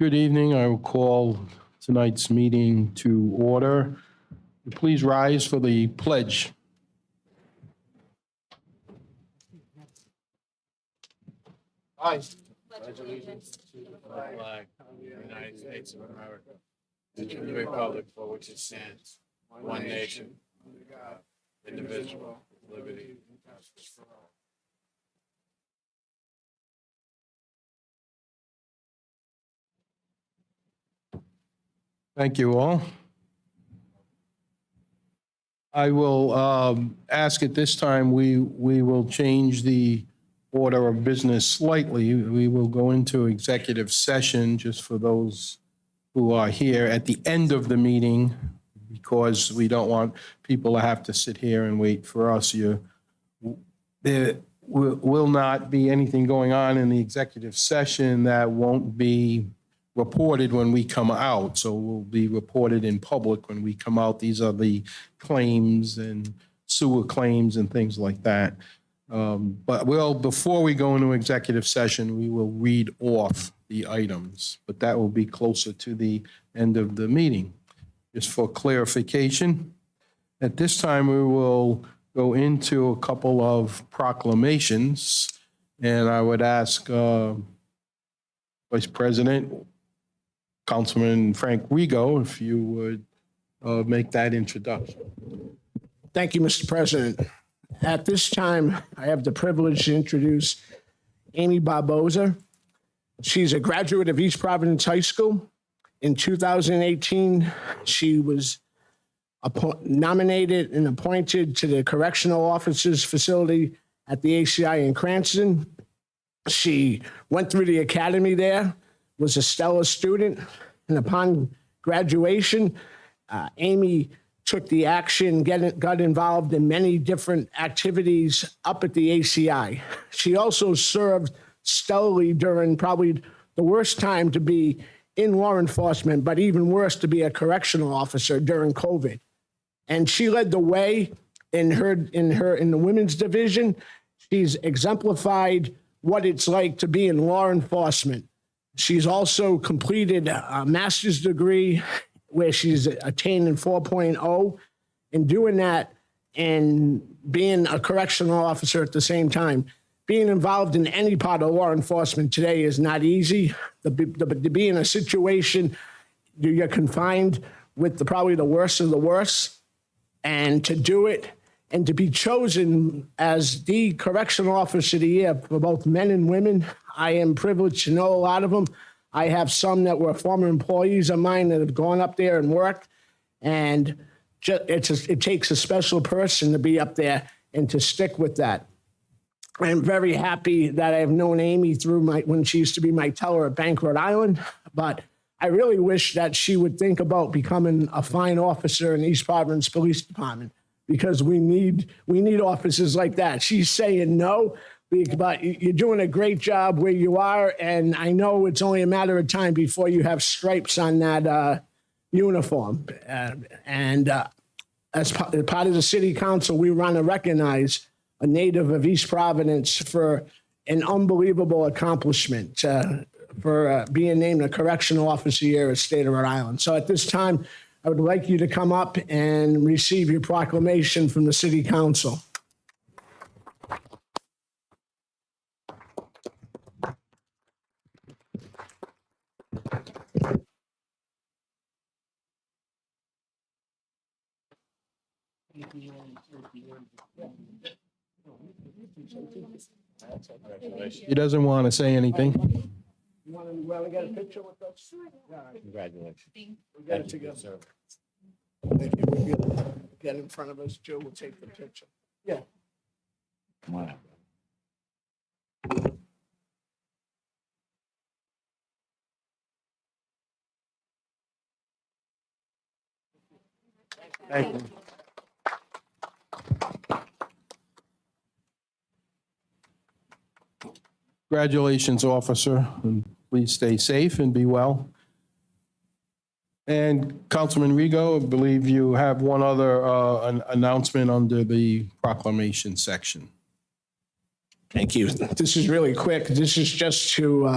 Good evening. I will call tonight's meeting to order. Please rise for the pledge. I Pledge allegiance to the flag of the United States of America, and to the republic for which it stands, one nation, under God, indivisible, with liberty and justice for all. Thank you all. I will ask at this time, we will change the order of business slightly. We will go into executive session just for those who are here at the end of the meeting, because we don't want people to have to sit here and wait for us. There will not be anything going on in the executive session that won't be reported when we come out. So we'll be reported in public when we come out. These are the claims and sewer claims and things like that. But before we go into executive session, we will read off the items, but that will be closer to the end of the meeting. Just for clarification, at this time, we will go into a couple of proclamations, and I would ask Vice President, Councilman Frank Rigo, if you would make that introduction. Thank you, Mr. President. At this time, I have the privilege to introduce Amy Barboza. She's a graduate of East Providence High School. In 2018, she was nominated and appointed to the Correctional Officers Facility at the ACI in Cranston. She went through the academy there, was a stellar student, and upon graduation, Amy took the action, got involved in many different activities up at the ACI. She also served stellarly during probably the worst time to be in law enforcement, but even worse to be a correctional officer during COVID. And she led the way in the women's division. She's exemplified what it's like to be in law enforcement. She's also completed a master's degree where she's attained in 4.0, and doing that and being a correctional officer at the same time. Being involved in any part of law enforcement today is not easy. To be in a situation you're confined with probably the worst of the worst, and to do it and to be chosen as the correctional officer of the year for both men and women. I am privileged to know a lot of them. I have some that were former employees of mine that have gone up there and worked, and it takes a special person to be up there and to stick with that. I'm very happy that I've known Amy through when she used to be my teller at Bank, Rhode Island, but I really wish that she would think about becoming a fine officer in East Providence Police Department, because we need officers like that. She's saying no, but you're doing a great job where you are, and I know it's only a matter of time before you have stripes on that uniform. As part of the city council, we want to recognize a native of East Providence for an unbelievable accomplishment, for being named a correctional officer here at State of Rhode Island. So at this time, I would like you to come up and receive your proclamation from the city council. He doesn't want to say anything. You want to get a picture with us? Congratulations. We got it together. If you get in front of us, Joe will take the picture. Yeah. Come on. Thank you. Congratulations, officer, and please stay safe and be well. And Councilman Rigo, I believe you have one other announcement under the proclamation section. Thank you. This is really quick. This is just to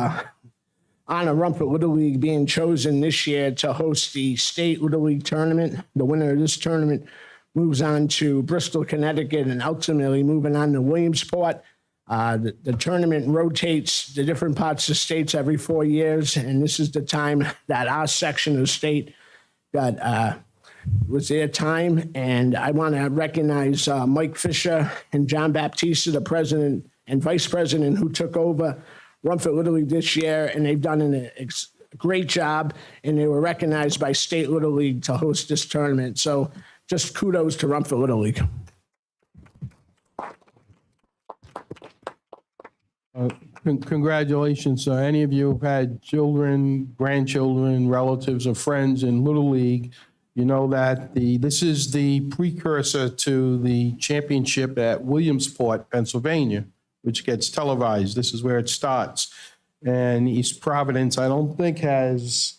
honor Rumford Little League being chosen this year to host the state Little League tournament. The winner of this tournament moves on to Bristol, Connecticut, and ultimately moving on to Williamsport. The tournament rotates the different parts of states every 4 years, and this is the time that our section of the state got was their time. And I want to recognize Mike Fisher and John Baptista, the president and vice president who took over Rumford Little League this year, and they've done a great job, and they were recognized by State Little League to host this tournament. So just kudos to Rumford Little League. Congratulations. Any of you who've had children, grandchildren, relatives, or friends in Little League, you know that this is the precursor to the championship at Williamsport, Pennsylvania, which gets televised. This is where it starts. And East Providence, I don't think, has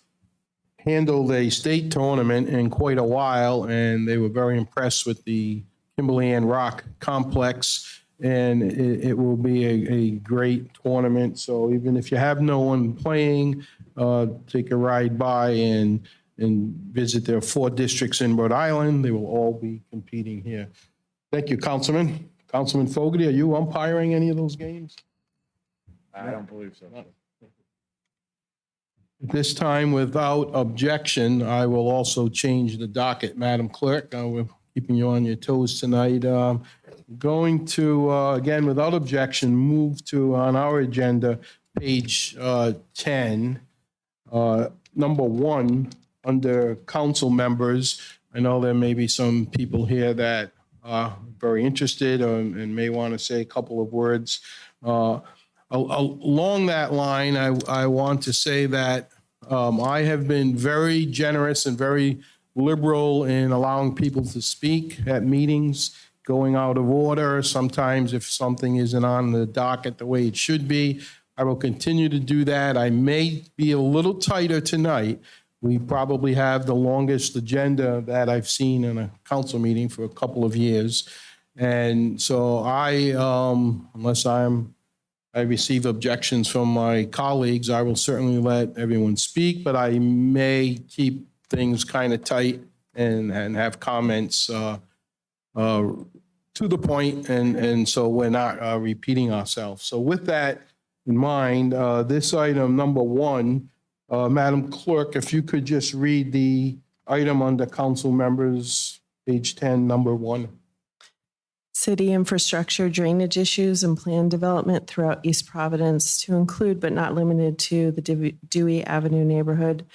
handled a state tournament in quite a while, and they were very impressed with the Kimberly Ann Rock complex, and it will be a great tournament. So even if you have no one playing, take a ride by and visit their 4 districts in Rhode Island. They will all be competing here. Thank you, Councilman. Councilman Fogarty, are you umpiring any of those games? I don't believe so. At this time, without objection, I will also change the docket, Madam Clerk. We're keeping you on your toes tonight. Going to, again, without objection, move to, on our agenda, page 10, number 1, under council members. I know there may be some people here that are very interested and may want to say a couple of words. Along that line, I want to say that I have been very generous and very liberal in allowing people to speak at meetings, going out of order. Sometimes if something isn't on the docket the way it should be, I will continue to do that. I may be a little tighter tonight. We probably have the longest agenda that I've seen in a council meeting for a couple of years. And so unless I receive objections from my colleagues, I will certainly let everyone speak, but I may keep things kind of tight and have comments to the point, and so we're not repeating ourselves. So with that in mind, this item number 1, Madam Clerk, if you could just read the item under council members, page 10, number 1. City infrastructure drainage issues and plan development throughout East Providence to include but not limited to the Dewey Avenue neighborhood.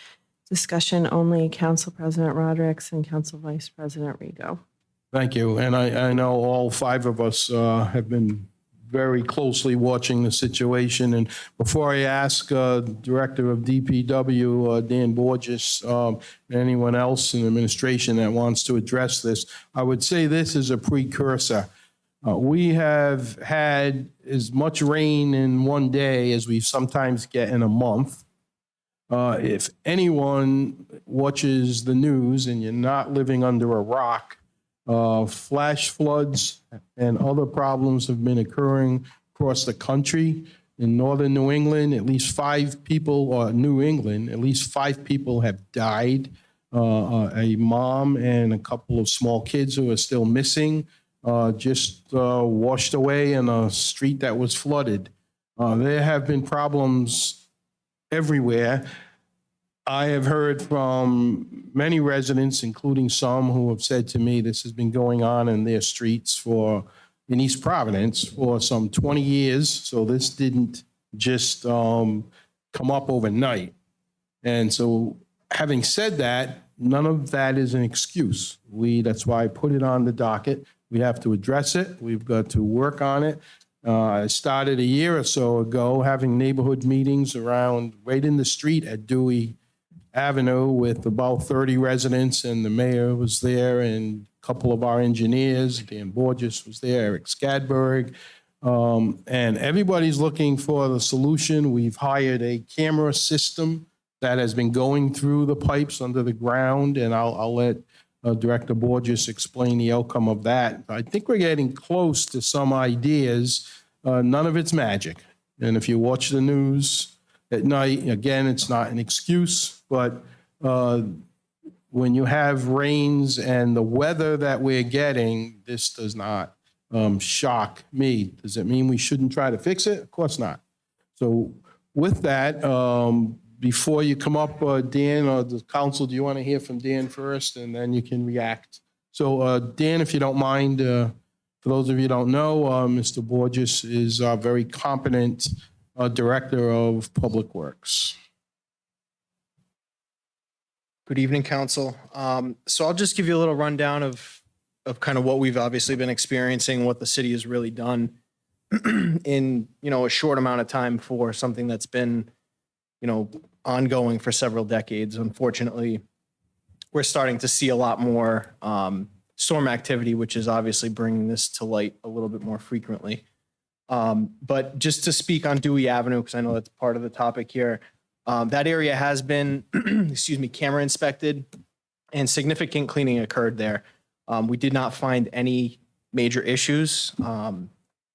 Discussion only, Council President Rodericks and Council Vice President Rigo. Thank you. And I know all 5 of us have been very closely watching the situation. And before I ask Director of DPW, Dan Borges, and anyone else in the administration that wants to address this, I would say this is a precursor. We have had as much rain in one day as we sometimes get in a month. If anyone watches the news and you're not living under a rock, flash floods and other problems have been occurring across the country. In northern New England, at least 5 people, or New England, at least 5 people have died. A mom and a couple of small kids who are still missing, just washed away in a street that was flooded. There have been problems everywhere. I have heard from many residents, including some who have said to me this has been going on in their streets in East Providence for some 20 years. So this didn't just come up overnight. And so having said that, none of that is an excuse. That's why I put it on the docket. We have to address it. We've got to work on it. I started a year or so ago having neighborhood meetings around right in the street at Dewey Avenue with about 30 residents, and the mayor was there and a couple of our engineers, Dan Borges was there, Eric Skadberg, and everybody's looking for the solution. We've hired a camera system that has been going through the pipes under the ground, and I'll let Director Borges explain the outcome of that. I think we're getting close to some ideas. None of it's magic. And if you watch the news, at night. Again, it's not an excuse, but when you have rains and the weather that we're getting, this does not shock me. Does it mean we shouldn't try to fix it? Of course not. So with that, before you come up, Dan or the council, do you want to hear from Dan first, and then you can react? So Dan, if you don't mind, for those of you who don't know, Mr. Borges is a very competent Director of Public Works. Good evening, council. So I'll just give you a little rundown of kind of what we've obviously been experiencing, what the city has really done in, a short amount of time for something that's been, ongoing for several decades. Unfortunately, we're starting to see a lot more storm activity, which is obviously bringing this to light a little bit more frequently. But just to speak on Dewey Avenue, because I know that's part of the topic here, that area has been, camera inspected, and significant cleaning occurred there. We did not find any major issues, and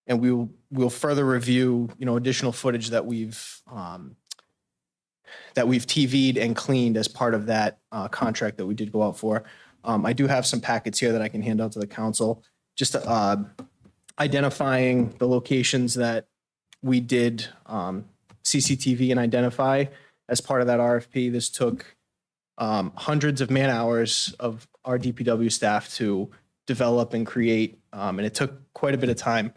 we'll further review, additional footage that we've TV'd and cleaned as part of that contract that we did go out for. I do have some packets here that I can hand out to the council, just identifying the locations that we did CCTV and identify as part of that RFP. This took hundreds of man hours of our DPW staff to develop and create, and it took quite a bit of time.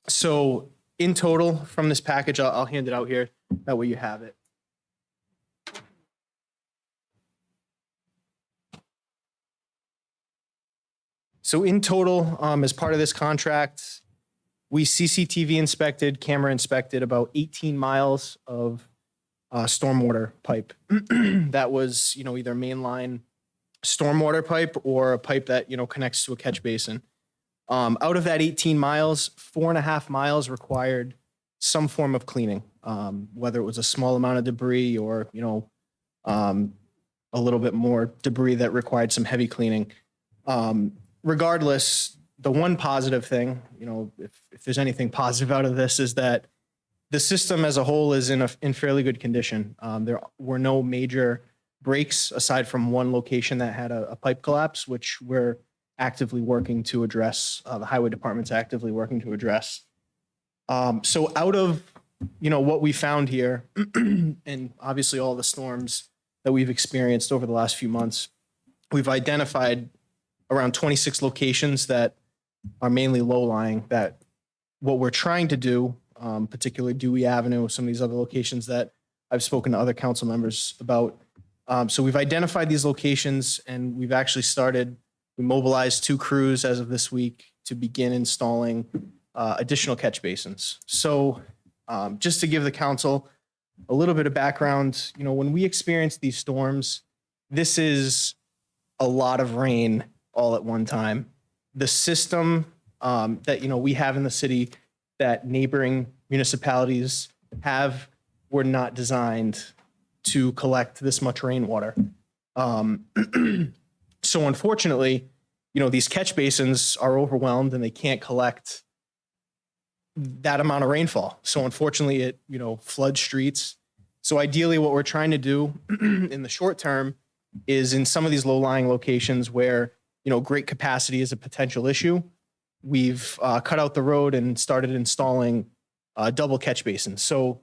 So in total from this package, I'll hand it out here. That way you have it. So in total, as part of this contract, we CCTV inspected, camera inspected about 18 miles of stormwater pipe. That was, either mainline stormwater pipe or a pipe that, connects to a catch basin. Out of that 18 miles, 4.5 miles required some form of cleaning, whether it was a small amount of debris or, a little bit more debris that required some heavy cleaning. Regardless, the one positive thing, if there's anything positive out of this, is that the system as a whole is in fairly good condition. There were no major breaks aside from one location that had a pipe collapse, which we're actively working to address. The highway department's actively working to address. So out of, what we found here, and obviously all the storms that we've experienced over the last few months, we've identified around 26 locations that are mainly low-lying, that what we're trying to do, particularly Dewey Avenue, some of these other locations that I've spoken to other council members about. So we've identified these locations, and we've actually we mobilized 2 crews as of this week to begin installing additional catch basins. So just to give the council a little bit of background, when we experience these storms, this is a lot of rain all at one time. The system that we have in the city that neighboring municipalities have were not designed to collect this much rainwater. So unfortunately, these catch basins are overwhelmed and they can't collect that amount of rainfall. So unfortunately, it floods streets. So ideally, what we're trying to do in the short term is in some of these low-lying locations where great capacity is a potential issue, we've cut out the road and started installing double catch basins. So,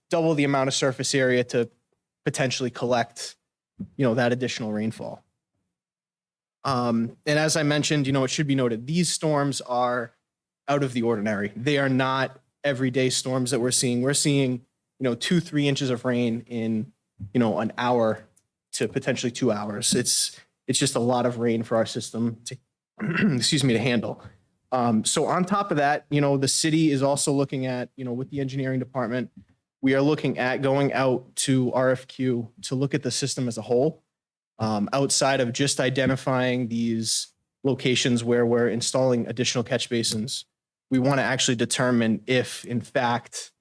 double the amount of surface area to potentially collect, that additional rainfall. And as I mentioned, it should be noted, these storms are out of the ordinary. They are not everyday storms that we're seeing. We're seeing, 2-3 inches of rain in, an hour to potentially 2 hours. It's just a lot of rain for our system to, to handle. So on top of that, the city is also looking at, with the engineering department, we are looking at going out to RFQ to look at the system as a whole, outside of just identifying these locations where we're installing additional catch basins. We want to actually determine if, in fact,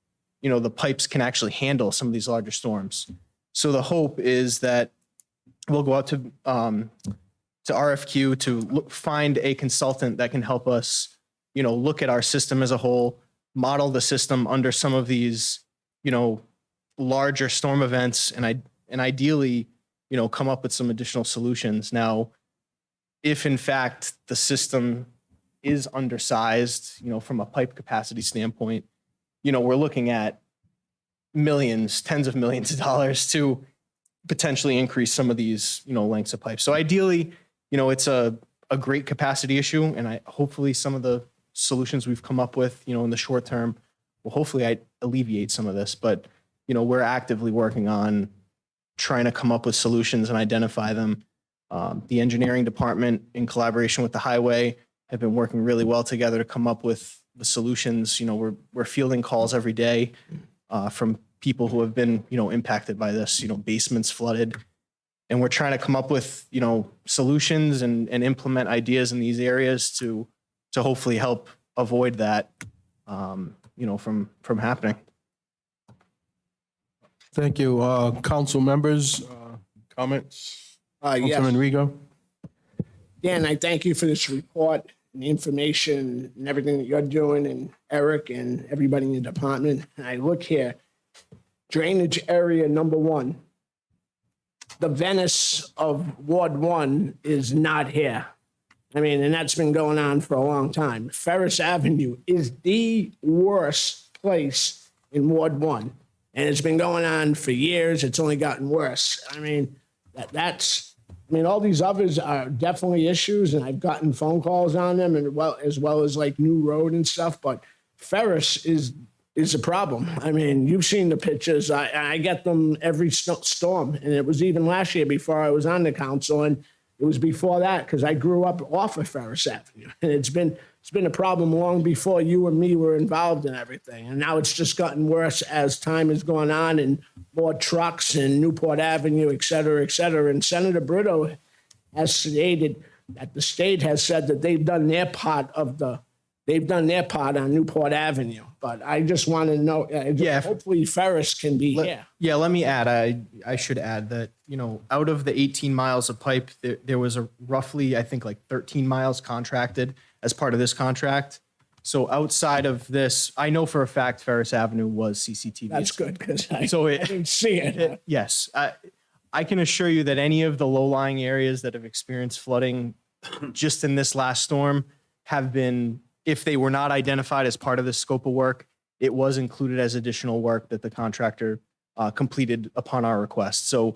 the pipes can actually handle some of these larger storms. So the hope is that we'll go out to RFQ to find a consultant that can help us, look at our system as a whole, model the system under some of these, larger storm events and ideally, come up with some additional solutions. Now, if in fact the system is undersized, from a pipe capacity standpoint, we're looking at millions, tens of millions of dollars to potentially increase some of these, lengths of pipe. So ideally, it's a great capacity issue, and hopefully some of the solutions we've come up with, in the short term will hopefully alleviate some of this. But, we're actively working on trying to come up with solutions and identify them. The engineering department, in collaboration with the highway, have been working really well together to come up with the solutions. We're fielding calls every day from people who have been, impacted by this, basements flooded. And we're trying to come up with, solutions and implement ideas in these areas to hopefully help avoid that, from happening. Thank you. Council members, comments? Yes. Councilman Rigo? Dan, I thank you for this report and the information and everything that you're doing, and Eric and everybody in the department. And I look here, drainage area number 1. The Venice of Ward 1 is not here. I mean, and that's been going on for a long time. Ferris Avenue is the worst place in Ward 1. And it's been going on for years. It's only gotten worse. I mean, all these others are definitely issues, and I've gotten phone calls on them, and as well as like New Road and stuff. But Ferris is a problem. I mean, you've seen the pictures. I get them every storm, and it was even last year before I was on the council, and it was before that because I grew up off of Ferris Avenue, and it's been a problem long before you and me were involved in everything. And now it's just gotten worse as time has gone on, and more trucks and Newport Avenue, et cetera, et cetera. And Senator Brito has stated that the state has said that they've done their part on Newport Avenue. But I just want to know, hopefully Ferris can be here. Yeah, let me add, I should add that, out of the 18 miles of pipe, there was a roughly, I think, like 13 miles contracted as part of this contract. So outside of this, I know for a fact Ferris Avenue was CCTV. That's good because I So didn't see it. Yes. I can assure you that any of the low-lying areas that have experienced flooding just in this last storm have been, if they were not identified as part of the scope of work, it was included as additional work that the contractor completed upon our request. So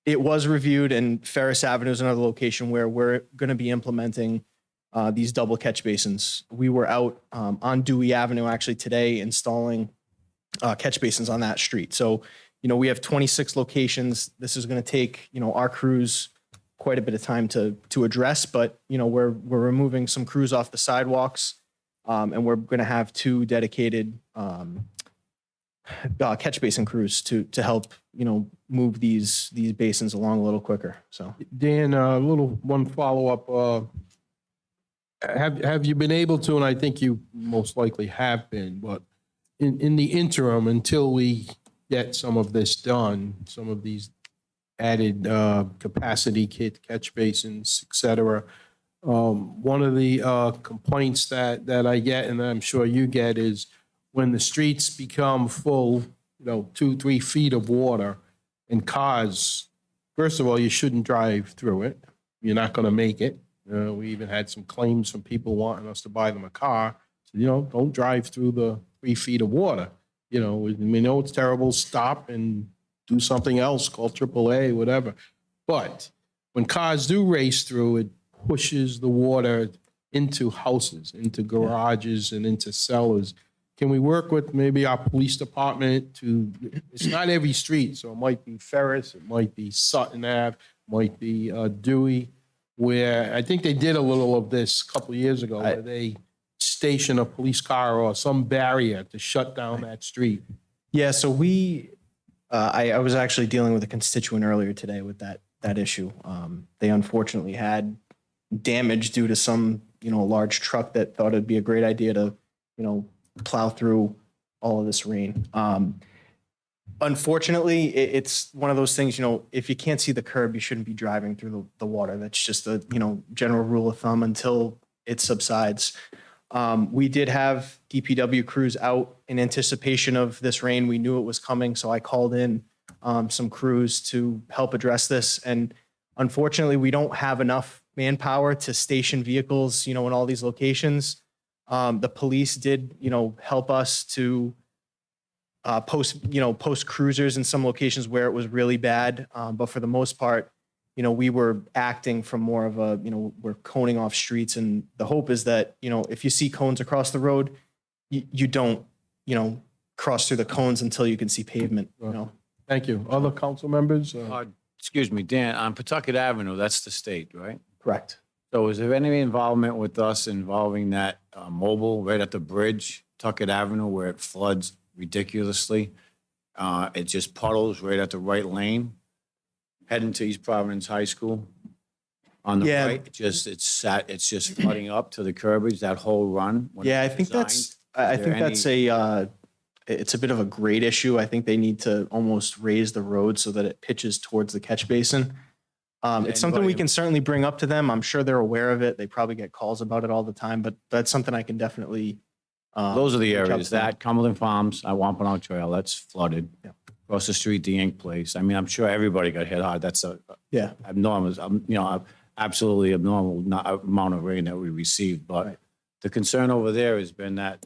it was reviewed, and Ferris Avenue is another location where we're going to be implementing these double catch basins. We were out on Dewey Avenue actually today installing catch basins on that street. So, we have 26 locations. This is going to take, our crews quite a bit of time to address, but, we're removing some crews off the sidewalks, and we're going to have 2 dedicated catch basin crews to help, move these basins along a little quicker. So, Dan, one follow-up. Have you been able to, and I think you most likely have been, but in the interim, until we get some of this done, some of these added capacity catch basins, et cetera, one of the complaints that I get, and I'm sure you get, is when the streets become full, 2-3 feet of water, and cars, first of all, you shouldn't drive through it. You're not going to make it. We even had some claims from people wanting us to buy them a car. So, don't drive through the 3 feet of water. We know it's terrible. Stop and do something else. Call AAA, whatever. But when cars do race through, it pushes the water into houses, into garages, and into cellars. Can we work with maybe our police department to? It's not every street, so it might be Ferris, it might be Sutton Ave, might be Dewey, where I think they did a little of this a couple of years ago, where they station a police car or some barrier to shut down that street. Yeah, so I was actually dealing with a constituent earlier today with that issue. They unfortunately had damage due to some, large truck that thought it'd be a great idea to, plow through all of this rain. Unfortunately, it's one of those things, if you can't see the curb, you shouldn't be driving through the water. That's just a, general rule of thumb until it subsides. We did have DPW crews out in anticipation of this rain. We knew it was coming, so I called in some crews to help address this. And unfortunately, we don't have enough manpower to station vehicles, in all these locations. The police did, help us to post cruisers in some locations where it was really bad. But for the most part, we were acting from more of a, we're coning off streets. And the hope is that, if you see cones across the road, you don't, cross through the cones until you can see pavement, Thank you. Other council members? Excuse me, Dan, on Pawtucket Avenue, that's the state, right? Correct. So is there any involvement with us involving that mobile right at the bridge, Pawtucket Avenue, where it floods ridiculously? It just puddles right at the right lane, heading to East Providence High School. On the Yeah. right, it's just flooding up to the curbage, that whole run. when Yeah, I it's think designed. that's, I Is there think that's it's a bit of a grade issue. I think they need to almost raise the road so that it pitches towards the catch basin. It's something we Anybody- can certainly bring up to them. I'm sure they're aware of it. They probably get calls about it all the time, but that's something I can definitely. Those are the reach out areas, to them. that Cumberland Farms, Wampanoag Trail, that's flooded. Yeah. Across the street, the Ink Place. I mean, I'm sure everybody got hit hard. That's a Yeah. abnormal, absolutely abnormal amount of rain that we received. But Right. the concern over there has been that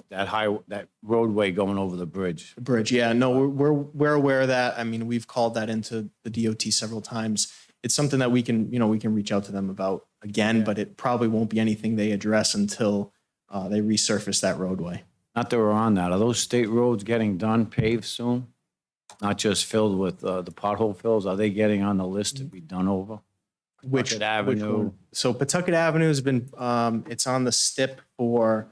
roadway going over the bridge. The bridge. Yeah, no, we're aware of that. I mean, we've called that into the DOT several times. It's something that we can reach out to them about again, but it probably won't be anything they address until they resurface that roadway. Not that we're on that. Are those state roads getting done, paved soon? Not just filled with the pothole fills? Are they getting on the list to be done over? Which Pawtucket Avenue. one? So Pawtucket Avenue has been, it's on the STIP for,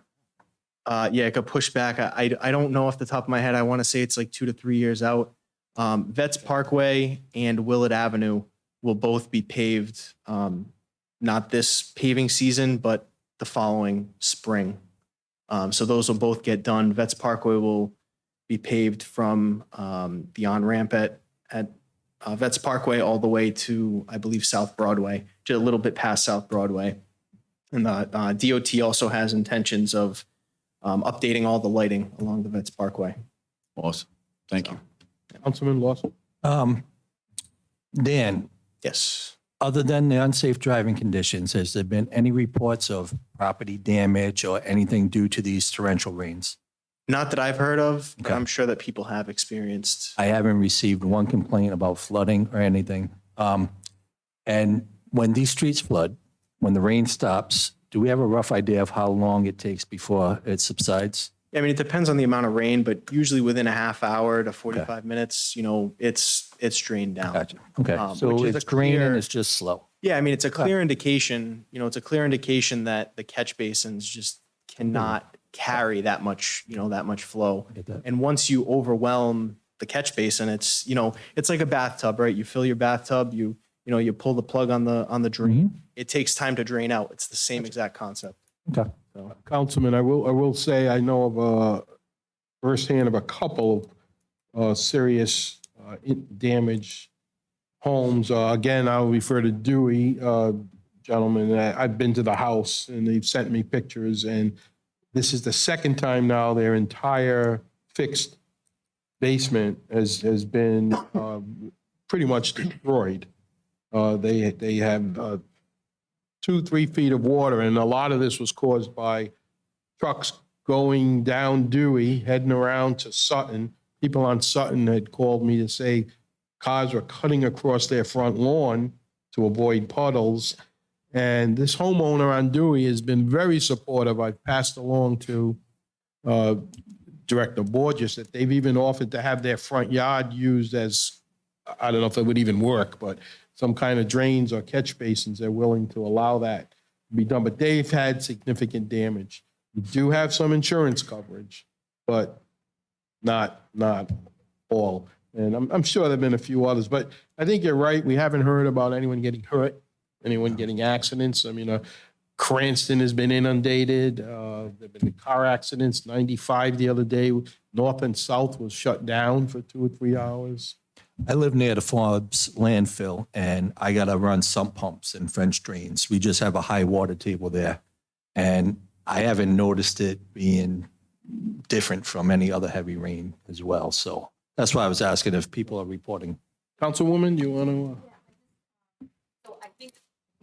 it got pushed back. I don't know off the top of my head. I want to say it's like 2 to 3 years out. Vets Parkway and Willett Avenue will both be paved, not this paving season, but the following spring. So those will both get done. Vets Parkway will be paved from the on-ramp at Vets Parkway all the way to, I believe, South Broadway, just a little bit past South Broadway. And the DOT also has intentions of updating all the lighting along the Vets Parkway. Awesome. Thank you. Councilman Lawson? Dan, Yes. other than the unsafe driving conditions, has there been any reports of property damage or anything due to these torrential rains? Not that I've heard of, but Okay. I'm sure that people have experienced. I haven't received one complaint about flooding or anything. And when these streets flood, when the rain stops, do we have a rough idea of how long it takes before it subsides? I mean, it depends on the amount of rain, but usually within a half hour to 45 minutes, it's drained down. Gotcha. Okay, which so is it's a clear- draining, it's just slow. Yeah, I mean, it's a clear indication, it's a clear indication that the catch basins just cannot carry that much flow. Get that. And once you overwhelm the catch basin, it's like a bathtub, right? You fill your bathtub, you pull the plug on the drain. It takes time to drain out. It's the same exact concept. Okay. Councilman, I will say, I know of firsthand of a couple serious damage homes. Again, I'll refer to Dewey, gentlemen. I've been to the house and they've sent me pictures, and this is the second time now their entire fixed basement has been pretty much destroyed. They have 2-3 feet of water, and a lot of this was caused by trucks going down Dewey, heading around to Sutton. People on Sutton had called me to say cars were cutting across their front lawn to avoid puddles. And this homeowner on Dewey has been very supportive. I've passed along to Director Borges that they've even offered to have their front yard used as, I don't know if it would even work, but some kind of drains or catch basins. They're willing to allow that to be done. But they've had significant damage. We do have some insurance coverage, but not all. And I'm sure there've been a few others, but I think you're right. We haven't heard about anyone getting hurt, anyone getting accidents. I mean, Cranston has been inundated. There've been car accidents, 95 the other day. North and south was shut down for 2 or 3 hours. I live near the Forbes landfill, and I got to run sump pumps and French drains. We just have a high water table there. And I haven't noticed it being different from any other heavy rain as well. So that's why I was asking if people are reporting. Councilwoman, you want to? So I think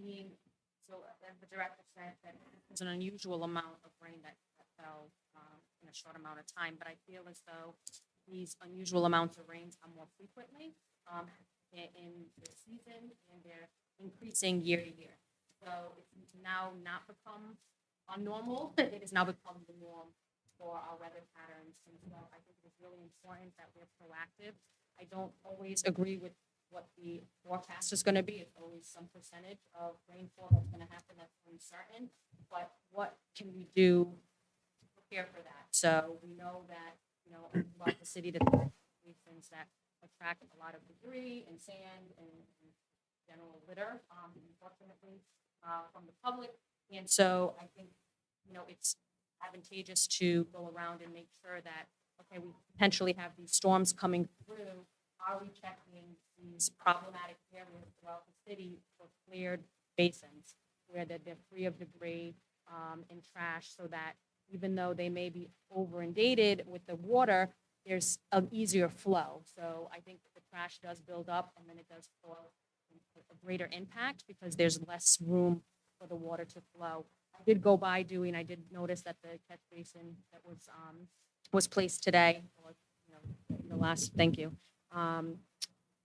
as the director said, that it's an unusual amount of rain that fell in a short amount of time, but I feel as though these unusual amounts of rains are more frequently in the season, and they're increasing year to year. So it's now not become normal, it has now become the norm for our weather patterns. And so I think it is really important that we're proactive. I don't always agree with what the forecast is going to be. It's always some percentage of rainfall that's going to happen that's uncertain. But what can we do to prepare for that? So we know that, throughout the city, that there are basins that attract a lot of debris and sand and general litter, unfortunately, from the public. And so I think, it's advantageous to go around and make sure that, okay, we potentially have these storms coming through. Are we checking these problematic areas throughout the city for cleared basins where they're free of debris and trash, so that even though they may be over inundated with the water, there's an easier flow. So I think that the trash does build up and then it does flow a greater impact because there's less room for the water to flow. I did go by Dewey and I did notice that the catch basin that was placed today, or, in the last, thank you,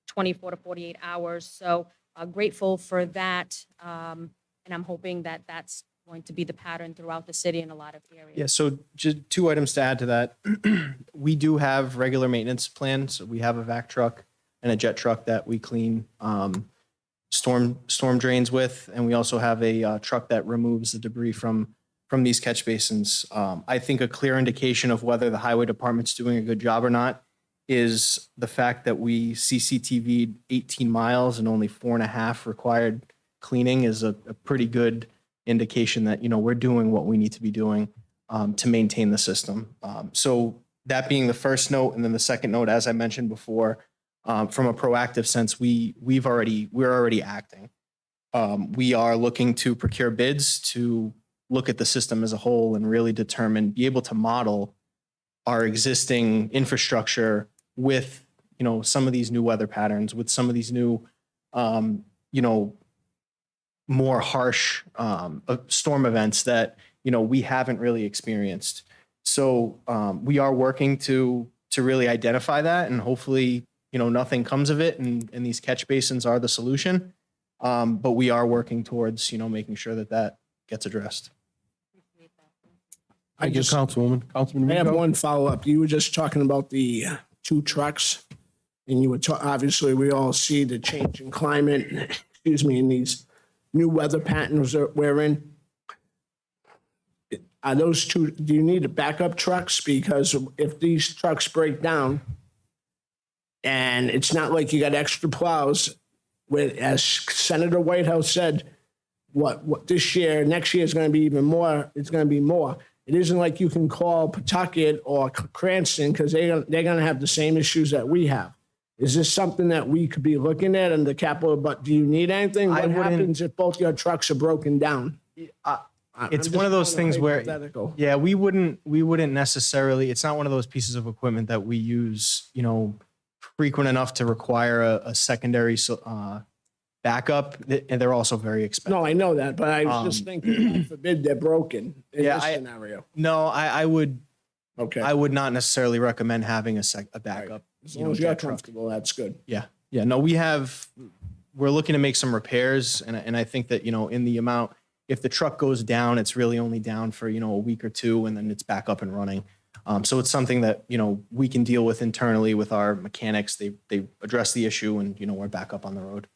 24 to 48 hours. So grateful for that. And I'm hoping that that's going to be the pattern throughout the city in a lot of areas. Yeah, so just 2 items to add to that. We do have regular maintenance plans. So we have a vac truck and a jet truck that we clean storm drains with, and we also have a truck that removes the debris from these catch basins. I think a clear indication of whether the highway department's doing a good job or not is the fact that we CCTV'd 18 miles and only 4.5 required cleaning is a pretty good indication that, we're doing what we need to be doing to maintain the system. So that being the first note, and then the second note, as I mentioned before, from a proactive sense, we're already acting. We are looking to procure bids to look at the system as a whole and really be able to model our existing infrastructure with, some of these new weather patterns, with some of these new, more harsh storm events that, we haven't really experienced. So we are working to really identify that, and hopefully, nothing comes of it, and these catch basins are the solution. But we are working towards, making sure that gets addressed. Thank you, Councilwoman. Councilman I have Rico? one follow-up. You were just talking about the 2 trucks, and you were obviously, we all see the change in climate, in these new weather patterns that we're in. Are those 2, do you need backup trucks? Because if these trucks break down, and it's not like you got extra plows, as Senator Whitehouse said, what this year, next year is going to be even more, it's going to be more. It isn't like you can call Pawtucket or Cranston because they're going to have the same issues that we have. Is this something that we could be looking at in the capital? But do you need anything? What happens if both your trucks are broken down? It's one of those things where, yeah, we wouldn't necessarily, it's not one of those pieces of equipment that we use, frequent enough to require a secondary backup, and they're also very expensive. No, I know that, but I was just thinking, God forbid they're broken in this scenario. No, I would Okay. not necessarily recommend having a backup. As long as you're comfortable, that's good. Yeah. No, we're looking to make some repairs, and I think that, in the amount, if the truck goes down, it's really only down for, a week or 2, and then it's back up and running. So it's something that, we can deal with internally with our mechanics. They address the issue, and, we're back up on the road.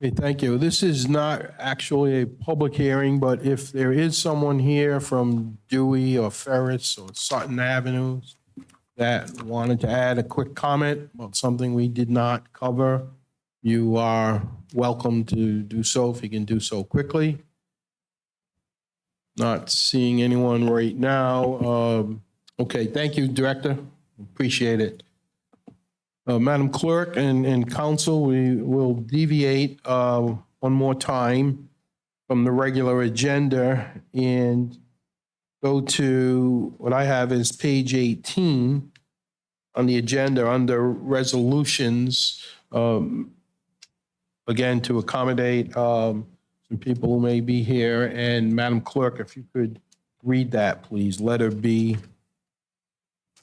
Okay, thank you. This is not actually a public hearing, but if there is someone here from Dewey or Ferris or Sutton Avenues that wanted to add a quick comment about something we did not cover, you are welcome to do so if you can do so quickly. Not seeing anyone right now. Okay, thank you, Director. Appreciate it. Madam Clerk and Council, we will deviate one more time from the regular agenda and go to what I have is page 18 on the agenda under resolutions. Again, to accommodate some people who may be here. And Madam Clerk, if you could read that, please. Letter B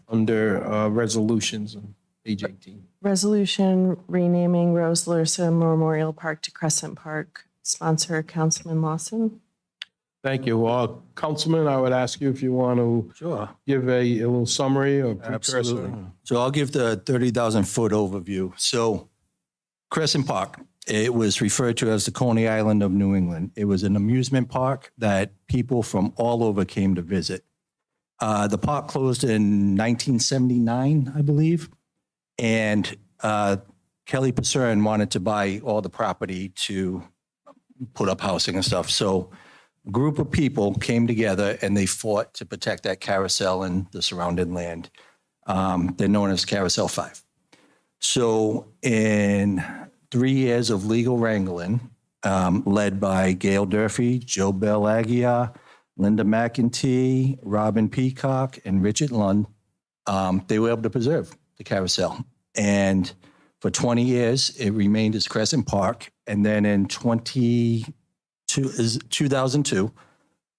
under resolutions on page 18. Resolution renaming Rose Larissa Memorial Park to Crescent Park. Sponsor, Councilman Lawson. Thank you. Councilman, I would ask you if you want to Sure. give a little summary or precursor. Absolutely. So I'll give the 30,000-foot overview. So Crescent Park, it was referred to as the Coney Island of New England. It was an amusement park that people from all over came to visit. The park closed in 1979, I believe. And Kelly Pacern wanted to buy all the property to put up housing and stuff. So a group of people came together and they fought to protect that carousel and the surrounding land. They're known as Carousel 5. So in 3 years of legal wrangling, led by Gail Durfee, Joe Bell Aguiar, Linda McEntee, Robin Peacock, and Richard Lund, they were able to preserve the carousel. And for 20 years, it remained as Crescent Park. And then in 2002,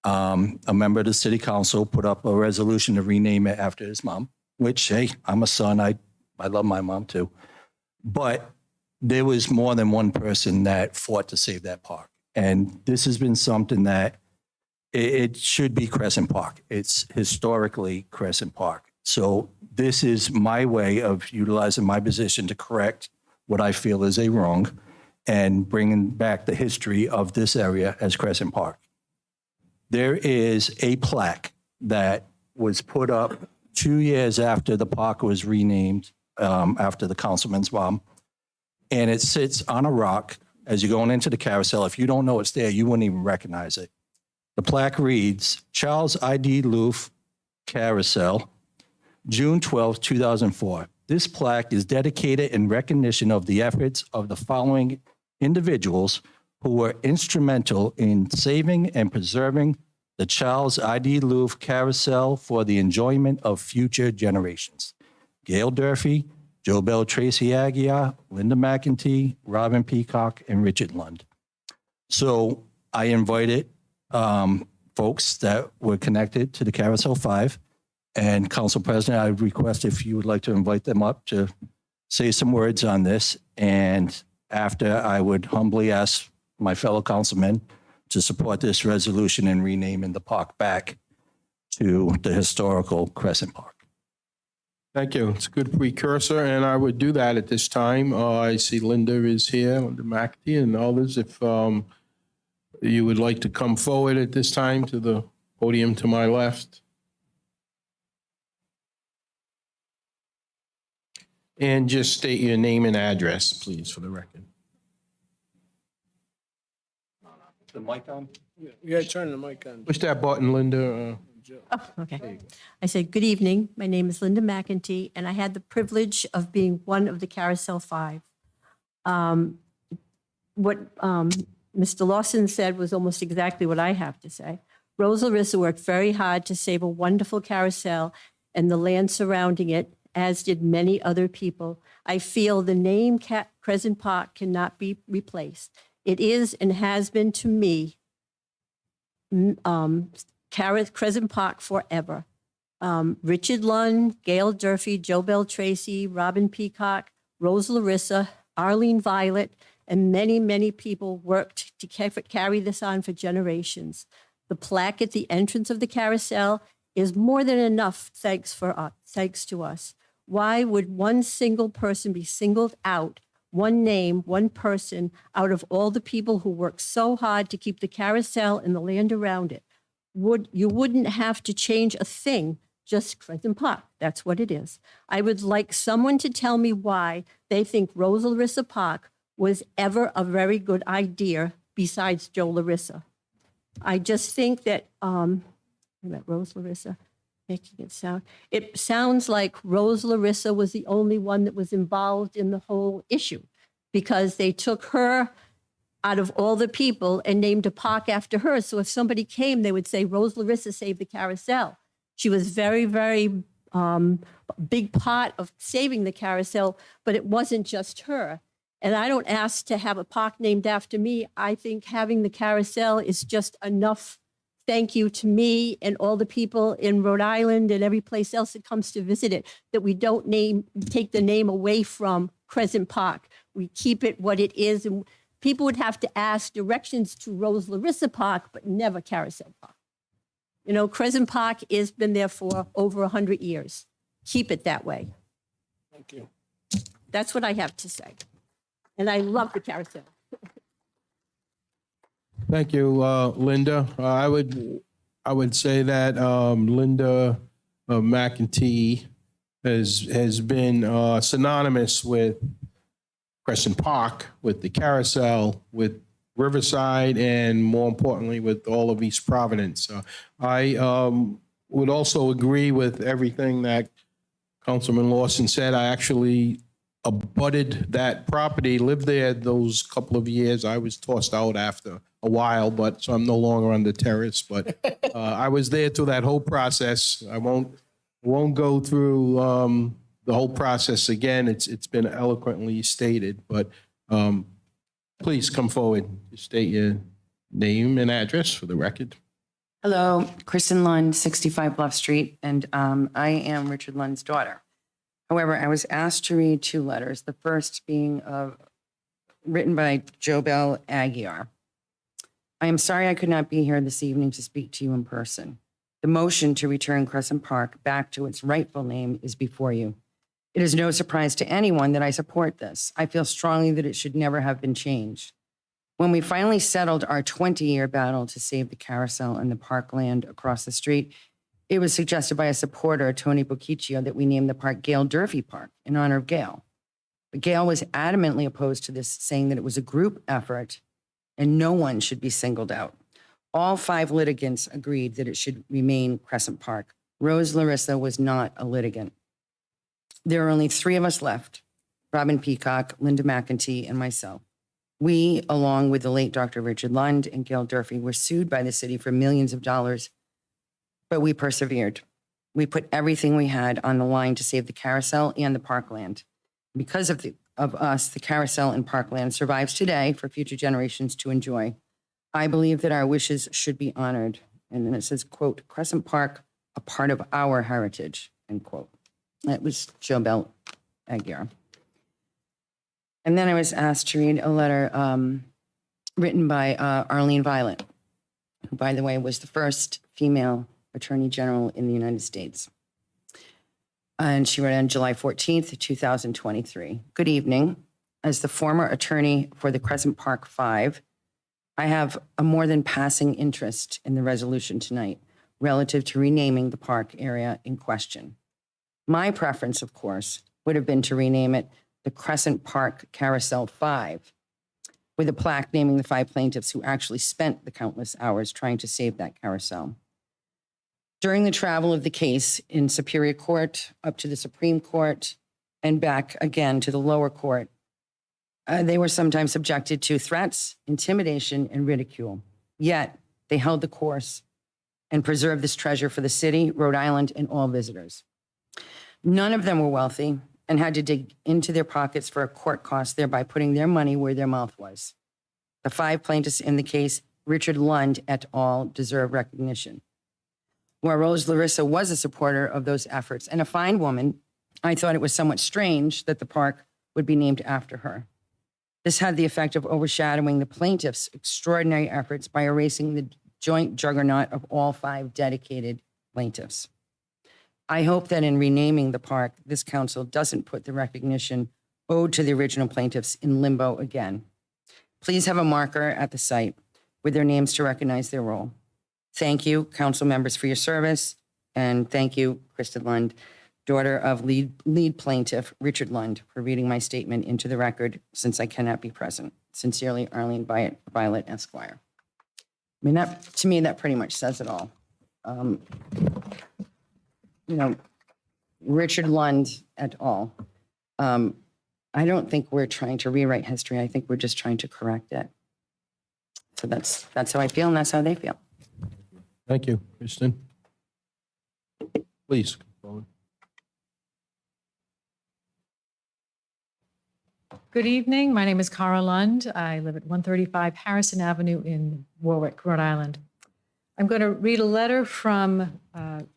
a member of the city council put up a resolution to rename it after his mom, which, hey, I'm a son. I love my mom too. But there was more than one person that fought to save that park. And this has been something that it should be Crescent Park. It's historically Crescent Park. So this is my way of utilizing my position to correct what I feel is a wrong and bringing back the history of this area as Crescent Park. There is a plaque that was put up 2 years after the park was renamed, after the councilman's mom. And it sits on a rock as you're going into the carousel. If you don't know it's there, you wouldn't even recognize it. The plaque reads, Charles I.D. Loof Carousel, June 12, 2004. This plaque is dedicated in recognition of the efforts of the following individuals who were instrumental in saving and preserving the Charles I.D. Loof Carousel for the enjoyment of future generations. Gail Durfee, Joe Bell Tracy Aguiar, Linda McEntee, Robin Peacock, and Richard Lund. So I invited folks that were connected to the Carousel 5. And Council President, I would request if you would like to invite them up to say some words on this. And after, I would humbly ask my fellow councilmen to support this resolution and renaming the park back to the historical Crescent Park. Thank you. It's a good precursor, and I would do that at this time. I see Linda is here, Linda McAtee, and others. If you would like to come forward at this time to the podium to my left. And just state your name and address, please, for the record. The mic on? Yeah, turn the mic on. Push that button, Linda. Oh, okay. I said, good evening. My name is Linda McEntee, and I had the privilege of being one of the Carousel 5. What Mr. Lawson said was almost exactly what I have to say. Rose Larissa worked very hard to save a wonderful carousel and the land surrounding it, as did many other people. I feel the name Crescent Park cannot be replaced. It is and has been to me Crescent Park forever. Richard Lund, Gail Durfee, Joe Bell Tracy, Robin Peacock, Rose Larissa, Arlene Violet, and many, many people worked to carry this on for generations. The plaque at the entrance of the carousel is more than enough thanks to us. Why would one single person be singled out, one name, one person, out of all the people who worked so hard to keep the carousel and the land around it? You wouldn't have to change a thing, just Crescent Park. That's what it is. I would like someone to tell me why they think Rose Larissa Park was ever a very good idea besides Joe Larissa. I just think that, Rose Larissa, making it sounds like Rose Larissa was the only one that was involved in the whole issue because they took her out of all the people and named a park after her. So if somebody came, they would say, Rose Larissa saved the carousel. She was very, very big part of saving the carousel, but it wasn't just her. And I don't ask to have a park named after me. I think having the carousel is just enough thank you to me and all the people in Rhode Island and every place else that comes to visit it, that we don't take the name away from Crescent Park. We keep it what it is. And people would have to ask directions to Rose Larissa Park, but never Carousel Park. You know, Crescent Park has been there for over 100 years. Keep it that way. Thank you. That's what I have to say. And I love the carousel. Thank you, Linda. I would say that Linda McEntee has been synonymous with Crescent Park, with the carousel, with Riverside, and more importantly, with all of East Providence. I would also agree with everything that Councilman Lawson said. I actually abutted that property, lived there those couple of years. I was tossed out after a while, but so I'm no longer on the terrace. But I was there through that whole process. I won't go through the whole process again. It's been eloquently stated, but please come forward. State your name and address for the record. Hello, Kristen Lund, 65 Bluff Street, and I am Richard Lund's daughter. However, I was asked to read two letters, the first being written by Jobel Aguiar. I am sorry I could not be here this evening to speak to you in person. The motion to return Crescent Park back to its rightful name is before you. It is no surprise to anyone that I support this. I feel strongly that it should never have been changed. When we finally settled our 20-year battle to save the carousel and the parkland across the street, it was suggested by a supporter, Tony Bocciccio, that we name the park Gail Durfee Park in honor of Gail. But Gail was adamantly opposed to this, saying that it was a group effort and no one should be singled out. All 5 litigants agreed that it should remain Crescent Park. Rose Larissa was not a litigant. There are only 3 of us left, Robin Peacock, Linda McEntee, and myself. We, along with the late Dr. Richard Lund and Gail Durfee, were sued by the city for millions of dollars, but we persevered. We put everything we had on the line to save the carousel and the parkland. Because of us, the carousel and parkland survives today for future generations to enjoy. I believe that our wishes should be honored. And then it says, quote, Crescent Park, a part of our heritage, end quote. That was Jobel Aguiar. And then I was asked to read a letter written by Arlene Violet, who, by the way, was the first female Attorney General in the United States. And she wrote on July 14th, 2023. Good evening. As the former attorney for the Crescent Park 5, I have a more than passing interest in the resolution tonight relative to renaming the park area in question. My preference, of course, would have been to rename it the Crescent Park Carousel 5, with a plaque naming the 5 plaintiffs who actually spent the countless hours trying to save that carousel. During the travel of the case in Superior Court, up to the Supreme Court, and back again to the lower court, they were sometimes subjected to threats, intimidation, and ridicule. Yet, they held the course and preserved this treasure for the city, Rhode Island, and all visitors. None of them were wealthy and had to dig into their pockets for a court cost, thereby putting their money where their mouth was. The 5 plaintiffs in the case, Richard Lund et al., deserve recognition. While Rose Larissa was a supporter of those efforts and a fine woman, I thought it was somewhat strange that the park would be named after her. This had the effect of overshadowing the plaintiffs' extraordinary efforts by erasing the joint juggernaut of all 5 dedicated plaintiffs. I hope that in renaming the park, this council doesn't put the recognition owed to the original plaintiffs in limbo again. Please have a marker at the site with their names to recognize their role. Thank you, council members, for your service. And thank you, Kristen Lund, daughter of lead plaintiff Richard Lund, for reading my statement into the record since I cannot be present. Sincerely, Arlene Violet, Esquire. I mean, to me, that pretty much says it all. You know, Richard Lund et al. I don't think we're trying to rewrite history. I think we're just trying to correct it. So that's how I feel and that's how they feel. Thank you, Kristen. Please. go forward. Good evening. My name is Cara Lund. I live at 135 Harrison Avenue in Warwick, Rhode Island. I'm going to read a letter from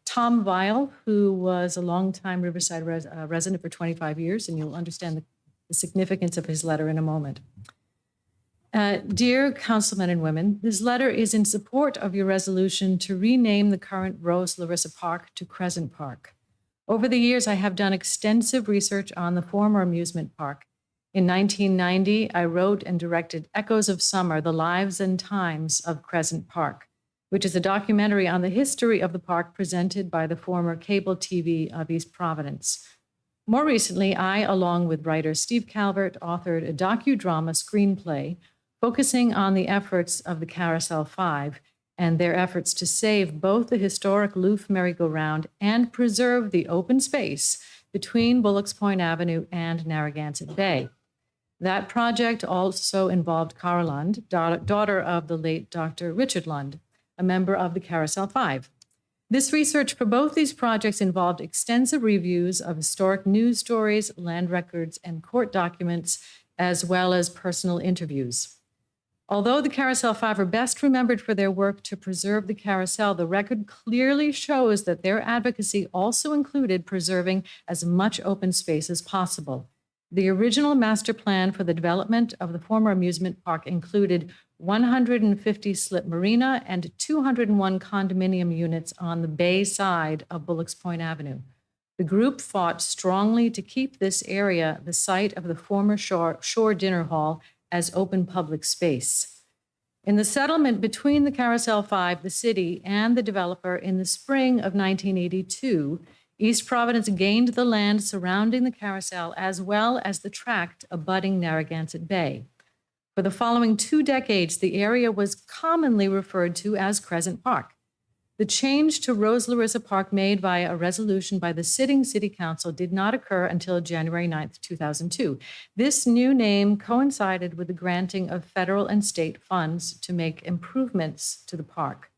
Tom Weil, who was a longtime Riverside resident for 25 years, and you'll understand the significance of his letter in a moment. Dear councilmen and women, this letter is in support of your resolution to rename the current Rose Larissa Park to Crescent Park. Over the years, I have done extensive research on the former amusement park. In 1990, I wrote and directed Echoes of Summer, The Lives and Times of Crescent Park, which is a documentary on the history of the park presented by the former cable TV of East Providence. More recently, I, along with writer Steve Calvert, authored a docudrama screenplay focusing on the efforts of the Carousel 5 and their efforts to save both the historic Loof merry-go-round and preserve the open space between Bullocks Point Avenue and Narragansett Bay. That project also involved Cara Lund, daughter of the late Dr. Richard Lund, a member of the Carousel 5. This research for both these projects involved extensive reviews of historic news stories, land records, and court documents, as well as personal interviews. Although the Carousel 5 are best remembered for their work to preserve the carousel, the record clearly shows that their advocacy also included preserving as much open space as possible. The original master plan for the development of the former amusement park included 150 slip marina and 201 condominium units on the bay side of Bullocks Point Avenue. The group fought strongly to keep this area the site of the former Shore Dinner Hall as open public space. In the settlement between the Carousel 5, the city, and the developer in the spring of 1982, East Providence gained the land surrounding the carousel as well as the tract abutting Narragansett Bay. For the following 2 decades, the area was commonly referred to as Crescent Park. The change to Rose Larissa Park made via a resolution by the sitting city council did not occur until January 9th, 2002. This new name coincided with the granting of federal and state funds to make improvements to the park.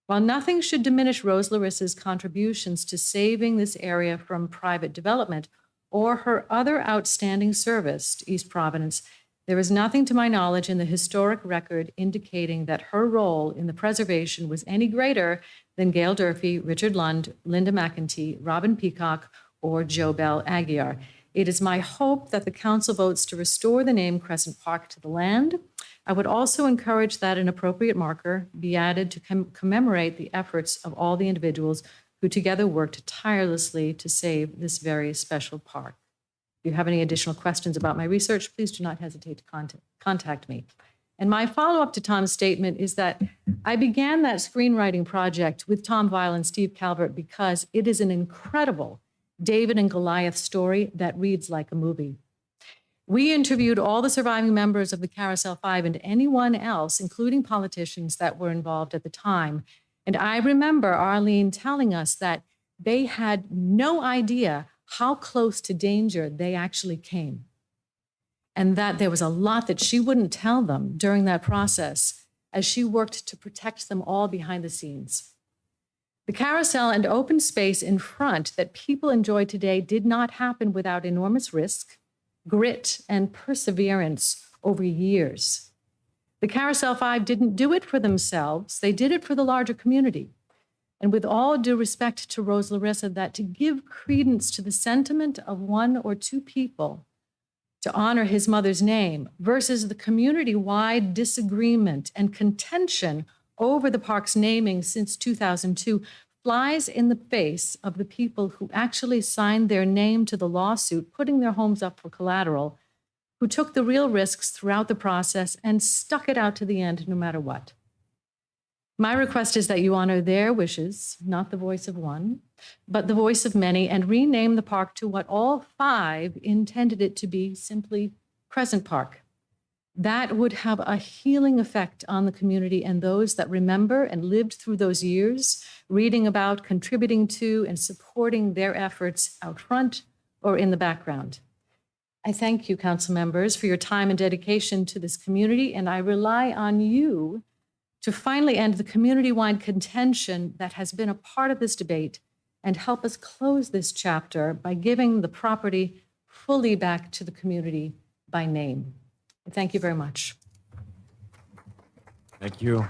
While nothing should diminish Rose Larissa's contributions to saving this area from private development or her other outstanding service to East Providence, there is nothing to my knowledge in the historic record indicating that her role in the preservation was any greater than Gail Durfee, Richard Lund, Linda McEntee, Robin Peacock, or Jo Bell Aguiar. It is my hope that the council votes to restore the name Crescent Park to the land. I would also encourage that an appropriate marker be added to commemorate the efforts of all the individuals who together worked tirelessly to save this very special park. If you have any additional questions about my research, please do not hesitate to contact me. And my follow-up to Tom's statement is that I began that screenwriting project with Tom Weil and Steve Calvert because it is an incredible David and Goliath story that reads like a movie. We interviewed all the surviving members of the Carousel 5 and anyone else, including politicians that were involved at the time. And I remember Arlene telling us that they had no idea how close to danger they actually came. And that there was a lot that she wouldn't tell them during that process as she worked to protect them all behind the scenes. The carousel and open space in front that people enjoy today did not happen without enormous risk, grit, and perseverance over years. The Carousel 5 didn't do it for themselves, they did it for the larger community. And with all due respect to Rose Larissa, that to give credence to the sentiment of 1 or 2 people to honor his mother's name versus the community-wide disagreement and contention over the park's naming since 2002 flies in the face of the people who actually signed their name to the lawsuit, putting their homes up for collateral, who took the real risks throughout the process and stuck it out to the end no matter what. My request is that you honor their wishes, not the voice of one, but the voice of many, and rename the park to what all 5 intended it to be, simply Crescent Park. That would have a healing effect on the community and those that remember and lived through those years, reading about, contributing to, and supporting their efforts out front or in the background. I thank you, council members, for your time and dedication to this community, and I rely on you to finally end the community-wide contention that has been a part of this debate and help us close this chapter by giving the property fully back to the community by name. Thank you very much. Thank you.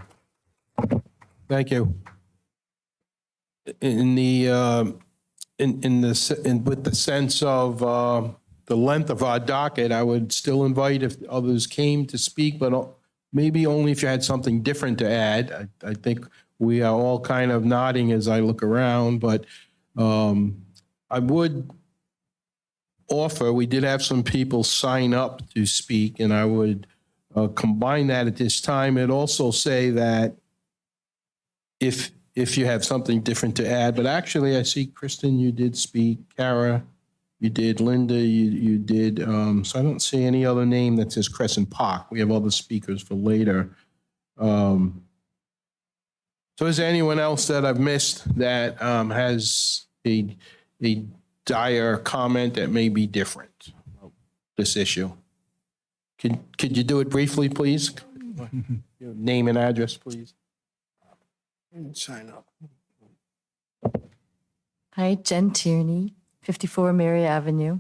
Thank you. In with the sense of the length of our docket, I would still invite if others came to speak, but maybe only if you had something different to add. I think we are all kind of nodding as I look around, but I would offer, we did have some people sign up to speak, and I would combine that at this time and also say that if you have something different to add, but actually I see Kristen, you did speak, Kara, you did, Linda, you did, so I don't see any other name that says Crescent Park. We have other speakers for later. So is there anyone else that I've missed that has a dire comment that may be different about this issue? Could you do it briefly, please? Your name and address, please. And sign up. Hi, Jen Tierney, 54 Mary Avenue.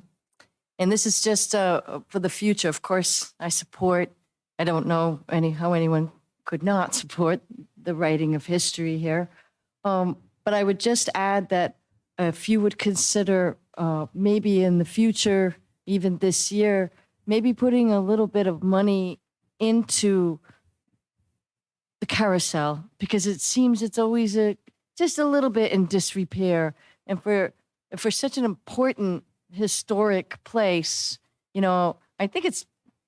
And this is just for the future. Of course, I don't know how anyone could not support the writing of history here. But I would just add that if you would consider maybe in the future, even this year, maybe putting a little bit of money into the carousel, because it seems it's always just a little bit in disrepair. And for such an important historic place, I think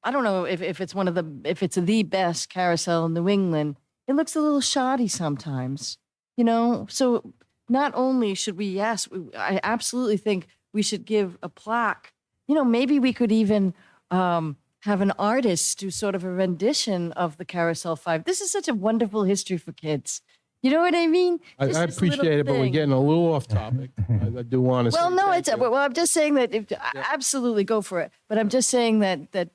I don't know if it's if it's the best carousel in New England. It looks a little shoddy sometimes, So not only should we, I absolutely think we should give a plaque. Maybe we could even have an artist do sort of a rendition of the Carousel 5. This is such a wonderful history for kids. You know what I mean? I Just this little appreciate it, but we're thing. getting a little off topic. I do want to say. Well, no, thank you. well, I'm just saying that absolutely go for it. But I'm just saying that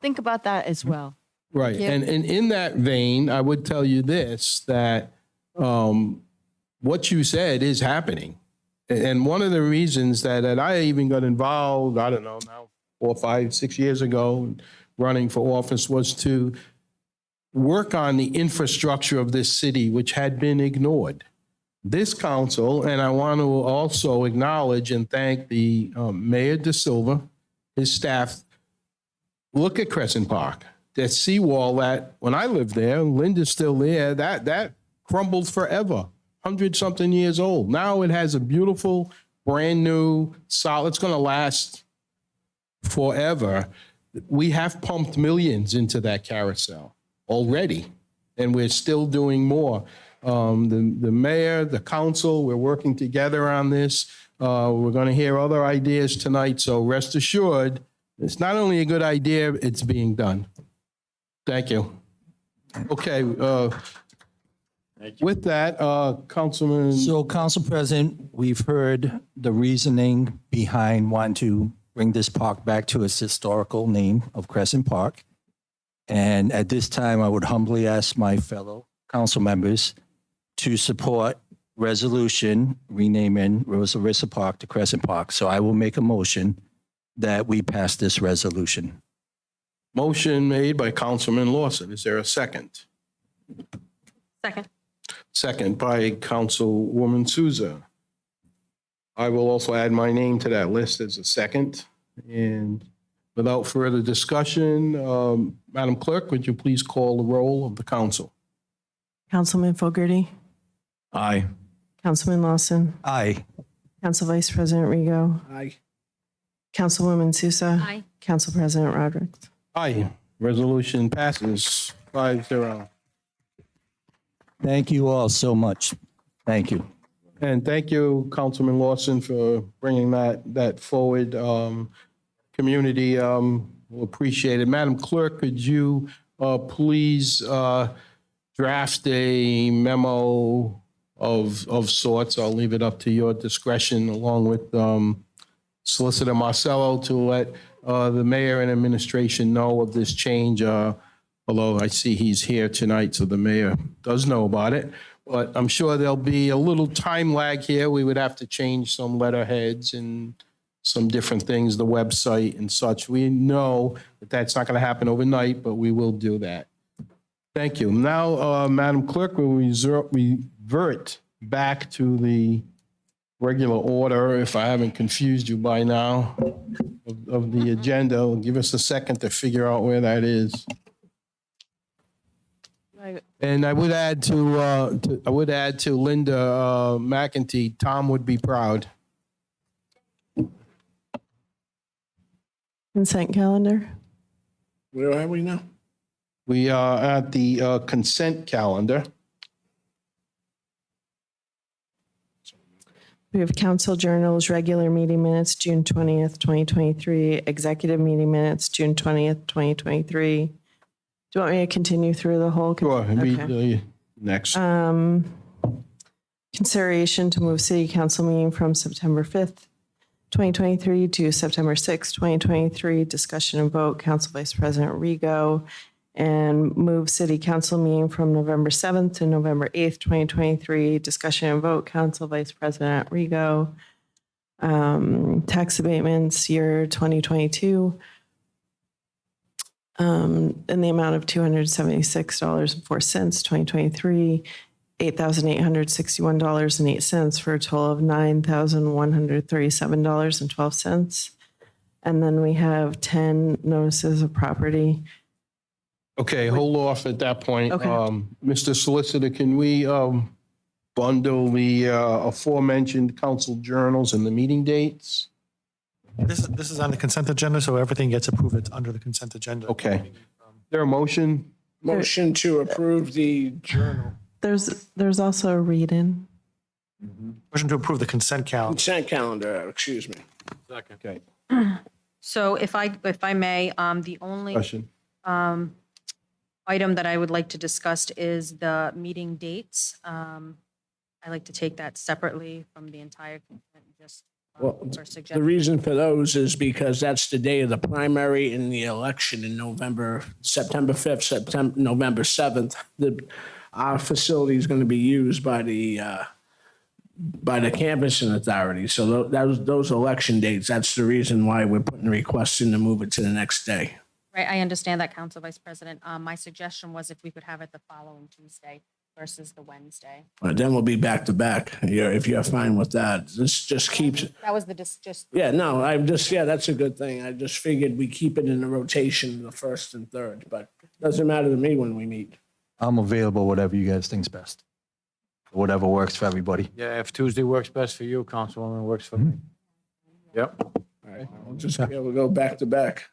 think about that as well. Right. you. And in that vein, I would tell you this, that what you said is happening. And one of the reasons that I even got involved, I don't know, now 4, 5, 6 years ago, running for office, was to work on the infrastructure of this city, which had been ignored. This council, and I want to also acknowledge and thank the Mayor De Silva, his staff. Look at Crescent Park. That seawall that, when I lived there, Linda's still there, that crumbled forever, 100-something years old. Now it has a beautiful, brand new, solid, it's going to last forever. We have pumped millions into that carousel already, and we're still doing more. The mayor, the council, we're working together on this. We're going to hear other ideas tonight, so rest assured, it's not only a good idea, it's being done. Thank you. Okay, with that, Councilman. So, Council President, we've heard the reasoning behind wanting to bring this park back to its historical name of Crescent Park. And at this time, I would humbly ask my fellow council members to support resolution renaming Rosa Larissa Park to Crescent Park. So I will make a motion that we pass this resolution. Motion made by Councilman Lawson. Is there a second? Second. Second by Councilwoman Souza. I will also add my name to that list as a second. And without further discussion, Madam Clerk, would you please call the roll of the council? Councilman Fogarty, Aye. Councilman Lawson, Aye. Council Vice President Rigo, Aye. Councilwoman Sousa, Aye. Council President Rodrick. Aye. Resolution passes 5-0. Thank you all so much. Thank you. And thank you, Councilman Lawson, for bringing that forward. Community will appreciate it. Madam Clerk, could you please draft a memo of sorts? I'll leave it up to your discretion, along with Solicitor Marcello, to let the mayor and administration know of this change, although I see he's here tonight, so the mayor does know about it. But I'm sure there'll be a little time lag here. We would have to change some letterheads and some different things, the website and such. We know that that's not going to happen overnight, but we will do that. Thank you. Now, Madam Clerk, we'll revert back to the regular order, if I haven't confused you by now, of the agenda. Give us a second to figure out where that is. And I would add to Linda McEntee, Tom would be proud. Consent calendar. Where are we now? We are at the consent calendar. We have council journals, regular meeting minutes, June 20th, 2023, executive meeting minutes, June 20th, 2023. Do you want me to continue through the whole? Sure, read Okay. the next. Consideration to move city council meeting from September 5th, 2023 to September 6th, 2023. Discussion and vote, Council Vice President Rego. And move city council meeting from November 7th to November 8th, 2023. Discussion and vote, Council Vice President Rego. Tax abatements, year 2022. In the amount of $276.04, 2023. $8,861.08 for a total of $9,137.12. And then we have 10 notices of property. Okay, hold off at that point. Okay. Mr. Solicitor, can we bundle the aforementioned council journals and the meeting dates? This is on the consent agenda, so everything gets approved. It's under the consent agenda. Okay. There a motion? Motion to approve the journal. There's also a read-in. Motion to approve the consent calendar. Consent calendar, excuse me. Okay. So if I may, the only Question. item that I would like to discuss is the meeting dates. I like to take that separately from the entire consent, just Well, for The suggestion. reason for those is because that's the day of the primary and the election in November, September 5th, November 7th. Our facility is going to be used by the canvassing authority. So those election dates, that's the reason why we're putting the request in to move it to the next day. Right, I understand that, Council Vice President. My suggestion was if we could have it the following Tuesday versus the Wednesday. But then we'll be back to back. If you're fine with that, this just keeps. That was just. Yeah, no, that's a good thing. I just figured we keep it in the rotation, the first and third, but doesn't matter to me when we meet. I'm available, whatever you guys think's best. Whatever works for everybody. Yeah, if Tuesday works best for you, Councilwoman, it works for me. Yep. All right, we'll go back to back.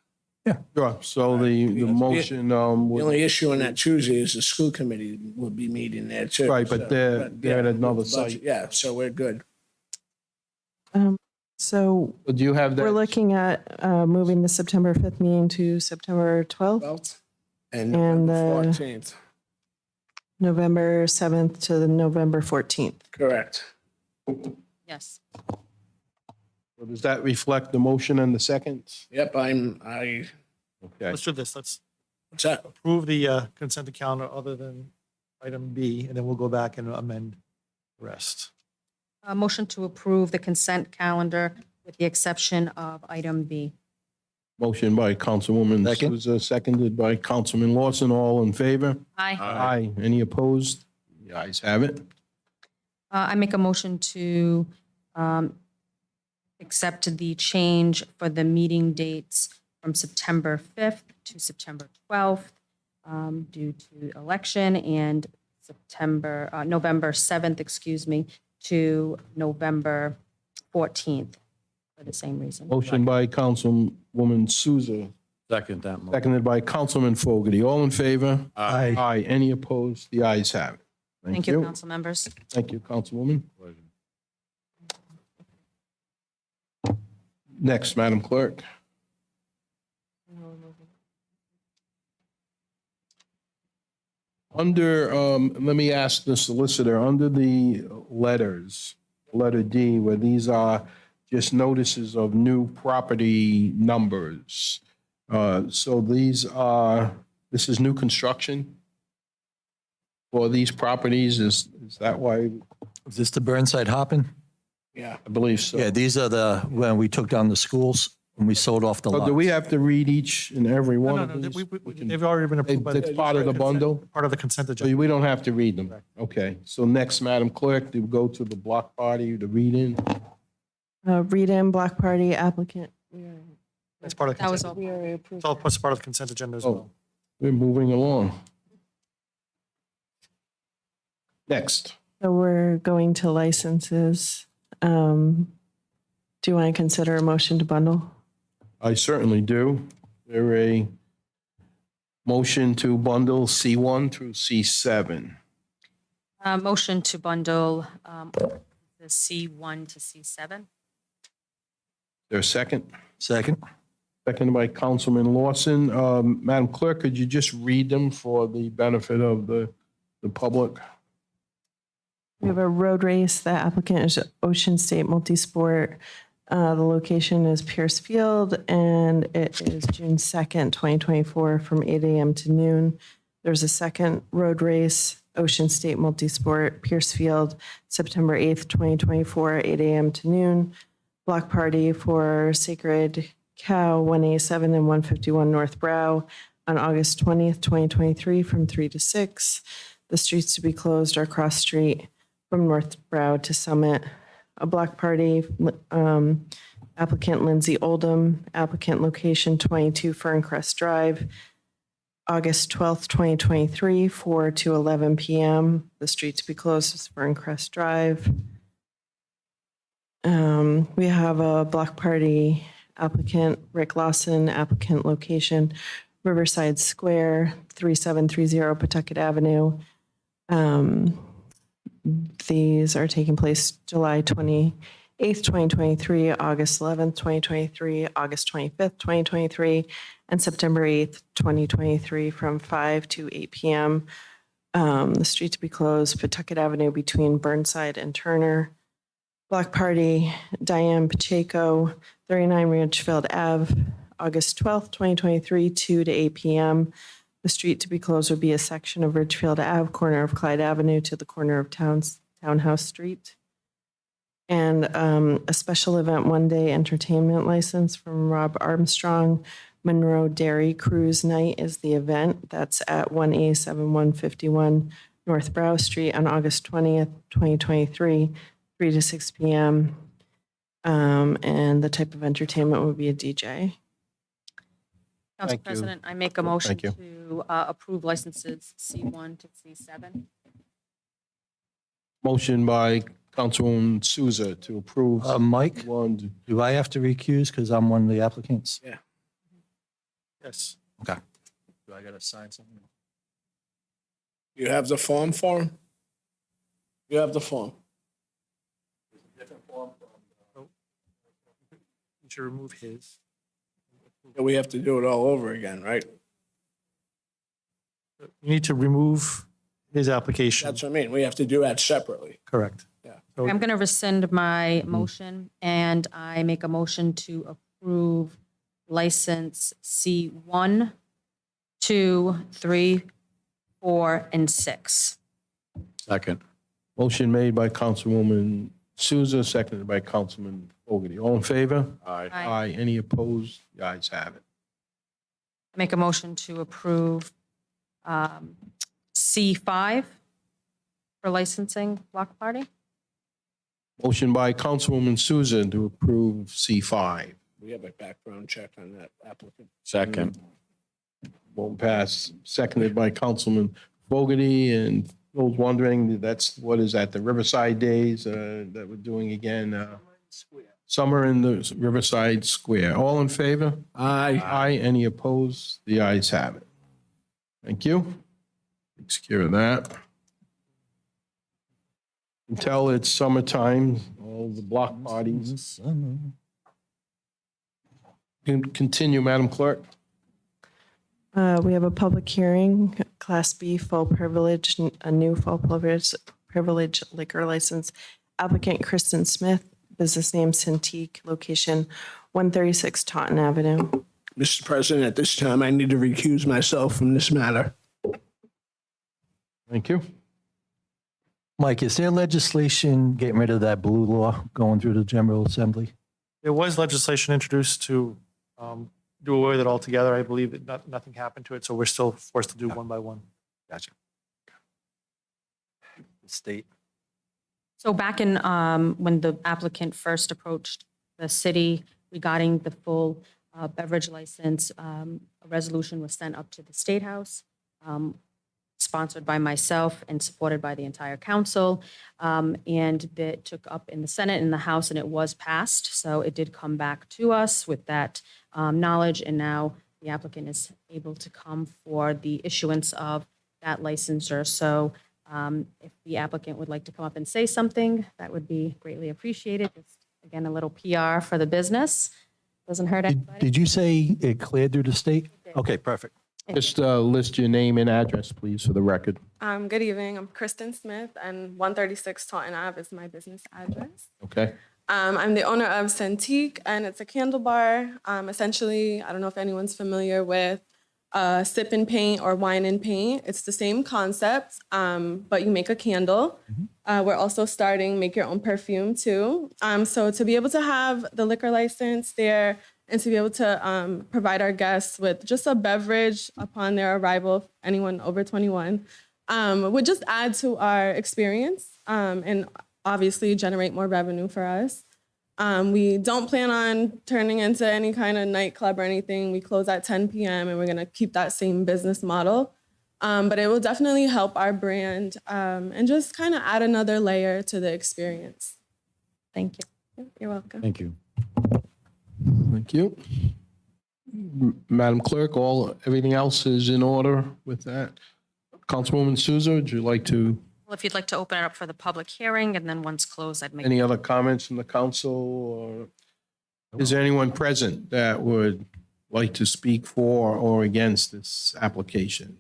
Sure. So the motion, The only issue on that Tuesday is the school committee will be meeting there too. Right, but they're at another site. Yeah, so we're good. So do you have that? we're looking at moving the September 5th meeting to September 12th, 12th and And, November 14th. November 7th to the November 14th. Correct. Yes. Does that reflect the motion and the second? Yep, Okay. Let's do this. Let's what's that? approve the consent calendar other than item B, and then we'll go back and amend the rest. A motion to approve the consent calendar with the exception of item B. Motion by Councilwoman Second. Souza, seconded by Councilman Lawson. All in favor? Aye. Aye. Any opposed? The ayes have it. I make a motion to accept the change for the meeting dates from September 5th to September 12th due to election, and November 7th, to November 14th for the same reason. Motion by Councilwoman Souza, Second that motion. seconded by Councilman Fogarty. All in favor? Aye. Aye. Any opposed? The ayes have it. Thank you, council members. Thank you, Councilwoman. Next, Madam Clerk. Under, let me ask the solicitor, under the letters, letter D, where these are just notices of new property numbers. So this is new construction for these properties? Is that why? Is this the Burnside Hopping? Yeah. I believe so. Yeah, these are when we took down the schools, when we sold off the So lots. do we have to read each and every one No, of no, these? they've already been approved. by That's part of the bundle? Part of the consent So agenda. we don't have to read them? Okay. So next, Madam Clerk, to go to the block party, the read-in. Read-in, block party, applicant. That's part of the That was consent. all. We already approved. It's all part of the consent agenda as Oh, well. we're moving along. Next. So we're going to licenses. Do you want to consider a motion to bundle? I certainly do. There a motion to bundle C1 through C7. Motion to bundle the C1 to C7. There a second? Second? Seconded by Councilman Lawson. Madam Clerk, could you just read them for the benefit of the public? We have a road race. The applicant is Ocean State Multisport. The location is Pierce Field, and it is June 2nd, 2024, from 8 a.m. to noon. There's a second road race, Ocean State Multisport, Pierce Field, September 8th, 2024, 8 a.m. to noon. Block party for Sacred Cow, 187 and 151 North Brow, on August 20th, 2023, from 3 to 6. The streets to be closed are Cross Street from North Brow to Summit. A block party, applicant Lindsay Oldham, applicant location 22 Ferncrest Drive, August 12th, 2023, 4 to 11 p.m. The street to be closed is Ferncrest Drive. We have a block party, applicant Rick Lawson, applicant location Riverside Square, 3730 Pawtucket Avenue. These are taking place July 28th, 2023, August 11th, 2023, August 25th, 2023, and September 8th, 2023, from 5 to 8 p.m. The street to be closed, Pawtucket Avenue between Burnside and Turner. Block party, Diane Pacheco, 39 Ridgefield Ave, August 12th, 2023, 2 to 8 p.m. The street to be closed would be a section of Ridgefield Ave, corner of Clyde Avenue to the corner of Townhouse Street. And a special event one-day entertainment license from Rob Armstrong. Monroe Dairy Cruise Night is the event. That's at 187 151 North Brow Street on August 20th, 2023, 3 to 6 p.m. And the type of entertainment would be a DJ. Council Thank you. President, I make a motion Thank you. to approve licenses C1 to C7. Motion by Councilwoman Souza to approve. Mike, One. do I have to recuse because I'm one of the applicants? Yes. Okay. Do I got to sign something? You have the form for him? You have the form. You should remove his. We have to do it all over again, right? You need to remove his application. That's what I mean. We have to do that separately. Correct. So- I'm going to rescind my Mm-hmm. motion, and I make a motion to approve license C1, 2, 3, 4, and 6. Second. Motion made by Councilwoman Souza, seconded by Councilman Fogarty. All in favor? Aye. Aye. Any opposed? The ayes have it. I make a motion to approve C5 for licensing block party. Motion by Councilwoman Souza to approve C5. We have a background check on that applicant. Second. Won't pass. Seconded by Councilman Fogarty. And those wondering, that's, what is that, the Riverside Days that we're doing again? Summer in the Riverside Square. All in favor? Aye. Aye. Any opposed? The ayes have it. Thank you. Takes care of that. Until it's summertime, all the block parties. Continue, Madam Clerk. We have a public hearing, Class B, full privilege, a new full privilege liquor license. Applicant Kristen Smith, business name Cintiq, location 136 Taunton Avenue. Mr. President, at this time, I need to recuse myself from this matter. Thank you. Mike, is there legislation getting rid of that blue law going through the General Assembly? There was legislation introduced to do away with it altogether. I believe that nothing happened to it, so we're still forced to do one by one. Gotcha. State. So back in, when the applicant first approached the city regarding the full beverage license, a resolution was sent up to the State House, sponsored by myself and supported by the entire council. And it took up in the Senate and the House, and it was passed. So it did come back to us with that knowledge, and now the applicant is able to come for the issuance of that licensure. So if the applicant would like to come up and say something, that would be greatly appreciated. Just, again, a little PR for the business. Doesn't hurt anybody. Did you say it cleared through the state? Okay, perfect. Just list your name and address, please, for the record. Good evening. I'm Kristen Smith, and 136 Taunton Ave is my business address. Okay. I'm the owner of Cintiq, and it's a candle bar. Essentially, I don't know if anyone's familiar with sip and paint or wine and paint. It's the same concept, but you make a candle. We're also starting make your own perfume too. So to be able to have the liquor license there and to be able to provide our guests with just a beverage upon their arrival, anyone over 21, would just add to our experience and obviously generate more revenue for us. We don't plan on turning into any kind of nightclub or anything. We close at 10 p.m. and we're gonna keep that same business model. But it will definitely help our brand and just kind of add another layer to the experience. Thank you. You're welcome. Thank you. Thank you. Madam Clerk, everything else is in order with that. Councilwoman Souza, would you like to, Well, if you'd like to open it up for the public hearing, and then once closed, I'd make. any other comments from the council? Or is there anyone present that would like to speak for or against this application?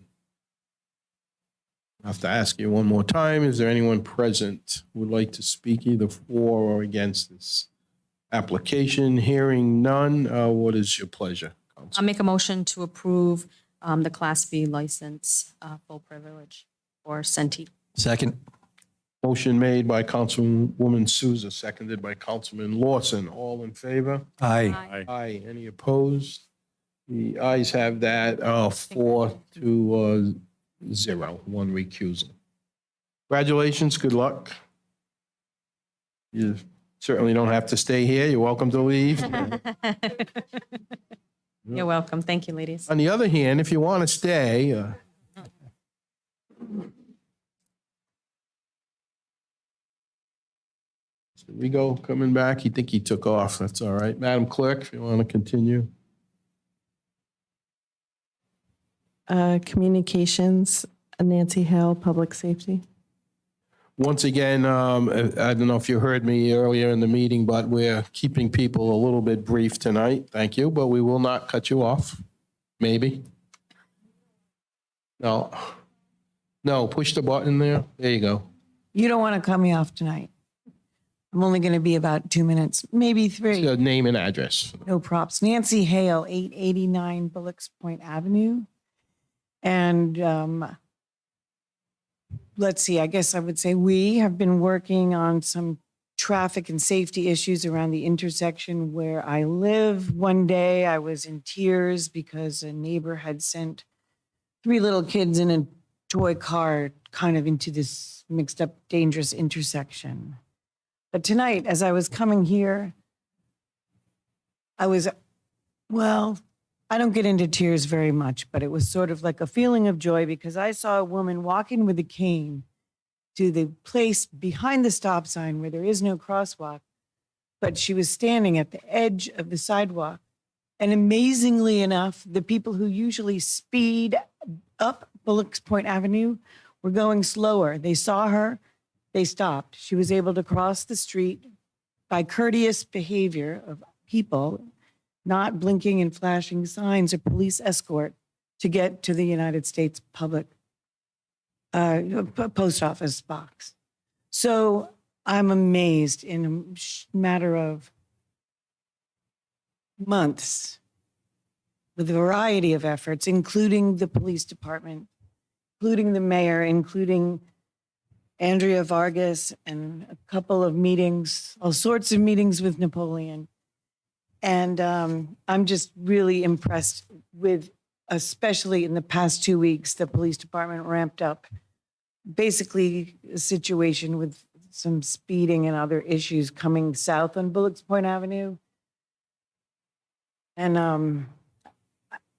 I have to ask you one more time. Is there anyone present who would like to speak either for or against this application? Hearing none, what is your pleasure, Council? I'll make a motion to approve the Class B license, full privilege for Centene. Second. Motion made by Councilwoman Souza, seconded by Councilman Lawson. All in favor? Aye. Aye. Any opposed? The ayes have that, 4-0, one recusal. Congratulations, good luck. You certainly don't have to stay here. You're welcome to leave. You're welcome. Thank you, ladies. On the other hand, if you want to stay, Rigo coming back. You think he took off. That's all right. Madam Clerk, if you want to continue. Communications, Nancy Hale, Public Safety. Once again, I don't know if you heard me earlier in the meeting, but we're keeping people a little bit brief tonight. Thank you, but we will not cut you off. Maybe. No. No, push the button there. There you go. You don't want to cut me off tonight. I'm only going to be about 2 minutes, maybe 3. Name and address. No props. Nancy Hale, 889 Bullocks Point Avenue. And let's see, I guess I would say we have been working on some traffic and safety issues around the intersection where I live. One day I was in tears because a neighbor had sent 3 little kids in a toy car kind of into this mixed up, dangerous intersection. But tonight, as I was coming here, I was, well, I don't get into tears very much, but it was sort of like a feeling of joy because I saw a woman walking with a cane to the place behind the stop sign where there is no crosswalk, but she was standing at the edge of the sidewalk. And amazingly enough, the people who usually speed up Bullocks Point Avenue were going slower. They saw her, they stopped. She was able to cross the street by courteous behavior of people, not blinking and flashing signs or police escort to get to the United States public post office box. So I'm amazed in a matter of months with a variety of efforts, including the police department, including the mayor, including Andrea Vargas, and a couple of meetings, all sorts of meetings with Napoleon. And I'm just really impressed with, especially in the past 2 weeks, the police department ramped up basically a situation with some speeding and other issues coming south on Bullocks Point Avenue. And,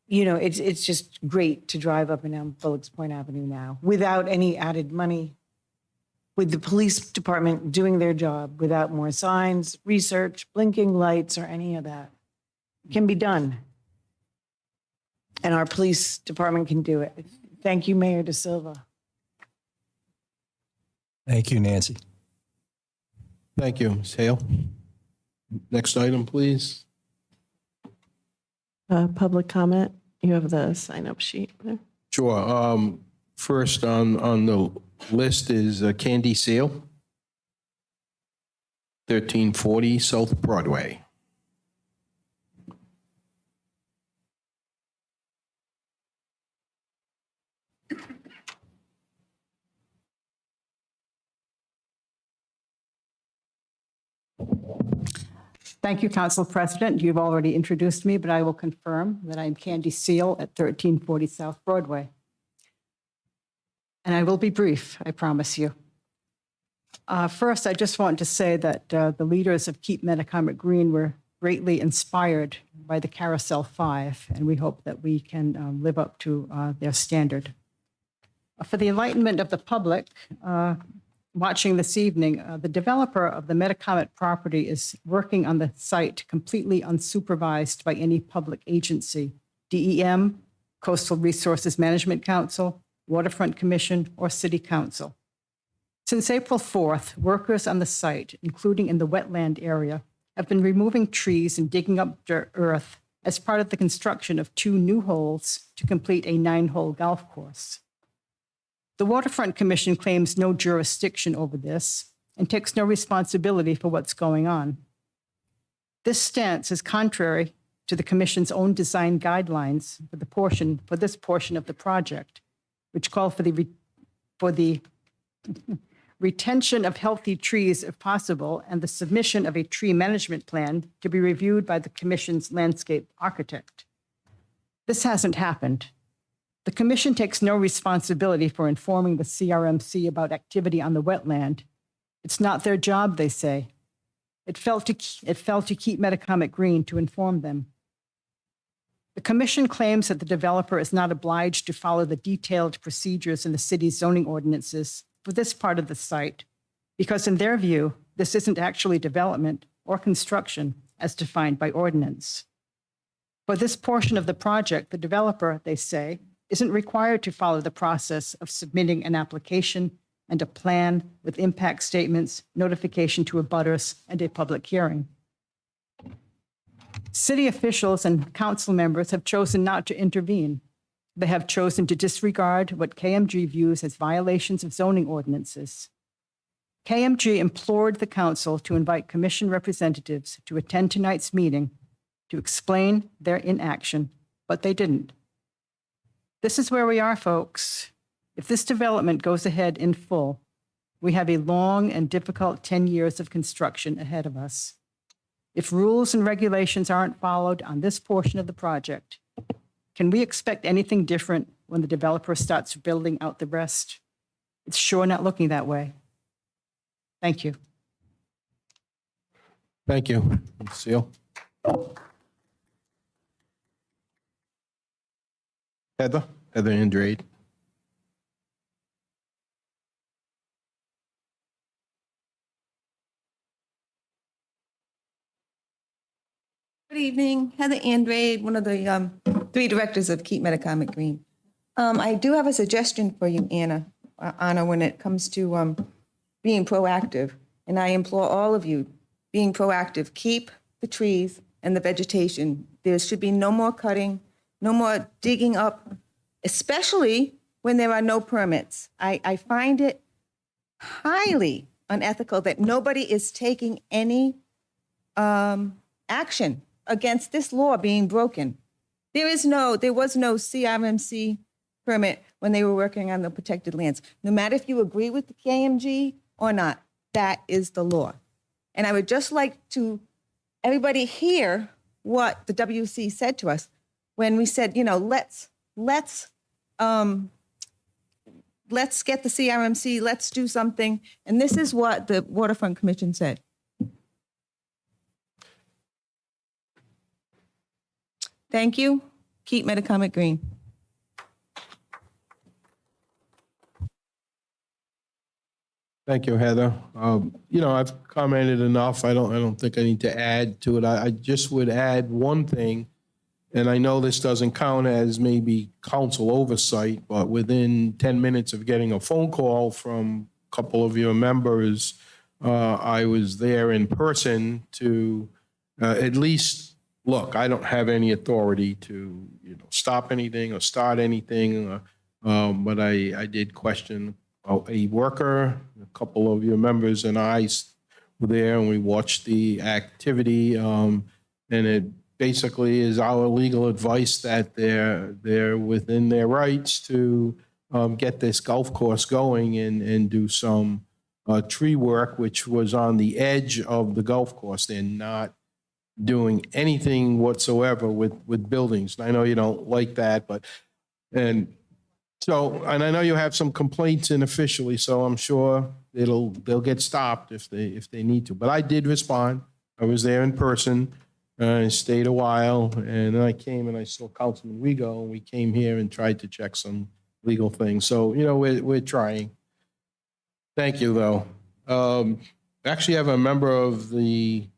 you know, it's just great to drive up and down Bullocks Point Avenue now without any added money, with the police department doing their job without more signs, research, blinking lights, or any of that. It can be done. And our police department can do it. Thank you, Mayor De Silva. Thank you, Nancy. Thank you, Ms. Hale. Next item, please. Public comment. You have the sign-up sheet there. Sure. First on the list is Candy Seal, 1340 South Broadway. Thank you, Council President. You've already introduced me, but I will confirm that I'm Candy Seal at 1340 South Broadway. And I will be brief, I promise you. First, I just want to say that the leaders of Keep Metacomet Green were greatly inspired by the Carousel 5, and we hope that we can live up to their standard. For the enlightenment of the public, watching this evening, the developer of the Metacomet property is working on the site completely unsupervised by any public agency, DEM, Coastal Resources Management Council, Waterfront Commission, or City Council. Since April 4th, workers on the site, including in the wetland area, have been removing trees and digging up earth as part of the construction of 2 new holes to complete a 9-hole golf course. The Waterfront Commission claims no jurisdiction over this and takes no responsibility for what's going on. This stance is contrary to the Commission's own design guidelines for this portion of the project, which call for the retention of healthy trees if possible and the submission of a tree management plan to be reviewed by the Commission's landscape architect. This hasn't happened. The Commission takes no responsibility for informing the CRMC about activity on the wetland. It's not their job, they say. It fell to Keep Metacomet Green to inform them. The Commission claims that the developer is not obliged to follow the detailed procedures in the city's zoning ordinances for this part of the site, because in their view, this isn't actually development or construction as defined by ordinance. For this portion of the project, the developer, they say, isn't required to follow the process of submitting an application and a plan with impact statements, notification to abutters, and a public hearing. City officials and council members have chosen not to intervene. They have chosen to disregard what KMG views as violations of zoning ordinances. KMG implored the council to invite commission representatives to attend tonight's meeting to explain their inaction, but they didn't. This is where we are, folks. If this development goes ahead in full, we have a long and difficult 10 years of construction ahead of us. If rules and regulations aren't followed on this portion of the project, can we expect anything different when the developer starts building out the rest? It's sure not looking that way. Thank you. Thank you, Ms. Seal. Heather Andrade. Good evening, Heather Andrade, one of the 3 directors of Keep Metacomet Green. I do have a suggestion for you, Anna, when it comes to being proactive. And I implore all of you, being proactive, keep the trees and the vegetation. There should be no more cutting, no more digging up, especially when there are no permits. I find it highly unethical that nobody is taking any action against this law being broken. There was no CRMC permit when they were working on the protected lands. No matter if you agree with the KMG or not, that is the law. And I would just like to everybody hear what the WC said to us when we said, let's get the CRMC, let's do something. And this is what the Waterfront Commission said. Thank you. Keep Metacomet green. Thank you, Heather. I've commented enough. I don't think I need to add to it. I just would add one thing, and I know this doesn't count as maybe council oversight, but within 10 minutes of getting a phone call from a couple of your members, I was there in person to at least look. I don't have any authority to stop anything or start anything, but I did question a worker. A couple of your members and I were there, and we watched the activity. And it basically is our legal advice that they're within their rights to get this golf course going and do some tree work, which was on the edge of the golf course. They're not doing anything whatsoever with buildings. And I know you don't like that, and I know you have some complaints unofficially, so I'm sure they'll get stopped if they need to. But I did respond. I was there in person. I stayed a while, and then I came and I saw Councilman Rego, and we came here and tried to check some legal things. So we're trying. Thank you, though. Actually, I have a member of the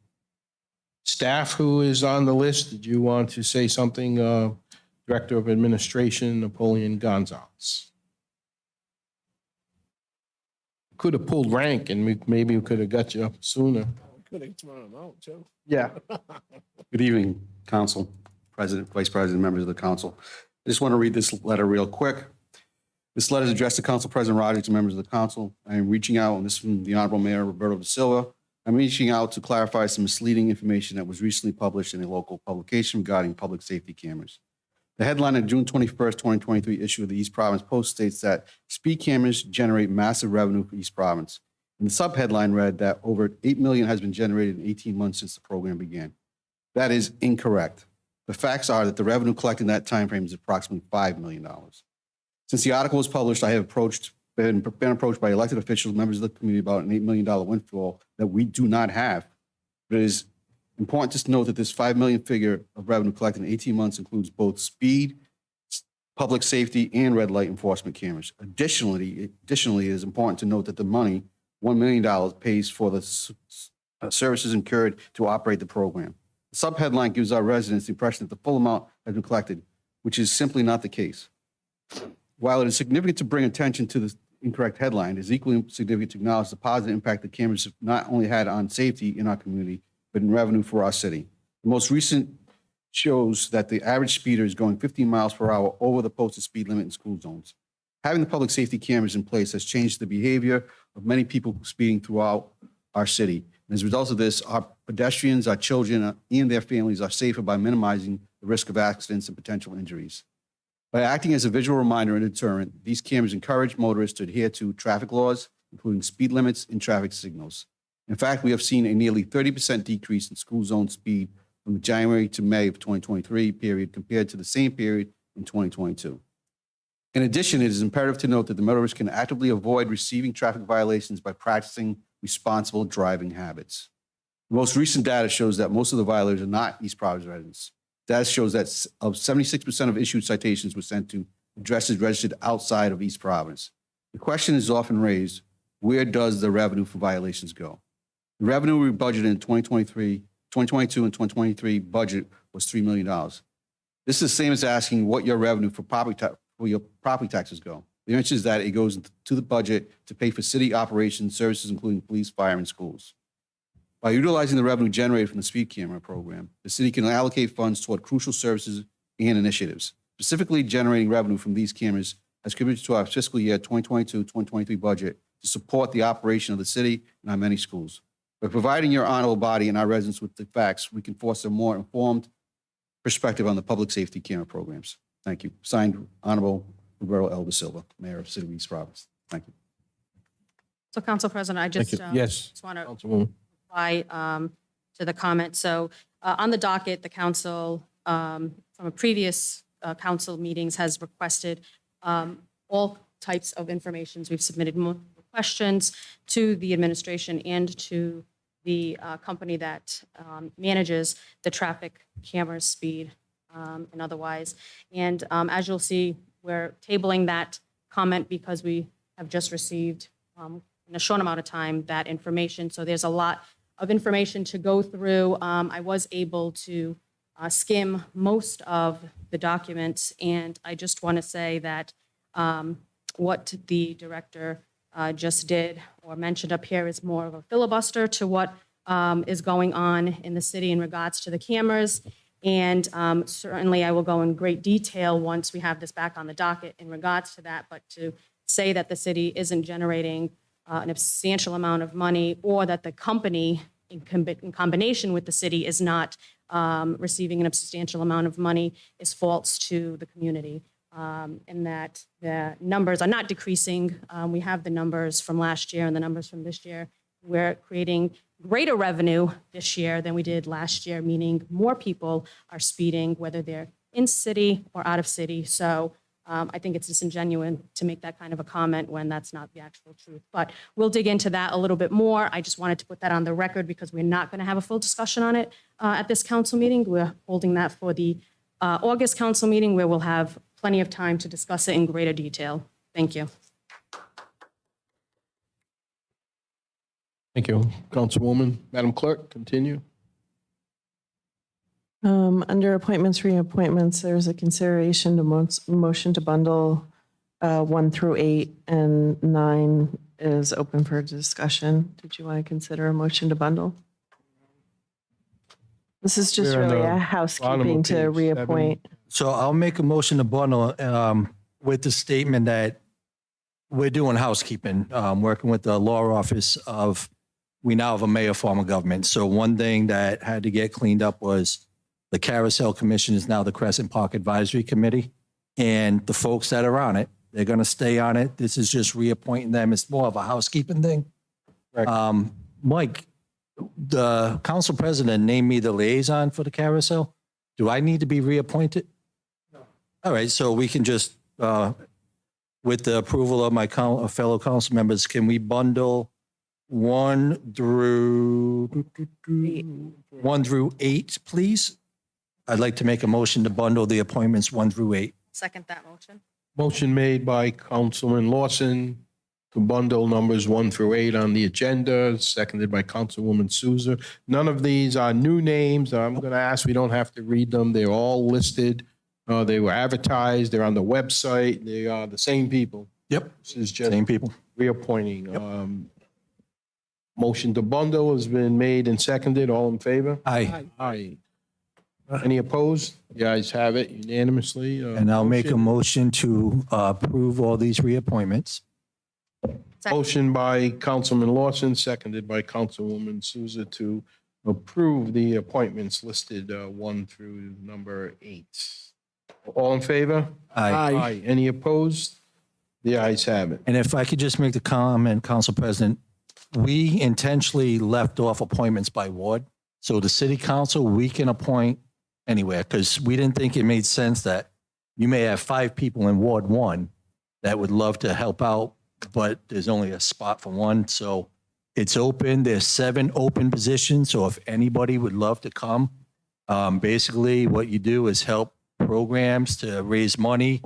staff who is on the list. Did you want to say something? Director of Administration, Napoleon Gonzalez. Could have pulled rank and maybe we could have got you up sooner. Could have thrown him out, too. Yeah. Good evening, Council, President, Vice President, members of the Council. I just want to read this letter real quick. This letter is addressed to Council President Roderick and members of the Council. I am reaching out, and this is from the Honorable Mayor Roberto da Silva. I'm reaching out to clarify some misleading information that was recently published in a local publication regarding public safety cameras. The headline of June 21st, 2023 issue of the East Providence Post states that speed cameras generate massive revenue for East Providence. And the subheadline read that over $8 million has been generated in 18 months since the program began. That is incorrect. The facts are that the revenue collected in that time frame is approximately $5 million. Since the article was published, I have been approached by elected officials, members of the community about an $8 million windfall that we do not have. But it is important to note that this $5 million figure of revenue collected in 18 months includes both speed, public safety, and red light enforcement cameras. Additionally, it is important to note that the money, $1 million, pays for the services incurred to operate the program. The subheadline gives our residents the impression that the full amount has been collected, which is simply not the case. While it is significant to bring attention to the incorrect headline, it is equally significant to acknowledge the positive impact the cameras have not only had on safety in our community, but in revenue for our city. The most recent shows that the average speeder is going 15 miles per hour over the posted speed limit in school zones. Having the public safety cameras in place has changed the behavior of many people speeding throughout our city. And as a result of this, our pedestrians, our children, and their families are safer by minimizing the risk of accidents and potential injuries. By acting as a visual reminder and deterrent, these cameras encourage motorists to adhere to traffic laws, including speed limits and traffic signals. In fact, we have seen a nearly 30% decrease in school zone speed from the January to May of 2023 period compared to the same period in 2022. In addition, it is imperative to note that the motorist can actively avoid receiving traffic violations by practicing responsible driving habits. The most recent data shows that most of the violators are not East Providence residents. Data shows that of 76% of issued citations were sent to addresses registered outside of East Providence. The question is often raised, where does the revenue for violations go? The revenue we budgeted in 2022 and 2023 budget was $3 million. This is the same as asking what your revenue for your property taxes go. The answer is that it goes to the budget to pay for city operations, services including police, fire, and schools. By utilizing the revenue generated from the speed camera program, the city can allocate funds toward crucial services and initiatives. Specifically, generating revenue from these cameras has contributed to our fiscal year 2022-2023 budget to support the operation of the city and our many schools. By providing your honorable body and our residents with the facts, we can foster a more informed perspective on the public safety camera programs. Thank you. Signed, Honorable Roberto L. Da Silva, Mayor of City of East Providence. Thank you. So Council President, I just, you. Yes, just want to Councilwoman. reply to the comment. So on the docket, the council, from a previous council meetings, has requested all types of information. We've submitted multiple questions to the administration and to the company that manages the traffic cameras, speed and otherwise. And as you'll see, we're tabling that comment because we have just received in a short amount of time that information. So there's a lot of information to go through. I was able to skim most of the documents, and I just want to say that what the director just did or mentioned up here is more of a filibuster to what is going on in the city in regards to the cameras. And certainly I will go in great detail once we have this back on the docket in regards to that. But to say that the city isn't generating a substantial amount of money, or that the company in combination with the city is not receiving a substantial amount of money, is false to the community. And that the numbers are not decreasing. We have the numbers from last year and the numbers from this year. We're creating greater revenue this year than we did last year, meaning more people are speeding, whether they're in city or out of city. So I think it's disingenuous to make that kind of a comment when that's not the actual truth. But we'll dig into that a little bit more. I just wanted to put that on the record because we're not going to have a full discussion on it at this council meeting. We're holding that for the August council meeting, where we'll have plenty of time to discuss it in greater detail. Thank you. Thank you, Councilwoman. Madam Clerk, continue. Under appointments, reappointments, there's a consideration to motion to bundle 1 through 8, and 9 is open for discussion. Did you want to consider a motion to bundle? This is just We're on really the a housekeeping to page, reappoint. So I'll make a motion to bundle with the statement that we're doing housekeeping, working with the law office of, we now have a mayor form of government. So one thing that had to get cleaned up was the Carousel Commission is now the Crescent Park Advisory Committee. And the folks that are on it, they're going to stay on it. This is just reappointing them. It's more of a housekeeping thing. Mike, the council president named me the liaison for the Carousel. Do I need to be reappointed? No. All right, so we can just, with the approval of my fellow council members, can we bundle 1 through 8, please? I'd like to make a motion to bundle the appointments 1 through 8. Second that motion. Motion made by Councilman Lawson to bundle numbers 1 through 8 on the agenda, seconded by Councilwoman Souza. None of these are new names. I'm going to ask, we don't have to read them. They're all listed. They were advertised. They're on the website. They are the same people. Yep. This is just Same people. reappointing. Motion to bundle has been made and seconded. All in favor? Aye. Aye. Any opposed? The ayes have it unanimously. And I'll make a motion to approve all these reappointments. Motion by Councilman Lawson, seconded by Councilwoman Souza to approve the appointments listed 1 through number 8. All in favor? Aye. Any opposed? The ayes have it. And if I could just make the comment, Council President, we intentionally left off appointments by ward. So the city council, we can appoint anywhere because we didn't think it made sense that you may have 5 people in Ward 1 that would love to help out, but there's only a spot for 1. So it's open. There's 7 open positions. So if anybody would love to come, basically what you do is help programs to raise money.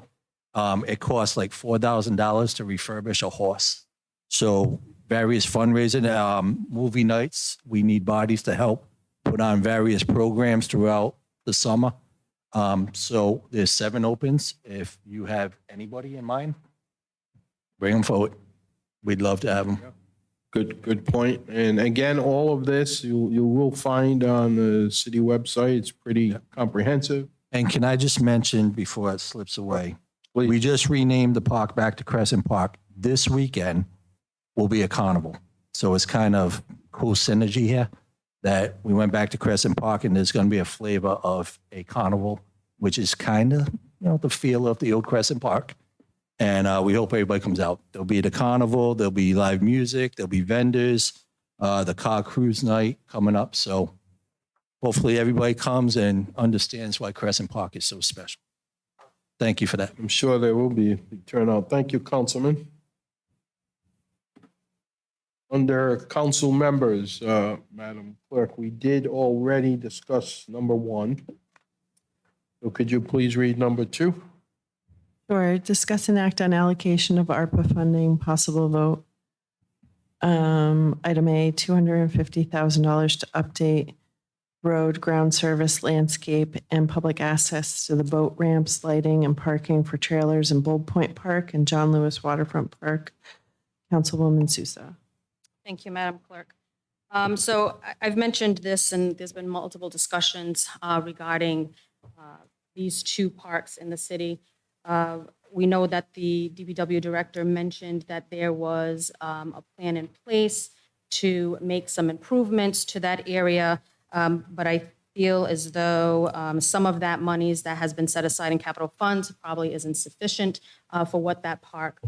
It costs like $4,000 to refurbish a horse. So various fundraising, movie nights, we need bodies to help put on various programs throughout the summer. So there's 7 opens. If you have anybody in mind, bring them forward. We'd love to have them. Good point. And again, all of this you will find on the city website. It's pretty comprehensive. And can I just mention before it slips away, we just renamed the park back to Crescent Park this weekend. will be a carnival. So it's kind of cool synergy here that we went back to Crescent Park and there's going to be a flavor of a carnival, which is kind of, the feel of the old Crescent Park. And we hope everybody comes out. There'll be the carnival, there'll be live music, there'll be vendors, the car cruise night coming up. So hopefully everybody comes and understands why Crescent Park is so special. Thank you for that. I'm sure there will be a big turnout. Thank you, Councilman. Under council members, Madam Clerk, we did already discuss number 1. So could you please read number 2? Sure. Discuss and act on allocation of ARPA funding, possible vote. Item A, $250,000 to update road, ground service, landscape, and public access to the boat ramps, lighting, and parking for trailers in Bold Point Park and John Lewis Waterfront Park. Councilwoman Sousa. Thank you, Madam Clerk. So I've mentioned this, and there's been multiple discussions regarding these 2 parks in the city. We know that the DPW director mentioned that there was a plan in place to make some improvements to that area, but I feel as though some of that monies that has been set aside in capital funds probably isn't sufficient for what that park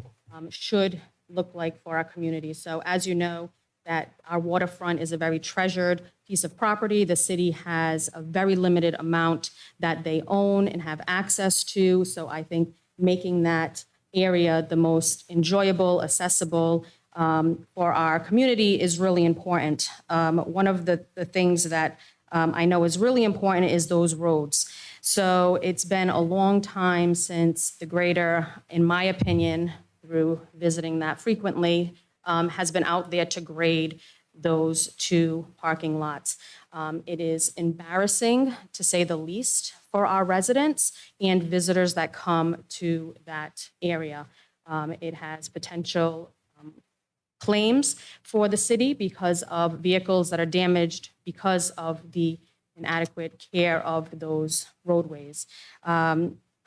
should look like for our community. So as you know, that our waterfront is a very treasured piece of property. The city has a very limited amount that they own and have access to. So I think making that area the most enjoyable, accessible for our community is really important. One of the things that I know is really important is those roads. So it's been a long time since the grader, in my opinion, through visiting that frequently, has been out there to grade those 2 parking lots. It is embarrassing, to say the least, for our residents and visitors that come to that area. It has potential claims for the city because of vehicles that are damaged because of the inadequate care of those roadways.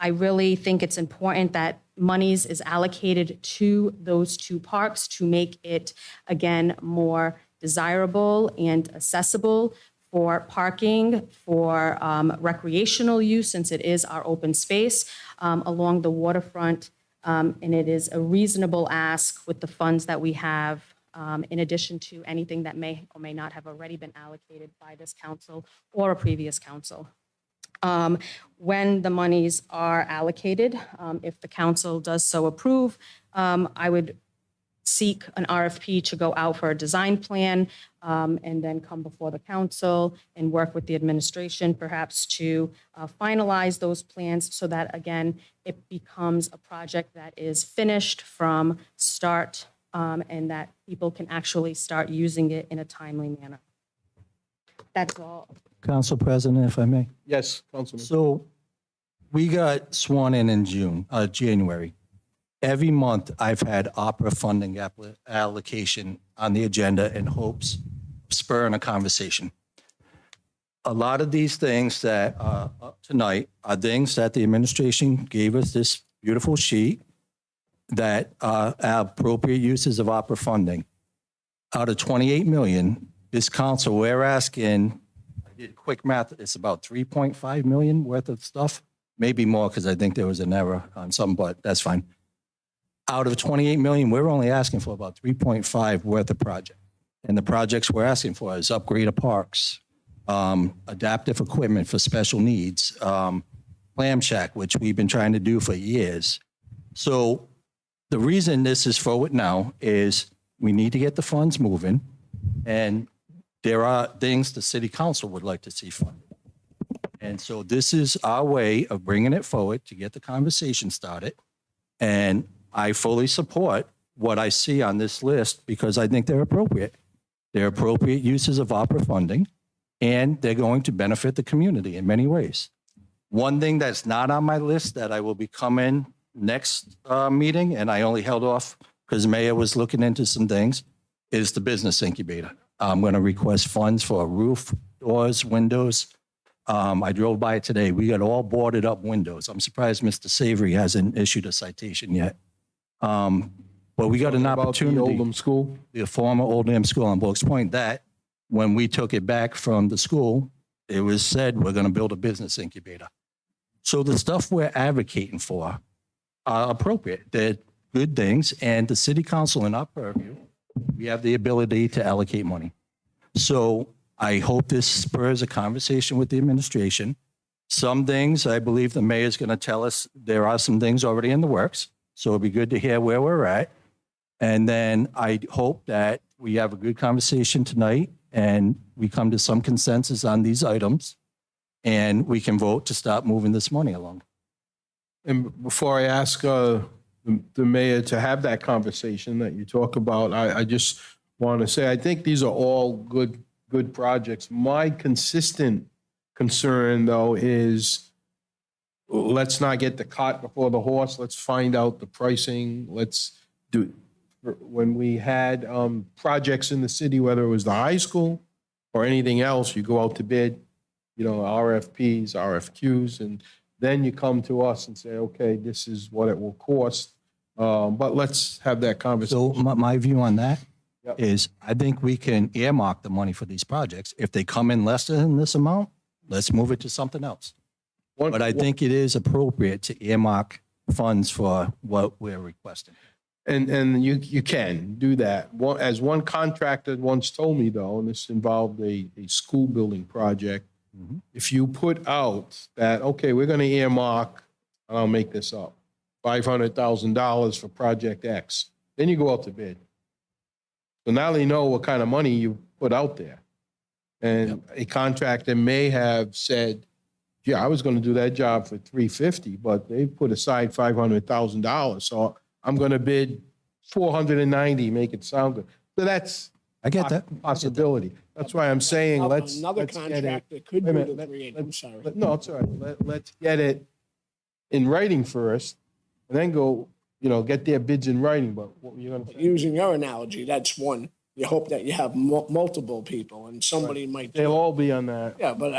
I really think it's important that monies is allocated to those 2 parks to make it, again, more desirable and accessible for parking, for recreational use, since it is our open space along the waterfront. And it is a reasonable ask with the funds that we have, in addition to anything that may or may not have already been allocated by this council or a previous council. When the monies are allocated, if the council does so approve, I would seek an RFP to go out for a design plan and then come before the council and work with the administration perhaps to finalize those plans so that, again, it becomes a project that is finished from start and that people can actually start using it in a timely manner. That's all. Council President, if I may. Yes, Councilman. So we got sworn in January. Every month I've had opera funding allocation on the agenda in hopes of spurring a conversation. A lot of these things that are up tonight are things that the administration gave us this beautiful sheet that are appropriate uses of opera funding. Out of 28 million, this council, we're asking, I did quick math, it's about 3.5 million worth of stuff, maybe more because I think there was an error on some, but that's fine. Out of 28 million, we're only asking for about 3.5 worth of project. And the projects we're asking for is upgrade of parks, adaptive equipment for special needs, Clam Shack, which we've been trying to do for years. So the reason this is forward now is we need to get the funds moving, and there are things the city council would like to see funded. And so this is our way of bringing it forward to get the conversation started. And I fully support what I see on this list because I think they're appropriate. They're appropriate uses of opera funding, and they're going to benefit the community in many ways. One thing that's not on my list that I will be coming next meeting, and I only held off because Mayor was looking into some things, is the business incubator. I'm going to request funds for a roof, doors, windows. I drove by it today. We got all boarded up windows. I'm surprised Mr. Savory hasn't issued a citation yet. Well, we got an About the opportunity. Oldham School? The former Oldham School on Wilkes Point, that when we took it back from the school, it was said, we're going to build a business incubator. So the stuff we're advocating for are appropriate. They're good things. And the city council in our purview, we have the ability to allocate money. So I hope this spurs a conversation with the administration. Some things, I believe the mayor's going to tell us there are some things already in the works. So it'd be good to hear where we're at. And then I hope that we have a good conversation tonight and we come to some consensus on these items and we can vote to start moving this money along. And before I ask the mayor to have that conversation that you talk about, I just want to say, I think these are all good projects. My consistent concern, though, is let's not get the cart before the horse. Let's find out the pricing. Let's do, when we had projects in the city, whether it was the high school or anything else, you go out to bid, RFPs, RFQs, and then you come to us and say, okay, this is what it will cost. But let's have that conversation. So my view on that Yep. is I think we can earmark the money for these projects. If they come in less than this amount, let's move it to something else. But I think it is appropriate to earmark funds for what we're requesting. And you can do that. As one contractor once told me, though, and this involved a school building project, if you put out that, okay, we're going to earmark, and I'll make this up, $500,000 for project X, then you go out to bid. So now they know what kind of money you put out there. And a contractor may have said, yeah, I was going to do that job for $350,000, but they put aside $500,000. So I'm going to bid $490,000, make it sound good. So that's I get that. possibility. That's why I'm saying let's Another get it. contractor could Wait a do minute, the 380. I'm sorry. No, it's all right. Let's get it in writing first, and then go, get their bids in writing. But what were you going to say? Using your analogy, that's one. You hope that you have multiple people and somebody might. They'll all be on that. Yeah, but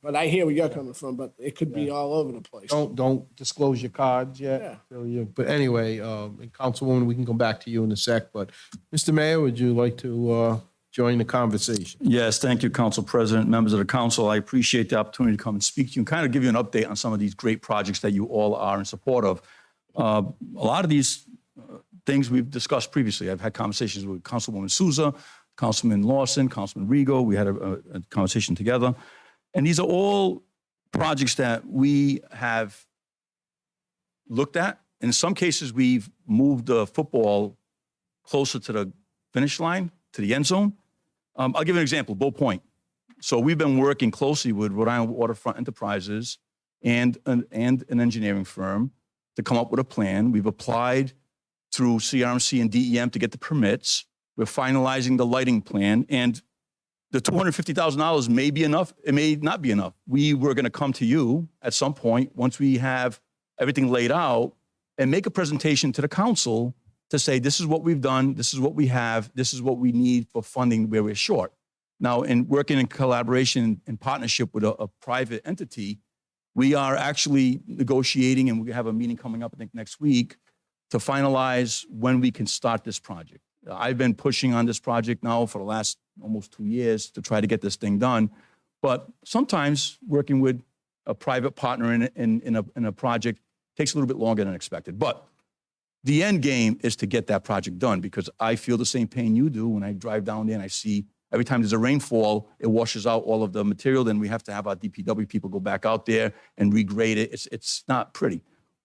but I hear where you're coming from, but it could be all over the place. Don't disclose your cards yet. But anyway, Councilwoman, we can come back to you in a sec. But Mr. Mayor, would you like to join the conversation? Yes, thank you, Council President, members of the council. I appreciate the opportunity to come and speak to you and kind of give you an update on some of these great projects that you all are in support of. A lot of these things we've discussed previously. I've had conversations with Councilwoman Souza, Councilman Lawson, Councilman Rigo. We had a conversation together. And these are all projects that we have looked at. In some cases, we've moved the football closer to the finish line, to the end zone. I'll give you an example, Bow Point. So we've been working closely with Rhode Island Waterfront Enterprises and an engineering firm to come up with a plan. We've applied through CRMC and DEM to get the permits. We're finalizing the lighting plan, and the $250,000 may be enough. It may not be enough. We were going to come to you at some point once we have everything laid out and make a presentation to the council to say, this is what we've done, this is what we have, this is what we need for funding where we're short. Now, in working in collaboration and partnership with a private entity, we are actually negotiating, and we have a meeting coming up, I think, next week to finalize when we can start this project. I've been pushing on this project now for the last almost 2 years to try to get this thing done. But sometimes working with a private partner in a project takes a little bit longer than expected. But the end game is to get that project done, because I feel the same pain you do when I drive down there and I see every time there's a rainfall, it washes out all of the material. Then we have to have our DPW people go back out there and regrade it. It's not pretty.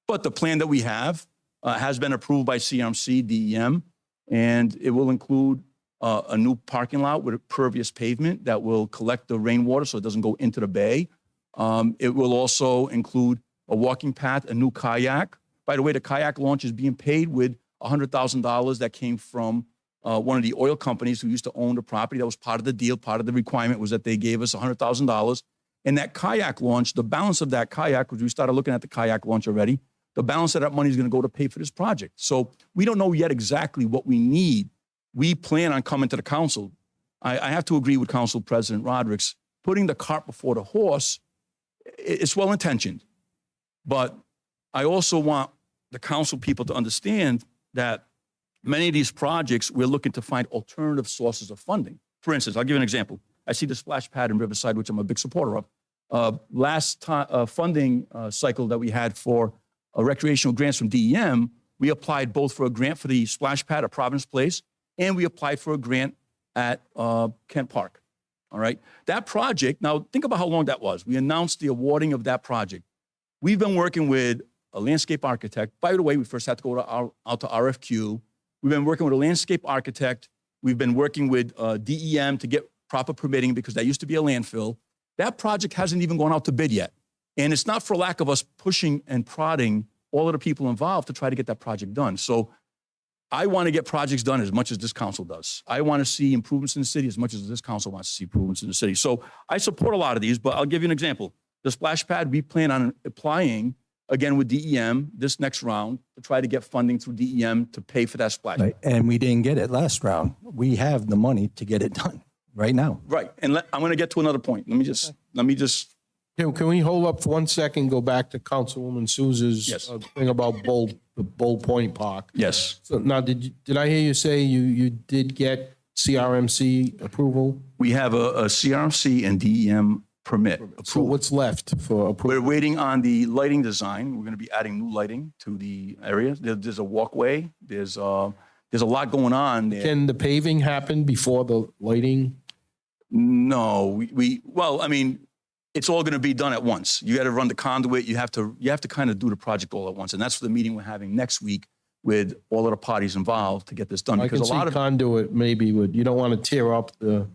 But the plan that we have has been approved by CRMC, DEM, and it will include a new parking lot with a pervious pavement that will collect the rainwater so it doesn't go into the bay. It will also include a walking path, a new kayak. By the way, the kayak launch is being paid with $100,000 that came from one of the oil companies who used to own the property. That was part of the deal. Part of the requirement was that they gave us $100,000. And that kayak launch, the balance of that kayak, because we started looking at the kayak launch already, the balance of that money is going to go to pay for this project. So we don't know yet exactly what we need. We plan on coming to the council. I have to agree with Council President Rodrick. Putting the cart before the horse, it's well-intentioned. But I also want the council people to understand that many of these projects, we're looking to find alternative sources of funding. For instance, I'll give you an example. I see the splash pad in Riverside, which I'm a big supporter of. Last time, funding cycle that we had for recreational grants from DEM, we applied both for a grant for the splash pad at Providence Place, and we applied for a grant at Kent Park. All right. That project, now think about how long that was. We announced the awarding of that project. We've been working with a landscape architect. By the way, we first had to go out to RFQ. We've been working with a landscape architect. We've been working with DEM to get proper permitting because that used to be a landfill. That project hasn't even gone out to bid yet. And it's not for lack of us pushing and prodding all of the people involved to try to get that project done. So I want to get projects done as much as this council does. I want to see improvements in the city as much as this council wants to see improvements in the city. So I support a lot of these, but I'll give you an example. The splash pad, we plan on applying again with DEM this next round to try to get funding through DEM to pay for that splash. Right. And we didn't get it last round. We have the money to get it done right now. Right. And I'm going to get to another point. Let me just. Can we hold up for 1 second, go back to Councilwoman Souza's Yes. thing about the Bull Point Park? Yes. So now, did I hear you say you did get CRMC approval? We have a CRMC and DEM permit So approval. what's left for approval? We're waiting on the lighting design. We're going to be adding new lighting to the area. There's a walkway. There's a lot going on there. Can the paving happen before the lighting? No, well, I mean, it's all going to be done at once. You got to run the conduit. You have to kind of do the project all at once. And that's the meeting we're having next week with all of the parties involved to get this done. I can Because see conduit maybe you don't want to tear up the.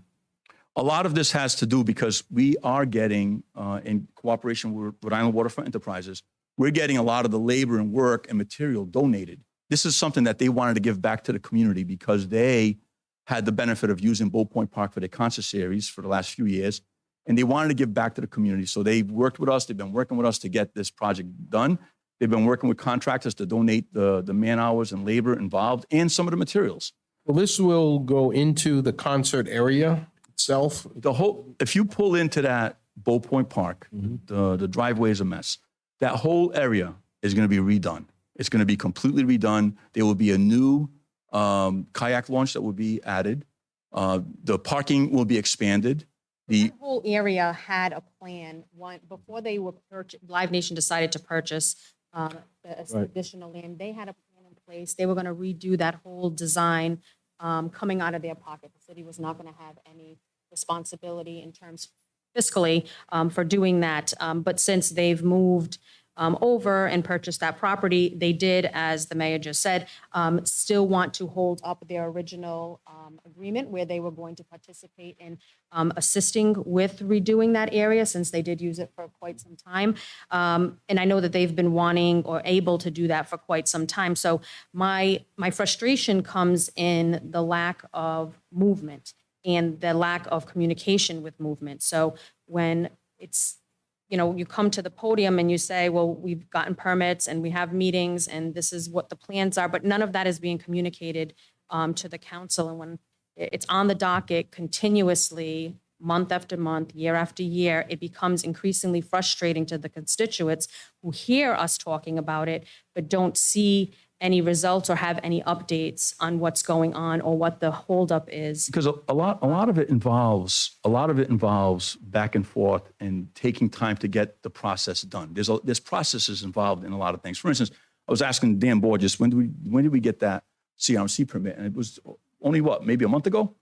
a lot of this has to do because we are getting, in cooperation with Rhode Island Waterfront Enterprises, we're getting a lot of the labor and work and material donated. This is something that they wanted to give back to the community because they had the benefit of using Bull Point Park for their concert series for the last few years. And they wanted to give back to the community. So they worked with us. They've been working with us to get this project done. They've been working with contractors to donate the man hours and labor involved and some of the materials. Well, this will go into the concert area itself. If you pull into that Bull Point Park, the driveway is a mess. That whole area is going to be redone. It's going to be completely redone. There will be a new kayak launch that will be added. The parking will be expanded. That whole area had a plan. Before they were Live Nation decided to purchase additional land. They had a plan in place. They were going to redo that whole design coming out of their pocket. The city was not going to have any responsibility in terms fiscally for doing that. But since they've moved over and purchased that property, they did, as the mayor just said, still want to hold up their original agreement where they were going to participate in assisting with redoing that area since they did use it for quite some time. And I know that they've been wanting or able to do that for quite some time. So my frustration comes in the lack of movement and the lack of communication with movement. So when it's you come to the podium and you say, well, we've gotten permits and we have meetings and this is what the plans are, but none of that is being communicated to the council. And when it's on the docket continuously, month after month, year after year, it becomes increasingly frustrating to the constituents who hear us talking about it, but don't see any results or have any updates on what's going on or what the holdup is. Because a lot of it involves back and forth and taking time to get the process done. There's processes involved in a lot of things. For instance, I was asking Dan Borges, when did we get that CRMC permit? And it was only maybe a month ago?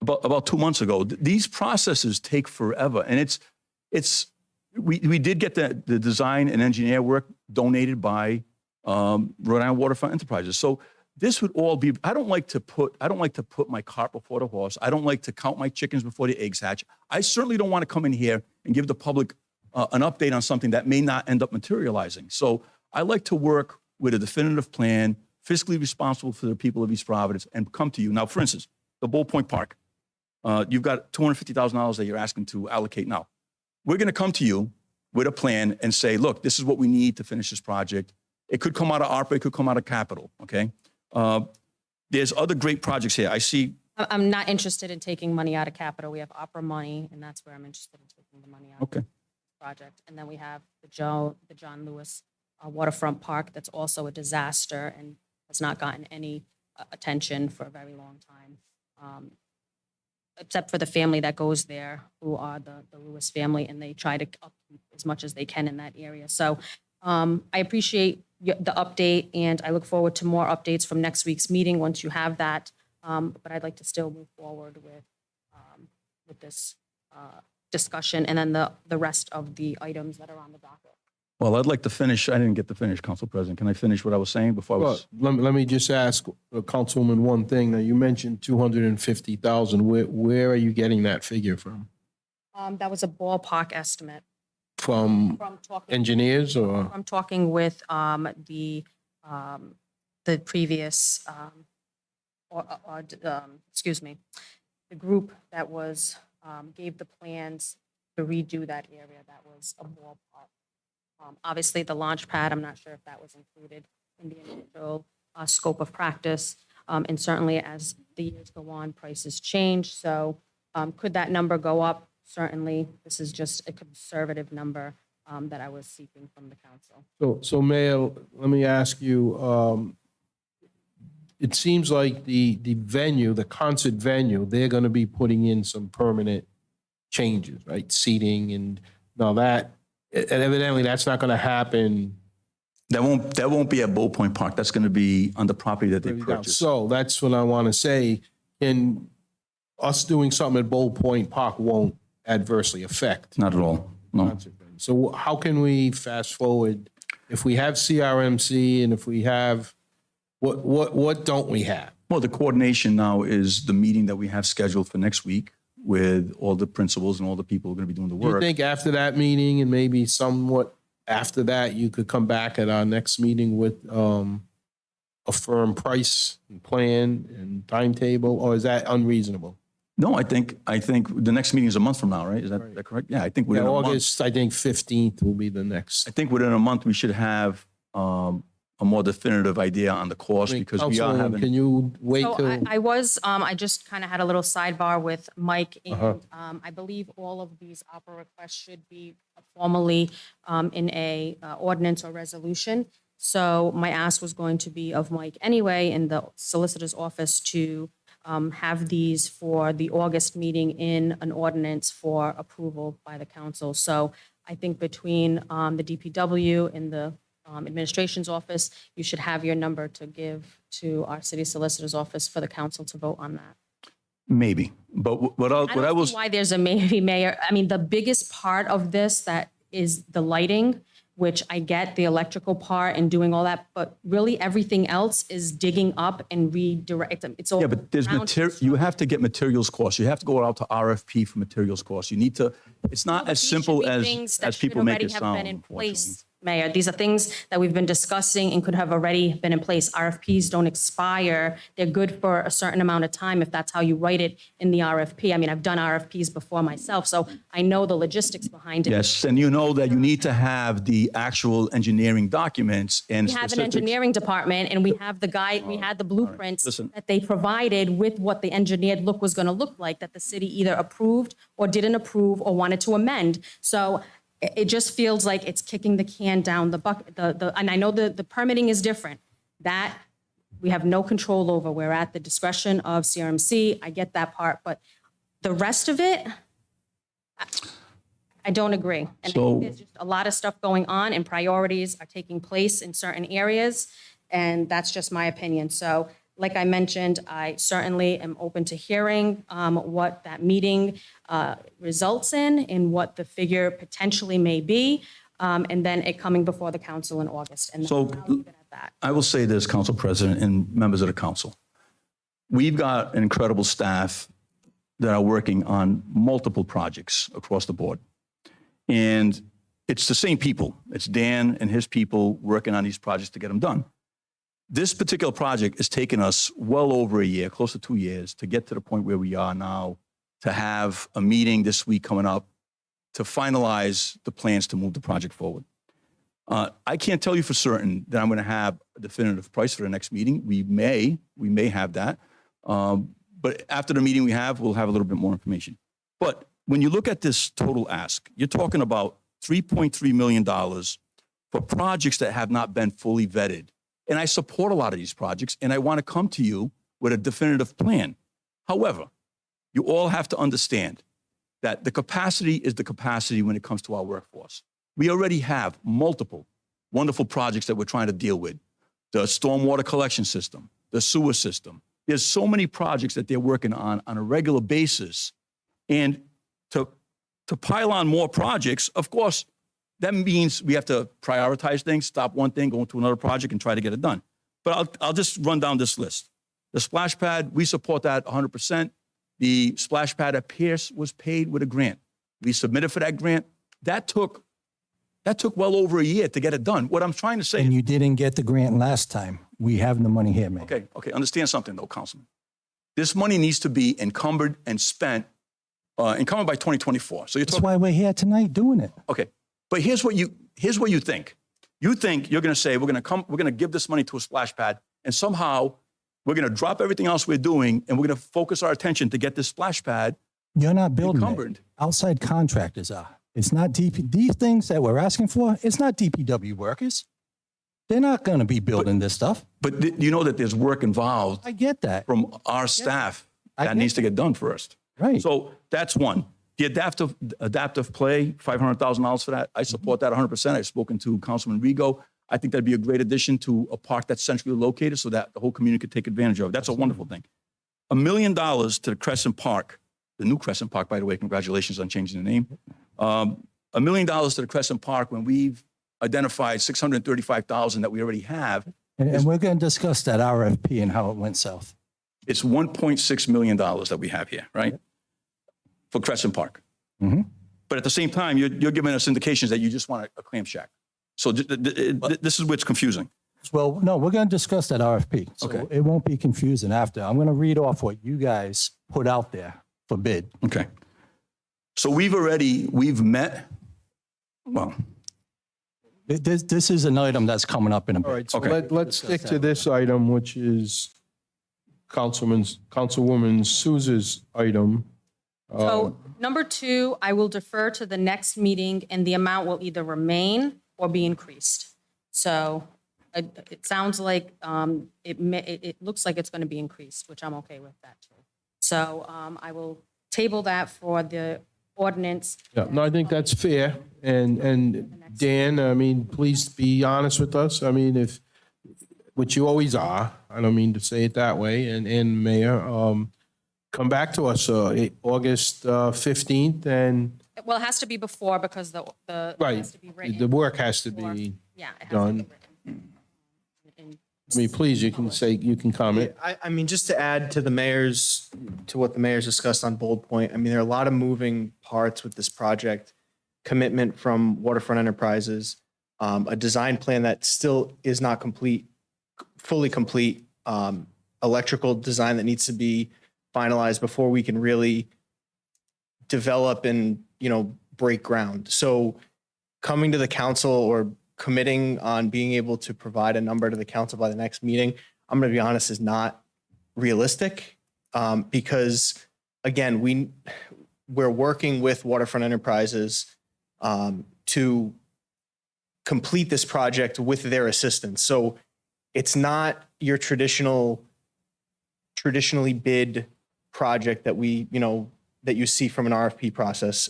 About 2 months ago. These processes take forever. And we did get the design and engineer work donated by Rhode Island Waterfront Enterprises. So this would all be, I don't like to put my cart before the horse. I don't like to count my chickens before the eggs hatch. I certainly don't want to come in here and give the public an update on something that may not end up materializing. So I like to work with a definitive plan, fiscally responsible for the people of East Providence, and come to you. Now, for instance, the Bull Point Park, you've got $250,000 that you're asking to allocate now. We're going to come to you with a plan and say, look, this is what we need to finish this project. It could come out of ARPA, it could come out of capital, okay? There's other great projects here. I see. I'm not interested in taking money out of capital. We have opera money, and that's where I'm interested in taking the money out. Okay. Project. And then we have the John Lewis Waterfront Park. That's also a disaster. And has not gotten any attention for a very long time. Except for the family that goes there, who are the Lewis family, and they try to upkeep as much as they can in that area. So I appreciate the update, and I look forward to more updates from next week's meeting once you have that. But I'd like to still move forward with this discussion and then the rest of the items that are on the docket. Well, I'd like to finish. I didn't get to finish, Council President. Can I finish what I was saying before I Well, was? let me just ask Councilwoman one thing. Now, you mentioned 250,000. Where are you getting that figure from? That was a ballpark estimate. From From talking, engineers or? I'm talking with the previous, excuse me, the group that was, gave the plans to redo that area. That was a ballpark. Obviously, the launch pad, I'm not sure if that was included in the initial scope of practice. And certainly as the years go on, prices change. So could that number go up? Certainly, this is just a conservative number that I was seeking from the council. So Mayor, let me ask you, it seems like the venue, the concert venue, they're going to be putting in some permanent changes, right? Seating and now that, and evidently that's not going to happen. That won't be at Bow Point Park. That's going to be on the property that they purchased. So that's what I want to say. And us doing something at Bow Point Park won't adversely affect. Not at all. No. So how can we fast forward if we have CRMC and if we have, what don't we have? Well, the coordination now is the meeting that we have scheduled for next week with all the principals and all the people who are going to be doing the Do you work. think after that meeting and maybe somewhat after that, you could come back at our next meeting with a firm price and plan and timetable, or is that unreasonable? No, I think the next meeting is a month from now, right? Is that correct? Yeah, I think Yeah, within a month. August, I think 15th will be the next. I think within a month we should have a more definitive idea on the cost because we are Councilwoman, having. Can you wait So till? I just kind of had a little sidebar with Mike, Uh-huh. and I believe all of these opera requests should be formally in a ordinance or resolution. So my ask was going to be of Mike anyway, in the solicitor's office to have these for the August meeting in an ordinance for approval by the council. So I think between the DPW and the administration's office, you should have your number to give to our city solicitor's office for the council to vote on that. Maybe, but what I I don't was. see why there's a maybe, Mayor. I mean, the biggest part of this that is the lighting, which I get the electrical part and doing all that, but really everything else is digging up and redirect. It's all. Yeah, but there's material, you have to get materials costs. You have to go out to RFP for materials costs. You need to, it's not as simple as people make it sound. Have been in place, Mayor. These are things that we've been discussing and could have already been in place. RFPs don't expire. They're good for a certain amount of time if that's how you write it in the RFP. I mean, I've done RFPs before myself, so I know the logistics behind it. Yes, and you know that you need to have the actual engineering documents and We have an specifics. engineering department and we have the guide, we had the blueprints Listen. that they provided with what the engineered look was going to look like that the city either approved or didn't approve or wanted to amend. So it just feels like it's kicking the can down the bucket. And I know the permitting is different. That we have no control over. We're at the discretion of CRMC. I get that part, but the rest of it, I don't agree. And I So- think there's just a lot of stuff going on and priorities are taking place in certain areas. And that's just my opinion. So like I mentioned, I certainly am open to hearing what that meeting results in and what the figure potentially may be. And then it coming before the council in August. And then So I'll leave it at that. I will say this, Council President and members of the council. We've got an incredible staff that are working on multiple projects across the board. And it's the same people. It's Dan and his people working on these projects to get them done. This particular project has taken us well over a year, close to 2 years, to get to the point where we are now, to have a meeting this week coming up to finalize the plans to move the project forward. I can't tell you for certain that I'm going to have a definitive price for the next meeting. We may have that. But after the meeting we'll have a little bit more information. But when you look at this total ask, you're talking about $3.3 million for projects that have not been fully vetted And I support a lot of these projects, and I want to come to you with a definitive plan. However, you all have to understand that the capacity is the capacity when it comes to our workforce. We already have multiple wonderful projects that we're trying to deal with. The stormwater collection system, the sewer system. There's so many projects that they're working on a regular basis. And to pile on more projects, of course, that means we have to prioritize things, stop one thing, go into another project and try to get it done. But I'll just run down this list. The splash pad, we support that 100%. The splash pad at Pierce was paid with a grant. We submitted for that grant. That took well over a year to get it done. What I'm trying to say. And you didn't get the grant last time. We have the money here, man. Okay. Understand something though, Councilman. This money needs to be encumbered and spent, encumbered by 2024. So That's why we're here tonight doing it. Okay. But here's what you think. You think you're going to say, we're going to give this money to a splash pad, and somehow we're going to drop everything else we're doing, and we're going to focus our attention to get this splash pad. You're not building encumbered. it. Outside contractors are. It's not these things that we're asking for, it's not DPW workers. They're not going to be building this stuff. But you know that there's work involved. I get that. From our staff I that get needs to get done first. Right. So that's one. The adaptive play, $500,000 for that. I support that 100%. I've spoken to Councilman Rigo. I think that'd be a great addition to a park that's centrally located so that the whole community could take advantage of it. That's a wonderful thing. $1 million to the Crescent Park, the new Crescent Park, by the way, congratulations on changing the name. $1 million to the Crescent Park when we've identified $635,000 that we already have. And we're going to discuss that RFP and how it went south. It's $1.6 million that we have here, right? For Crescent Park. Mm-hmm. But at the same time, you're giving us indications that you just want a clam shack. So this is what's confusing. Well, no, we're going to discuss that RFP. So Okay. it won't be confusing after. I'm going to read off what you guys put out there for bid. Okay. So we've met, well, This is an item that's coming up in a bit. All right, so Okay. let's stick to this item, which is Councilwoman Souza's item. So number 2, I will defer to the next meeting, and the amount will either remain or be increased. So it sounds like it looks like it's going to be increased, which I'm okay with that too. So I will table that for the ordinance. Yeah, no, I think that's fair. And Dan, I mean, please be honest with us. I mean, which you always are, I don't mean to say it that way, and Mayor, come back to us August 15th and, Well, it has to be before because the it right, has to be written. the work has to before. be Yeah, it has to be done. written. I mean, please, you can comment. I mean, just to add to what the mayor's discussed on Bold Point, I mean, there are a lot of moving parts with this project. Commitment from Waterfront Enterprises, a design plan that still is not fully complete, electrical design that needs to be finalized before we can really develop and, break ground. So coming to the council or committing on being able to provide a number to the council by the next meeting, I'm going to be honest, is not realistic because, again, we're working with Waterfront Enterprises to complete this project with their assistance. So it's not your traditionally bid project that that you see from an RFP process.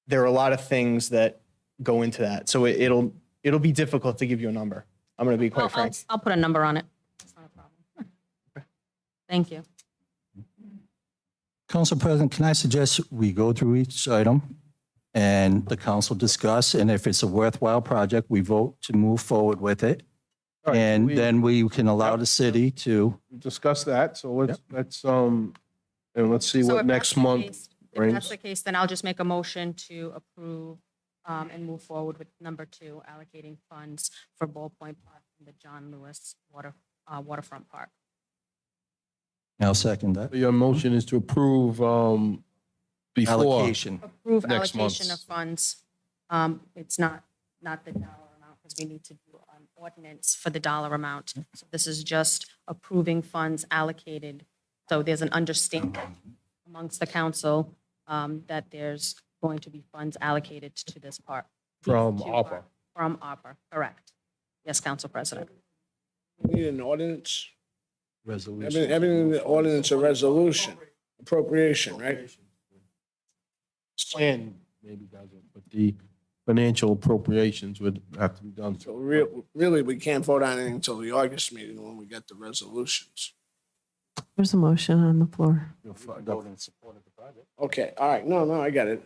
There are a lot of things that go into that. So it'll be difficult to give you a number. I'm going to be quite frank. I'll put a number on it. That's not a problem. Thank you. Council President, can I suggest we go through each item and the council discuss, and if it's a worthwhile project, we vote to move forward with it. All right, And then we can allow the city to, Discuss that. So let's see So what if next that's the month case- If brings. that's the case, then I'll just make a motion to approve and move forward with number 2, allocating funds for Ballpoint Park and the John Lewis Waterfront Park. I'll second that. Your motion is to approve before. Allocation. Approve Next allocation month's. of funds. It's not the dollar amount because we need to do an ordinance for the dollar amount. So this is just approving funds allocated. So there's an understanding amongst the council that there's going to be funds allocated to this park. From to ARPA. From ARPA, correct. Yes, Council President. We need an ordinance. Resolution. Everything in the ordinance, a resolution, appropriation, right? Plan maybe doesn't, but the financial appropriations would have to be done. So really, we can't vote on anything until the August meeting when we get the resolutions. There's a motion on the floor. Vote in support of the project. Okay, all right, no, I get it.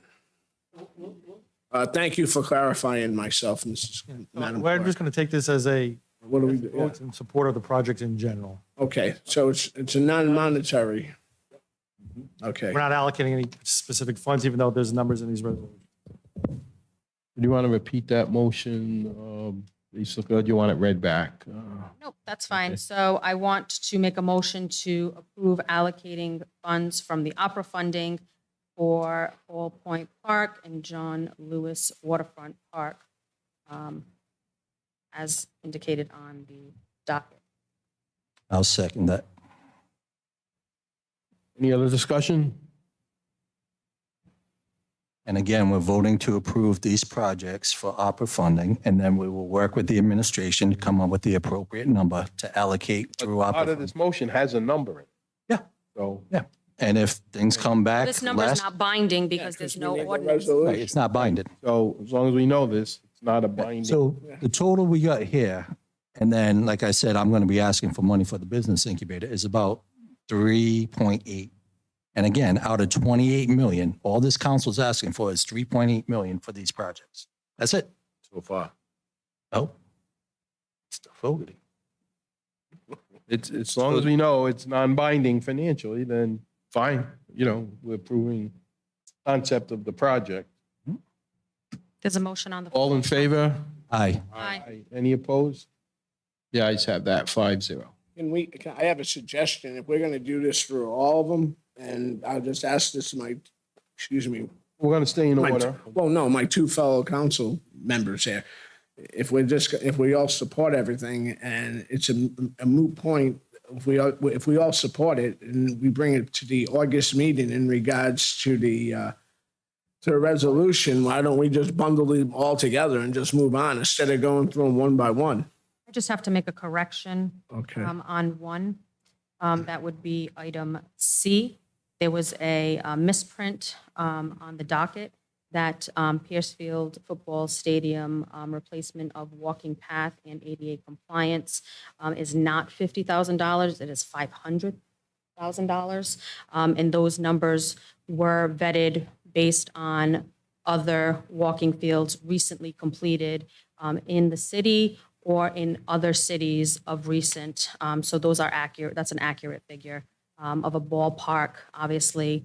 Thank you for clarifying myself, Mrs. Madam We're Clerk. just going to take this as a What do we do? vote in support of the project in general. Okay, so it's a non-monetary. Okay. We're not allocating any specific funds, even though there's numbers in these resolutions. Do you want to repeat that motion, Lisa? Or do you want it read back? Nope, that's fine. So I want to make a motion to approve allocating funds from the opera funding for All Point Park and John Lewis Waterfront Park, as indicated on the docket. I'll second that. Any other discussion? And again, we're voting to approve these projects for opera funding, and then we will work with the administration to come up with the appropriate number to allocate through Part opera. of this motion has a number in it. Yeah. So. Yeah. And if things come back This number is less, not binding because there's no ordinance. right, it's not binded. So as long as we know this, it's not a binding. So the total we got here, and then, like I said, I'm going to be asking for money for the business incubator, is about 3.8. And again, out of 28 million, all this council's asking for is 3.8 million for these projects. That's it. So far. Oh. It's the Fogarty. It's, as long as we know it's non-binding financially, then fine. You know, we're approving concept of the project. There's a motion on the. All in favor? Aye. Aye. Any opposed? The ayes have that, 5-0. I have a suggestion. If we're gonna do this for all of them, and I'll just ask this, excuse me. We're going to stay in order. Well, no, my two fellow council members here. If we all support everything and it's a moot point, if we all support it and we bring it to the August meeting in regards to the resolution, why don't we just bundle them all together and just move on instead of going through them one by one? I just have to make a correction. Okay. On one. That would be item C. There was a misprint on the docket that Piercefield Football Stadium replacement of walking path and ADA compliance is not $50,000. It is $500,000. And those numbers were vetted based on other walking fields recently completed in the city or in other cities of recent. So those are accurate. That's an accurate figure of a ballpark. Obviously,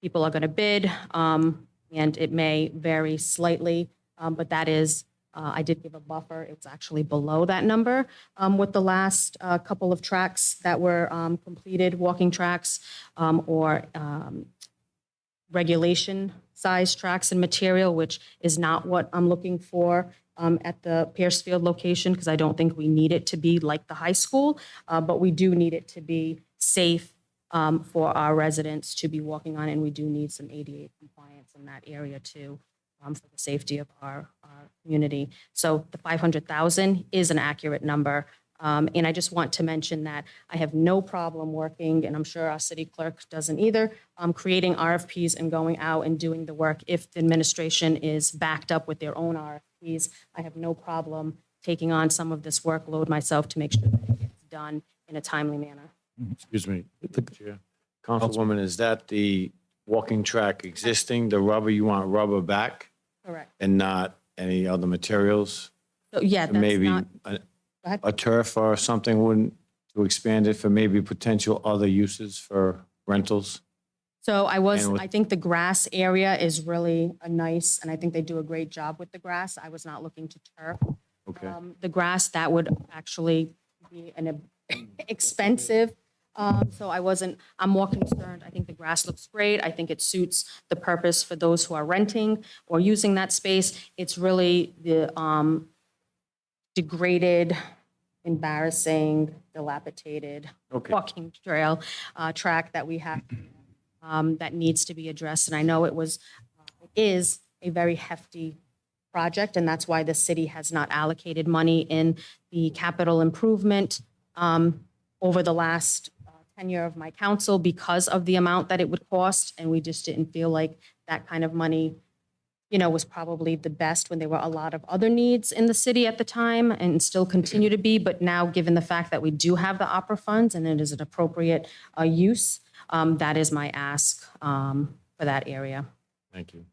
people are going to bid, and it may vary slightly, but that is, I did give a buffer. It's actually below that number with the last couple of tracks that were completed, walking tracks or regulation size tracks and material, which is not what I'm looking for at the Piercefield location, because I don't think we need it to be like the high school, but we do need it to be safe for our residents to be walking on, and we do need some ADA compliance in that area too, for the safety of our community. So the 500,000 is an accurate number. And I just want to mention that I have no problem working, and I'm sure our city clerk doesn't either, creating RFPs and going out and doing the work. If the administration is backed up with their own RFPs, I have no problem taking on some of this workload myself to make sure that it gets done in a timely manner. Excuse me, Chair. Councilwoman, is that the walking track existing, the rubber, you want rubber back Correct. and not any other materials? So, yeah, that's Maybe not, ahead. a turf or something wouldn't, to expand it for maybe potential other uses for rentals? So And with- I think the grass area is really a nice, and I think they do a great job with the grass. I was not looking to turf. Okay. The grass, that would actually be an expensive. So I'm more concerned. I think the grass looks great. I think it suits the purpose for those who are renting or using that space. It's really the degraded, embarrassing, dilapidated Okay. walking trail track that we have that needs to be addressed. And I know it is a very hefty project, and that's why the city has not allocated money in the capital improvement over the last tenure of my council because of the amount that it would cost, and we just didn't feel like that kind of money, was probably the best when there were a lot of other needs in the city at the time and still continue to be. But now, given the fact that we do have the opera funds and it is an appropriate use, that is my ask for that area. Thank you.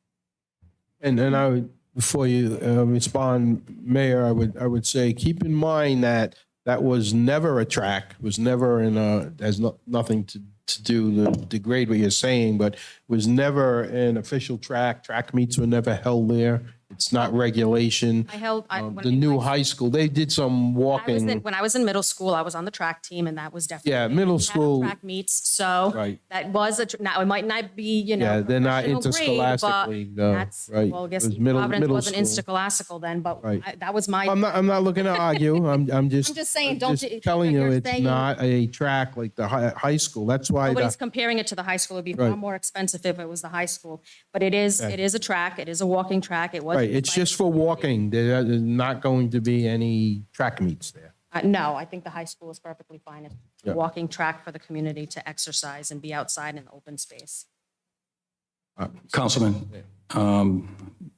And then I would, before you respond, Mayor, I would say, keep in mind that that was never a track, was never has nothing to do to degrade what you're saying, but was never an official track. Track meets were never held there. It's not regulation. The new high school, they did some walking. When I was in middle school, I was on the track team, and that was definitely. Yeah, middle we had school. track meets, so Right. that was now it might not be, Yeah, they're not professional grade, interscholastic but league, no, that's, right. well, I guess It was middle Providence wasn't school. interscholastical then, but Right. that was my. I'm not looking to argue. I'm just. I'm just saying, I'm don't just you- telling you, you're it's saying- not a track like the high school. That's why. Nobody's comparing it to the high school. It'd be far Right. more expensive if it was the high school. But it is Okay. a track. It is a walking track. It was. Right, it's just for walking. There's not going to be any track meets there. No, I think the high school is perfectly fine. It's a Yeah. walking track for the community to exercise and be outside in the open space. Councilman,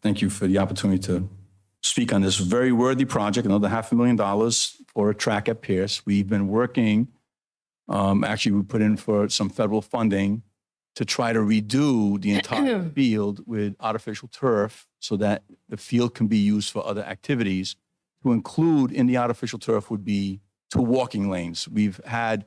thank you for the opportunity to speak on this very worthy project, another $500,000 for a track at Pierce. We've been working, actually, we put in for some federal funding to try to redo the entire field with artificial turf so that the field can be used for other activities. To include in the artificial turf would be 2 walking lanes. We've had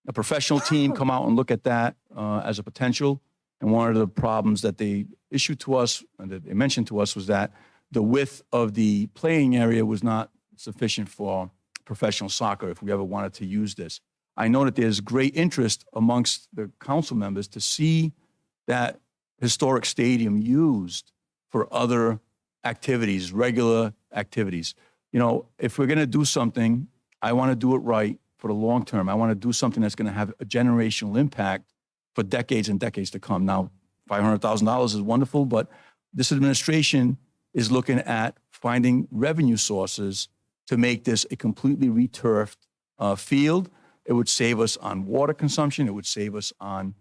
a professional team come out and look at that as a potential. And one of the problems that they issued to us, and that they mentioned to us, was that the width of the playing area was not sufficient for professional soccer if we ever wanted to use this. I know that there's great interest amongst the council members to see that historic stadium used for other activities, regular activities. If we're going to do something, I want to do it right for the long term. I want to do something that's going to have a generational impact for decades and decades to come. Now, $500,000 is wonderful, but this administration is looking at finding revenue sources to make this a completely returfed field. It would save us on water consumption. It would save us on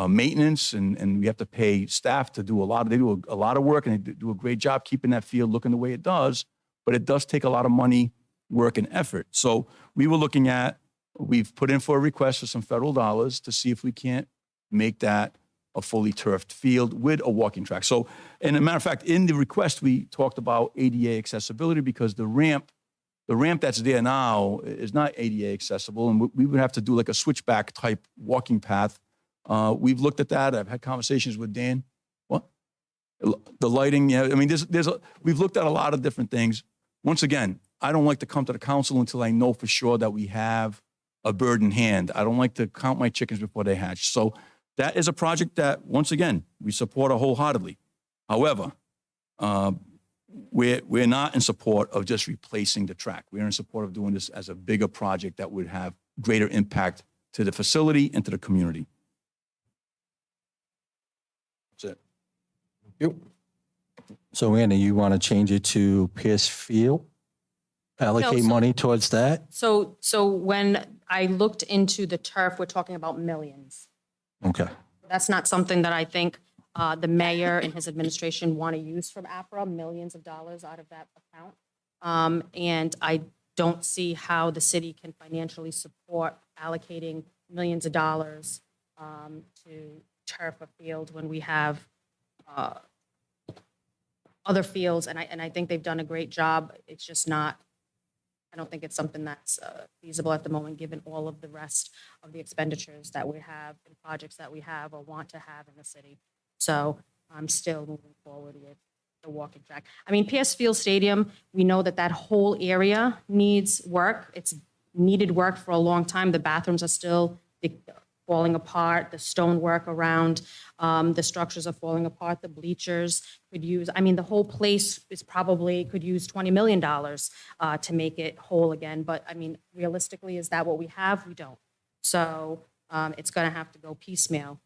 maintenance, and we have to pay staff to do they do a lot of work, and they do a great job keeping that field looking the way it does, but it does take a lot of money, work, and effort. So we've put in for a request for some federal dollars to see if we can't make that a fully turfed field with a walking track. So, and a matter of fact, in the request, we talked about ADA accessibility because the ramp that's there now is not ADA accessible, and we would have to do like a switchback type walking path. We've looked at that. I've had conversations with Dan. What? The lighting, yeah. I mean, we've looked at a lot of different things. Once again, I don't like to come to the council until I know for sure that we have a bird in hand. I don't like to count my chickens before they hatch. So that is a project that, once again, we support wholeheartedly. However, we're not in support of just replacing the track. We're in support of doing this as a bigger project that would have greater impact to the facility and to the community. That's it. Yep. So Andy, you want to change it to Pierce Field? Allocate so- money towards that? So when I looked into the turf, we're talking about millions. Okay. That's not something that I think the mayor and his administration want to use from APRA, millions of dollars out of that account. And I don't see how the city can financially support allocating millions of dollars to turf a field when we have other fields. And I think they've done a great job. It's just not, I don't think it's something that's feasible at the moment, given all of the rest of the expenditures that we have and projects that we have or want to have in the city. So I'm still moving forward with the walking track. I mean, PS Field Stadium, we know that whole area needs work. It's needed work for a long time. The bathrooms are still falling apart. The stonework around the structures are falling apart. The bleachers the whole place could use $20 million to make it whole again. But I mean, realistically, is that what we have? We don't. So it's going to have to go piecemeal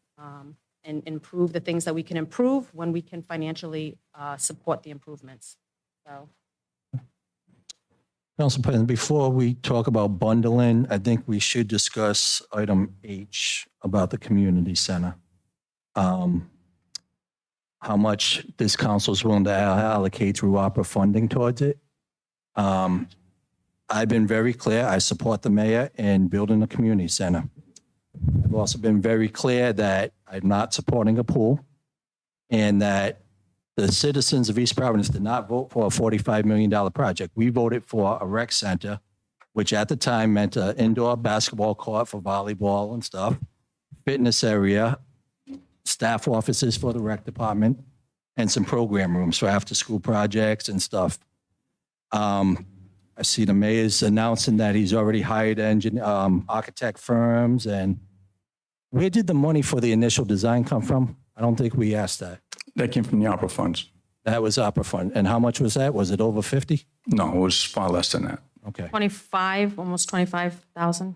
and improve the things that we can improve when we can financially support the improvements. So, Council President, before we talk about bundling, I think we should discuss item H about the community center. How much this council is willing to allocate through ARPA funding towards it. I've been very clear, I support the mayor in building a community center. I've also been very clear that I'm not supporting a pool and that the citizens of East Providence did not vote for a $45 million project. We voted for a rec center, which at the time meant an indoor basketball court for volleyball and stuff, fitness area, staff offices for the rec department, and some program rooms for after-school projects and stuff. I see the mayor's announcing that he's already hired architect firms. And where did the money for the initial design come from? I don't think we asked that. That came from the ARPA funds. That was ARPA fund. And how much was that? Was it over 50? No, it was far less than that. Okay. 25, almost 25,000.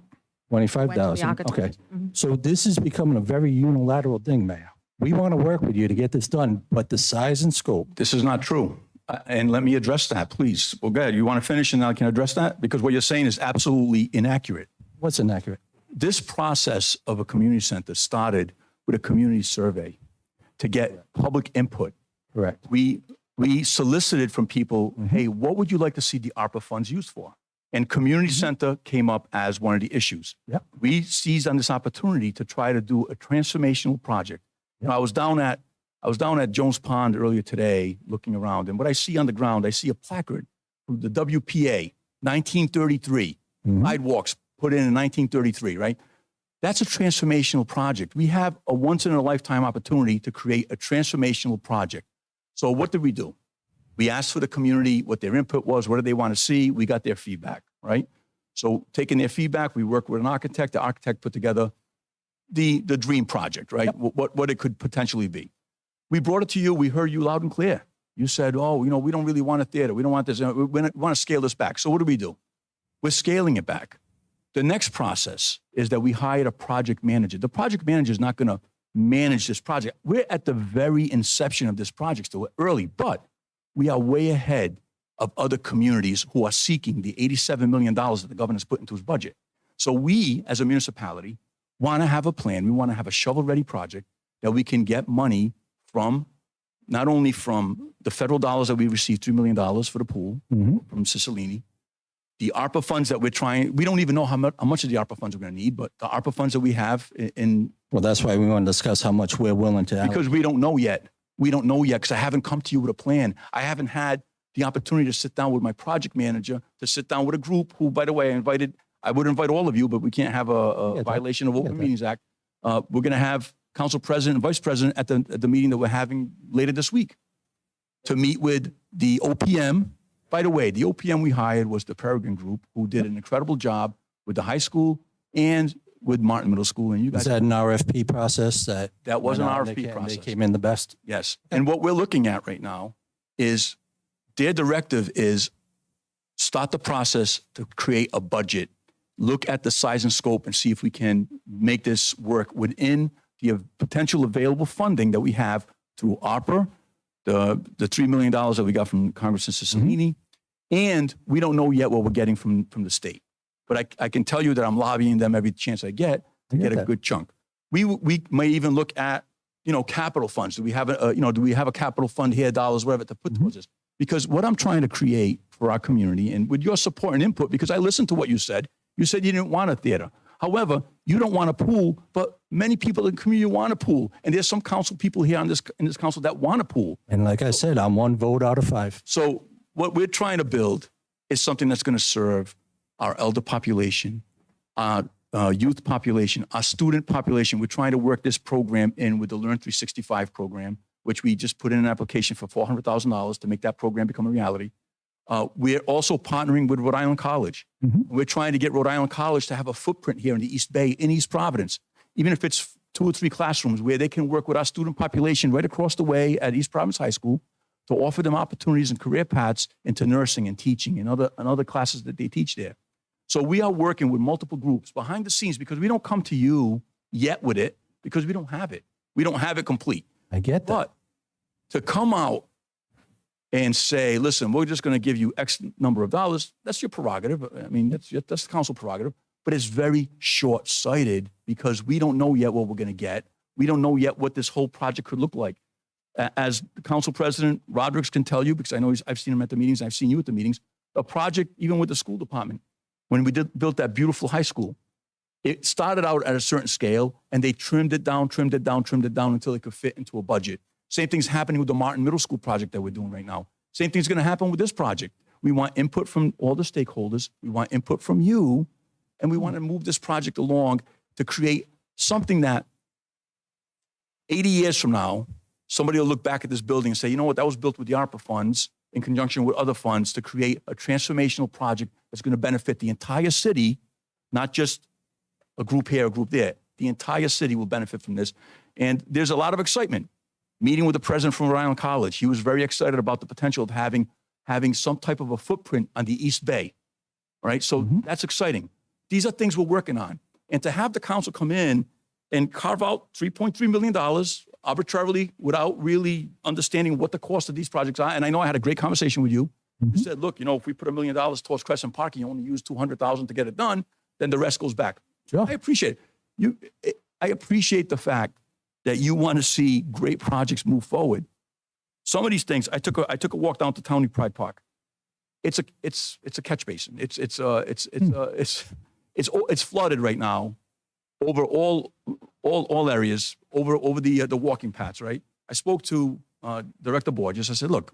25,000. architect. Okay. So this is becoming a very unilateral thing, Mayor. We want to work with you to get this done, but the size and scope. This is not true. And let me address that, please. Well, go ahead. You want to finish and I can address that? Because what you're saying is absolutely inaccurate. What's inaccurate? This process of a community center started with a community survey to get public input. Correct. We solicited from people, hey, what would you like to see the ARPA funds used for? And community center came up as one of the issues. Yep. We seized on this opportunity to try to do a transformational project. You know, I was down at Jones Pond earlier today looking around, and what I see on the ground, I see a placard from the WPA, 1933, sidewalks put in 1933, right? That's a transformational project. We have a once-in-a-lifetime opportunity to create a transformational project. So what did we do? We asked for the community what their input was, what did they want to see? We got their feedback, right? So taking their feedback, we worked with an architect. The architect put together the dream project, right? Yep. What it could potentially be. We brought it to you. We heard you loud and clear. You said, oh, you know, we don't really want a theater. We don't want this. We want to scale this back. So what do? We're scaling it back. The next process is that we hired a project manager. The project manager is not going to manage this project. We're at the very inception of this project, still early, but we are way ahead of other communities who are seeking the $87 million that the governor's put into his budget. So we, as a municipality, want to have a plan. We want to have a shovel-ready project that we can get money from, not only from the federal dollars that we received, $3 million for the pool from Cicilline, the ARPA funds that we're trying, we don't even know how much of the ARPA funds we're going to need, but the ARPA funds that we have in. Well, that's why we want to discuss how much we're willing to allocate. Because we don't know yet. We don't know yet because I haven't come to you with a plan. I haven't had the opportunity to sit down with my project manager, to sit down with a group who, by the way, I would invite all of you, but we can't have a violation of Open Meetings Act. We're going to have Council President and Vice President at the meeting that we're having later this week to meet with the OPM. By the way, the OPM we hired was the Peregrine Group, who did an incredible job with the high school and with Martin Middle School. And you guys, is that an RFP process? That was an RFP they process. They came in the best? Yes. And what we're looking at right now is their directive is start the process to create a budget, look at the size and scope and see if we can make this work within the potential available funding that we have through ARPA, the $3 million that we got from Congressman Cicilline, and we don't know yet what we're getting from the state. But I can tell you that I'm lobbying them every chance I get to get a good chunk. We may even look at, capital funds. Do we have a capital fund here, dollars, whatever, to put towards this? Because what I'm trying to create for our community, and with your support and input, because I listened to what you said you didn't want a theater. However, you don't want a pool, but many people in the community want a pool. And there's some council people here in this council that want a pool. And like I said, I'm 1 vote out of 5. So what we're trying to build is something that's going to serve our elder population, our youth population, our student population. We're trying to work this program in with the Learn 365 program, which we just put in an application for $400,000 to make that program become a reality. We're also partnering with Rhode Island College. We're trying to get Rhode Island College to have a footprint here in the East Bay, in East Providence, even if it's 2 or 3 classrooms where they can work with our student population right across the way at East Providence High School to offer them opportunities and career paths into nursing and teaching and other classes that they teach there. So we are working with multiple groups behind the scenes because we don't come to you yet with it because we don't have it. We don't have it complete. I get that. But to come out and say, listen, we're just going to give you X number of dollars, that's your prerogative. I mean, that's the council prerogative. But it's very short-sighted because we don't know yet what we're going to get. We don't know yet what this whole project could look like. As the council president, Roderick can tell you, because I know I've seen him at the meetings, I've seen you at the meetings, a project, even with the school department, when we built that beautiful high school, it started out at a certain scale, and they trimmed it down until it could fit into a budget. Same thing's happening with the Martin Middle School project that we're doing right now. Same thing's going to happen with this project. We want input from all the stakeholders. We want input from you, and we want to move this project along to create something that 80 years from now, somebody will look back at this building and say, you know what, that was built with the ARPA funds in conjunction with other funds to create a transformational project that's going to benefit the entire city, not just a group here, a group there. The entire city will benefit from this. And there's a lot of excitement. Meeting with the president from Rhode Island College, he was very excited about the potential of having some type of a footprint on the East Bay. All right, so that's exciting. These are things we're working on. And to have the council come in and carve out $3.3 million arbitrarily without really understanding what the cost of these projects are. And I know I had a great conversation with you. You said, look, you know, if we put $1 million towards Crescent Park and you only use $200,000 to get it done, then the rest goes back. Sure. I appreciate it. I appreciate the fact that you want to see great projects move forward. Some of these things, I took a walk down to Townley Pride Park. It's a catch basin. It's flooded right now over all areas, over the walking paths, right? I spoke to Director Borges. I said, look,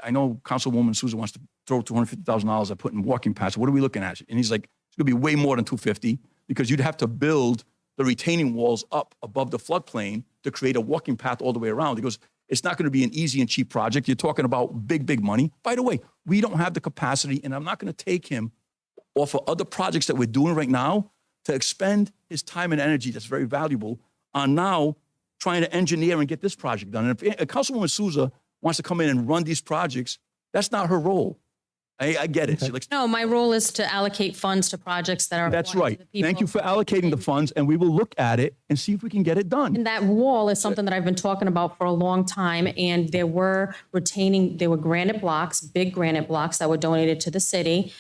I know Councilwoman Souza wants to throw $250,000 at putting walking paths. What are we looking at? And he's like, it's going to be way more than $250 because you'd have to build the retaining walls up above the floodplain to create a walking path all the way around. He goes, it's not going to be an easy and cheap project. You're talking about big money. By the way, we don't have the capacity, and I'm not going to take him off of other projects that we're doing right now to expend his time and energy that's very valuable on now trying to engineer and get this project done. And if Councilwoman Souza wants to come in and run these projects, that's not her role. I get it. Like, No, my role is to allocate funds to projects that are. that's important right. to the people. Thank you for allocating the funds, and we will look at it and see if we can get it done. And that wall is something that I've been talking about for a long time, and there were granite blocks, big granite blocks that were donated to the city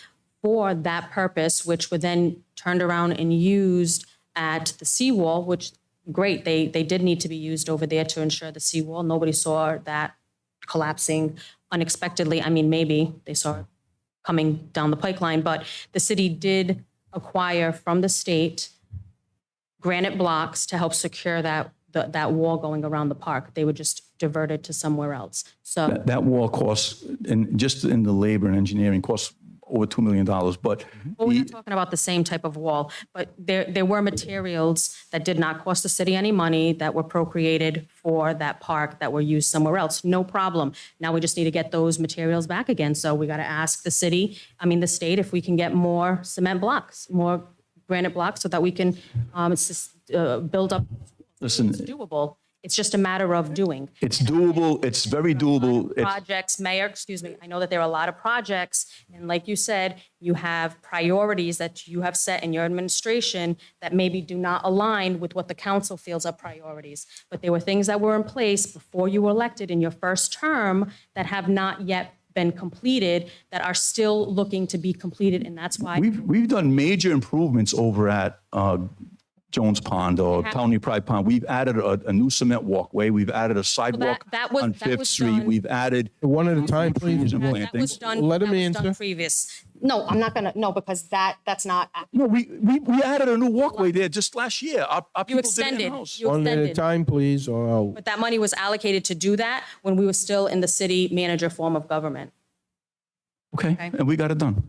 for that purpose, which were then turned around and used at the seawall, which, great, they did need to be used over there to ensure the seawall. Nobody saw that collapsing unexpectedly. I mean, maybe they saw it coming down the pipeline, but the city did acquire from the state granite blocks to help secure that wall going around the park. They were just diverted to somewhere else. So That wall costs, and just in the labor and engineering, costs over $2 million. But well, we're not talking about the same type of wall, but there were materials that did not cost the city any money that were procreated for that park that were used somewhere else. No problem. Now we just need to get those materials back again. So we got to ask the state, if we can get more cement blocks, more granite blocks, so that we can build up. listen, It's doable. It's just a matter of doing. it's doable. It's very doable. It's, Projects, Mayor, excuse me, I know that there are a lot of projects, and like you said, you have priorities that you have set in your administration that maybe do not align with what the council feels are priorities. But there were things that were in place before you were elected in your first term that have not yet been completed, that are still looking to be completed, and that's why. we've done major improvements over at Jones Pond or Townley Pride Pond. We've added a new cement walkway. We've added a sidewalk on Fifth Street. We've added One at a time, please. That was done. Let him that was done answer. previous. No, I'm not gonna, no, because that's not. no. We added a new walkway there just last year. Our people You did it extended, in-house. you One at a extended. time, please, or I'll. But that money was allocated to do that when we were still in the city manager form of government. Okay, and we got it done.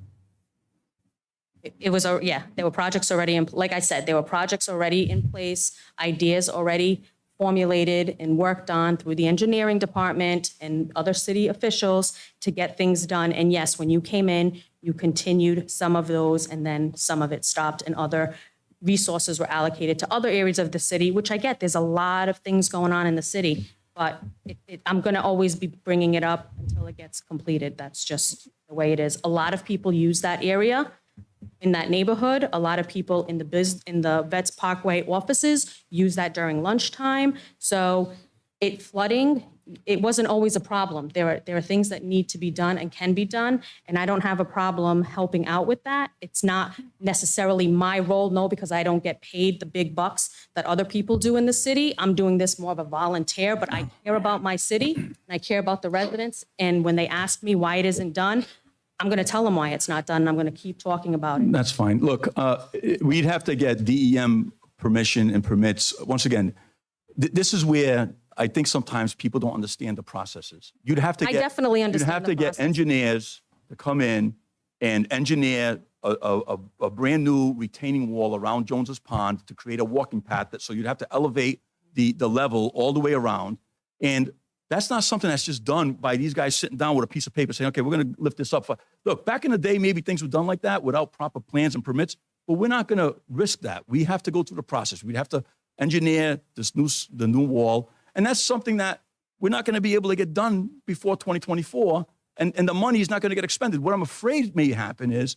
It was, there were projects already like I said, there were projects already in place, ideas already formulated and worked on through the engineering department and other city officials to get things done. And yes, when you came in, you continued some of those, and then some of it stopped, and other resources were allocated to other areas of the city, which I get. There's a lot of things going on in the city, but I'm going to always be bringing it up until it gets completed. That's just the way it is. A lot of people use that area in that neighborhood. A lot of people in the Vets Parkway offices use that during lunchtime. So flooding, it wasn't always a problem. There are things that need to be done and can be done, and I don't have a problem helping out with that. It's not necessarily my role, no, because I don't get paid the big bucks that other people do in the city. I'm doing this more of a volunteer, but I care about my city and I care about the residents. And when they ask me why it isn't done, I'm going to tell them why it's not done, and I'm going to keep talking about it. That's fine. Look, we'd have to get DEM permission and permits. Once again, this is where I think sometimes people don't understand the processes. You'd have to I get, definitely understand You'd have the to get process. engineers to come in and engineer a brand new retaining wall around Jones's Pond to create a walking path. So you'd have to elevate the level all the way around. And that's not something that's just done by these guys sitting down with a piece of paper saying, okay, we're going to lift this up. Look, back in the day, maybe things were done like that without proper plans and permits, but we're not going to risk that. We have to go through the process. We'd have to engineer the new wall. And that's something that we're not going to be able to get done before 2024. And the money is not going to get expended. What I'm afraid may happen is,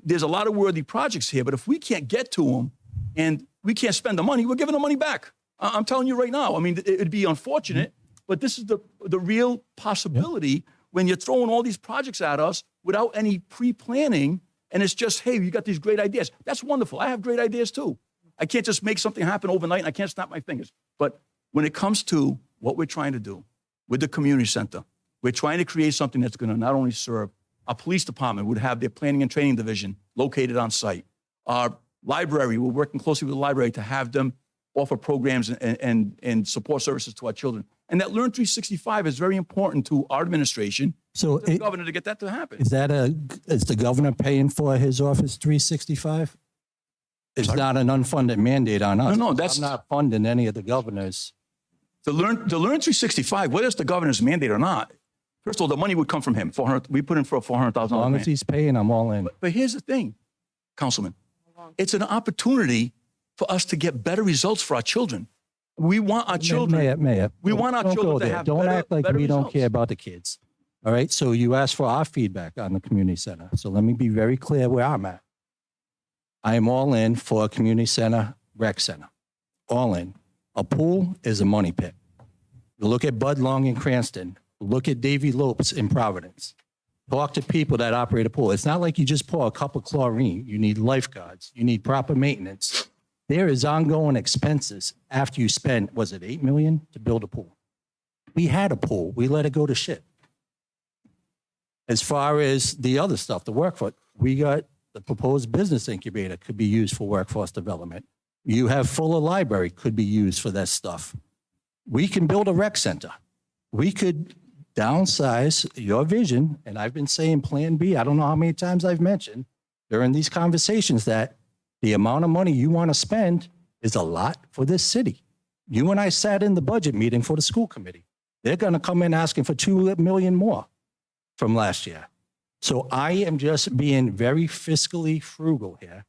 there's a lot of worthy projects here, but if we can't get to them and we can't spend the money, we're giving the money back. I'm telling you right now. I mean, it'd be unfortunate, but this is the real possibility when you're throwing all these projects at us without any pre-planning, and it's just, hey, you got these great ideas. That's wonderful. I have great ideas too. I can't just make something happen overnight and I can't snap my fingers. But when it comes to what we're trying to do with the community center, we're trying to create something that's going to not only serve our police department, would have their planning and training division located on site. Our library, we're working closely with the library to have them offer programs and support services to our children. And that Learn 365 is very important to our administration, So to the governor, to get that to happen. is the governor paying for his Office 365? It's not an unfunded mandate on us. No, that's- I'm not funding any of the governors. The Learn 365, whether it's the governor's mandate or not, first of all, the money would come from him. We put in for a $400,000 As long grant. as he's paying, I'm all in. But here's the thing, Councilman. It's an opportunity for us to get better results for our children. We want our children. Mayor, we want our don't children go to there. have Don't better, act like better we don't results. care about the kids. All right. So you asked for our feedback on the community center. So let me be very clear where I'm at. I am all in for a community center, rec center. All in. A pool is a money pit. You look at Bud Long in Cranston. Look at Davy Lopes in Providence. Talk to people that operate a pool. It's not like you just pour a cup of chlorine. You need lifeguards. You need proper maintenance. There is ongoing expenses after you spend, was it $8 million to build a pool? We had a pool. We let it go to shit. As far as the other stuff, the workforce, we got the proposed business incubator could be used for workforce development. You have Fuller Library could be used for that stuff. We can build a rec center. We could downsize your vision, and I've been saying Plan B, I don't know how many times I've mentioned during these conversations that the amount of money you want to spend is a lot for this city. You and I sat in the budget meeting for the school committee. They're going to come in asking for $2 million more from last year. So I am just being very fiscally frugal here.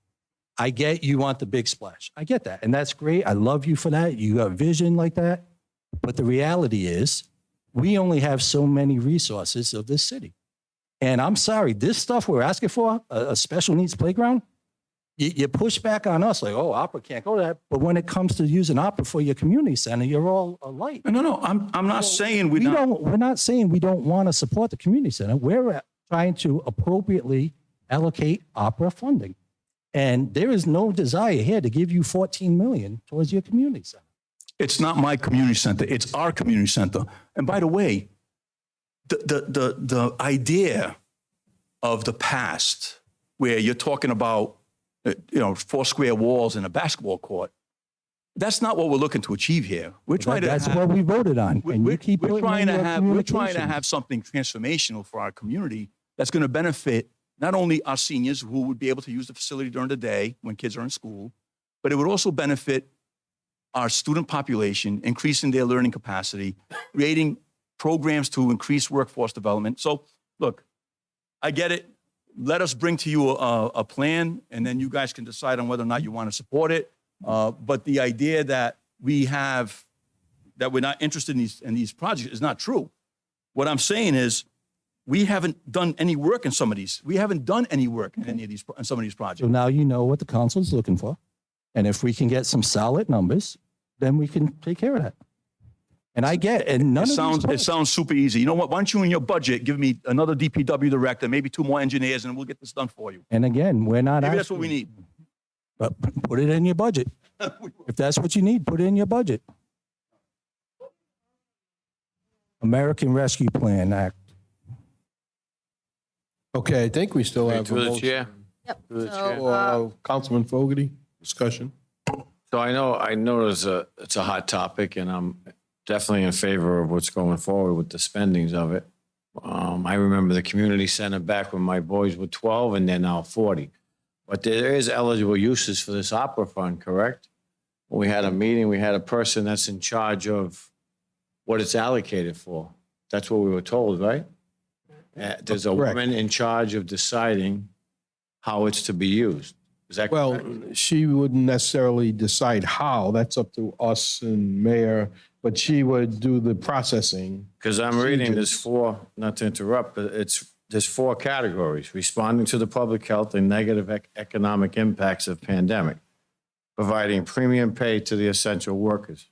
I get you want the big splash. I get that. And that's great. I love you for that. You have vision like that. But the reality is we only have so many resources of this city. And I'm sorry, this stuff we're asking for, a special needs playground, you push back on us like, oh, opera can't go to that. But when it comes to using opera for your community center, you're all alike. No, I'm not saying we're not saying we don't want to support the community center. We're trying to appropriately allocate opera funding. And there is no desire here to give you $14 million towards your community center. It's not my community center. It's our community center. And by the way, the idea of the past, where you're talking about, 4 square walls and a basketball court, that's not what we're looking to achieve here. We're trying to. That's what we voted on. And you keep we're trying to have. We're trying to communications. have something transformational for our community that's going to benefit not only our seniors who would be able to use the facility during the day when kids are in school, but it would also benefit our student population, increasing their learning capacity, creating programs to increase workforce development. So, look, I get it. Let us bring to you a plan, and then you guys can decide on whether or not you want to support it. But the idea that we're not interested in these projects is not true. What I'm saying is, we haven't done any work in some of these. We haven't done any work in some of these projects. So now you know what the council is looking for. And if we can get some solid numbers, then we can take care of that. And I get, and none of these. It sounds super easy. You know what? Why don't you in your budget give me another DPW director, maybe 2 more engineers, and we'll get this done for you. And again, we're not. Maybe that's what asking- we need. But put it in your budget. If that's what you need, put it in your budget. American Rescue Plan Act. Okay, I think we still have a Through the motion. chair. Yep. Through the So, chair. Councilman Fogarty, discussion. So I know it's a hot topic, and I'm definitely in favor of what's going forward with the spendings of it. I remember the community center back when my boys were 12 and they're now 40. But there is eligible uses for this opera fund, correct? When we had a meeting, we had a person that's in charge of what it's allocated for. That's what we were told, right? There's a Correct. woman in charge of deciding how it's to be used. Is that Well, correct? she wouldn't necessarily decide how. That's up to us and mayor, but she would do the processing. Because I'm reading procedures. there's 4, not to interrupt, but there's 4 categories: responding to the public health and negative economic impacts of pandemic, providing premium pay to the essential workers,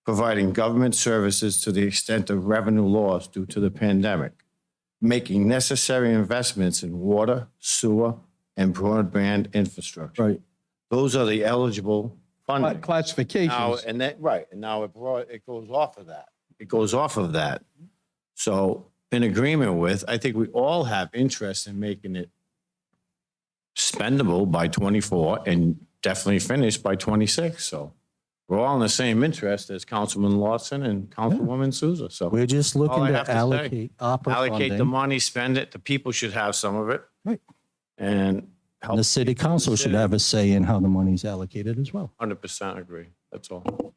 providing government services to the extent of revenue loss due to the pandemic, making necessary investments in water, sewer, and broadband infrastructure. Right. Those are the eligible funding. Now, Classifications. and that, right, and now it goes off of that. It goes off of that. So in agreement with, I think we all have interest in making it spendable by 24 and definitely finished by 26. So we're all in the same interest as Councilman Lawson and Councilwoman Souza. So We're just all looking I to have to say, allocate opera allocate the funding. money, spend it. The people should have some of it. Right. And help. The city council should have a say in how the money's allocated as well. 100% agree. That's all.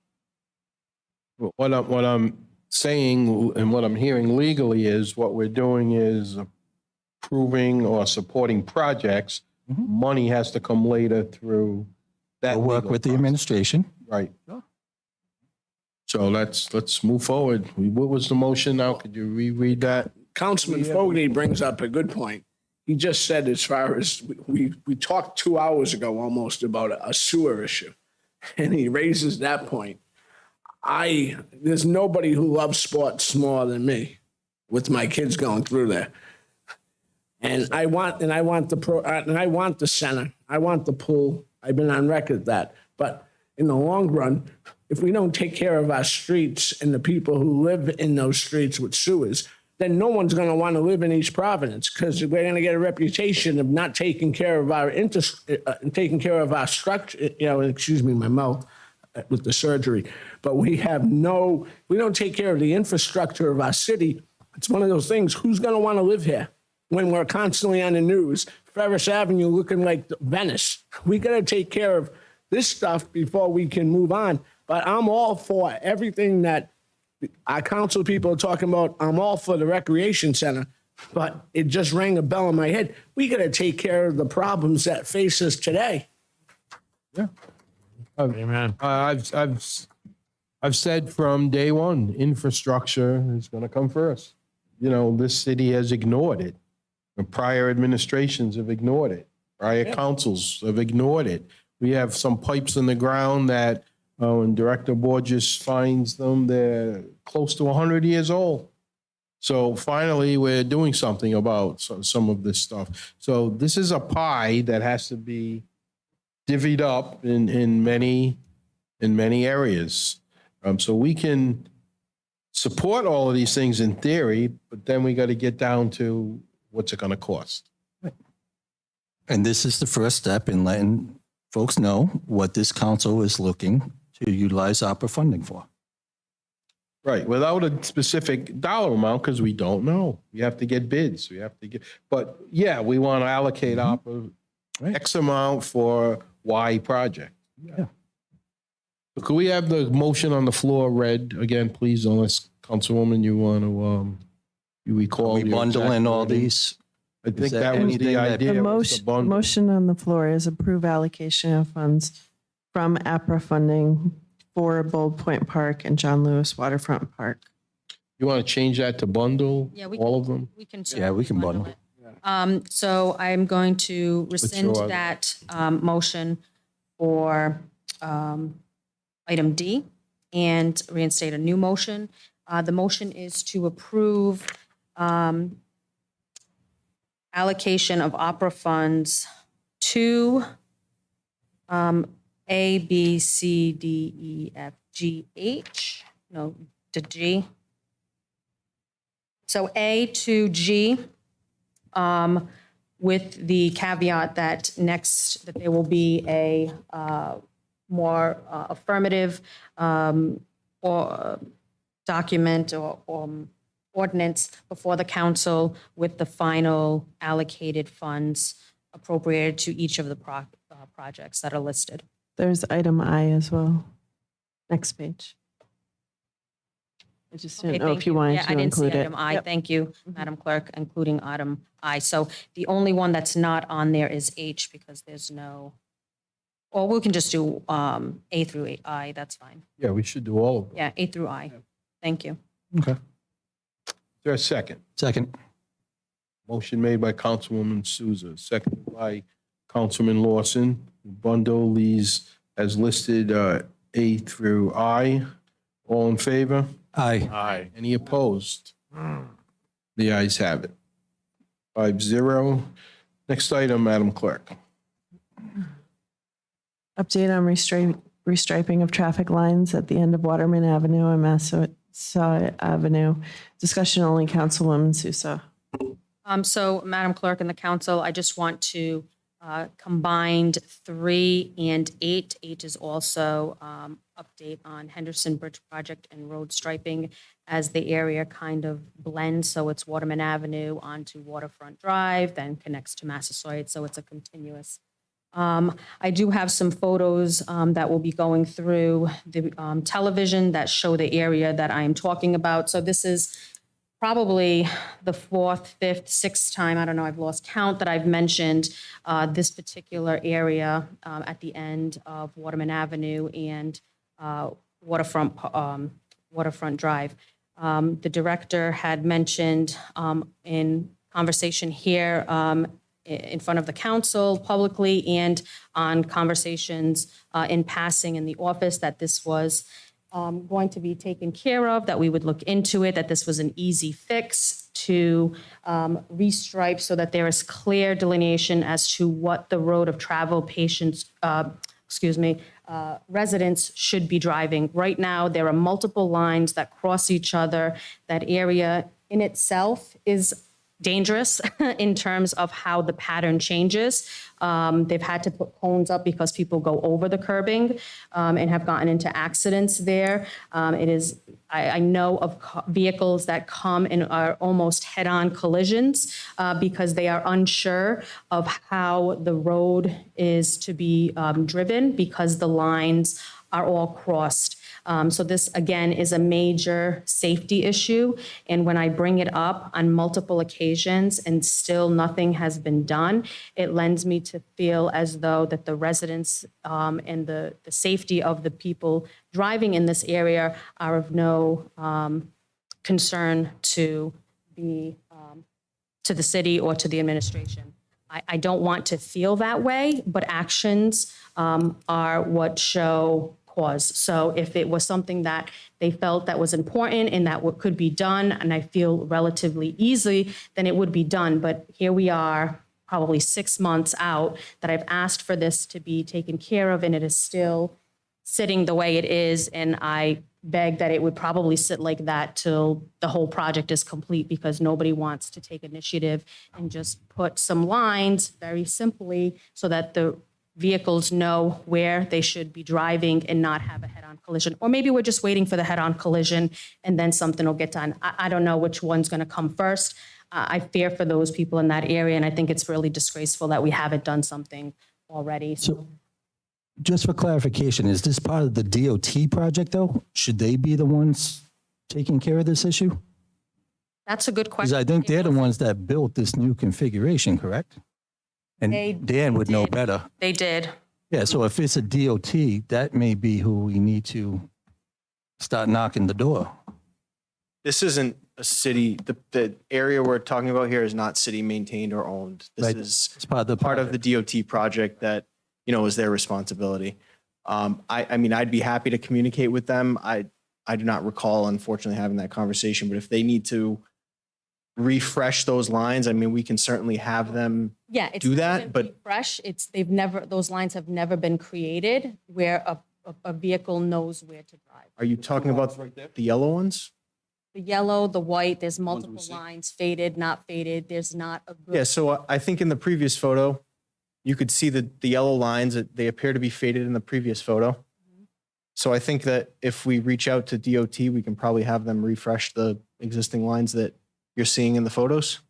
What I'm saying and what I'm hearing legally is what we're doing is approving or supporting projects. Money has to come later through that. We'll work legal with the process. administration. Right. So let's move forward. What was the motion now? Could you reread that? Councilman Fogarty brings up a good point. He just said as far as, we talked 2 hours ago almost about a sewer issue, and he raises that point. There's nobody who loves sports more than me with my kids going through there. And I want the center. I want the pool. I've been on record that. But in the long run, if we don't take care of our streets and the people who live in those streets with sewers, then no one's going to want to live in East Providence, because we're going to get a reputation of not taking care of our structure. Excuse me, my mouth with the surgery. But we don't take care of the infrastructure of our city. It's one of those things. Who's going to want to live here when we're constantly on the news? Ferris Avenue looking like Venice. We got to take care of this stuff before we can move on. But I'm all for everything that our council people are talking about. I'm all for the recreation center, but it just rang a bell in my head. We got to take care of the problems that face us today. Amen. I've said from day one, infrastructure is going to come first. This city has ignored it. The prior administrations have ignored it. Prior councils have ignored it. We have some pipes in the ground that when Director Borges finds them, they're close to 100 years old. So finally, we're doing something about some of this stuff. So this is a pie that has to be divvied up in many areas. So we can support all of these things in theory, but then we got to get down to what's it going to cost. And this is the first step in letting folks know what this council is looking to utilize opera funding for. Right, without a specific dollar amount, because we don't know. We have to get bids. But yeah, we want to allocate opera X amount for Y project. Yeah. So could we have the motion on the floor read again, please, unless Councilwoman, you want to, you recall? We your bundle exact in all wording? these. I think there that was anything the that- idea. The was to bundle. motion on the floor is approve allocation of funds from APRA funding for Bold Point Park and John Lewis Waterfront Park. You want to change that to bundle, Yeah, we all of them? We can. Yeah, we can bundle. it. So I'm going to rescind your- that motion for item D. and reinstate a new motion. The motion is to approve allocation of opera funds to A, B, C, D, E, F, G, H, no, to G. So A to G, with the caveat that that there will be a more affirmative or document or ordinance before the council with the final allocated funds appropriated to each of the projects that are listed. There's item I as well. Next page. I just Okay, didn't know thank if you you. wanted Yeah, to I didn't see include it. item I. Yep. Thank you, Madam Clerk, including item I. So the only one that's not on there is H because there's no, or we can just do A through I, that's fine. Yeah, we should do all of them. Yeah, A through I. Thank you. Okay. Is there a second? Second. Motion made by Councilwoman Souza, seconded by Councilman Lawson. Bundle these as listed, A through I. All in favor? Aye. Aye. Any opposed? The ayes have it. 5-0. Next item, Madam Clerk. Update on restriping of traffic lines at the end of Waterman Avenue and Massasoit Avenue. Discussion only, Councilwoman Sousa. So, Madam Clerk and the council, I just want to combined 3 and 8. 8 is also update on Henderson Bridge Project and road striping as the area kind of blends. So it's Waterman Avenue onto Waterfront Drive, then connects to Massasoit. So it's a continuous. I do have some photos that will be going through the television that show the area that I'm talking about. So this is probably the 4th, 5th, 6th time, I don't know, I've lost count, that I've mentioned this particular area at the end of Waterman Avenue and Waterfront Drive. The director had mentioned in conversation here in front of the council publicly and on conversations in passing in the office that this was going to be taken care of, that we would look into it, that this was an easy fix to restripe so that there is clear delineation as to what the road of travel residents should be driving. Right now, there are multiple lines that cross each other. That area in itself is dangerous in terms of how the pattern changes. They've had to put cones up because people go over the curbing and have gotten into accidents there. I know of vehicles that come and are almost head-on collisions because they are unsure of how the road is to be driven because the lines are all crossed. So this, again, is a major safety issue. And when I bring it up on multiple occasions and still nothing has been done, it lends me to feel as though that the residents and the safety of the people driving in this area are of no concern to the city or to the administration. I don't want to feel that way, but actions are what show cause. So if it was something that they felt that was important and that what could be done, and I feel relatively easily, then it would be done. But here we are, probably 6 months out, that I've asked for this to be taken care of, and it is still sitting the way it is. And I beg that it would probably sit like that till the whole project is complete, because nobody wants to take initiative and just put some lines very simply so that the vehicles know where they should be driving and not have a head-on collision. Or maybe we're just waiting for the head-on collision and then something will get done. I don't know which one's going to come first. I fear for those people in that area, and I think it's really disgraceful that we haven't done something already. So just for clarification, is this part of the DOT project, though? Should they be the ones taking care of this issue? That's a good Because question. I think they're the ones that built this new configuration, correct? And They Dan would know did. better. They did. Yeah, so if it's a DOT, that may be who we need to start knocking the door. This isn't a city, the area we're talking about here is not city maintained or owned. This Right. is It's part of the part of the DOT project that, is their responsibility. I mean, I'd be happy to communicate with them. I do not recall, unfortunately, having that conversation, but if they need to refresh those lines, I mean, we can certainly have them Yeah, it's do not that, gonna but be fresh. Those lines have never been created where a vehicle knows where to drive. are you talking about the yellow ones? The yellow, the white, there's ones we multiple see. lines, faded, not faded. There's not a good. Yeah, so I think in the previous photo, you could see the yellow lines, they appear to be faded in the previous photo. So I think that if we reach out to DOT, we can probably have them refresh the existing lines that you're seeing in the photos.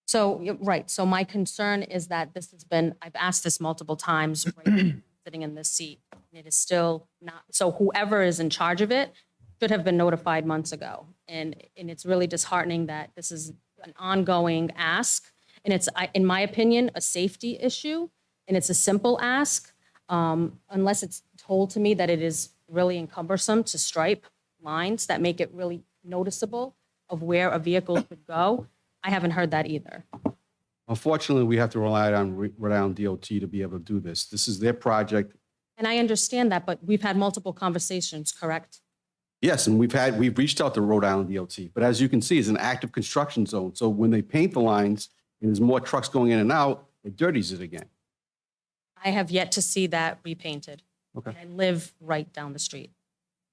So, right, so my concern is that this has been, I've asked this multiple times, right, sitting in this seat, and it is still not, so whoever is in charge of it should have been notified months ago. And it's really disheartening that this is an ongoing ask, and it's, in my opinion, a safety issue, and it's a simple ask, unless it's told to me that it is really encumbersome to stripe lines that make it really noticeable of where a vehicle should go. I haven't heard that either. Unfortunately, we have to rely on Rhode Island DOT to be able to do this. This is their project. And I understand that, but we've had multiple conversations, correct? Yes, and we've reached out to Rhode Island DOT, but as you can see, it's an active construction zone. So when they paint the lines and there's more trucks going in and out, it dirties it again. I have yet to see that repainted. Okay. I live right down the street.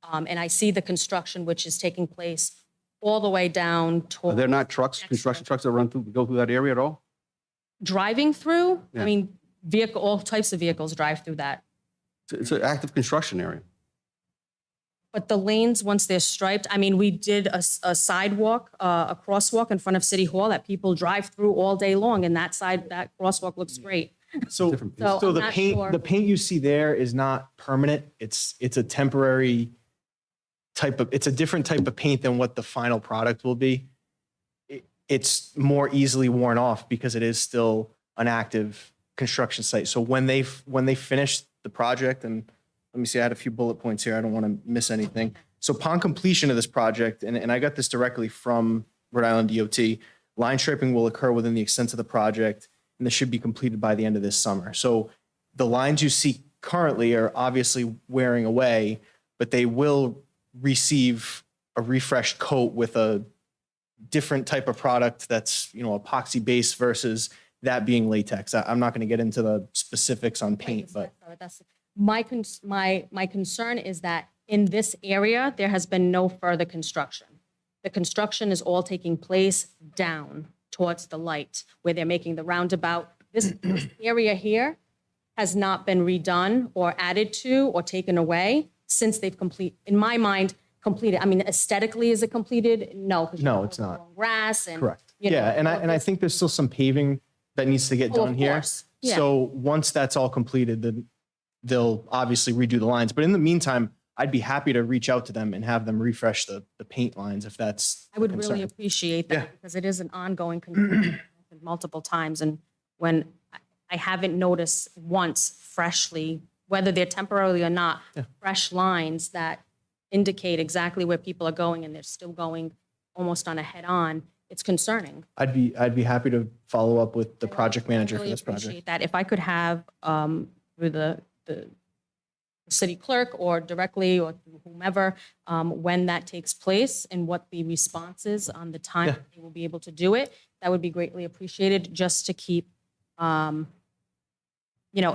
And I see the construction which is taking place all the way down Are toward there not trucks, construction trucks that go through that area at all? driving through. Yeah. I mean, all types of vehicles drive through that. It's an active construction area. But the lanes, once they're striped, I mean, we did a sidewalk, a crosswalk in front of City Hall that people drive through all day long, and that crosswalk looks great. So, So so I'm the not paint, sure. the paint you see there is not permanent. It's a temporary it's a different type of paint than what the final product will be. It's more easily worn off because it is still an active construction site. So when they finish the project, and let me see, I had a few bullet points here. I don't want to miss anything. So upon completion of this project, and I got this directly from Rhode Island DOT, line striping will occur within the extent of the project, and this should be completed by the end of this summer. So the lines you see currently are obviously wearing away, but they will receive a refreshed coat with a different type of product that's, epoxy based versus that being latex. I'm not going to get into the specifics on paint, but That's my concern is that in this area, there has been no further construction. The construction is all taking place down towards the light where they're making the roundabout. This area here has not been redone or added to or taken away since they've in my mind, completed. I mean, aesthetically, is it completed? No. 'cause no, you it's have not. Grass and. Correct. you know, Yeah, and all I this- think there's still some paving that needs to get Oh, of done here. course. Yeah. So once that's all completed, then they'll obviously redo the lines. But in the meantime, I'd be happy to reach out to them and have them refresh the paint lines if that's I would a really concern. appreciate that Yeah. because it is an ongoing concern multiple times. And when I haven't noticed once freshly, whether they're temporarily or not, fresh lines that indicate exactly where people are going and they're still going almost on a head-on, it's concerning. I'd be happy to follow up with the project manager for Really this project. appreciate that. If I could have through the city clerk or directly or through whomever, when that takes place and what the response is on the time that they will be able to do it, that would be greatly appreciated just to keep, a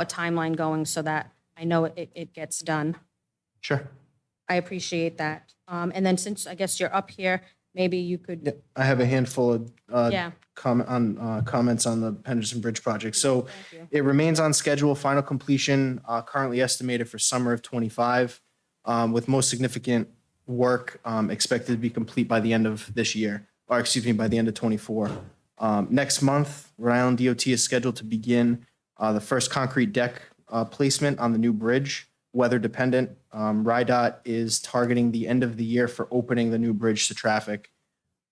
timeline going so that I know it gets done. Sure. I appreciate that. And then since I guess you're up here, maybe you could, I have a handful of Yeah. comments on the Henderson Bridge project. So it remains on schedule, final completion currently estimated for summer of '25, with most significant work expected to be complete by the end of this year, or excuse me, by the end of '24. Next month, Rhode Island DOT is scheduled to begin the first concrete deck placement on the new bridge, weather dependent. RIDOT is targeting the end of the year for opening the new bridge to traffic.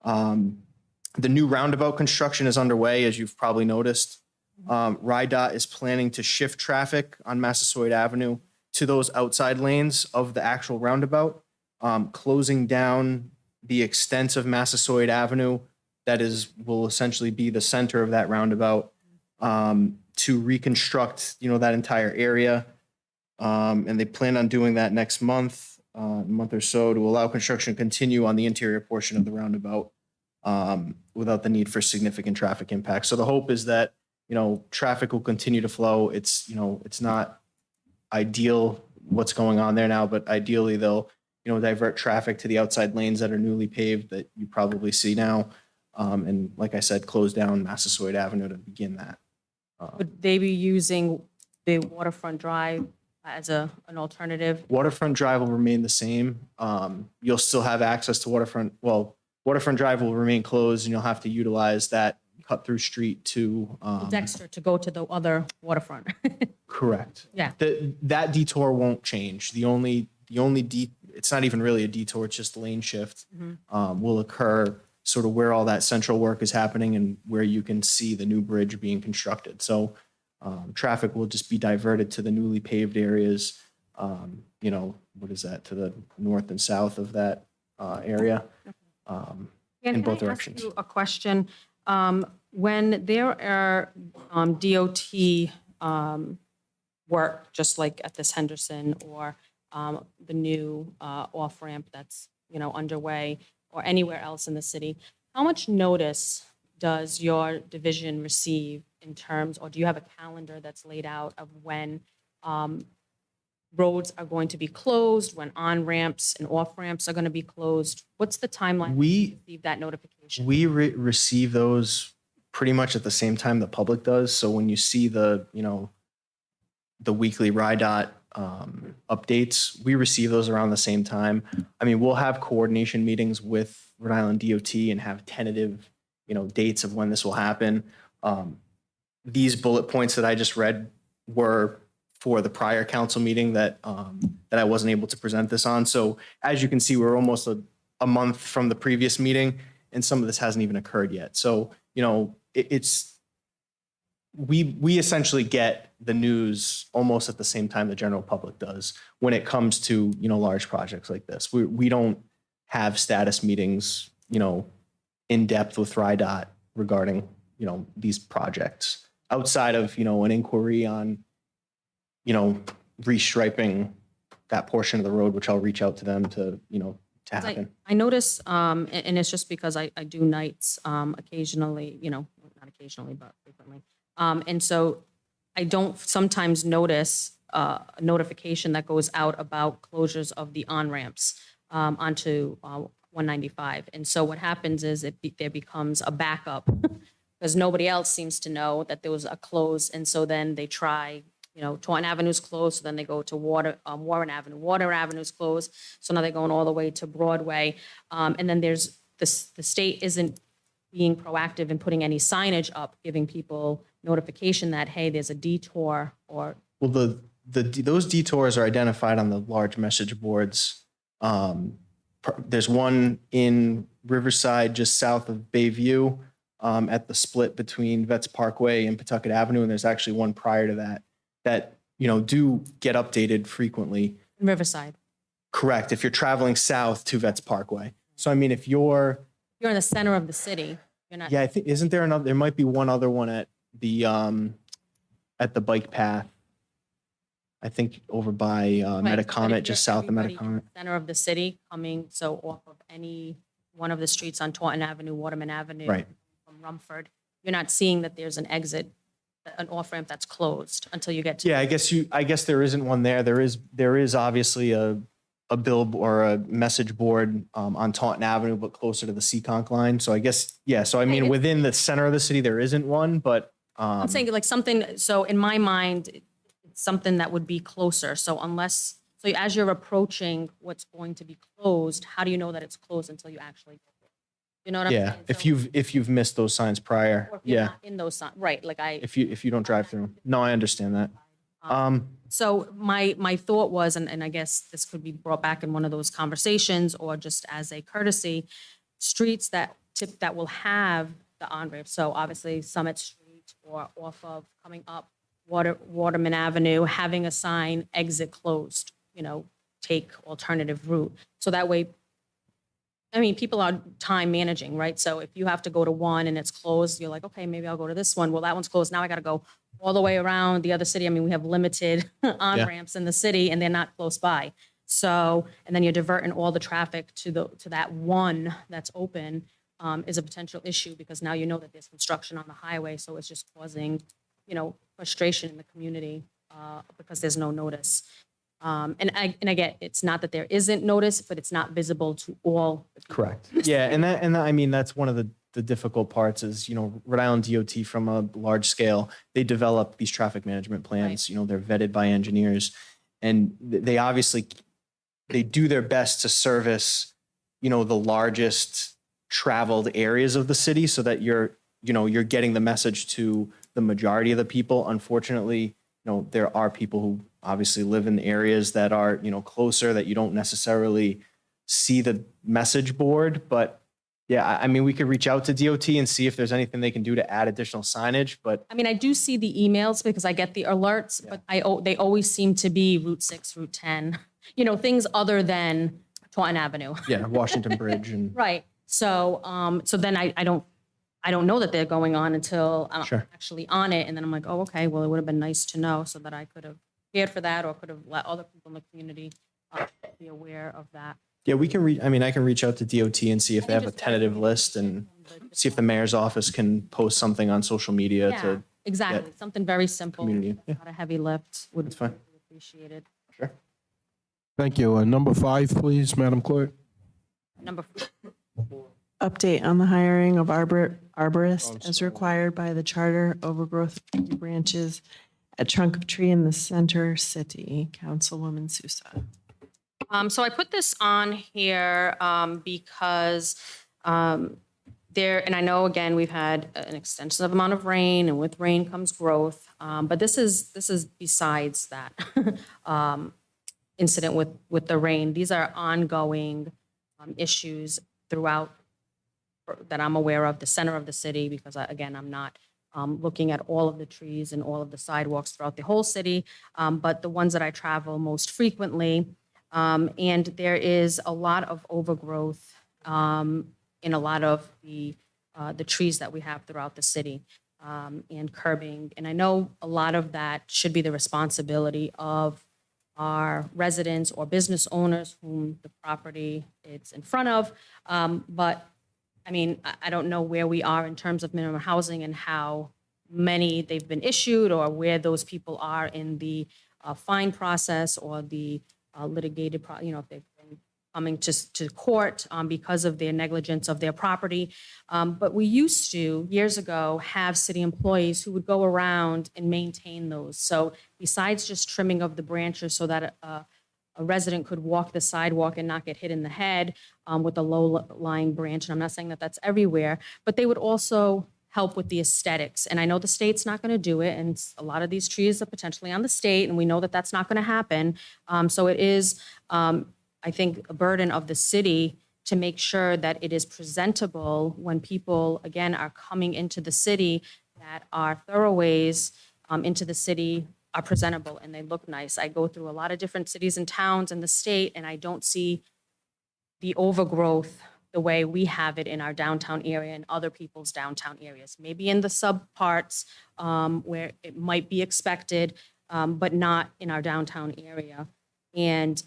The new roundabout construction is underway, as you've probably noticed. RIDOT is planning to shift traffic on Massasoit Avenue to those outside lanes of the actual roundabout, closing down the extent of Massasoit Avenue that will essentially be the center of that roundabout, to reconstruct, that entire area. And they plan on doing that next month, month or so, to allow construction to continue on the interior portion of the roundabout without the need for significant traffic impact. So the hope is that, traffic will continue to flow. It's, it's not ideal what's going on there now, but ideally they'll, divert traffic to the outside lanes that are newly paved that you probably see now. And like I said, close down Massasoit Avenue to begin that. Would they be using the waterfront drive as an alternative? Waterfront Drive will remain the same. You'll still have access to Waterfront. Well, Waterfront Drive will remain closed, and you'll have to utilize that cut-through street to. Dexter to go to the other waterfront. Correct. Yeah. That detour won't change. The only it's not even really a detour, it's just lane shift, will occur sort of where all that central work is happening and where you can see the new bridge being constructed. So traffic will just be diverted to the newly paved areas, what is that, to the north and south of that area, in both directions. Can I ask you a question? When there are DOT work, just like at this Henderson or the new off-ramp that's, underway, or anywhere else in the city, how much notice does your division receive in terms, or do you have a calendar that's laid out of when roads are going to be closed, when on-ramps and off-ramps are going to be closed? What's the timeline to receive that notification? We receive those pretty much at the same time the public does. So when you see the weekly RIDOT updates, we receive those around the same time. I mean, we'll have coordination meetings with Rhode Island DOT and have tentative, dates of when this will happen. These bullet points that I just read were for the prior council meeting that I wasn't able to present this on. So as you can see, we're almost a month from the previous meeting, and some of this hasn't even occurred yet. So, we essentially get the news almost at the same time the general public does when it comes to, large projects like this. We don't have status meetings, in depth with RIDOT regarding, these projects outside of, an inquiry on, restriping that portion of the road, which I'll reach out to them to happen. I notice, and it's just because I do nights occasionally, not occasionally, but frequently. And so I don't sometimes notice a notification that goes out about closures of the on-ramps onto 195. And so what happens is there becomes a backup because nobody else seems to know that there was a close. And so then they try, Taunton Avenue's closed, so then they go to Warren Avenue. Warren Avenue's closed, so now they're going all the way to Broadway. And then there's the state isn't being proactive in putting any signage up, giving people notification that, hey, there's a detour or. Well, those detours are identified on the large message boards. There's one in Riverside, just south of Bayview, at the split between Vets Parkway and Pawtucket Avenue. And there's actually one prior to that, do get updated frequently. Riverside. Correct. If you're traveling south to Vets Parkway. So, I mean, if you're in the center of the city, you're not. Yeah, I think, isn't there another, there might be one other one at the bike path. I think over by Metacomet, just south of Metacomet. Center of the city coming, so off of any one of the streets on Taunton Avenue, Waterman Avenue. Right. From Rumford, you're not seeing that there's an exit, an off-ramp that's closed until you get to. Yeah, I guess there isn't one there. There is obviously a bill or a message board on Taunton Avenue, but closer to the Seekonk line. So I guess, yeah, so I mean, within the center of the city, there isn't one, but. I'm saying like something, so in my mind, it's something that would be closer. So as you're approaching what's going to be closed, how do you know that it's closed until you actually get there? You know what I'm saying? Yeah, if you've missed those signs prior, Or if you're yeah. not in those signs, right, like If you don't drive through. No, I understand that. So my thought was, and I guess this could be brought back in one of those conversations or just as a courtesy, streets that will have the on-ramp. So obviously Summit Street or off of coming up Waterman Avenue, having a sign exit closed, take alternative route. So that way I mean, people are time managing, right? So if you have to go to one and it's closed, you're like, okay, maybe I'll go to this one. Well, that one's closed. Now I got to go all the way around the other city. I mean, we have limited on-ramps in the city and they're not close by. So, and then you're diverting all the traffic to that one that's open is a potential issue because now you know that there's construction on the highway. So it's just causing, frustration in the community because there's no notice. And I get it's not that there isn't notice, but it's not visible to all. the people. Correct. Yeah, and I mean that's one of the difficult parts is Rhode Island DOT from a large scale they develop these traffic management plans. They're vetted by engineers, and they obviously they do their best to service the largest traveled areas of the city so that you're getting the message to the majority of the people. Unfortunately, there are people who obviously live in areas that are, closer that you don't necessarily see the message board. But yeah, I mean, we could reach out to DOT and see if there's anything they can do to add additional signage. But I mean, I do see the emails because I get the alerts, but they always seem to be Route 6, Route 10, things other than Taunton Avenue. yeah, Washington Bridge and Right. So, so then I don't know that they're going on until I'm Sure. actually on it. And then I'm like, oh, okay, well, it would have been nice to know so that I could have prepared for that or could have let other people in the community be aware of that. yeah, we can I can reach out to DOT and see if they have a tentative list and see if the mayor's office can post something on social media Yeah, to exactly. Something very simple, community. Yeah, not a heavy lift would that's fine. be appreciated. Sure. Thank you. Number 5, please, Madam Clerk. Number 4. Update on the hiring of arborist as required by the charter, overgrowth branches at trunk of tree in the center city. Councilwoman Sousa. So I put this on here because there, and I know again we've had an extensive amount of rain, and with rain comes growth. But this is besides that incident with the rain. These are ongoing issues throughout that I'm aware of, the center of the city, because again, I'm not looking at all of the trees and all of the sidewalks throughout the whole city, but the ones that I travel most frequently. And there is a lot of overgrowth in a lot of the trees that we have throughout the city and curbing. And I know a lot of that should be the responsibility of our residents or business owners whom the property is in front of. But I mean, I don't know where we are in terms of minimum housing and how many they've been issued or where those people are in the fine process or the litigated, if they've been coming to court because of their negligence of their property. But we used to, years ago, have city employees who would go around and maintain those. So besides just trimming of the branches so that a resident could walk the sidewalk and not get hit in the head with a low-lying branch. And I'm not saying that that's everywhere, but they would also help with the aesthetics. And I know the state's not going to do it, and a lot of these trees are potentially on the state, and we know that that's not going to happen. So it is, I think, a burden of the city to make sure that it is presentable when people, again, are coming into the city, that our thoroughways into the city are presentable and they look nice. I go through a lot of different cities and towns in the state, and I don't see the overgrowth the way we have it in our downtown area and other people's downtown areas. Maybe in the sub parts where it might be expected, but not in our downtown area. And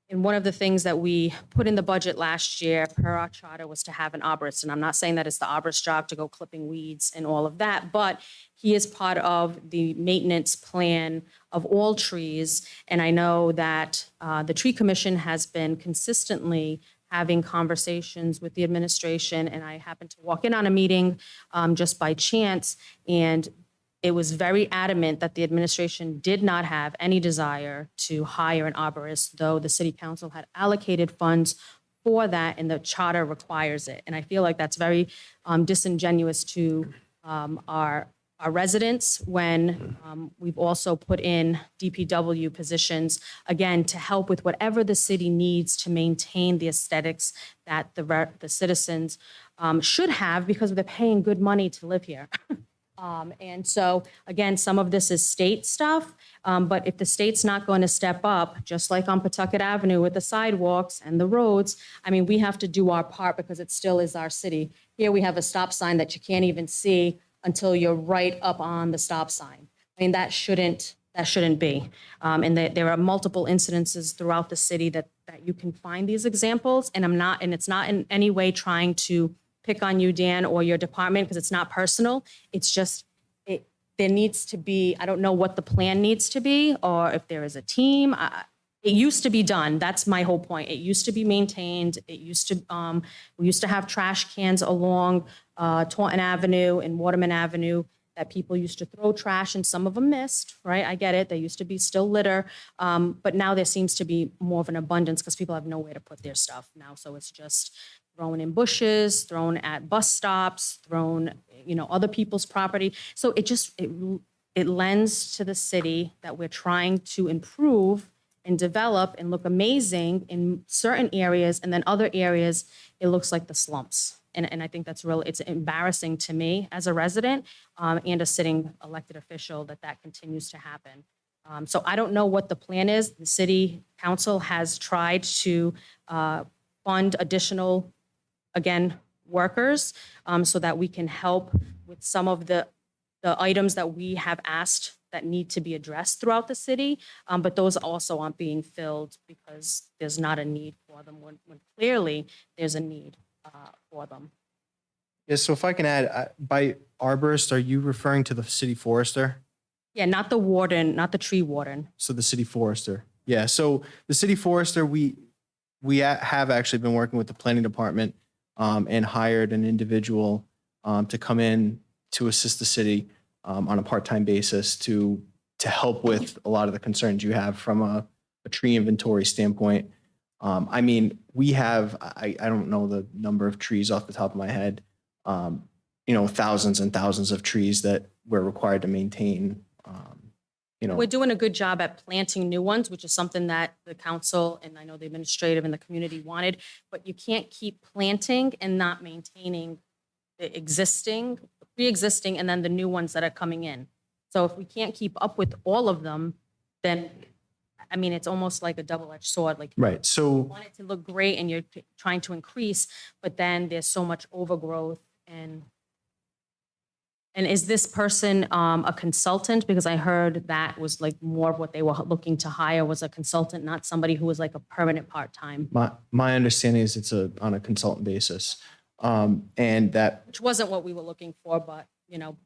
one of the things that we put in the budget last year per our charter was to have an arborist. And I'm not saying that it's the arborist's job to go clipping weeds and all of that, but he is part of the maintenance plan of all trees. And I know that the Tree Commission has been consistently having conversations with the administration. And I happened to walk in on a meeting just by chance, and it was very adamant that the administration did not have any desire to hire an arborist, though the city council had allocated funds for that and the charter requires it. And I feel like that's very disingenuous to our residents when we've also put in DPW positions, again, to help with whatever the city needs to maintain the aesthetics that the citizens should have because they're paying good money to live here. And so, again, some of this is state stuff, but if the state's not going to step up, just like on Pawtucket Avenue with the sidewalks and the roads, I mean, we have to do our part because it still is our city. Here we have a stop sign that you can't even see until you're right up on the stop sign. I mean, that shouldn't be. And there are multiple incidences throughout the city that you can find these examples, and it's not in any way trying to pick on you, Dan, or your department, because it's not personal. It's just, there needs to be, I don't know what the plan needs to be, or if there is a team. It used to be done. That's my whole point. It used to be maintained. It used to, we used to have trash cans along Taunton Avenue and Waterman Avenue that people used to throw trash, and some of them missed, right? I get it. There used to be still litter. But now there seems to be more of an abundance because people have nowhere to put their stuff now. So it's just thrown in bushes, thrown at bus stops, thrown, other people's property. So it lends to the city that we're trying to improve and develop and look amazing in certain areas, and then other areas, it looks like the slumps. And I think that's it's embarrassing to me as a resident and a sitting elected official that continues to happen. So I don't know what the plan is. The city council has tried to fund additional, again, workers so that we can help with some of the items that we have asked that need to be addressed throughout the city. But those also aren't being filled because there's not a need for them when clearly there's a need for them. Yeah, so if I can add, by arborist, are you referring to the city forester? Yeah, not the warden, not the tree warden. So the city forester. Yeah, so the city forester, we have actually been working with the planning department and hired an individual to come in to assist the city on a part-time basis to help with a lot of the concerns you have from a tree inventory standpoint. I mean, we have, I don't know the number of trees off the top of my head, thousands and thousands of trees that we're required to maintain. We're doing a good job at planting new ones, which is something that the council and I know the administrative and the community wanted, but you can't keep planting and not maintaining the pre-existing, and then the new ones that are coming in. So if we can't keep up with all of them, then, I mean, it's almost like a double-edged sword. Like, Right, you so, want it to look great and you're trying to increase, but then there's so much overgrowth. And is this person a consultant? Because I heard that was like more of what they were looking to hire was a consultant, not somebody who was like a permanent part-time, my understanding is it's on a consultant basis. And that, which wasn't what we were looking for, but,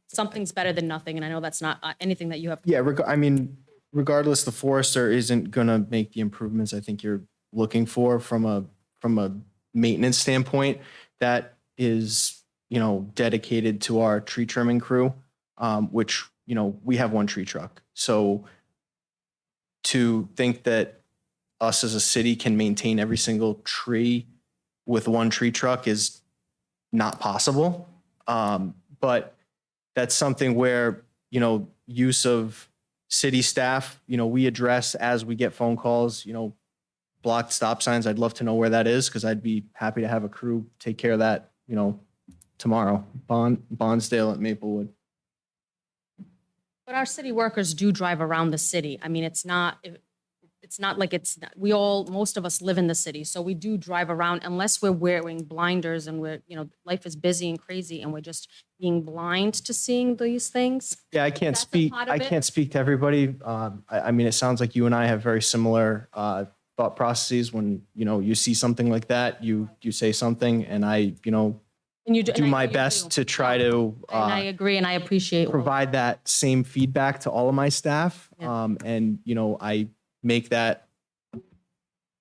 something's better than nothing. And I know that's not anything that you have. yeah, I mean, regardless, the forester isn't gonna make the improvements I think you're looking for from a maintenance standpoint. That is, dedicated to our tree trimming crew, which, we have one tree truck. So to think that us as a city can maintain every single tree with one tree truck is not possible. But that's something where, use of city staff, we address as we get phone calls, blocked stop signs. I'd love to know where that is because I'd be happy to have a crew take care of that, tomorrow. Bondsdale at Maplewood. But our city workers do drive around the city. I mean, it's not like most of us live in the city. So we do drive around unless we're wearing blinders and life is busy and crazy and we're just being blind to seeing these things. Yeah, I can't speak to everybody. I mean, it sounds like you and I have very similar thought processes. When, you see something like that, you say something, and I, And you do my best to try to And I agree and I appreciate provide that same feedback to all of my staff. Yeah. And, I make that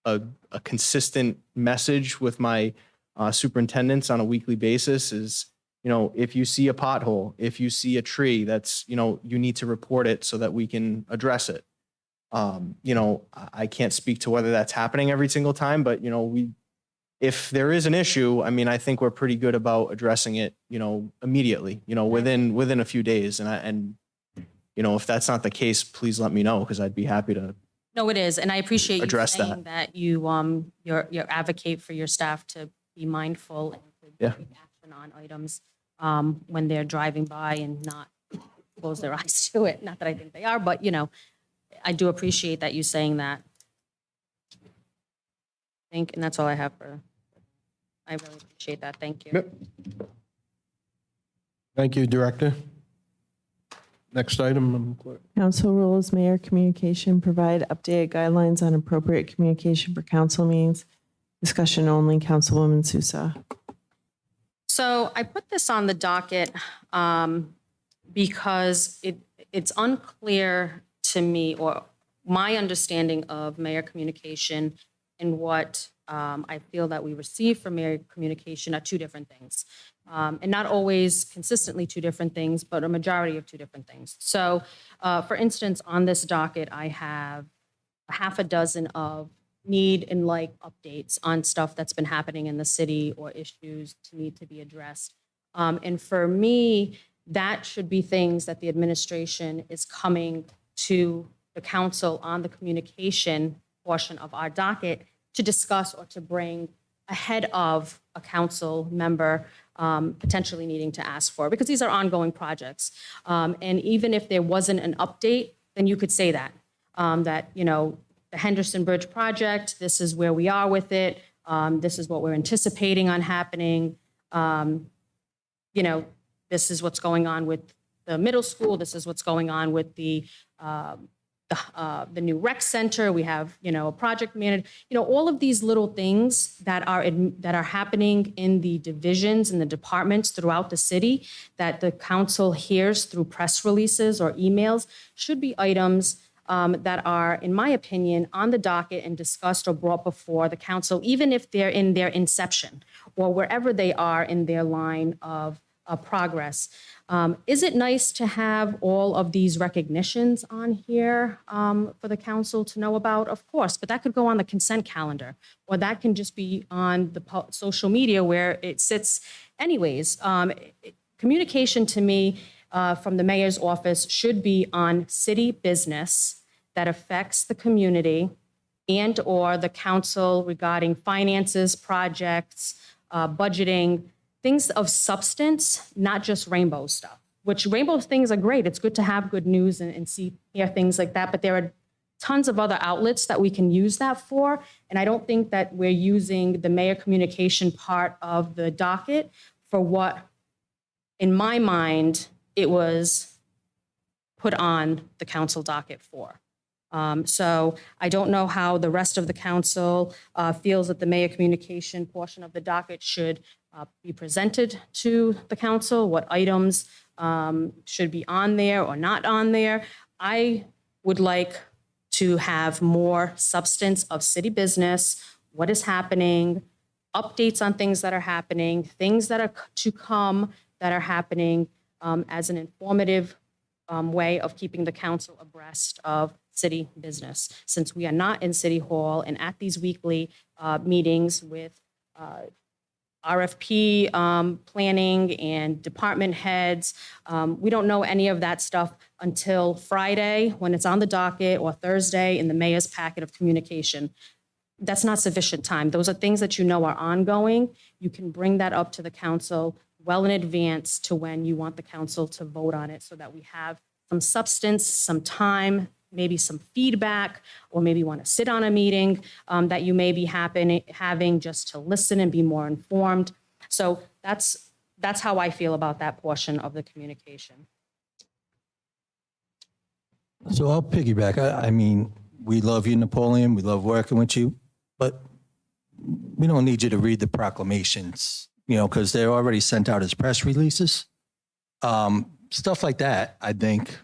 a consistent message with my superintendents on a weekly basis is, if you see a pothole, if you see a tree that's, you need to report it so that we can address it. I can't speak to whether that's happening every single time, but, if there is an issue, I mean, I think we're pretty good about addressing it, immediately, within a few days. And if that's not the case, please let me know because I'd be happy to. No, it is. And I appreciate you Address saying that you advocate for your staff to be mindful and to Yeah. take action on items when they're driving by and not close their eyes to it. Not that I think they are, but, you know, I do appreciate that you saying that. And that's all I have for, I really appreciate that. Thank you. Yep. Thank you, Director. Next item, Madam Clerk. Council rules, mayor communication, provide updated guidelines on appropriate communication for council meetings. Discussion only, Councilwoman Sousa. So I put this on the docket because it's unclear to me, or my understanding of mayor communication and what I feel that we receive from mayor communication are two different things. And not always consistently two different things, but a majority of two different things. So for instance, on this docket, I have a half a dozen of need and like updates on stuff that's been happening in the city or issues to need to be addressed. And for me, that should be things that the administration is coming to the council on the communication portion of our docket to discuss or to bring ahead of a council member potentially needing to ask for, because these are ongoing projects. And even if there wasn't an update, then you could say that, that, you know, the Henderson Bridge project, this is where we are with it. This is what we're anticipating on happening. You know, this is what's going on with the middle school. This is what's going on with the new rec center. We have, you know, a project manager, you know, all of these little things that are happening in the divisions and the departments throughout the city that the council hears through press releases or emails should be items that are, in my opinion, on the docket and discussed or brought before the council, even if they're in their inception or wherever they are in their line of progress. Is it nice to have all of these recognitions on here for the council to know about? Of course, but that could go on the consent calendar, or that can just be on the social media where it sits anyways. Communication to me from the mayor's office should be on city business that affects the community and or the council regarding finances, projects, budgeting, things of substance, not just rainbow stuff, which rainbow things are great. It's good to have good news and hear things like that, but there are tons of other outlets that we can use that for. And I don't think that we're using the mayor communication part of the docket for what, in my mind, it was put on the council docket for. So I don't know how the rest of the council feels that the mayor communication portion of the docket should be presented to the council, what items should be on there or not on there. I would like to have more substance of city business, what is happening, updates on things that are happening, things that are to come that are happening as an informative way of keeping the council abreast of city business. Since we are not in City Hall and at these weekly meetings with RFP planning and department heads, we don't know any of that stuff until Friday when it's on the docket or Thursday in the mayor's packet of communication. That's not sufficient time. Those are things that you know are ongoing. You can bring that up to the council well in advance to when you want the council to vote on it so that we have some substance, some time, maybe some feedback, or maybe want to sit on a meeting that you may be having just to listen and be more informed. So that's how I feel about that portion of the communication. So I'll piggyback. I mean, we love you, Napoleon. We love working with you, but we don't need you to read the proclamations, you know, because they're already sent out as press releases. Stuff like that, I think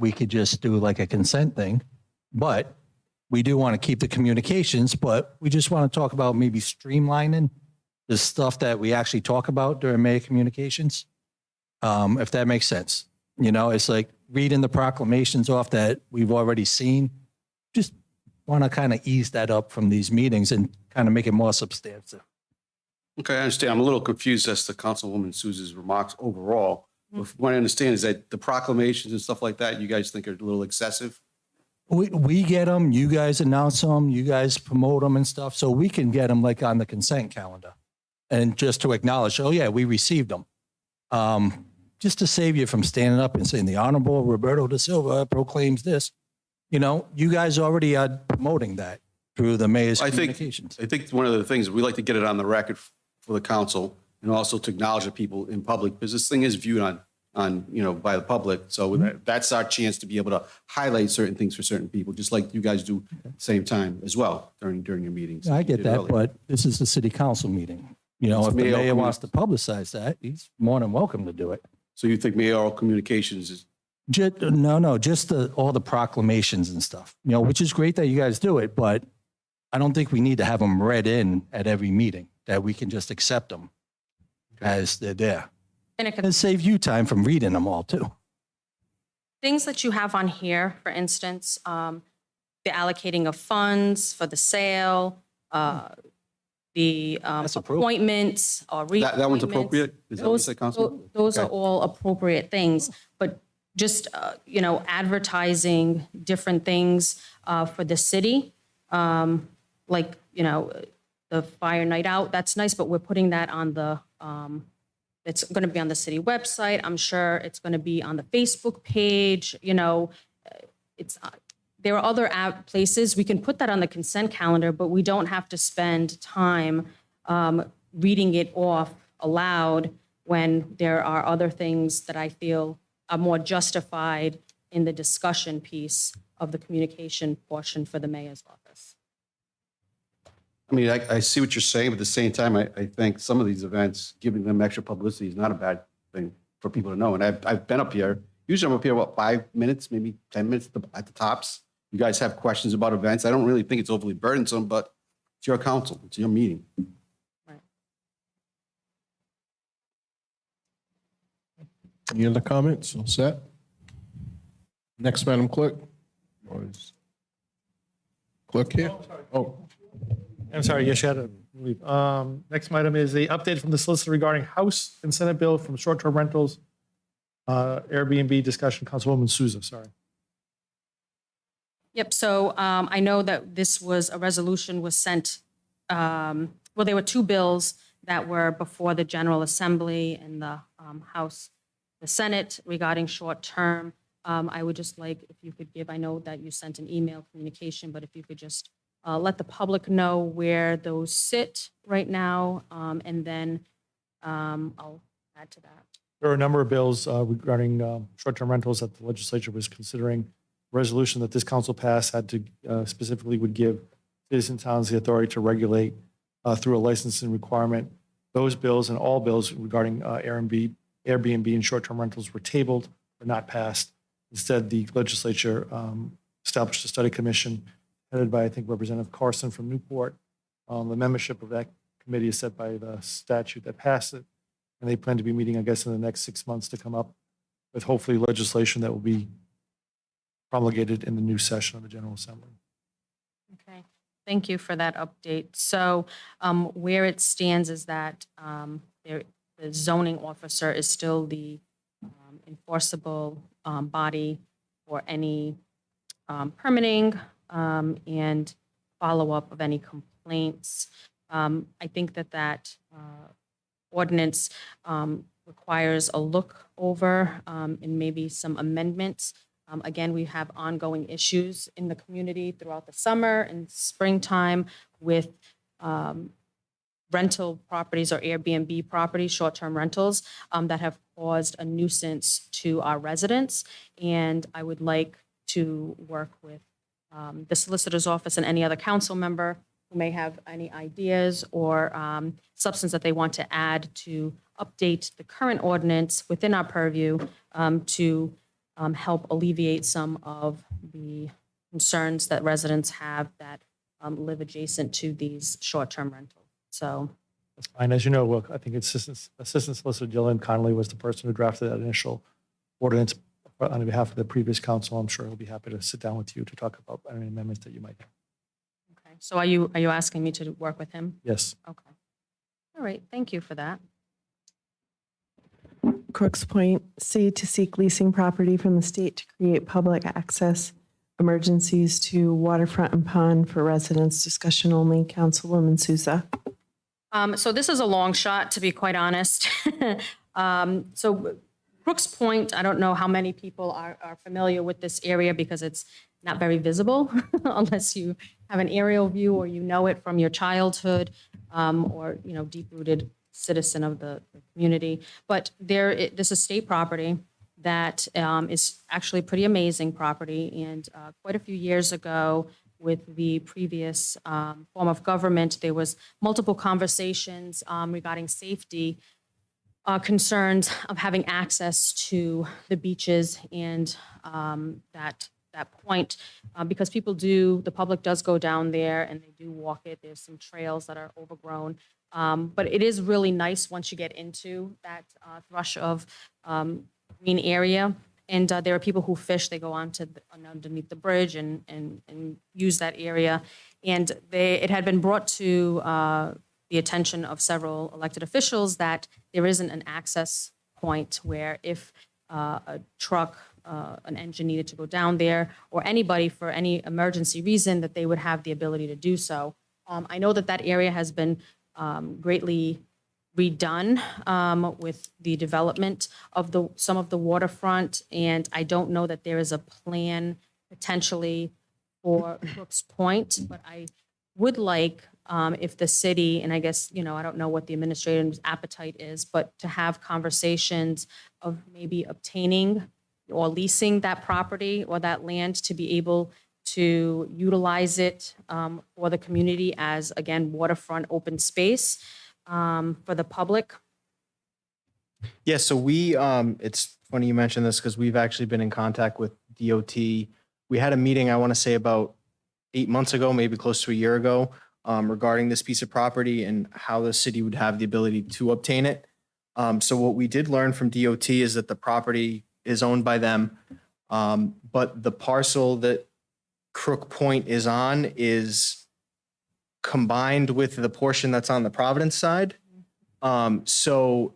we could just do like a consent thing, but we do want to keep the communications, but we just want to talk about maybe streamlining the stuff that we actually talk about during mayor communications. If that makes sense. You know, it's like reading the proclamations off that we've already seen. Just want to kind of ease that up from these meetings and kind of make it more substantive. Okay, I understand. I'm a little confused as to Councilwoman Sousa's remarks overall. What I understand is that the proclamations and stuff like that, you guys think are a little excessive? We get them, you guys announce them, you guys promote them and stuff, so we can get them like on the consent calendar. And just to acknowledge, oh yeah, we received them. just to save you from standing up and saying the Honorable Roberto da Silva proclaims this, you guys already are promoting that through the mayor's communications. I think one of the things, we like to get it on the record for the council and also to acknowledge the people in public, because this thing is viewed on by the public. So that's our chance to be able to highlight certain things for certain people, just like you guys do at the same time as well during your meetings. I get that, but this is the city council meeting. If the mayor wants to publicize that, he's more than welcome to do it. So you think mayoral communications is? Just all the proclamations and stuff, which is great that you guys do it, but I don't think we need to have them read in at every meeting, that we can just accept them as they're there. And it could, And save you time from reading them all too. things that you have on here, for instance, the allocating of funds for the sale, the appointments or reappointments. That one's appropriate? Is that what you said, Councilman? Those are Okay. all appropriate things, but just, advertising different things for the city, like, the fire night out, that's nice, but we're putting that on the, it's going to be on the city website. I'm sure it's going to be on the Facebook page, it's, there are other places we can put that on the consent calendar, but we don't have to spend time reading it off aloud when there are other things that I feel are more justified in the discussion piece of the communication portion for the mayor's office. I mean, I see what you're saying, but at the same time, I think some of these events, giving them extra publicity is not a bad thing for people to know. And I've been up here. Usually I'm up here, 5 minutes, maybe 10 minutes at the tops. You guys have questions about events. I don't really think it's overly burdensome, but it's your council. It's your meeting. Any other comments? All set? Next, Madam Clerk. Or is Clerk here? Oh, I'm sorry, yes, you had to leave. Next item is the update from the solicitor regarding House and Senate bill from short-term rentals, Airbnb discussion, Councilwoman Souza, sorry. Yep, so I know that this was, a resolution was sent, well, there were two bills that were before the General Assembly and the House, the Senate regarding short-term. I would just like, if you could give, I know that you sent an email communication, but if you could just let the public know where those sit right now, and then I'll add to that. There are a number of bills regarding short-term rentals that the legislature was considering. A resolution that this council passed had to specifically would give cities and towns the authority to regulate through a licensing requirement. Those bills and all bills regarding Airbnb and short-term rentals were tabled or not passed. Instead, the legislature established a study commission headed by, I think, Representative Carson from Newport. The membership of that committee is set by the statute that passed it. And they plan to be meeting, I guess, in the next 6 months to come up with hopefully legislation that will be promulgated in the new session of the General Assembly. Okay, thank you for that update. So where it stands is that the zoning officer is still the enforceable body for any permitting and follow-up of any complaints. I think that ordinance requires a look over and maybe some amendments. Again, we have ongoing issues in the community throughout the summer and springtime with rental properties or Airbnb properties, short-term rentals, that have caused a nuisance to our residents. And I would like to work with the solicitor's office and any other council member who may have any ideas or substance that they want to add to update the current ordinance within our purview to help alleviate some of the concerns that residents have that live adjacent to these short-term rentals. So, That's fine. As you know, well, I think Assistant Solicitor Dylan Connolly was the person who drafted that initial ordinance on behalf of the previous council. I'm sure he'll be happy to sit down with you to talk about any amendments that you might have. okay. So are you asking me to work with him? Yes. Okay. All right. Thank you for that. Crooks Point, C, to seek leasing property from the state to create public access emergencies to waterfront and pond for residents. Discussion only. Councilwoman Souza. So this is a long shot, to be quite honest. So Crooks Point, I don't know how many people are familiar with this area because it's not very visible unless you have an aerial view or you know it from your childhood, or, you know, deep-rooted citizen of the community. But this is state property that is actually pretty amazing property. And quite a few years ago, with the previous form of government, there was multiple conversations regarding safety concerns of having access to the beaches and that point, because the public does go down there and they do walk it. There's some trails that are overgrown. But it is really nice once you get into that thrush of green area. And there are people who fish. They go on to underneath the bridge and use that area. And it had been brought to the attention of several elected officials that there isn't an access point where if a truck, an engine needed to go down there, or anybody for any emergency reason, that they would have the ability to do so. I know that area has been greatly redone with the development of some of the waterfront, and I don't know that there is a plan potentially for Crooks Point, but I would like if the city, and I guess, you know, I don't know what the administrator's appetite is, but to have conversations of maybe obtaining or leasing that property or that land to be able to utilize it for the community as, again, waterfront open space for the public. Yeah, so it's funny you mentioned this because we've actually been in contact with DOT. We had a meeting, I want to say about 8 months ago, maybe close to a year ago, regarding this piece of property and how the city would have the ability to obtain it. So what we did learn from DOT is that the property is owned by them, but the parcel that Crook Point is on is combined with the portion that's on the Providence side. So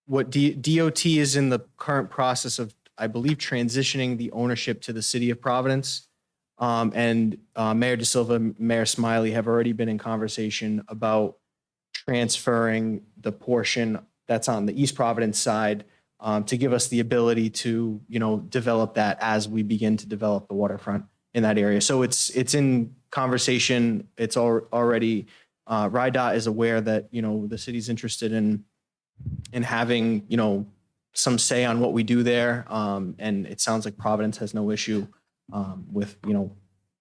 what DOT is in the current process of, I believe, transitioning the ownership to the city of Providence. And Mayor De Silva, Mayor Smiley have already been in conversation about transferring the portion that's on the East Providence side to give us the ability to, you know, develop that as we begin to develop the waterfront in that area. So it's in conversation. It's already, RIDOT is aware that, you know, the city's interested in having, you know, some say on what we do there. And it sounds like Providence has no issue with, you know,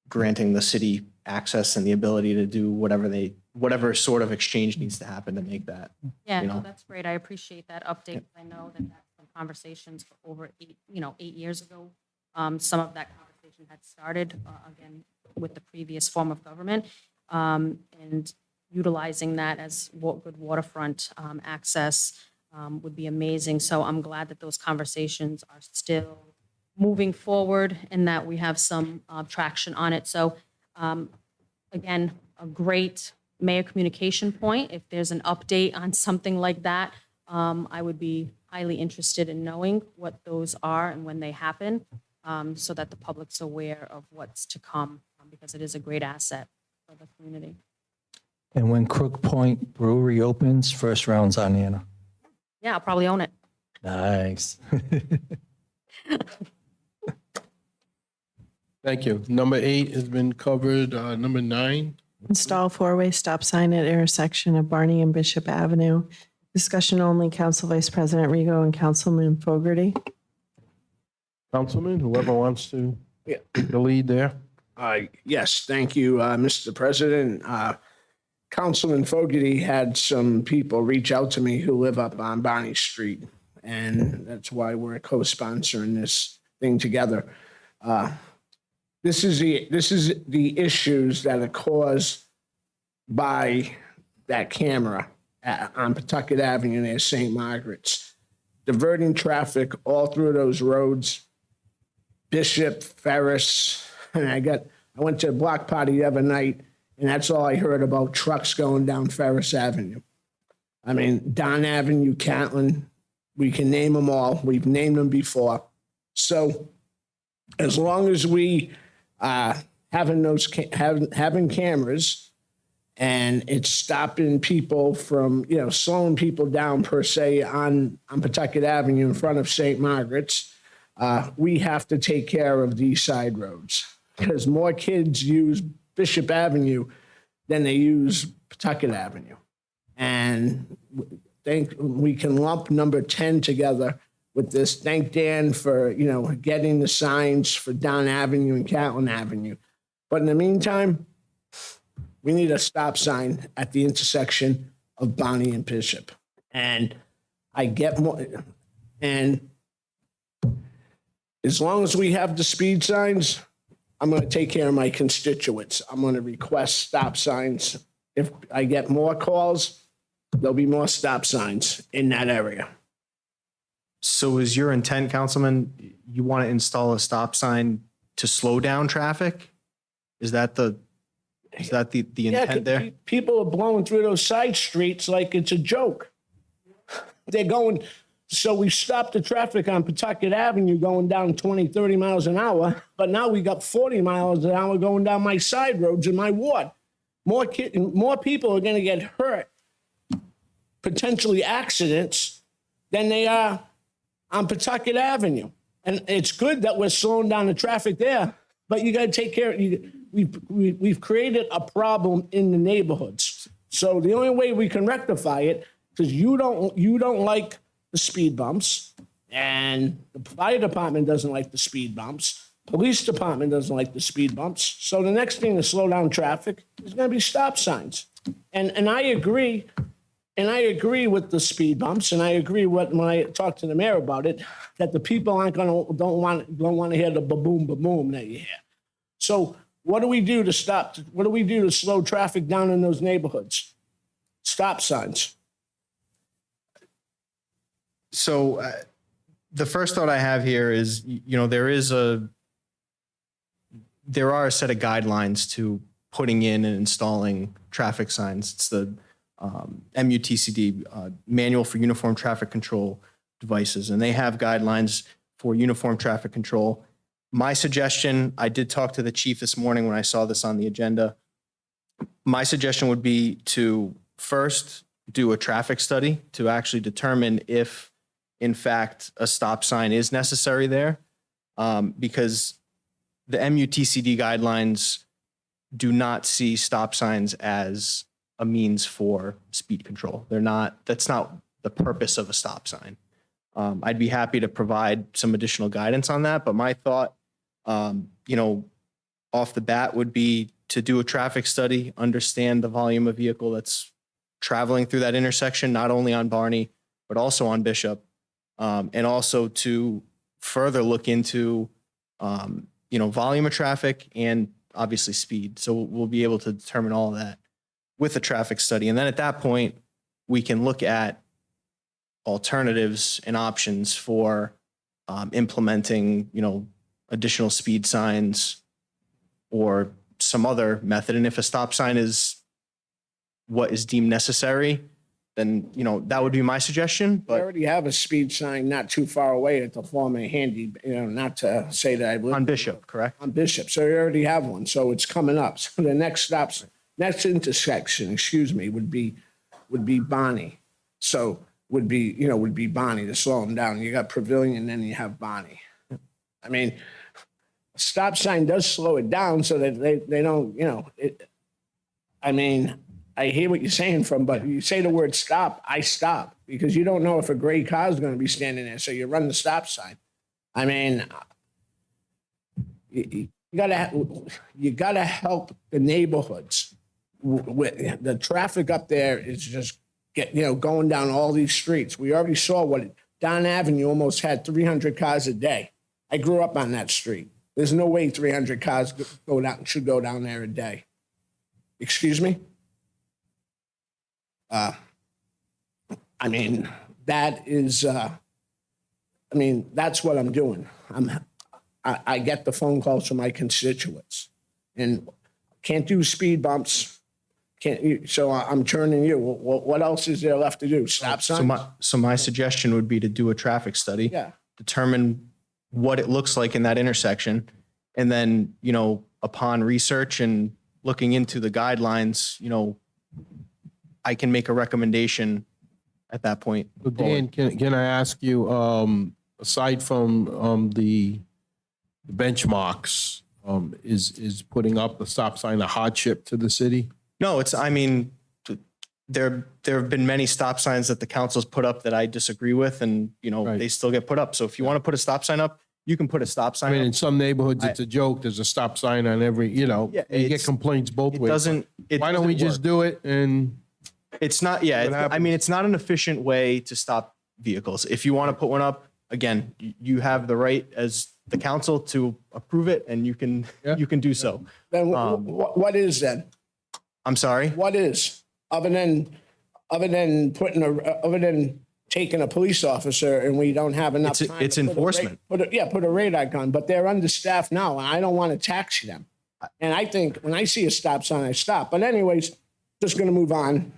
granting the city access and the ability to do whatever sort of exchange needs to happen to make that. Yeah, you no, know. that's great. I appreciate that update. I know that that's some conversations for over 8 years ago. Some of that conversation had started, again, with the previous form of government, and utilizing that as good waterfront access would be amazing. So I'm glad that those conversations are still moving forward and that we have some traction on it. So again, a great mayor communication point. If there's an update on something like that, I would be highly interested in knowing what those are and when they happen, so that the public's aware of what's to come, because it is a great asset for the community. And when Crook Point Brewery opens, first round's on Anna. Yeah, I'll probably own it. Nice. Thank you. Number 8 has been covered. Number 9. Install four-way stop sign at intersection of Barney and Bishop Avenue. Discussion only, Council Vice President Rego and Councilman Fogarty. Councilman, whoever wants to take the lead there. Yes, thank you, Mr. President. Councilman Fogarty had some people reach out to me who live up on Barney Street, and that's why we're co-sponsoring this thing together. This is the issues that are caused by that camera on Pawtucket Avenue near St. Margaret's, diverting traffic all through those roads, Bishop, Ferris, and I went to a block party the other night, and that's all I heard about, trucks going down Ferris Avenue. I mean, Don Avenue, Catlin, we can name them all. We've named them before. So as long as we having cameras and it's stopping people from, slowing people down per se on Pawtucket Avenue in front of St. Margaret's. We have to take care of these side roads because more kids use Bishop Avenue than they use Pawtucket Avenue. And think we can lump number 10 together with this. Thank Dan for, getting the signs for Down Avenue and Catlin Avenue. But in the meantime, we need a stop sign at the intersection of Bonnie and Bishop. And I get more, and as long as we have the speed signs, I'm going to take care of my constituents. I'm going to request stop signs. If I get more calls, there'll be more stop signs in that area. So is your intent, Councilman, you want to install a stop sign to slow down traffic? Is that the intent there? People are blowing through those side streets like it's a joke. They're going, so we stopped the traffic on Pawtucket Avenue going down 20, 30 miles an hour, but now we got 40 miles an hour going down my side roads in my ward. More people are going to get hurt, potentially accidents, than they are on Pawtucket Avenue. And it's good that we're slowing down the traffic there, but you got to take care of it. We've created a problem in the neighborhoods. So the only way we can rectify it, because you don't like the speed bumps, and the fire department doesn't like the speed bumps, police department doesn't like the speed bumps. So the next thing to slow down traffic is going to be stop signs. And I agree. And I agree with the speed bumps, and I agree when I talked to the mayor about it, that the people don't want to hear the ba-boom, ba-boom that you hear. So what do we do to stop? What do we do to slow traffic down in those neighborhoods? Stop signs. So the first thought I have here is, there are a set of guidelines to putting in and installing traffic signs. It's the MUTCD, Manual for Uniform Traffic Control Devices, and they have guidelines for uniform traffic control. My suggestion, I did talk to the chief this morning when I saw this on the agenda. My suggestion would be to first do a traffic study to actually determine if, in fact, a stop sign is necessary there, because the MUTCD guidelines do not see stop signs as a means for speed control. That's not the purpose of a stop sign. I'd be happy to provide some additional guidance on that, but my thought, off the bat would be to do a traffic study, understand the volume of vehicle that's traveling through that intersection, not only on Barney, but also on Bishop, and also to further look into, volume of traffic and obviously speed. So we'll be able to determine all of that with a traffic study. And then at that point, we can look at alternatives and options for implementing, additional speed signs or some other method. And if a stop sign is what is deemed necessary, then, that would be my suggestion. I already have a speed sign not too far away at the former Handy, not to say that I live on Bishop, correct? On Bishop. So you already have one. So it's coming up. So the next intersection, would be Bonnie. So would be Bonnie to slow them down. You got Pavilion, then you have Bonnie. I mean, a stop sign does slow it down so that they don't, I hear what you're saying but you say the word stop, I stop, because you don't know if a gray car is going to be standing there. So you run the stop sign. I mean, you gotta help the neighborhoods. With the traffic up there is just going down all these streets. We already saw what Down Avenue almost had 300 cars a day. I grew up on that street. There's no way 300 cars should go down there a day. Excuse me? That's what I'm doing. I get the phone calls from my constituents, and can't do speed bumps. So I'm turning you. What else is there left to do? Stop signs? So my suggestion would be to do a traffic study, determine what it looks like in that intersection, and then, upon research and looking into the guidelines, I can make a recommendation at that point. So Dan, can I ask you, aside from the benchmarks, is putting up the stop sign a hardship to the city? No, I mean, there have been many stop signs that the council's put up that I disagree with, and, you know, Right. they still get put up. So if you want to put a stop sign up, you can put a stop I sign mean, up. in some neighborhoods, it's a joke. There's a stop sign on every, you know, Yeah, you get it's- complaints both It ways. doesn't. Why don't we just do it and? It's not, yeah, What it's, I happens? mean, it's not an efficient way to stop vehicles. If you want to put one up, again, you have the right as the council to approve it, and you can do so. Then what is then? I'm sorry? What is, other than taking a police officer and we don't have enough It's- time? it's to put a enforcement. Put a radar gun, but they're understaffed now, and I don't want to tax them. And I think when I see a stop sign, I stop. But anyways, just gonna move on.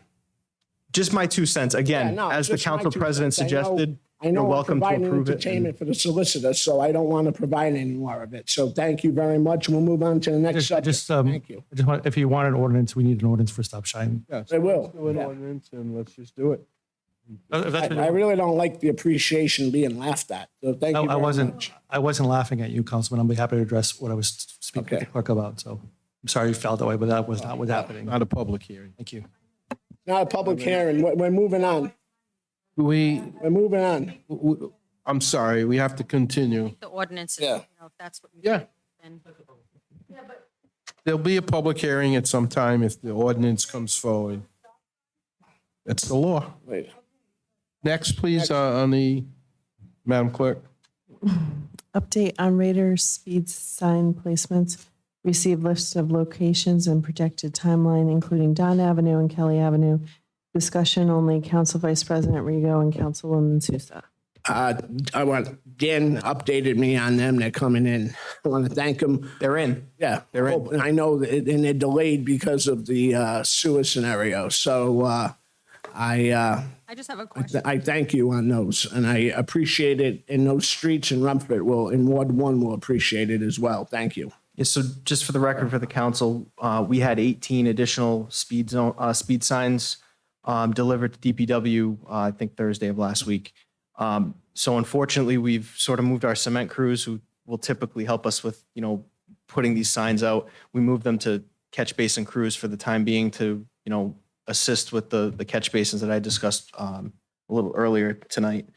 Just my 2 cents. Again, Yeah, no, as the just my council 2 president cents. I know- suggested, I you're know I'm welcome to providing approve it. entertainment for the solicitor, so I don't want to provide any more of it. So thank you very much. We'll move on to the next subject. Thank you. I just want, if you want an ordinance, we need an ordinance for stop sign. Yes. I will. Let's do an Yeah. ordinance and let's just do it. If that's what you I really don't like the appreciation being laughed at. So thank you I very wasn't, much. I wasn't laughing at you, Councilman. I'll be happy to address what I was speaking to the clerk about. So I'm sorry you felt that way, but that was not what's happening. Not a public hearing. Thank you. Not a public hearing. We're moving on. We're moving on. I'm sorry, we have to continue. The ordinances, Yeah. you know, if that's what. Yeah. Then. There'll be a public hearing at some time if the ordinance comes forward. That's the law. Wait. Next, please, on the, Madam Clerk. Update on radar speed sign placements. Receive list of locations and projected timeline, including Don Avenue and Kelly Avenue. Discussion only, Council Vice President Rigo and Councilwoman Sousa. Dan updated me on them. They're coming in. I want to thank them. They're in. Yeah. They're in. And I know that, and they're delayed because of the sewer scenario. So I just have a question. I thank you on those, and I appreciate it. And those streets in Rumford in Ward 1 will appreciate it as well. Thank you. Yeah, so just for the record for the council, we had 18 additional speed signs delivered to DPW, I think Thursday of last week. So unfortunately, we've sort of moved our cement crews who will typically help us with, you know, putting these signs out. We moved them to catch basin crews for the time being to, you know, assist with the catch basins that I discussed a little earlier tonight.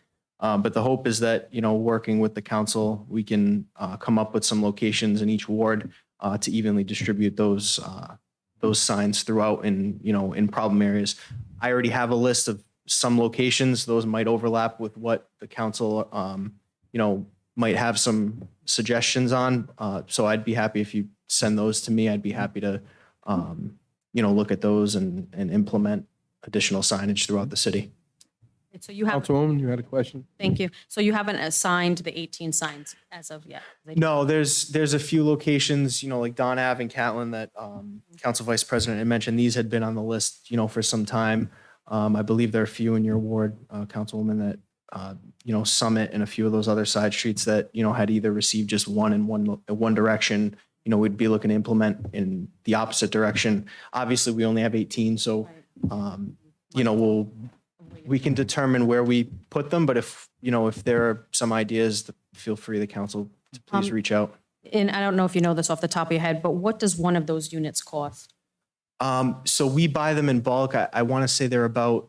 But the hope is that, you know, working with the council, we can come up with some locations in each ward to evenly distribute those signs throughout in, you know, in problem areas. I already have a list of some locations. Those might overlap with what the council, you know, might have some suggestions on. So I'd be happy if you send those to me. I'd be happy to, you know, look at those and implement additional signage throughout the city. So you have, Councilwoman, you had a question? thank you. So you haven't assigned the 18 signs as of yet? No, there's a few locations, you know, like Don Ave and Catlin that Council Vice President had mentioned. These had been on the list, you know, for some time. I believe there are a few in your ward, Councilwoman, that, you know, Summit and a few of those other side streets that, you know, had either received just one in one direction. You know, we'd be looking to implement in the opposite direction. Obviously, we only have 18, so, you know, we can determine where we put them, but if, you know, if there are some ideas, feel free, the council, to please reach out. And I don't know if you know this off the top of your head, but what does one of those units cost? So we buy them in bulk. I want to say they're about,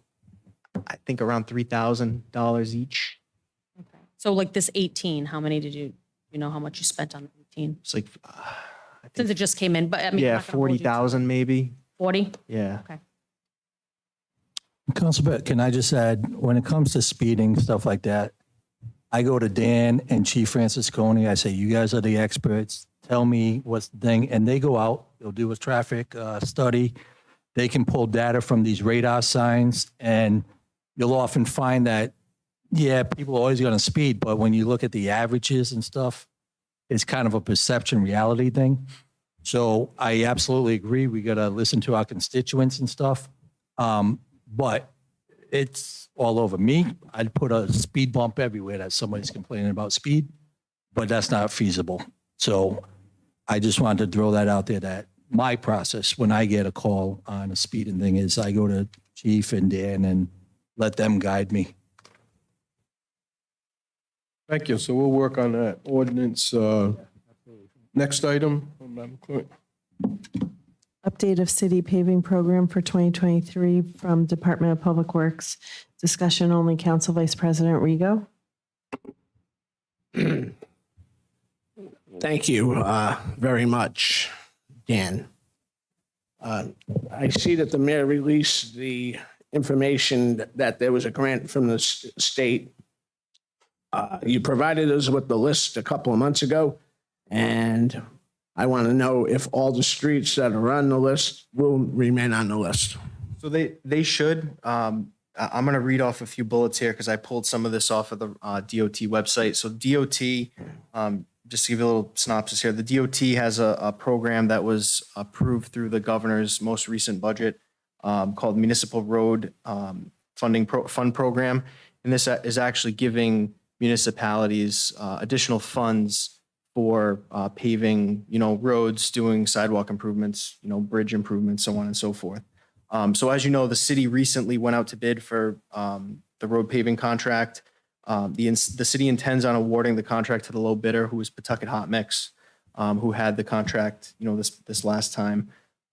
I think around $3,000 each. So like this 18, how many did you know how much you spent on 18? It's like, Since it just came in, but I mean. yeah, I'm not gonna hold you to- 40,000 maybe. 40? Yeah. Okay. Councilman, can I just add, when it comes to speeding, stuff like that, I go to Dan and Chief Francisconi, I say, you guys are the experts, tell me what's the thing, and they go out, they'll do a traffic study, they can pull data from these radar signs, and you'll often find that, yeah, people are always going to speed, but when you look at the averages and stuff, it's kind of a perception reality thing. So I absolutely agree, we got to listen to our constituents and stuff. But it's all over me. I'd put a speed bump everywhere that somebody's complaining about speed, but that's not feasible. So I just wanted to throw that out there that my process when I get a call on a speeding thing is I go to Chief and Dan and let them guide me. Thank you. So we'll work on that ordinance. Next item, Madam Clerk. Update of city paving program for 2023 from Department of Public Works. Discussion only. Council Vice President Rego. Thank you very much, Dan. I see that the mayor released the information that there was a grant from the state. You provided us with the list a couple of months ago, and I want to know if all the streets that are on the list will remain on the list. So they should. I'm going to read off a few bullets here because I pulled some of this off of the DOT website. So DOT, just to give you a little synopsis here, the DOT has a program that was approved through the governor's most recent budget called Municipal Road Fund Program. And this is actually giving municipalities additional funds for paving, roads, doing sidewalk improvements, bridge improvements, so on and so forth. So as you know, the city recently went out to bid for the road paving contract. The city intends on awarding the contract to the low bidder, who is Pawtucket Hot Mix, who had the contract, this last time.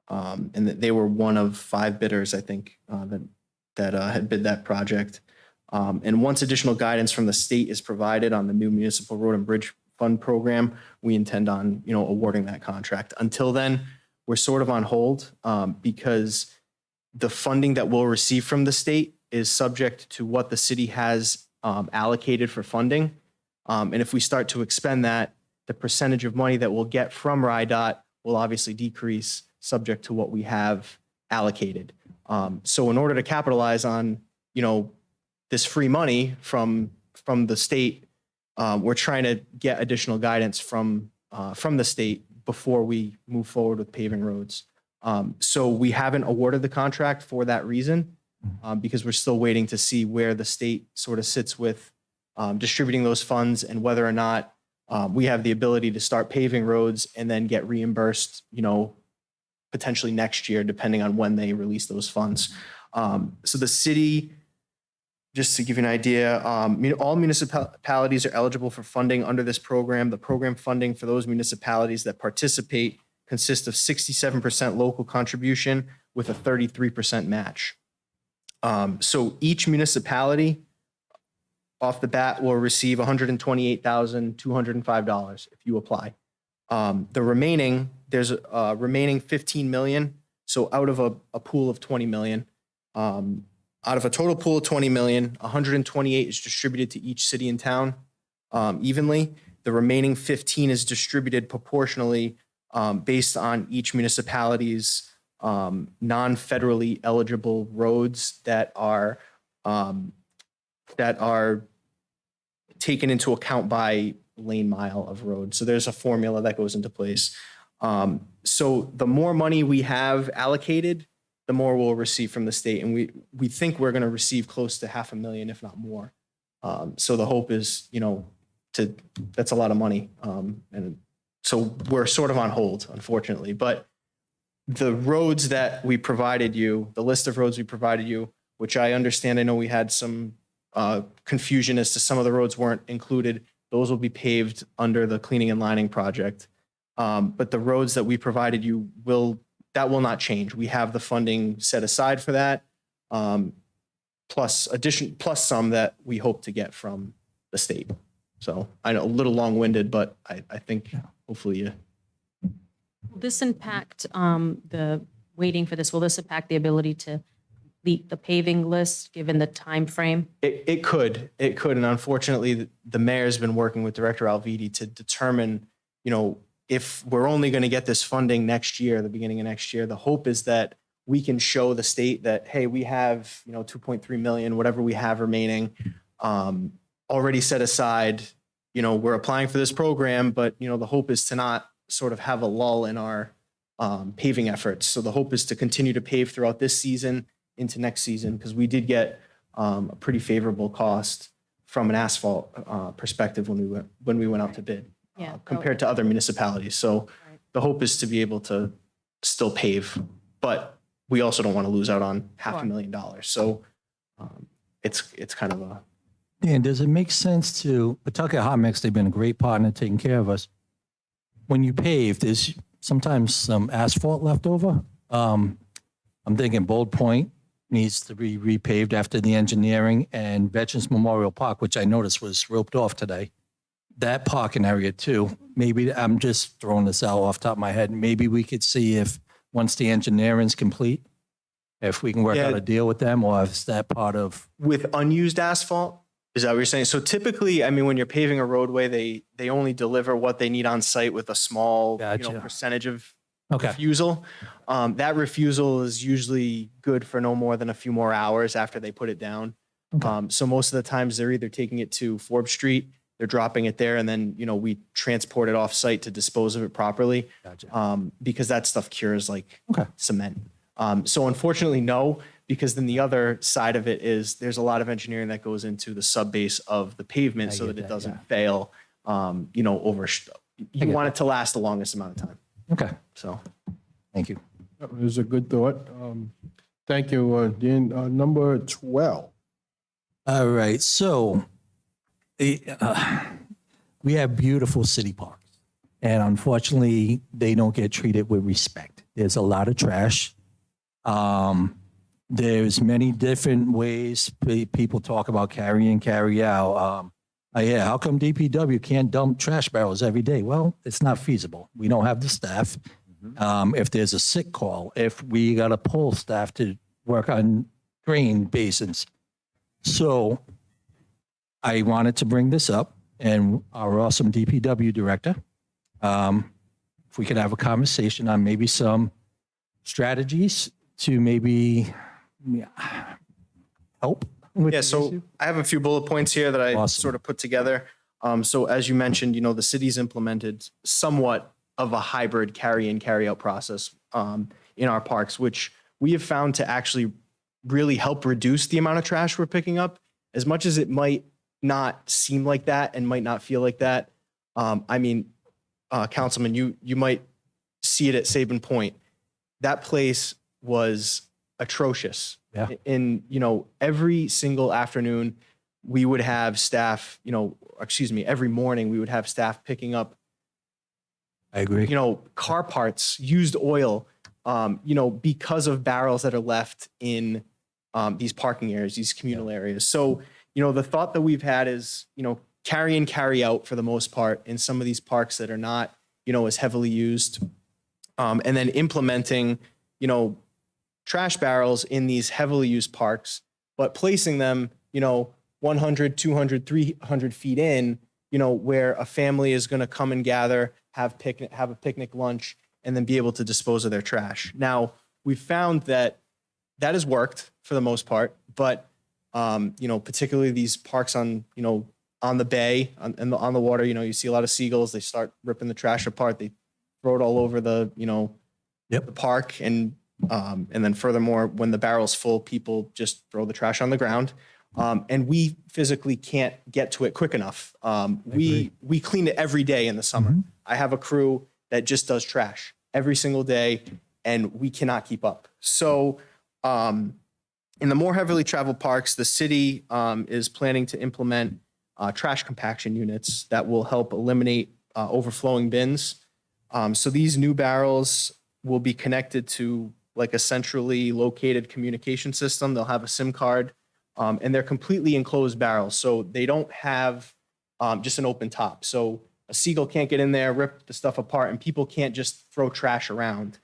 And they were one of 5 bidders, I think, that had bid that project. And once additional guidance from the state is provided on the new Municipal Road and Bridge Fund Program, we intend on, awarding that contract. Until then, we're sort of on hold because the funding that we'll receive from the state is subject to what the city has allocated for funding. And if we start to expend that, the percentage of money that we'll get from RIDOT will obviously decrease, subject to what we have allocated. So in order to capitalize on, this free money from the state, we're trying to get additional guidance from the state before we move forward with paving roads. So we haven't awarded the contract for that reason, because we're still waiting to see where the state sort of sits with distributing those funds and whether or not we have the ability to start paving roads and then get reimbursed, potentially next year, depending on when they release those funds. So the city, just to give you an idea, all municipalities are eligible for funding under this program. The program funding for those municipalities that participate consists of 67% local contribution with a 33% match. So each municipality off the bat will receive $128,205 if you apply. The remaining, there's a remaining 15 million. So out of a pool of 20 million, out of a total pool of 20 million, 128 is distributed to each city and town evenly. The remaining 15 is distributed proportionally based on each municipality's non-federally eligible roads that are taken into account by lane mile of road. So there's a formula that goes into place. So the more money we have allocated, the more we'll receive from the state. And we think we're going to receive close to $500,000, if not more. So the hope is, that's a lot of money. And so we're sort of on hold, unfortunately. But the roads that we provided you, the list of roads we provided you, which I understand, I know we had some confusion as to some of the roads weren't included. Those will be paved under the cleaning and lining project. But the roads that we provided you will not change. We have the funding set aside for that, plus some that we hope to get from the state. So I know a little long-winded, but I think hopefully you. Will this impact the waiting for this? Will this impact the ability to complete the paving list given the time frame? It could, and unfortunately, the mayor's been working with Director Alviti to determine, if we're only going to get this funding next year, the beginning of next year. The hope is that we can show the state that, hey, we have 2.3 million, whatever we have remaining, already set aside. We're applying for this program, but the hope is to not sort of have a lull in our paving efforts. So the hope is to continue to pave throughout this season into next season, because we did get a pretty favorable cost from an asphalt perspective when we went out to bid, compared to other municipalities. So the hope is to be able to still pave, but we also don't want to lose out on Sure. $500,000. So it's kind of a, Dan, does it make sense to, Pawtucket Hot Mix, they've been a great partner taking care of us. When you pave, there's sometimes some asphalt left over. I'm thinking Bold Point needs to be repaved after the engineering, and Veterans Memorial Park, which I noticed was roped off today. That parking area too. Maybe, I'm just throwing this out off the top of my head. Maybe we could see if, once the engineering's complete, if we can work Yeah. out a deal with them, or if that part of, with unused asphalt. Is that what you're saying? So typically, I mean, when you're paving a roadway, they only deliver what they need on site with a small Gotcha. percentage of Okay. refusal. That refusal is usually good for no more than a few more hours after they put it down. So most of the times they're either taking it to Forbes Street, they're dropping it there, and then we transport it off site to dispose of it properly. Gotcha. Because that stuff cures like Okay. cement. So unfortunately, no, because then the other side of it is there's a lot of engineering that goes into the sub base of the pavement I so get that it that, doesn't yeah. fail. You get want it to last the longest amount of time. okay, So thank you. That was a good thought. Thank you, Dan. Number 12. All right, so we have beautiful city parks, and unfortunately, they don't get treated with respect. There's a lot of trash. There's many different ways people talk about carry in, carry out. Yeah, how come DPW can't dump trash barrels every day? Well, it's not feasible. We don't have the staff. If there's a sick call, if we got to pull staff to work on drain basins. So I wanted to bring this up, and our awesome DPW director, if we could have a conversation on maybe some strategies to maybe help with yeah, the so issue. I have a few bullet points here that I Awesome. sort of put together. So as you mentioned, the city's implemented somewhat of a hybrid carry in, carry out process in our parks, which we have found to actually really help reduce the amount of trash we're picking up. As much as it might not seem like that and might not feel like that. Councilman, you might see it at Sabin Point. That place was atrocious. Yeah. In, every single afternoon, we would have staff, every morning we would have staff picking up, I agree. car parts, used oil, because of barrels that are left in these parking areas, these communal areas. So, the thought that we've had is, carry in, carry out for the most part in some of these parks that are not, as heavily used. And then implementing, trash barrels in these heavily used parks, but placing them, 100, 200, 300 feet in, where a family is going to come and gather, have a picnic lunch, and then be able to dispose of their trash. Now, we've found that has worked for the most part, but, particularly these parks on the bay, on the water, you see a lot of seagulls, they start ripping the trash apart, they throw it all over the, the park. And then furthermore, when the barrel's full, people just throw the trash on the ground. And we physically can't get to it quick enough. We clean it every day in the summer. I have a crew that just does trash every single day, and we cannot keep up. So in the more heavily traveled parks, the city is planning to implement trash compaction units that will help eliminate overflowing bins. So these new barrels will be connected to like a centrally located communication system. They'll have a SIM card, and they're completely enclosed barrels. So they don't have just an open top. So a seagull can't get in there, rip the stuff apart, and people can't just throw trash around.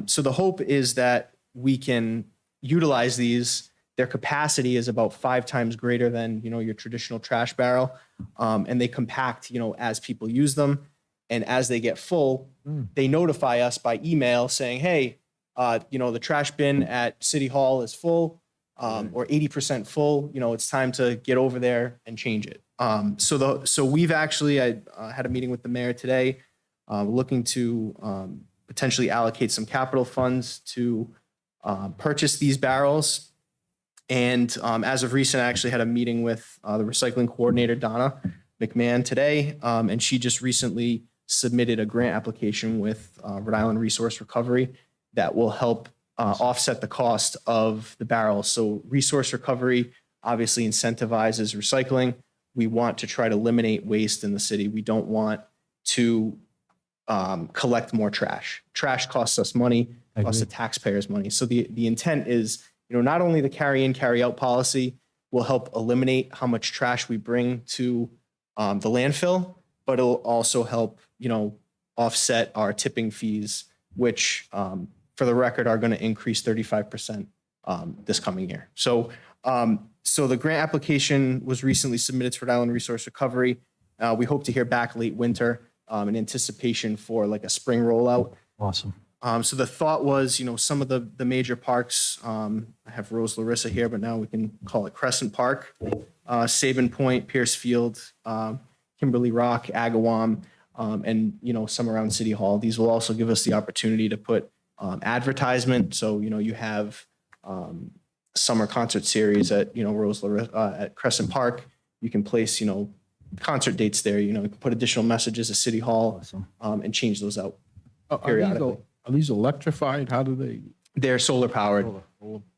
So the hope is that we can utilize these. Their capacity is about 5 times greater than, your traditional trash barrel. And they compact, as people use them. And as they get full, they notify us by email saying, hey, the trash bin at City Hall is full, or 80% full. It's time to get over there and change it. So we've actually, I had a meeting with the mayor today, looking to potentially allocate some capital funds to purchase these barrels. And as of recent, I actually had a meeting with the recycling coordinator, Donna McMahon, today. And she just recently submitted a grant application with Rhode Island Resource Recovery that will help offset the cost of the barrels. So resource recovery obviously incentivizes recycling. We want to try to eliminate waste in the city. We don't want to collect more trash. Trash costs us money, costs the taxpayers money. So the intent is, not only the carry in, carry out policy will help eliminate how much trash we bring to the landfill, but it'll also help, offset our tipping fees, which for the record are going to increase 35% this coming year. So the grant application was recently submitted to Rhode Island Resource Recovery. We hope to hear back late winter in anticipation for like a spring rollout. Awesome. So the thought was, some of the major parks, I have Rose Larissa here, but now we can call it Crescent Park, Sabin Point, Pierce Field, Kimberly Rock, Agawam, and, some around City Hall. These will also give us the opportunity to put advertisement. So, you have summer concert series at, Rose Larissa, at Crescent Park. You can place, concert dates there. You can put additional messages at City Hall and change those out periodically. Are these electrified? How do they? They're solar powered.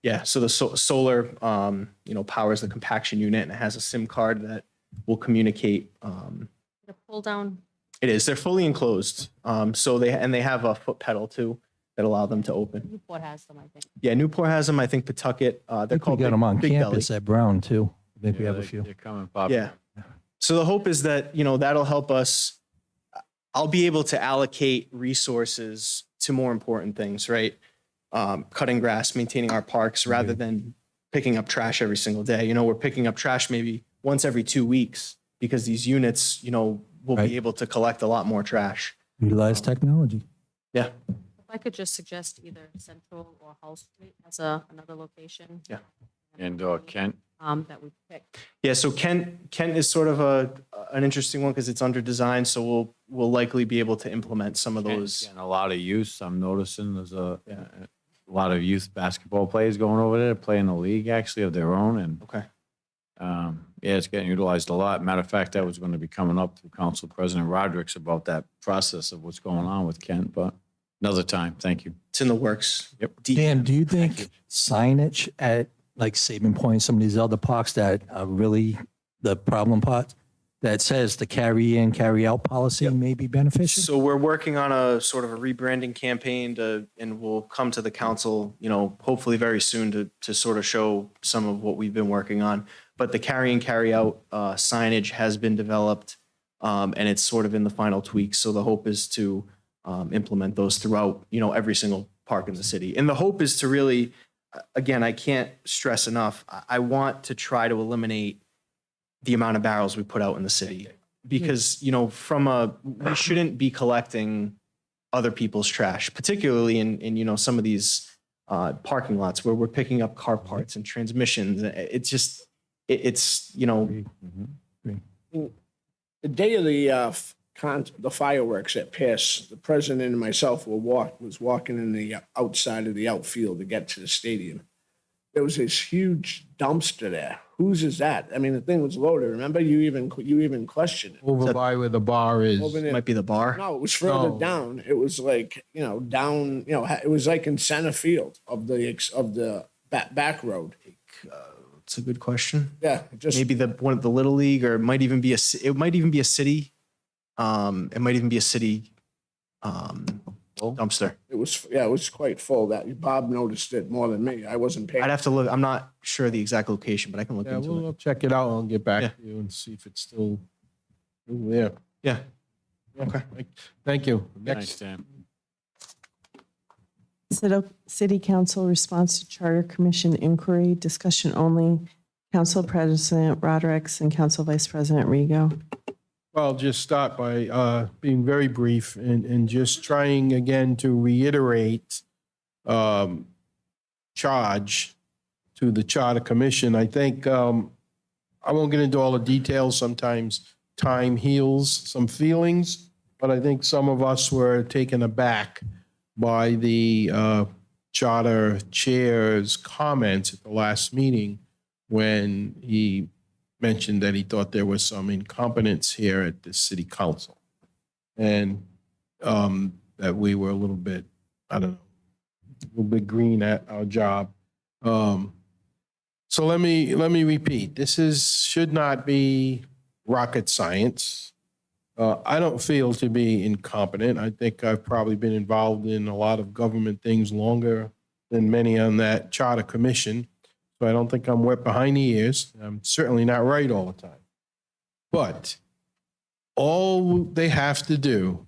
Yeah. So the solar, powers the compaction unit, and it has a SIM card that will communicate. The pull down. It is. They're fully enclosed. So they have a foot pedal too that allow them to open. Newport has them, I think. Yeah, Newport has them. I think Pawtucket. They're called We got them on Big Belly. campus at Brown too. I think we have a few. They're coming popular. Yeah. So the hope is that, that'll help us. I'll be able to allocate resources to more important things, right? Cutting grass, maintaining our parks, rather than picking up trash every single day. We're picking up trash maybe once every 2 weeks because these units, will be able to collect a lot more trash. Utilize technology. Yeah. If I could just suggest either Central or Hull Street as another location. Yeah. And Kent. That we picked. Yeah, so Kent is sort of an interesting one because it's under design, so we'll likely be able to implement some of those. And a lot of youth, I'm noticing there's a lot of youth basketball players going over there, playing the league actually of their own. And Okay. it's getting utilized a lot. Matter of fact, that was going to be coming up to Council President Rodrick's about that process of what's going on with Kent, but another time. Thank you. It's in the works. Yep. Dan, do you think signage at like Sabin Point, some of these other parks that are really the problem parts, that says the carry in, carry out policy may be beneficial? So we're working on a sort of a rebranding campaign and we'll come to the council, hopefully very soon to sort of show some of what we've been working on. But the carry in, carry out signage has been developed and it's sort of in the final tweaks. So the hope is to implement those throughout, every single park in the city. And the hope is to really, again, I can't stress enough, I want to try to eliminate the amount of barrels we put out in the city because, we shouldn't be collecting other people's trash, particularly in some of these parking lots where we're picking up car parts and transmissions. It's just, The day of the fireworks at Pierce, the president and myself was walking in the outside of the outfield to get to the stadium. There was this huge dumpster there. Whose is that? I mean, the thing was loaded. Remember, you even questioned it. Over by where the bar is. Over there. might be the bar. No, it was further down. It was like down. It was like in center field of the back road. It's a good question. Yeah, just Maybe one of the Little League, or it might even be a city. It might even be a city dumpster. It was quite full. That Bob noticed it more than me. I wasn't paying. I'd have to look. I'm not sure the exact location, but I can look Yeah, into we'll it. check it out and get back Yeah. to you and see if it's still there. Yeah. Okay. Thank you. Thanks, Dan. City Council response to Charter Commission inquiry, discussion only. Council President Rodrick and Council Vice President Rego. Well, I'll just start by being very brief and just trying again to reiterate charge to the Charter Commission. I think I won't get into all the details. Sometimes time heals some feelings, but I think some of us were taken aback by the Charter Chair's comments at the last meeting when he mentioned that he thought there was some incompetence here at the City Council. And that we were a little bit, I don't know, little bit green at our job. So let me repeat. Should not be rocket science. I don't feel to be incompetent. I think I've probably been involved in a lot of government things longer than many on that charter commission. So I don't think I'm wet behind the ears. I'm certainly not right all the time. But all they have to do,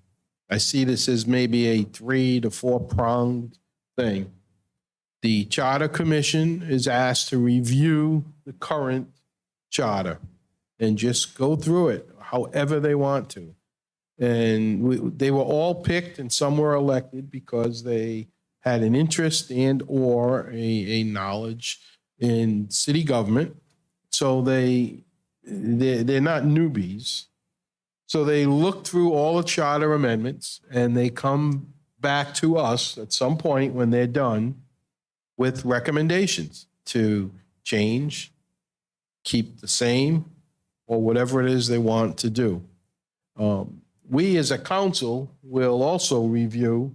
I see this as maybe a 3 to 4 pronged thing. The Charter Commission is asked to review the current charter and just go through it however they want to. And they were all picked and some were elected because they had an interest and or a knowledge in city government. So they're not newbies. So they look through all the charter amendments and they come back to us at some point when they're done with recommendations to change, keep the same, or whatever it is they want to do. We as a council will also review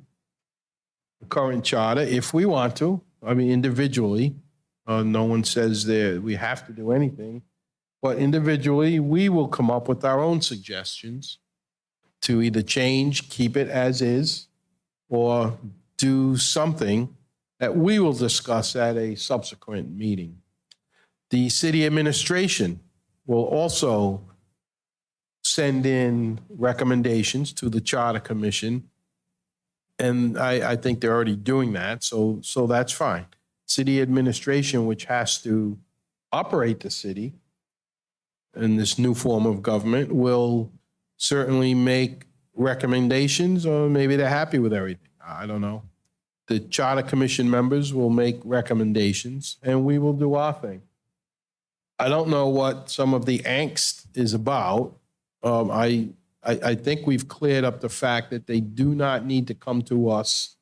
the current charter if we want to. I mean, individually. No one says that we have to do anything. But individually, we will come up with our own suggestions to either change, keep it as is, or do something that we will discuss at a subsequent meeting. The city administration will also send in recommendations to the Charter Commission, and I think they're already doing that, so that's fine. City administration, which has to operate the city in this new form of government, will certainly make recommendations, or maybe they're happy with everything. I don't know. The Charter Commission members will make recommendations, and we will do our thing. I don't know what some of the angst is about. I think we've cleared up the fact that they do not need to come to us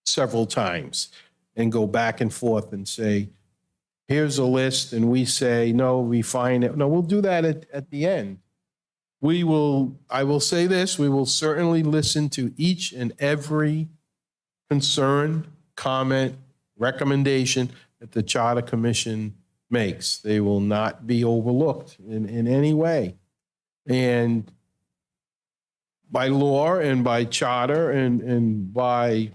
several times and go back and forth and say, here's a list, and we say, no, refine it. No, we'll do that at the end. I will say this, we will certainly listen to each and every concern, comment, recommendation that the Charter Commission makes. They will not be overlooked in any way. And by law and by charter and by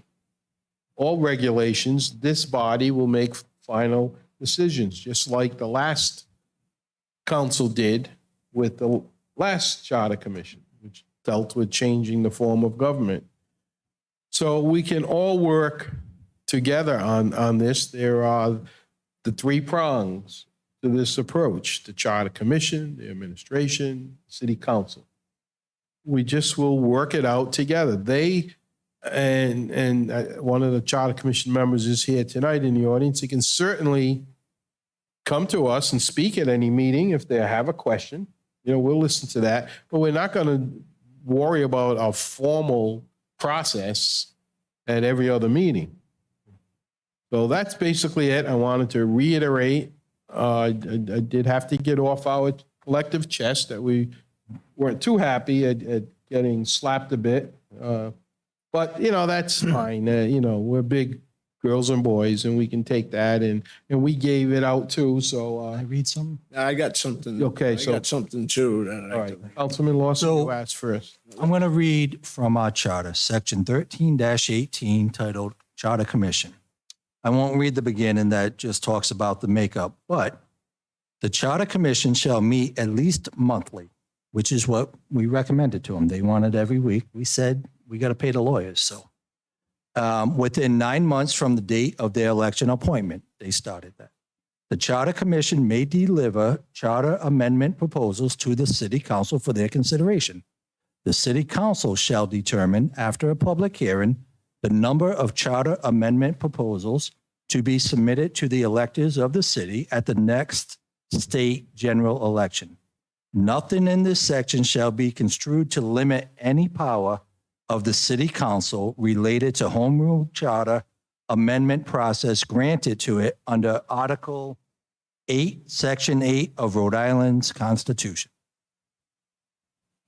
all regulations, this body will make final decisions, just like the last council did with the last Charter Commission, which dealt with changing the form of government. So we can all work together on this. There are the 3 prongs to this approach: the Charter Commission, the administration, city council. We just will work it out together. They and one of the Charter Commission members is here tonight in the audience. He can certainly come to us and speak at any meeting if they have a question. We'll listen to that, but we're not going to worry about a formal process at every other meeting. So that's basically it. I wanted to reiterate, I did have to get off our collective chest that we weren't too happy at getting slapped a bit. But, that's fine. We're big girls and boys, and we can take that, and we gave it out too, so. I read some? I got something. Okay, so. I got something too. All right, Councilman Lawson, you asked first. I'm going to read from our charter, section 13-18, titled Charter Commission. I won't read the beginning that just talks about the makeup, but the Charter Commission shall meet at least monthly, which is what we recommended to them. They wanted every week. We said, we got to pay the lawyers, so. Within 9 months from the date of their election appointment, they started that. The Charter Commission may deliver charter amendment proposals to the City Council for their consideration. The City Council shall determine, after a public hearing, the number of charter amendment proposals to be submitted to the electors of the city at the next state general election. Nothing in this section shall be construed to limit any power of the City Council related to Home Rule Charter amendment process granted to it under Article 8, Section 8 of Rhode Island's Constitution.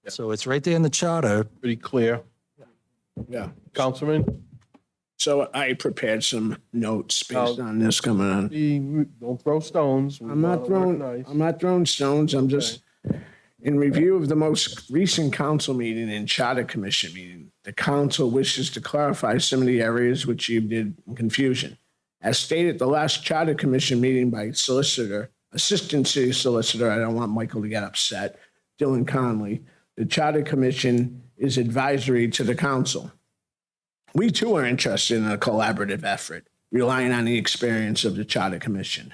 So it's right there in the charter. Pretty clear. Yeah. Councilman? So I prepared some notes based on this coming on. Don't throw stones. We I'm not wanna work throwing, nice. I'm not throwing stones. I'm just, in review of the most recent council meeting and charter commission meeting, the council wishes to clarify some of the areas which you did in confusion. As stated at the last charter commission meeting by solicitor, assistant city solicitor, I don't want Michael to get upset, Dylan Conley, the charter commission is advisory to the council. We too are interested in a collaborative effort, relying on the experience of the charter commission.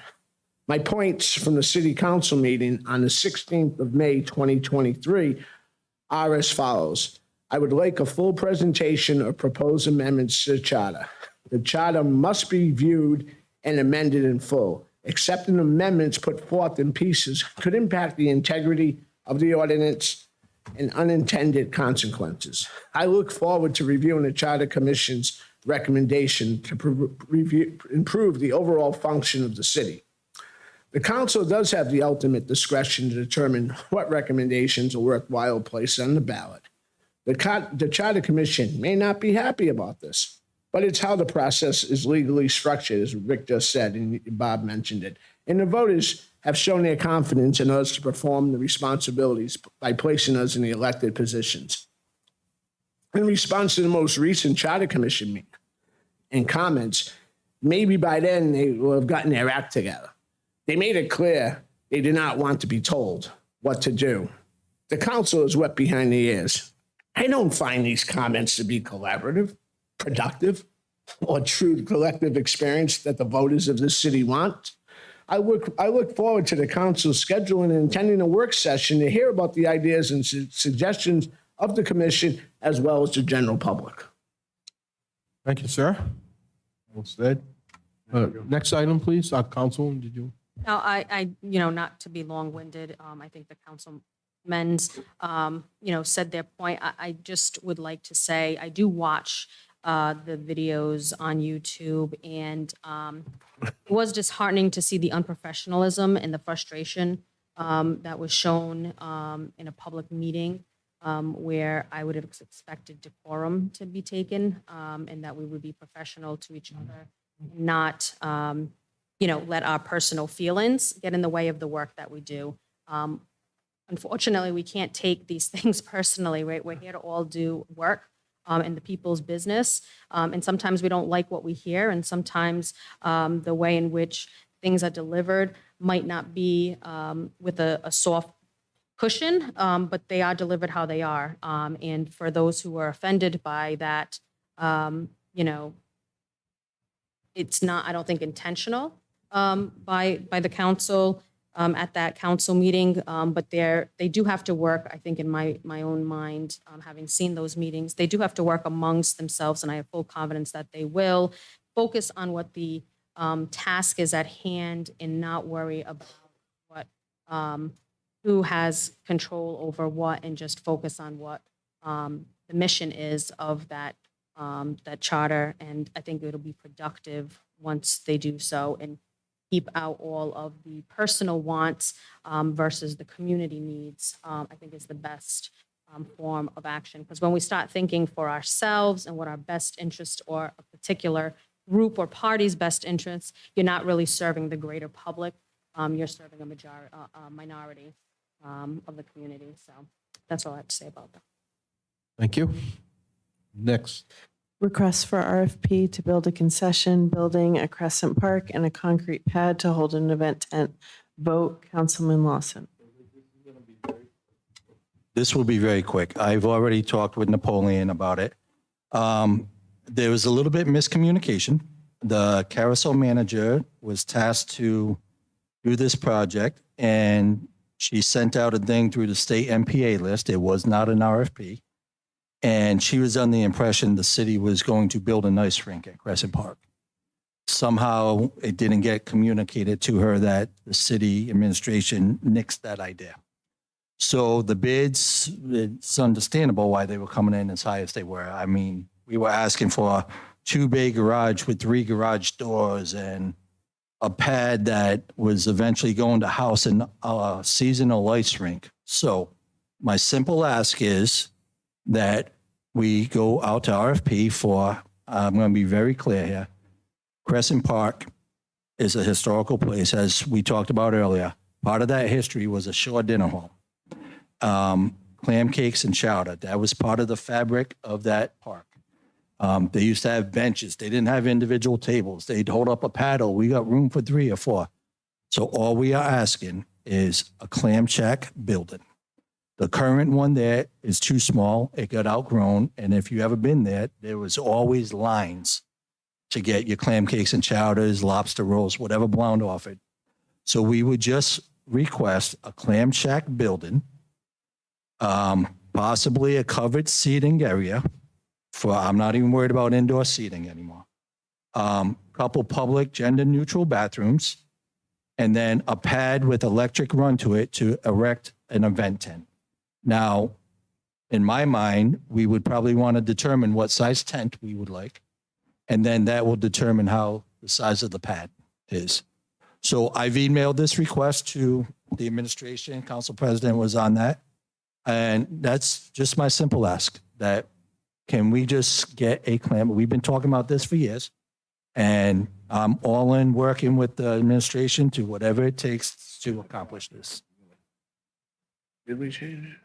My points from the city council meeting on the 16th of May, 2023 are as follows. I would like a full presentation of proposed amendments to the charter. The charter must be viewed and amended in full. Accepting amendments put forth in pieces could impact the integrity of the ordinance and unintended consequences. I look forward to reviewing the Charter Commission's recommendation to improve the overall function of the city. The council does have the ultimate discretion to determine what recommendations are worthwhile placed on the ballot. The Charter Commission may not be happy about this, but it's how the process is legally structured, as Rick just said, and Bob mentioned it. And the voters have shown their confidence in us to perform the responsibilities by placing us in the elected positions. In response to the most recent Charter Commission meeting and comments, maybe by then they will have gotten their act together. They made it clear they did not want to be told what to do. The council is wet behind the ears. I don't find these comments to be collaborative, productive, or true collective experience that the voters of this city want. I look forward to the council scheduling and attending a work session to hear about the ideas and suggestions of the commission as well as the general public. Thank you, sir. Well said. Next item, please. Councilwoman, did you? Now, I, not to be long-winded, I think the councilmen's, said their point. I just would like to say, I do watch the videos on YouTube, and it was disheartening to see the unprofessionalism and the frustration that was shown in a public meeting where I would have expected decorum to be taken and that we would be professional to each other, not, let our personal feelings get in the way of the work that we do. Unfortunately, we can't take these things personally, right? We're here to all do work in the people's business. And sometimes we don't like what we hear, and sometimes the way in which things are delivered might not be with a soft cushion, but they are delivered how they are. And for those who are offended by that, it's not, I don't think, intentional by the council at that council meeting, but they do have to work, I think, in my own mind, having seen those meetings, they do have to work amongst themselves, and I have full confidence that they will focus on what the task is at hand and not worry about what who has control over what, and just focus on what the mission is of that charter. And I think it'll be productive once they do so, and keep out all of the personal wants versus the community needs, I think is the best form of action. Because when we start thinking for ourselves and what our best interest or a particular group or party's best interests, you're not really serving the greater public. You're serving a minority of the community. So that's all I have to say about that. Thank you. Next. Request for RFP to build a concession building at Crescent Park and a concrete pad to hold an event tent. Vote, Councilman Lawson. This will be very quick. I've already talked with Napoleon about it. There was a little bit miscommunication. The carousel manager was tasked to do this project, and she sent out a thing through the state MPA list. It was not an RFP. And she was under the impression the city was going to build an ice rink at Crescent Park. Somehow it didn't get communicated to her that the city administration nixed that idea. So the bids, it's understandable why they were coming in as high as they were. I mean, we were asking for a 2-bay garage with 3 garage doors and a pad that was eventually going to house a seasonal ice rink. So my simple ask is that we go out to RFP for I'm going to be very clear here. Crescent Park is a historical place, as we talked about earlier. Part of that history was a shore dinner hall. Clam cakes and chowder, that was part of the fabric of that park. They used to have benches. They didn't have individual tables. They'd hold up a paddle. We got room for 3 or 4. So all we are asking is a clam shack building. The current one there is too small. It got outgrown. And if you ever been there, there was always lines to get your clam cakes and chowders, lobster rolls, whatever Blount offered. So we would just request a clam shack building, possibly a covered seating area I'm not even worried about indoor seating anymore. Couple public gender neutral bathrooms, and then a pad with electric run to it to erect an event tent. Now, in my mind, we would probably want to determine what size tent we would like, and then that will determine how the size of the pad is. So I've emailed this request to the administration. Council President was on that. And that's just my simple ask, that can we just get a clam? We've been talking about this for years, and I'm all in working with the administration to whatever it takes to accomplish this. Did we change it?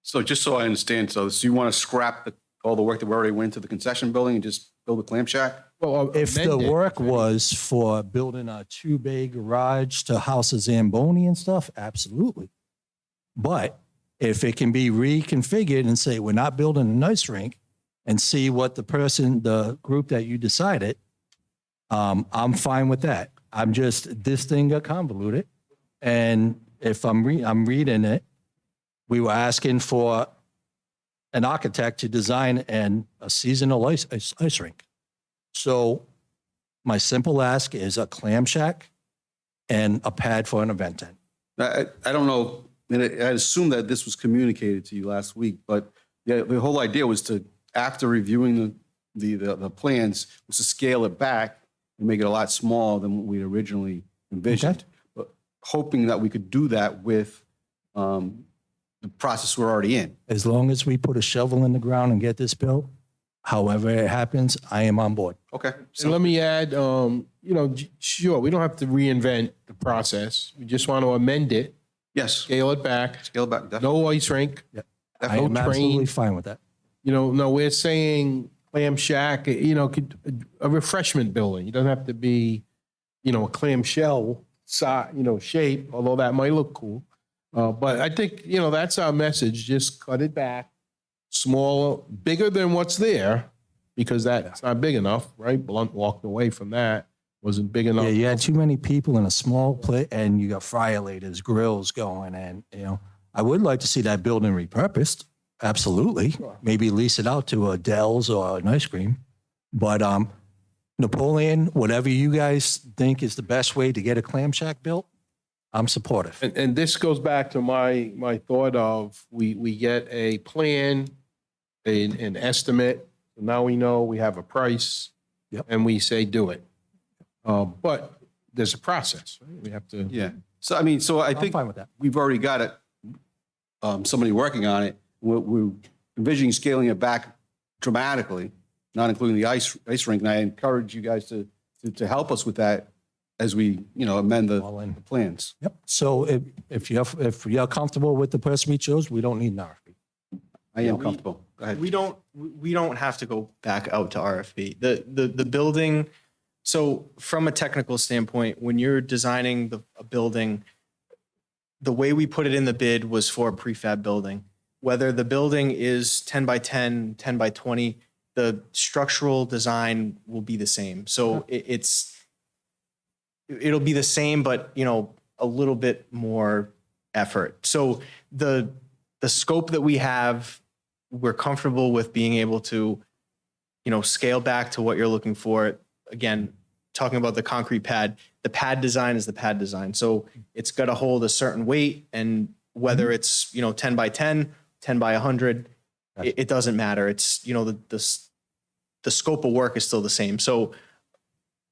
So just so I understand, so you want to scrap all the work that we already went to the concession building and just build a clam shack? Well, If the work was for building a 2-bay garage to house a Zamboni and stuff, absolutely. But if it can be reconfigured and say, we're not building an ice rink, and see what the group that you decided, I'm fine with that. This thing got convoluted. And if I'm reading it, we were asking for an architect to design a seasonal ice rink. So my simple ask is a clam shack and a pad for an event tent. I don't know, I assume that this was communicated to you last week, but the whole idea was to, after reviewing the plans, was to scale it back and make it a lot smaller than what we originally envisioned. But hoping that we could do that with the process we're already in. As long as we put a shovel in the ground and get this built, however it happens, I am on board. Okay. And let me add, sure, we don't have to reinvent the process. We just want to amend it. Yes. Scale it back. Scale it back, definitely. No ice rink. I No am absolutely train. fine with that. No, we're saying clam shack, a refreshment building. It doesn't have to be, a clam shell shape, although that might look cool. But I think, that's our message. Just cut it back, smaller, bigger than what's there, because that's not big enough, right? Blunt walked away from that. Wasn't big enough. Yeah, you had too many people in a small place, and you got fryer-laters, grills going, and, I would like to see that building repurposed. Absolutely. Maybe lease it out to a Dell's or an ice cream. But Napoleon, whatever you guys think is the best way to get a clam shack built, I'm supportive. And this goes back to my thought of we get a plan, an estimate. Now we know we have a price. Yep. And we say do it. But there's a process. Right? We have to. Yeah. So, I think fine with that. we've already got it, somebody working on it. We're envisioning scaling it back dramatically, not including the ice rink. And I encourage you guys to help us with that as we, amend the plans. Yep. So if you're comfortable with the person we chose, we don't need an RFP. I am comfortable. Go ahead. We don't have to go back out to RFP. The building, so from a technical standpoint, when you're designing a building, the way we put it in the bid was for a prefab building. Whether the building is 10 by 10, 10 by 20, the structural design will be the same. So it'll be the same, but a little bit more effort. So the scope that we have, we're comfortable with being able to, scale back to what you're looking for. Again, talking about the concrete pad, the pad design is the pad design. So it's got to hold a certain weight, and whether it's, 10 by 10, 10 by 100, it doesn't matter. It's, the scope of work is still the same. So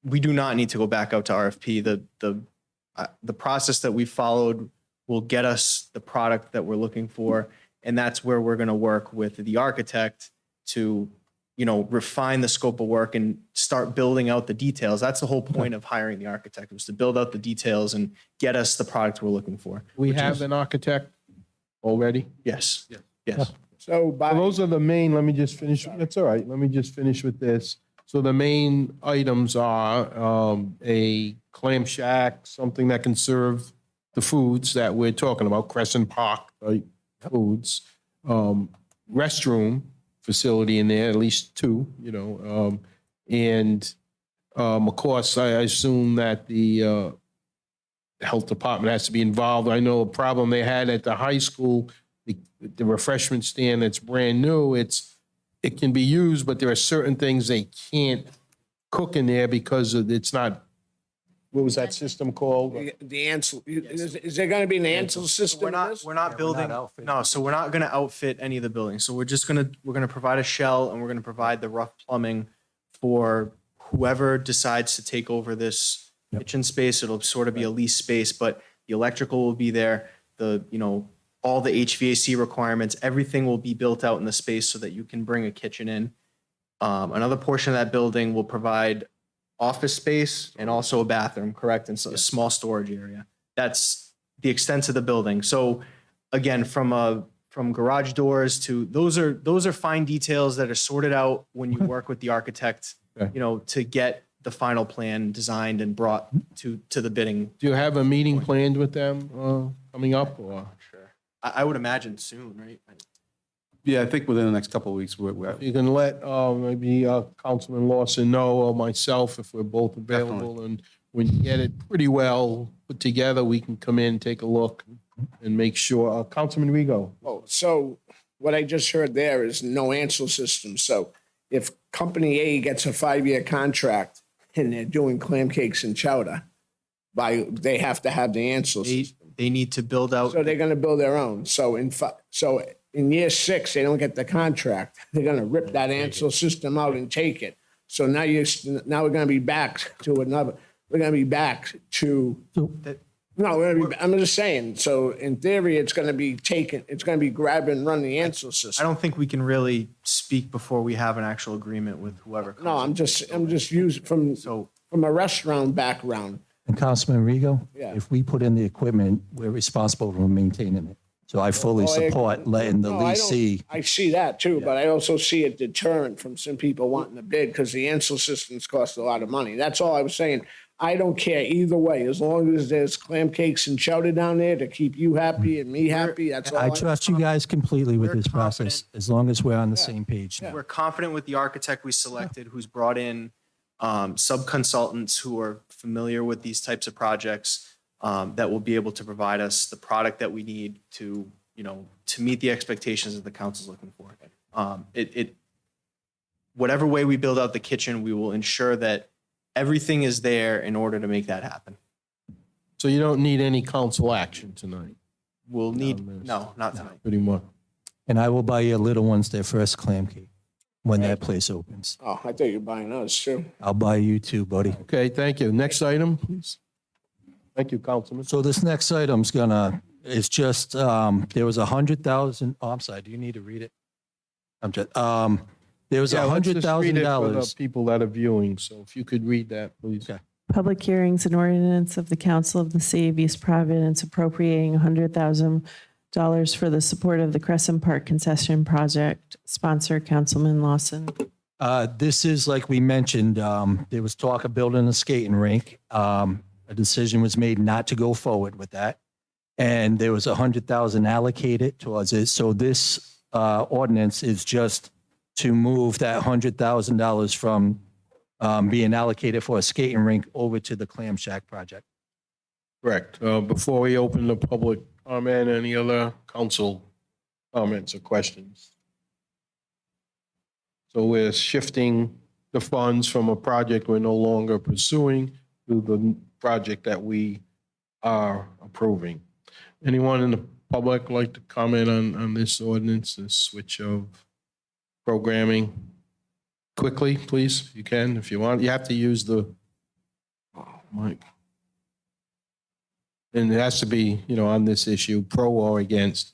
we do not need to go back out to RFP. The process that we followed will get us the product that we're looking for. And that's where we're going to work with the architect to refine the scope of work and start building out the details. That's the whole point of hiring the architect, was to build out the details and get us the product we're looking for. We have an architect already? Yes. Yes. So by, Those are the main, let me just finish, that's all right, let me just finish with this. So the main items are a clam shack, something that can serve the foods that we're talking about, Crescent Park type foods. Restroom facility in there, at least two, and of course, I assume that the health department has to be involved. I know a problem they had at the high school, the refreshment stand that's brand new, it can be used, but there are certain things they can't cook in there because it's not, what was that system called? the Ansel, is there going to be an Ansel system? We're in not, this? we're not building, no, so we're not gonna outfit any of the buildings. So we're gonna provide a shell, and we're gonna provide the rough plumbing for whoever decides to take over this kitchen space. It'll sort of be a lease space, but the electrical will be there. All the HVAC requirements, everything will be built out in the space so that you can bring a kitchen in. Another portion of that building will provide office space and also a bathroom, correct? And so a small storage area. That's the extent of the building. So again, from garage doors to, those are fine details that are sorted out when you work with the architect, to get the final plan designed and brought to the bidding. Do you have a meeting planned with them coming up, or? Sure. I would imagine soon, right? Yeah, I think within the next couple of weeks, we're You can let maybe Councilman Lawson know, or myself, if we're both available. And when you get it pretty well put together, we can come in, take a look, and make sure. Councilman Rigo. Oh, so what I just heard there is no Ansel system. So if Company A gets a 5-year contract and they're doing clam cakes and chowder, they have to have the Ansel system. They need to build out. So they're going to build their own. So in year 6, they don't get the contract. They're going to rip that Ansel system out and take it. So now we're going to be back to another. We're going to be back to. I'm just saying. So in theory, it's going to be taken. It's going to be grab and run the Ansel system. I don't think we can really speak before we have an actual agreement with whoever. No, I'm just using from a restaurant background. And Councilman Rigo, Yeah. if we put in the equipment, we're responsible for maintaining it. So I fully support letting the leasee. I see that too, but I also see a deterrent from some people wanting to bid because the Ansel systems cost a lot of money. That's all I was saying. I don't care either way, as long as there's clam cakes and chowder down there to keep you happy and me happy. That's all. I trust you guys completely with this process, as long as we're on the same page now. We're confident with the architect we selected, who's brought in sub-consultants who are familiar with these types of projects, that will be able to provide us the product that we need to meet the expectations that the council's looking for. Whatever way we build out the kitchen, we will ensure that everything is there in order to make that happen. So you don't need any council action tonight, We'll need, no, not tonight. pretty much. And I will buy your little ones their first clam cake when that place opens. Oh, I thought you were buying us too. I'll buy you too, buddy. Okay, thank you. Next item, please. Thank you, Councilman. So this next item's it's just, there was 100,000, I'm sorry, do you need to read it? There was Yeah, let's just read it for $100,000. the people that are viewing, so if you could read that, please. Okay. Public hearings and ordinance of the Council of the City of East Providence appropriating $100,000 for the support of the Crescent Park concession project. Sponsor, Councilman Lawson. This is, like we mentioned, there was talk of building a skating rink. A decision was made not to go forward with that. And there was 100,000 allocated towards it. So this ordinance is just to move that $100,000 from being allocated for a skating rink over to the Clam Shack project. Correct. Before we open the public comment, any other council comments or questions? So we're shifting the funds from a project we're no longer pursuing to the project that we are approving. Anyone in the public like to comment on this ordinance, this switch of programming? Quickly, please, if you can, if you want. You have to use the mic. And it has to be, on this issue, pro or against.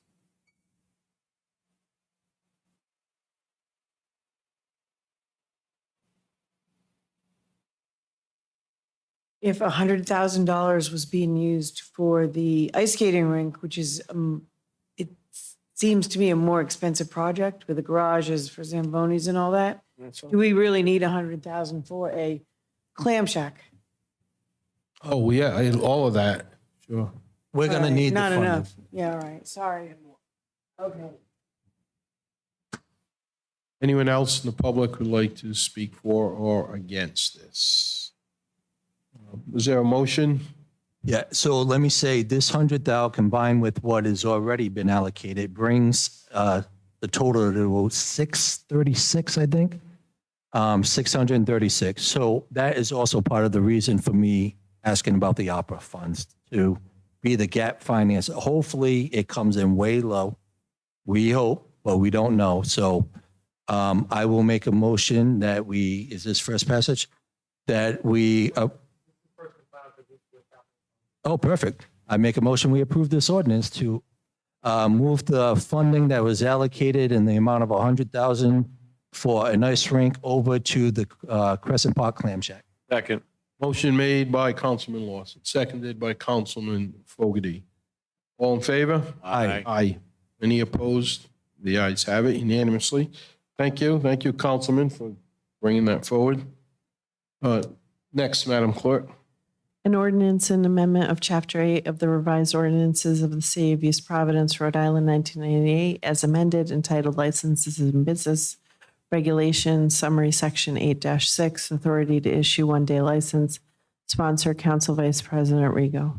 if $100,000 was being used for the ice skating rink, which is, it seems to me a more expensive project with the garages for Zambonis and all that. Do we really need 100,000 for a clam shack? Oh, yeah, all of that, sure. We're going to All right, need the not funding. enough. Yeah, all right, sorry. Okay. Anyone else in the public would like to speak for or against this? Was there a motion? Yeah, so let me say, this 100,000 combined with what has already been allocated brings the total to 636, I think. 636. So that is also part of the reason for me asking about the opera funds to be the gap finance. Hopefully it comes in way low. We hope, but we don't know. So I will make a motion that we, is this first passage? That we, oh, perfect. I make a motion, we approve this ordinance to move the funding that was allocated in the amount of 100,000 for an ice rink over to the Crescent Park Clam Shack. Second. Motion made by Councilman Lawson, seconded by Councilman Fogarty. All in favor? Aye. Aye. Any opposed? The ayes have it unanimously. Thank you. Thank you, Councilman, for bringing that forward. Next, Madam Clerk. An ordinance and amendment of Chapter 8 of the revised ordinances of the City of East Providence, Rhode Island, 1998, as amended, entitled Licenses and Business Regulations, Summary Section 8-6, Authority to Issue One-Day License. Sponsor, Council Vice President Rego.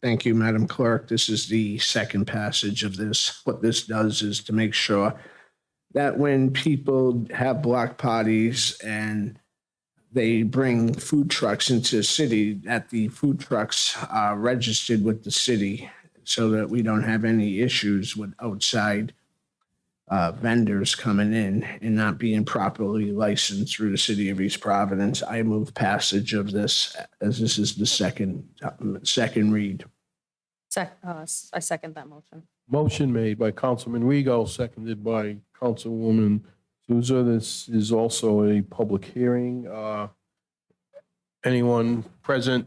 Thank you, Madam Clerk. This is the second passage of this. What this does is to make sure that when people have block parties and they bring food trucks into the city, that the food trucks are registered with the city so that we don't have any issues with outside vendors coming in and not being properly licensed through the City of East Providence. I move passage of this as this is the second read. I second that motion. Motion made by Councilman Rego, seconded by Councilwoman Souza. This is also a public hearing. Anyone present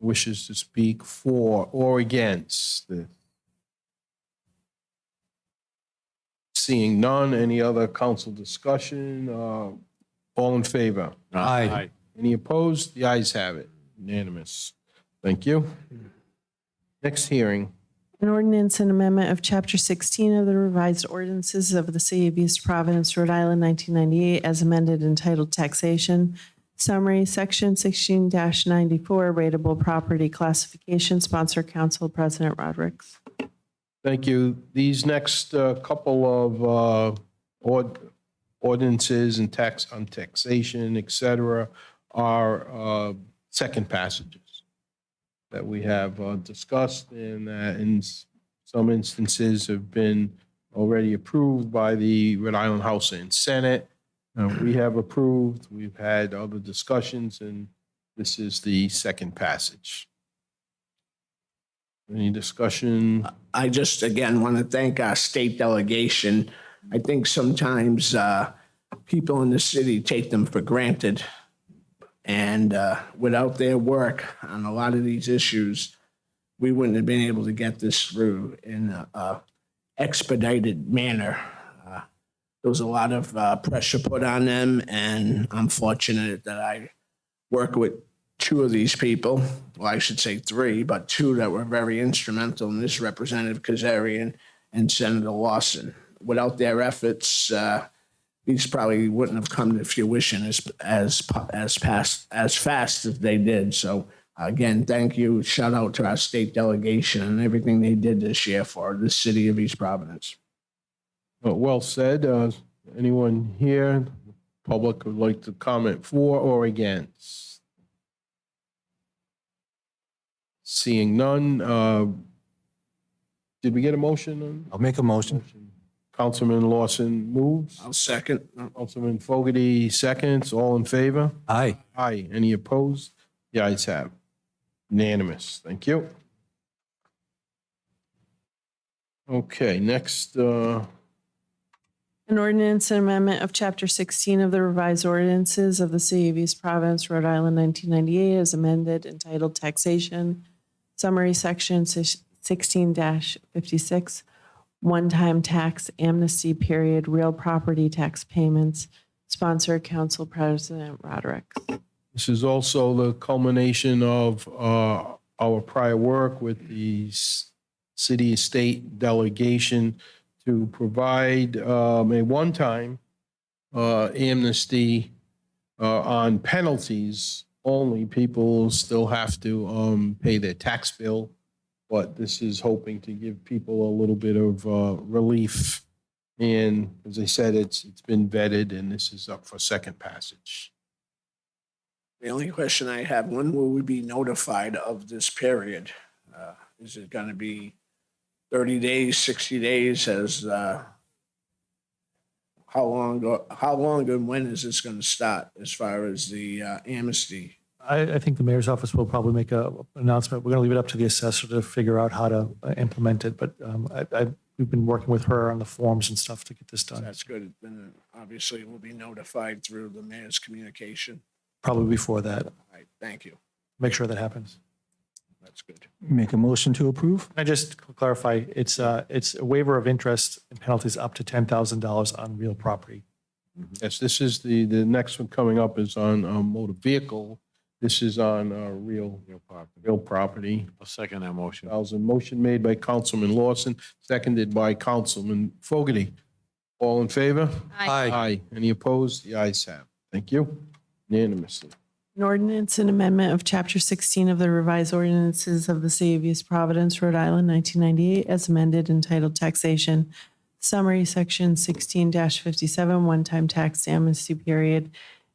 wishes to speak for or against this? Seeing none, any other council discussion? All in favor? Aye. Any opposed? The ayes have it. Unanimous. Thank you. Next hearing. An ordinance and amendment of Chapter 16 of the revised ordinances of the City of East Providence, Rhode Island, 1998, as amended, entitled Taxation. Summary, Section 16-94, Rateable Property Classification. Sponsor, Council President Rodericks. Thank you. These next couple of ordinances and taxation, et cetera, are second passages that we have discussed and that in some instances have been already approved by the Rhode Island House and Senate. We have approved, we've had other discussions, and this is the second passage. Any discussion? I just, again, want to thank our state delegation. I think sometimes people in the city take them for granted. And without their work on a lot of these issues, we wouldn't have been able to get this through in an expedited manner. There was a lot of pressure put on them, and I'm fortunate that I work with two of these people. Well, I should say three, but two that were very instrumental in this, Representative Kazarian and Senator Lawson. Without their efforts, these probably wouldn't have come to fruition as fast as they did. So again, thank you. Shout out to our state delegation and everything they did this year for the City of East Providence. Well said. Anyone here, public, would like to comment for or against? Seeing none, did we get a motion? I'll make a motion. Councilman Lawson moves. I'll second. Councilman Fogarty seconds. All in favor? Aye. Aye. Any opposed? The ayes have it. Unanimous. Thank you. Okay, next, An An ordinance and amendment of Chapter 16 of the revised ordinances of the City of East Providence, Rhode Island, 1998, as amended, entitled Taxation, Summary Section 16-56, One-Time Tax Amnesty Period, Real Property Tax Payments, sponsored Council President Roderick. This is also the culmination of our prior work with the city state delegation to provide a one-time amnesty on penalties only. People still have to pay their tax bill, but this is hoping to give people a little bit of relief. And as I said, it's been vetted, and this is up for second passage. The only question I have, when will we be notified of this period? Is it going to be 30 days, 60 days? How long and when is this going to start as far as the amnesty? I think the mayor's office will probably make an announcement. We're going to leave it up to the assessor to figure out how to implement it. But we've been working with her on the forms and stuff to get this done. That's good. Then obviously we'll be notified through the mayor's communication. Probably before that. All right, thank you. Make sure that happens. That's good. Make a motion to approve? Can I just clarify, it's a waiver of interest and penalties up to $10,000 on real property. Yes, this is the next one coming up is on motor vehicle. This is on real property. I'll second that motion. Motion made by Councilman Lawson, seconded by Councilman Fogarty. All in favor? Aye. Aye. Any opposed? The ayes have. Thank you. Unanimously. An ordinance and amendment of Chapter 16 of the revised ordinances of the City of East Providence, Rhode Island, 1998, as amended, entitled Taxation, Summary Section 16-57, One-Time Tax Amnesty Period,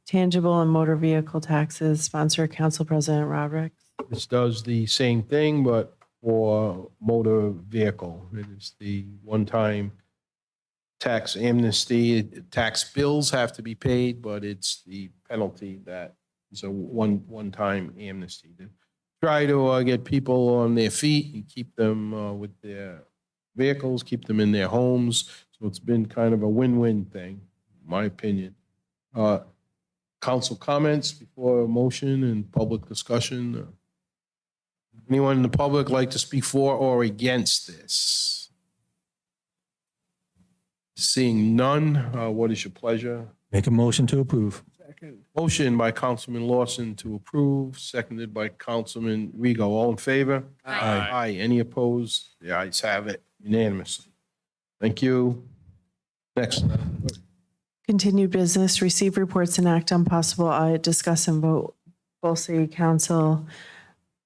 Tangible and Motor Vehicle Taxes, sponsor Council President Roderick. This does the same thing, but for motor vehicle. It is the one-time tax amnesty. Tax bills have to be paid, but it's the penalty that is a one-time amnesty. To try to get people on their feet and keep them with their vehicles, keep them in their homes. So it's been kind of a win-win thing, in my opinion. Council comments before a motion and public discussion? Anyone in the public like to speak for or against this? Seeing none, what is your pleasure? Make a motion to approve. Motion by Councilman Lawson to approve, seconded by Councilman Rego. All in favor? Aye. Aye. Any opposed? The ayes have it unanimously. Thank you. Next. Continued business, receive reports and act on possible audit, discuss and vote. Full City Council.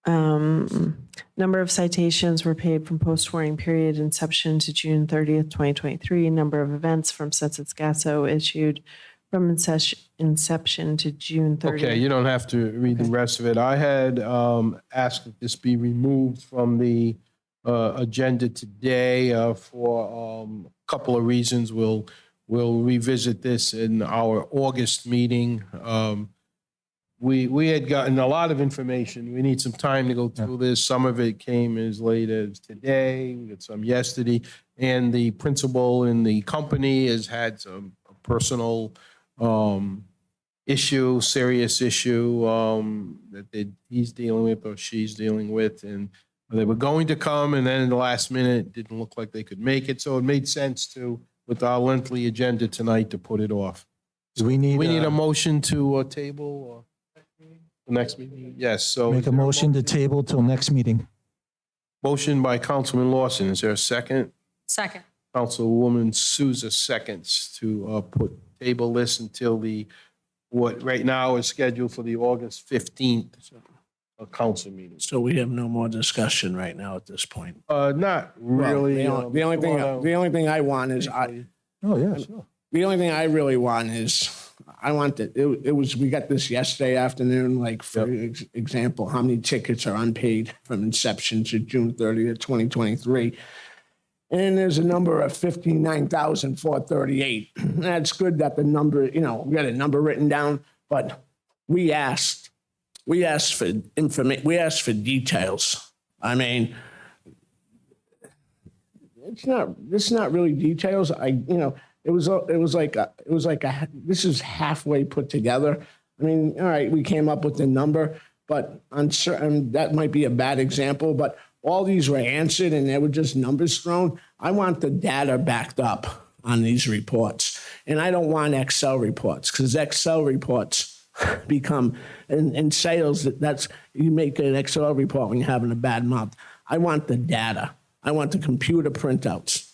Number of citations were paid from post-warning period inception to June 30th, 2023. Number of events from Census Gasso issued from inception to June 30th. Okay, you don't have to read the rest of it. I had asked that this be removed from the agenda today for a couple of reasons. We'll revisit this in our August meeting. We had gotten a lot of information. We need some time to go through this. Some of it came as late as today. We got some yesterday. And the principal in the company has had some personal issue, serious issue that he's dealing with or she's dealing with. And they were going to come, and then in the last minute, it didn't look like they could make it. So it made sense to, with our lengthy agenda tonight, to put it off. Do we need a motion to table or the next meeting? Yes, so. make a motion to table till next meeting? Motion by Councilman Lawson. Is there a second? Second. Councilwoman Souza seconds to table this until what right now is scheduled for the August 15th council meeting. So we have no more discussion right now at this point. Not really. Well, the only thing I want is Oh, yeah, sure. the only thing I really want is I want that it was we got this yesterday afternoon. Like for example, how many tickets are unpaid from inception to June 30th, 2023. And there's a number of 59,438. That's good that the number, we got a number written down, but we asked for information, we asked for details. I mean, it's not really details. it was this is halfway put together. I mean, all right, we came up with the number, but on certain, that might be a bad example, but all these were answered and they were just numbers thrown. I want the data backed up on these reports. And I don't want Excel reports, because Excel reports become, in sales, you make an Excel report when you're having a bad month. I want the data. I want the computer printouts.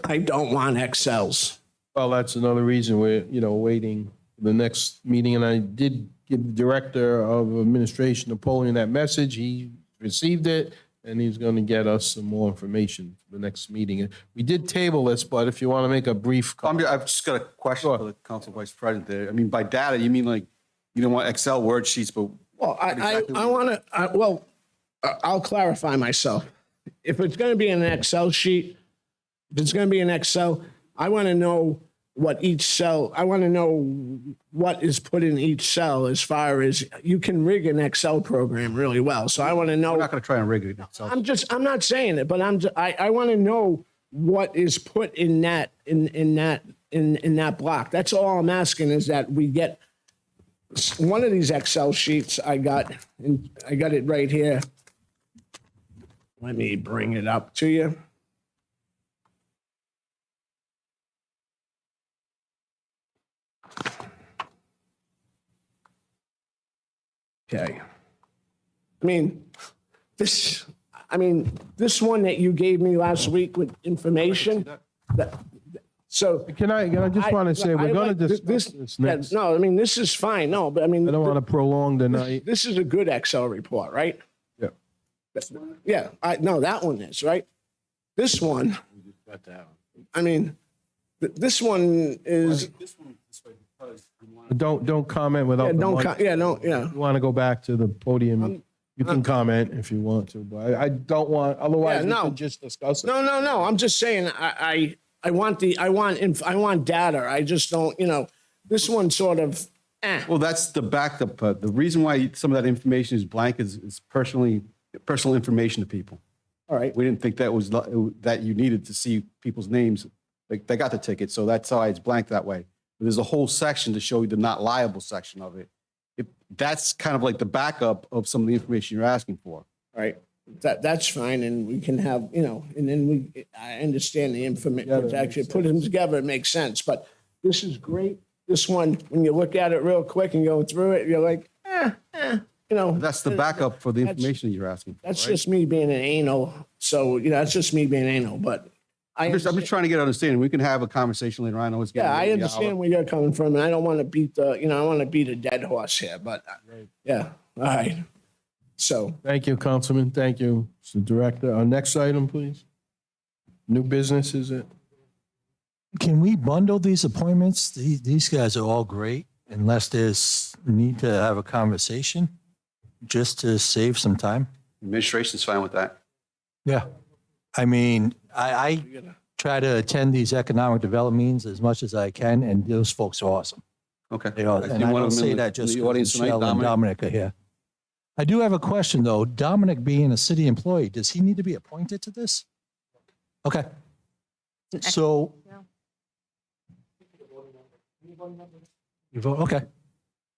I don't want Excels. Well, that's another reason we're, waiting for the next meeting. And I did give the Director of Administration, Napoleon, that message. He received it, and he's going to get us some more information for the next meeting. We did table this, but if you want to make a brief comment. I've just got a question for the Council Vice President there. I mean, by data, you mean like, you don't want Excel word sheets, but. Well, I'll clarify myself. If it's going to be an Excel sheet, if it's going to be an Excel, I want to know what each cell, I want to know what is put in each cell as far as you can rig an Excel program really well. So I want to know. We're not going to try and rig it. Excel. I'm not saying it, but I want to know what is put in that block. That's all I'm asking, is that we get one of these Excel sheets I got it right here. Let me bring it up to you. Okay. This one that you gave me last week with information. So I just want to say, we're going to discuss this next. No, this is fine. No, but I don't want to prolong the night. This is a good Excel report, right? Yeah. Yeah, that one is, right? This one, this one is. Don't comment without the mic. You want to go back to the podium, you can comment if you want to, but I don't want, otherwise we could just discuss it. No. I'm just saying, I want data. I just don't, this one sort of, Well, that's the backup. The reason why some of that information is blank is personal information to people. All right. We didn't think that you needed to see people's names. Like, they got the ticket, so that's why it's blank that way. But there's a whole section to show you the not liable section of it. That's kind of like the backup of some of the information you're asking for. right? That's fine, and we can have, and then I understand the information, actually put them together, it makes sense, but this is great. This one, when you look at it real quick and go through it, you're like, That's the backup for the information you're asking for. That's right? just me being an anal. So, that's just me being anal, but I'm just trying to get understanding. We can have a conversation later on. I know it's getting I late in the understand hour. where you're coming from, and I don't want to beat I want to beat a dead horse here, but yeah, all right. So, Thank you, Councilman. Thank you, Mr. Director. Our next item, please. New business, is it? Can we bundle these appointments? These guys are all great, unless there's need to have a conversation, just to save some time. Administration's fine with that. Yeah. I mean, I try to attend these economic development meetings as much as I can, and those folks are awesome. Okay. They are, I and see I one don't of them say in that just the because audience tonight, Michelle and Dominic are here. I do have a question, though. Dominic being a city employee, does he need to be appointed to this? Okay. So. You vote, okay.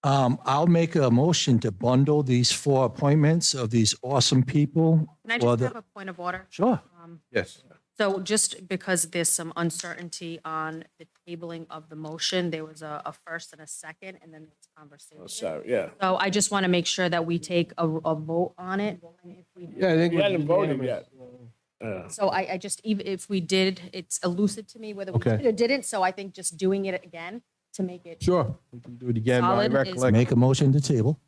I'll make a motion to bundle these 4 appointments of these awesome people. Can I for just the- have a point of order? Sure. Yes. So just because there's some uncertainty on the tabling of the motion, there was a first and a second, and then there's conversation. so, yeah. So I just want to make sure that we take a vote on it. And if we do- Yeah, I think We hadn't voted yet. So I just, even if we did, it's elusive to me whether we Okay. did or didn't, so I think just doing it again to make it. Sure, we can do it again. My Solid is- recollection. Make a motion to table.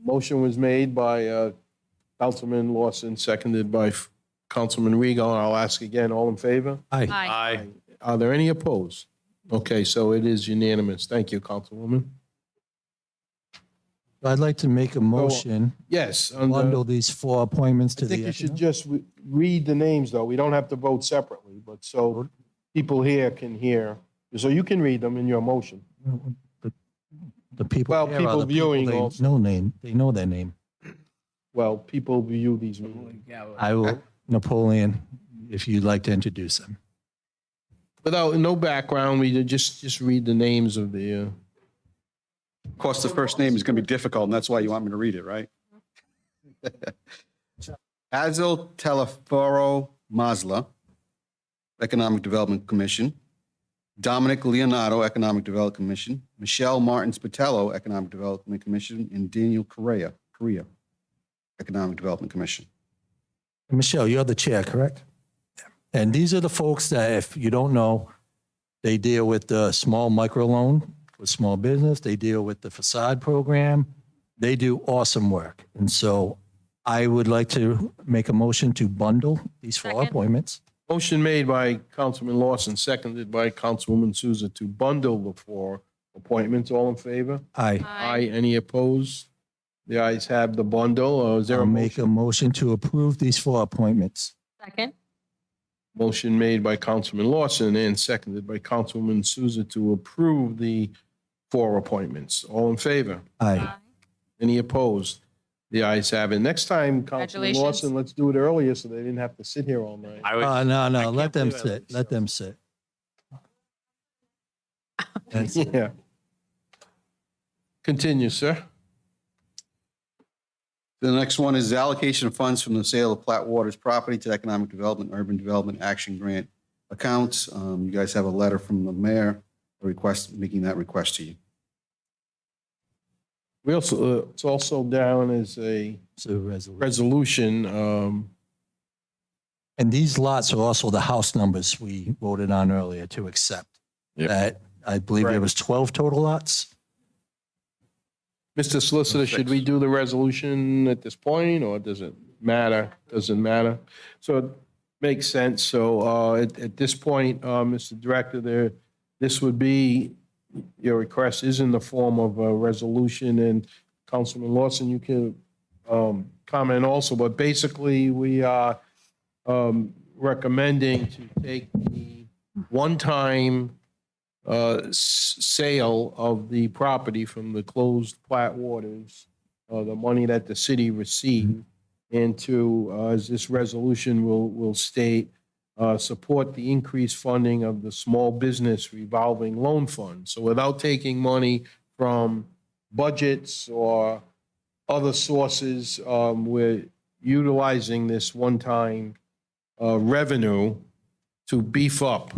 Motion was made by Councilman Lawson, seconded by Councilman Regal. And I'll ask again, all in favor? Aye. Aye. Are there any opposed? Okay, so it is unanimous. Thank you, Councilwoman. I'd like to make a motion, Yes. to under- bundle these 4 appointments I to think the. you should just read the names, though. We don't have to vote separately, but so people here can hear. So you can read them in your motion. The people. Well, here are people the viewing they also. know name, they know their name. Well, people view these meetings. I will, Napoleon, if you'd like to introduce them. Without, no background, we just read the names of the, Of course, the first name is going to be difficult, and that's why you want me to read it, right? Azil Telefero Mazla, Economic Development Commission. Dominic Leonardo, Economic Development Commission. Michelle Martin Spatello, Economic Development Commission. And Daniel Correa, Economic Development Commission. Michelle, you're the chair, correct? And these are the folks that, if you don't know, they deal with the small microloan with small business. They deal with the facade program. They do awesome work. And so I would like to make a motion to bundle these four Second. appointments. motion made by Councilman Lawson, seconded by Councilwoman Souza to bundle the 4 appointments. All in favor? Aye. Aye. Any opposed? The ayes have the bundle. Is there I'll a make a motion to approve these 4 appointments. Second. motion made by Councilman Lawson and seconded by Councilwoman Souza to approve the 4 appointments? All in favor? Aye. Any opposed? The ayes have it. Next time, Councilman Congratulations. Lawson, let's do it earlier so they didn't have to sit here all night. No, let them sit. Let them sit. That's- Yeah. Continue, sir. The next one is the allocation of funds from the sale of Platte Waters property to Economic Development, Urban Development Action Grant accounts. You guys have a letter from the mayor, making that request to you. We also, it's also down as a So resolution. resolution. And these lots are also the house numbers we voted on earlier to accept. Yep. That, I believe there Right. was 12 total lots. Mr. Solicitor, should we do the resolution at this point, or does it matter? Doesn't matter. So it makes sense. So at this point, Mr. Director, this would be, your request is in the form of a resolution, and Councilman Lawson, you can comment also, but basically, we are recommending to take the one-time sale of the property from the closed Platte Waters, the money that the city received, and to, as this resolution will state, support the increased funding of the Small Business Revolving Loan Fund. So without taking money from budgets or other sources, we're utilizing this one-time revenue to beef up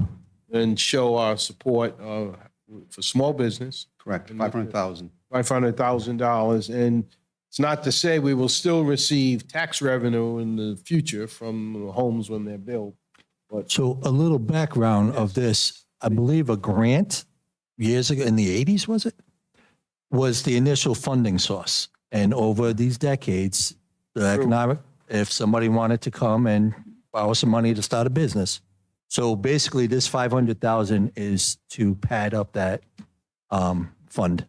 and show our support for small business. Correct, 500,000. $500,000. And it's not to say we will still receive tax revenue in the future from homes when they're built. But So a little background of this, I believe a grant years ago, in the 80s, was it? Was the initial funding source. And over these decades, the economic, if somebody wanted to come and borrow some money to start a business. So basically this 500,000 is to pad up that fund.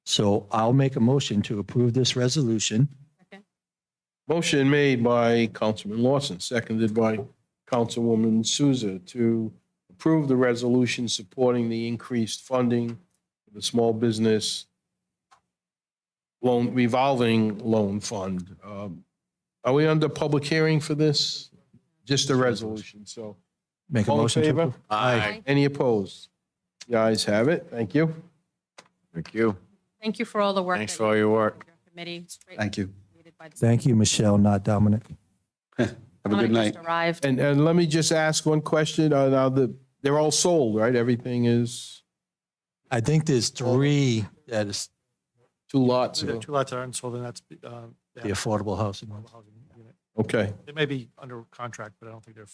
So I'll make a motion to approve this resolution. motion made by Councilman Lawson, seconded by Councilwoman Souza to approve the resolution supporting the increased funding for the Small Business Revolving Loan Fund. Are we under public hearing for this? Just a resolution, so. Make a All in motion to favor? approve. Aye. Any opposed? The ayes have it. Thank you. Thank you. Thank you for all the work. Thanks that for all your work. your committee. It's great Thank you. created by the Thank you, Michelle, not Dominic. Have a Dominic good night. just arrived. And let me just ask one question. Now, they're all sold, right? Everything is I think there's 3 that is 2 lots. The 2 lots are unsold, and that's the affordable housing. housing unit. Okay, They may be under contract, but I don't think they're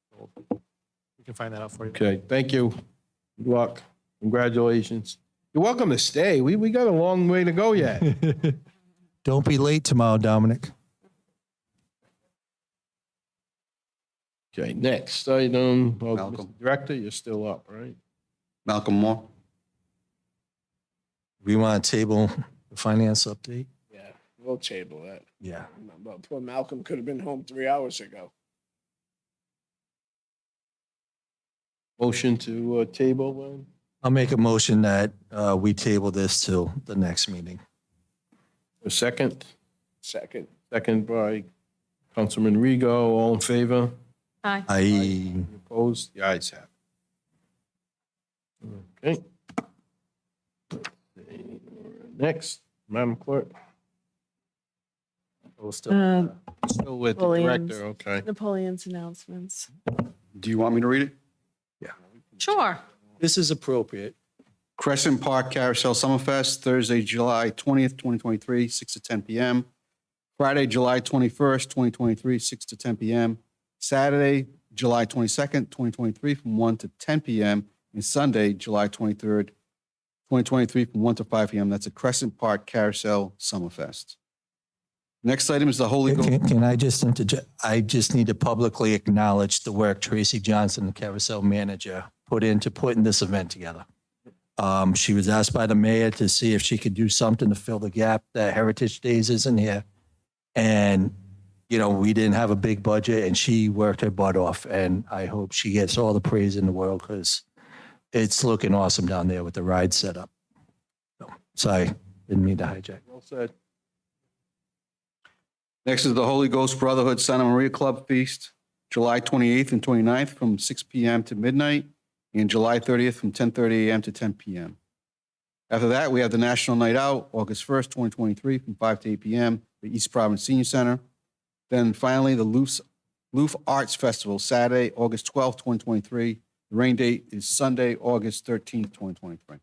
sold. We can find that out for you. okay. Thank you. Good luck. Congratulations. You're welcome to stay. We got a long way to go yet. Don't be late tomorrow, Dominic. Okay, next item. Oh, Malcolm. Mr. Director, you're still up, right? Malcolm Moore. We want to table the finance update? Yeah, we'll table that. Yeah. But poor Malcolm could have been home 3 hours ago. Motion to table then? I'll make a motion that we table this till the next meeting. A second? Second. Second by Councilman Rego. All in favor? Aye. I, Opposed? The ayes have it. Okay. Next, Madam Clerk. We'll still, Still with the Napoleon's- director, okay. Napoleon's announcements. Do you want me to read it? Sure. This is appropriate. Crescent Park Carousel Summerfest, Thursday, July 20th, 2023, 6 to 10 p.m. Friday, July 21st, 2023, 6 to 10 p.m. Saturday, July 22nd, 2023, from 1 to 10 p.m. And Sunday, July 23rd, 2023, from 1 to 5 p.m. That's a Crescent Park Carousel Summerfest. Next item is the Holy Ghost. can I just interject? I just need to publicly acknowledge the work Tracy Johnson, the carousel manager, put into putting this event together. She was asked by the mayor to see if she could do something to fill the gap that Heritage Days isn't here. And, you know, we didn't have a big budget and she worked her butt off. And I hope she gets all the praise in the world because it's looking awesome down there with the ride set up. So, sorry, didn't mean to hijack. Well said. Next is the Holy Ghost Brotherhood Santa Maria Club Feast, July 28th and 29th from 6 p.m. to midnight, and July 30th from 10:30 a.m. to 10 p.m. After that, we have the National Night Out, August 1st, 2023, from 5 to 8 p.m., the East Providence Senior Center. Then finally, the Loof Arts Festival, Saturday, August 12th, 2023. The rain date is Sunday, August 13th, 2023.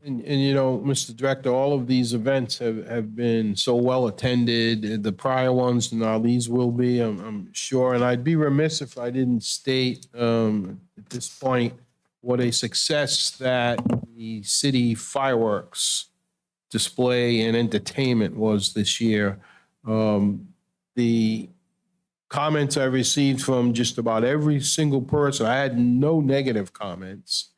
And you know, Mr. Director, all of these events have been so well attended. The prior ones, now these will be, I'm sure. And I'd be remiss if I didn't state at this point what a success that the city fireworks display and entertainment was this year. The comments I received from just about every single person, I had no negative comments.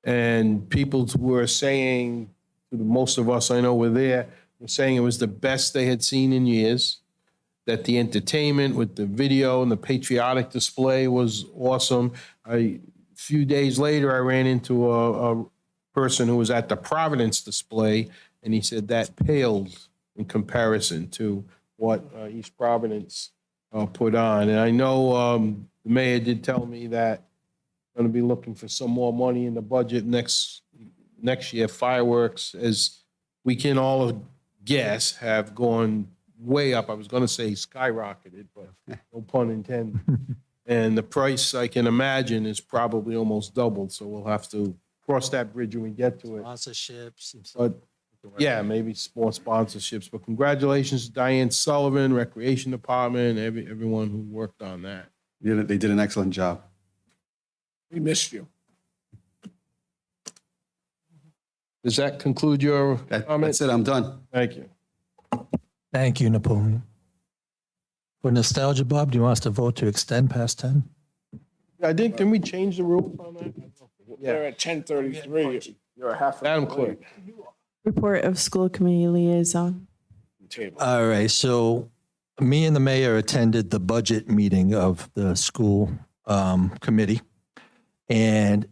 And people were saying, most of us I know were there, were saying it was the best they had seen in years, that the entertainment with the video and the patriotic display was awesome. A few days later, I ran into a person who was at the Providence display, and he said that paled in comparison to what East Providence put on. And I know the mayor did tell me that going to be looking for some more money in the budget next year. Fireworks, as we can all guess, have gone way up. I was going to say skyrocketed, but no pun intended. And the price, I can imagine, is probably almost doubled. So we'll have to cross that bridge when we get to it. Sponsorships. But yeah, maybe more sponsorships. But congratulations to Diane Sullivan, Recreation Department, everyone who worked on that. They did an excellent job. We missed you. Does that conclude your comments? That's it, I'm done. Thank you. Thank you, Napoleon. For nostalgia, Bob, do you want us to vote to extend past 10? I think, didn't we change the rules on that? They're at 10:33. You're a half. Madam Clerk. Report of school committee liaison. All right, so me and the mayor attended the budget meeting of the school committee. And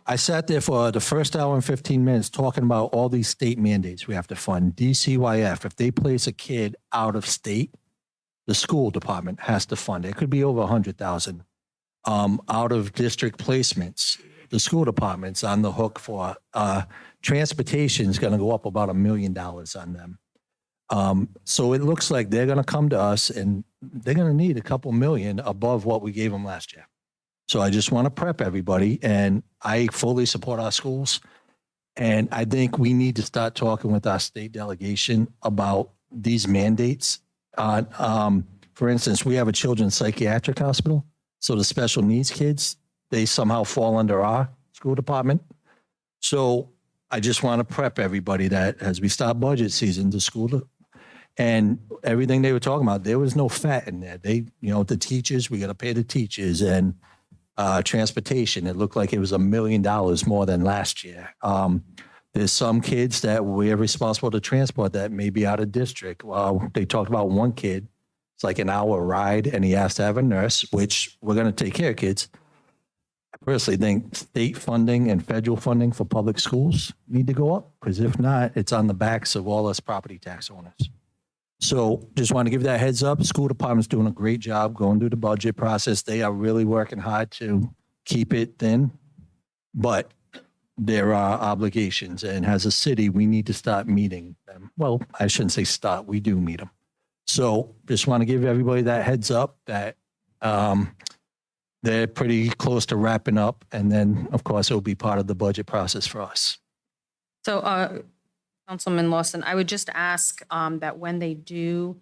I sat there for the first hour and 15 minutes talking about all these state mandates we have to fund. DCYF, if they place a kid out of state, the school department has to fund it. It could be over 100,000. Out of district placements, the school department's on the hook for transportation is going to go up about $1 million on them. So it looks like they're going to come to us and they're going to need a couple million above what we gave them last year. So I just want to prep everybody, and I fully support our schools. And I think we need to start talking with our state delegation about these mandates. For instance, we have a children's psychiatric hospital. So the special needs kids, they somehow fall under our school department. So I just want to prep everybody that as we start budget season, the school and everything they were talking about, there was no fat in there. They, the teachers, we got to pay the teachers, and transportation. It looked like it was $1 million more than last year. There's some kids that we're responsible to transport that may be out of district. Well, they talked about one kid. It's like an hour ride, and he has to have a nurse, which we're going to take care of kids. I personally think state funding and federal funding for public schools need to go up, because if not, it's on the backs of all us property tax owners. So just want to give that heads up. School department's doing a great job going through the budget process. They are really working hard to keep it thin, but there are obligations. And as a city, we need to start meeting them. Well, I shouldn't say start, we do meet them. So just want to give everybody that heads up that they're pretty close to wrapping up. And then, of course, it will be part of the budget process for us. So, Councilman Lawson, I would just ask that when they do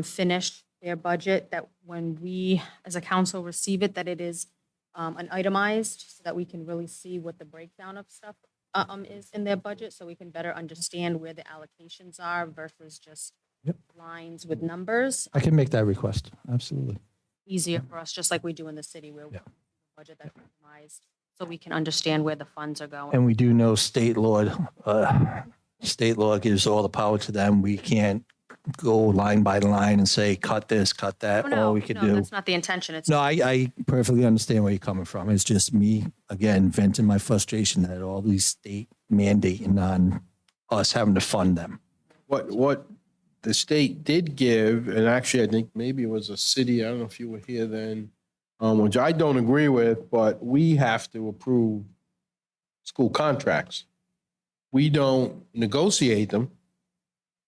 finish their budget, that when we, as a council, receive it, that it is an itemized, so that we can really see what the breakdown of stuff is in their budget, so we can better understand where the allocations are versus just lines with numbers. I can make that request. Absolutely. Easier for us, just like we do in the city, where we have a budget that's itemized, so we can understand where the funds are going. And we do know state law gives all the power to them. We can't go line by line and say, cut this, cut that. Oh, no, All we could no, do. that's not the intention. It's No, I perfectly understand where you're coming from. It's just me, again, venting my frustration that all these state mandating on us having to fund them. What the state did give, and actually I think maybe it was a city, I don't know if you were here then, which I don't agree with, but we have to approve school contracts. We don't negotiate them.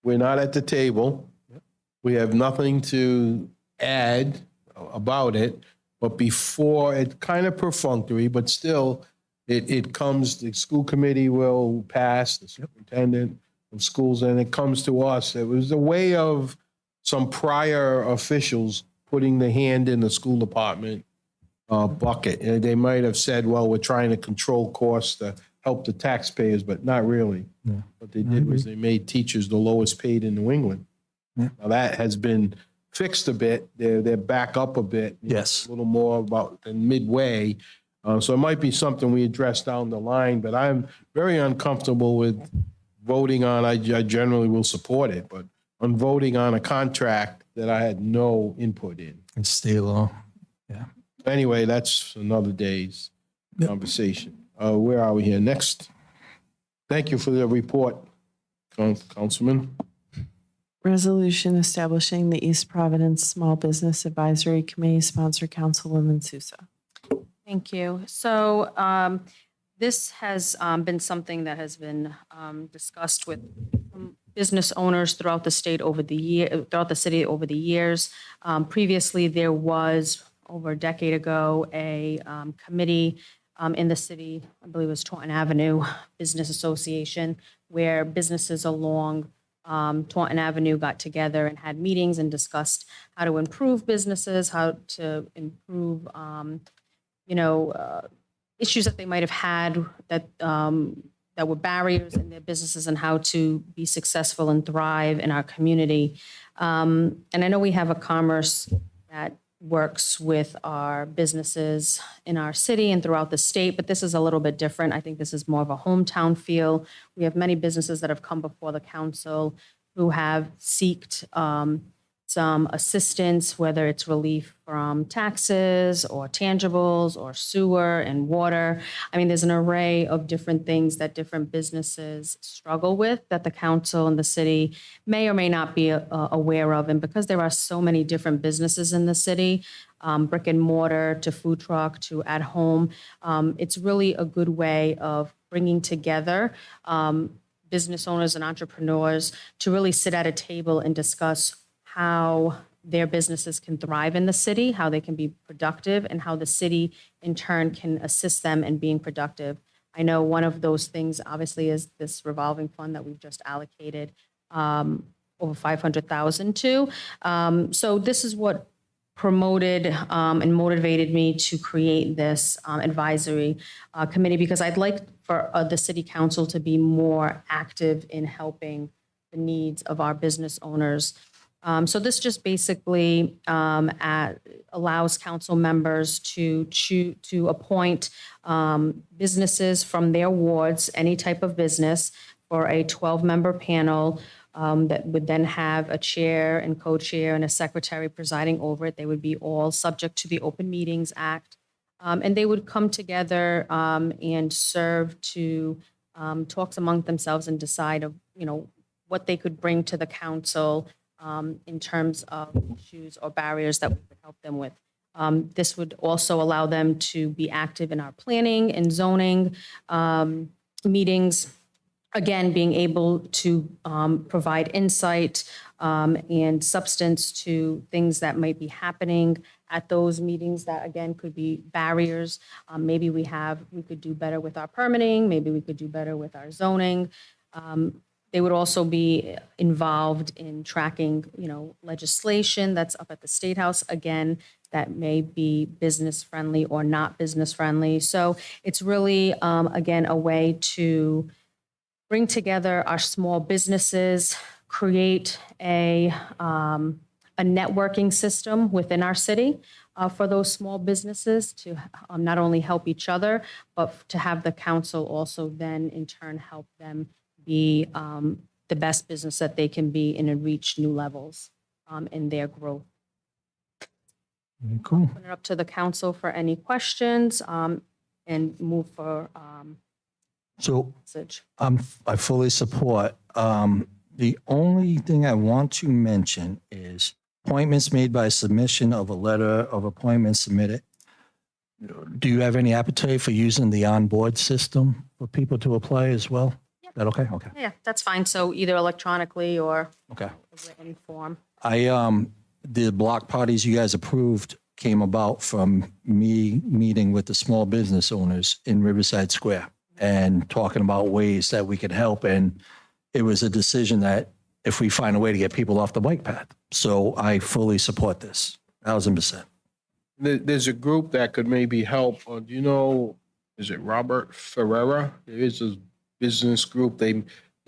We're not at the table. We have nothing to add about it. But before, it's kind of perfunctory, but still, it comes, the school committee will pass, the superintendent of schools, and it comes to us. It was a way of some prior officials putting the hand in the school department bucket. And they might have said, well, we're trying to control costs to help the taxpayers, but not really. Yeah. What they did was they made teachers the lowest paid in New England. Yeah. Now that has been fixed a bit. They're back up a bit. Yes. A little more about than midway. So it might be something we address down the line, but I'm very uncomfortable with voting on, I generally will support it, but on voting on a contract that I had no input in. It's state law. Yeah. Anyway, that's another day's conversation. Where are we here? Next. Thank you for the report, Councilman. Resolution establishing the East Providence Small Business Advisory Committee, sponsor Councilwoman Sousa. Thank you. So this has been something that has been discussed with business owners throughout the state over the year, throughout the city over the years. Previously, there was over a decade ago a committee in the city, I believe it was Taunton Avenue Business Association, where businesses along Taunton Avenue got together and had meetings and discussed how to improve businesses, how to improve, issues that they might have had that that were barriers in their businesses, and how to be successful and thrive in our community. And I know we have a commerce that works with our businesses in our city and throughout the state, but this is a little bit different. I think this is more of a hometown feel. We have many businesses that have come before the council who have sought some assistance, whether it's relief from taxes or tangibles or sewer and water. I mean, there's an array of different things that different businesses struggle with that the council and the city may or may not be aware of. And because there are so many different businesses in the city, brick and mortar to food truck to at home, it's really a good way of bringing together business owners and entrepreneurs to really sit at a table and discuss how their businesses can thrive in the city, how they can be productive, and how the city in turn can assist them in being productive. I know one of those things obviously is this revolving fund that we've just allocated over $500,000 to. So this is what promoted and motivated me to create this advisory committee, because I'd like for the city council to be more active in helping the needs of our business owners. So this just basically allows council members to appoint businesses from their wards, any type of business, for a 12-member panel that would then have a chair and co-chair and a secretary presiding over it. They would be all subject to the Open Meetings Act. And they would come together and serve to talk among themselves and decide of, what they could bring to the council in terms of issues or barriers that we could help them with. This would also allow them to be active in our planning and zoning meetings. Again, being able to provide insight and substance to things that might be happening at those meetings that, again, could be barriers. Maybe we could do better with our permitting, maybe we could do better with our zoning. They would also be involved in tracking, legislation that's up at the State House, again, that may be business-friendly or not business-friendly. So it's really, again, a way to bring together our small businesses, create a networking system within our city for those small businesses to not only help each other, but to have the council also then in turn help them be the best business that they can be and reach new levels in their growth. Cool. Open it up to the council for any questions and move for So message. I fully support. The only thing I want to mention is appointments made by submission of a letter of appointment submitted. Do you have any appetite for using the onboard system for people to apply as well? Is that okay? Okay. Yeah, that's fine. So either electronically or Okay. any form. The block parties you guys approved came about from me meeting with the small business owners in Riverside Square and talking about ways that we could help. And it was a decision that if we find a way to get people off the bike path. So I fully support this, 1,000%. There's a group that could maybe help. Do you know, is it Robert Ferreira? There is a business group. They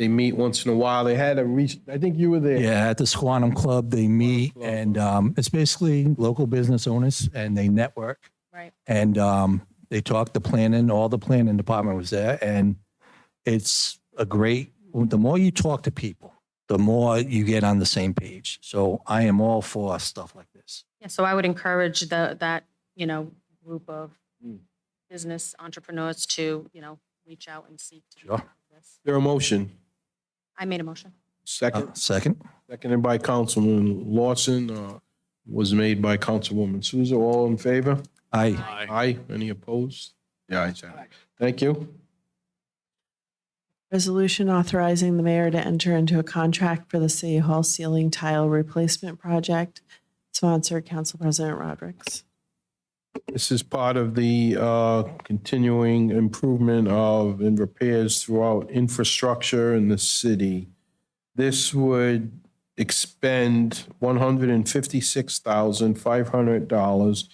meet once in a while. They had I think you were there. Yeah, at the Squantum Club, they meet and it's basically local business owners and they network. Right. And they talked the planning, all the planning department was there. And it's the more you talk to people, the more you get on the same page. So I am all for stuff like this. Yeah, so I would encourage that group of business entrepreneurs to, reach out and seek to Sure. this. Their motion. I made a motion. Second. Second. Seconded by Councilman Lawson, was made by Councilwoman Souza. All in favor? Aye. Aye. Any opposed? The ayes have it. Thank you. Resolution authorizing the mayor to enter into a contract for the City Hall ceiling tile replacement project, sponsored Council President Rodrick. This is part of the continuing improvement of and repairs throughout infrastructure in the city. This would expend $156,500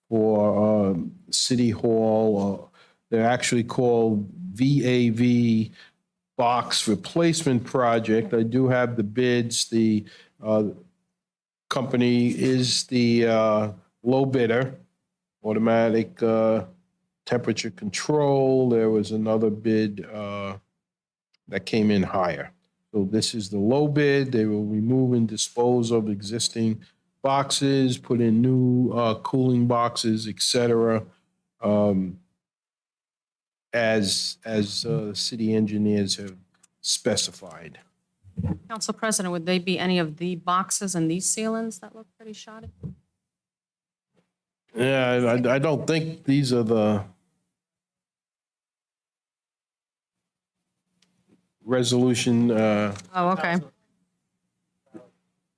for City Hall. They're actually called VAV Box Replacement Project. I do have the bids. The company is the low bidder. Automatic temperature control. There was another bid that came in higher. So this is the low bid. They will remove and dispose of existing boxes, put in new cooling boxes, et cetera, as city engineers have specified. Council President, would they be any of the boxes and these ceilings that look pretty shoddy? Yeah, I don't think these are the resolution, Oh, okay.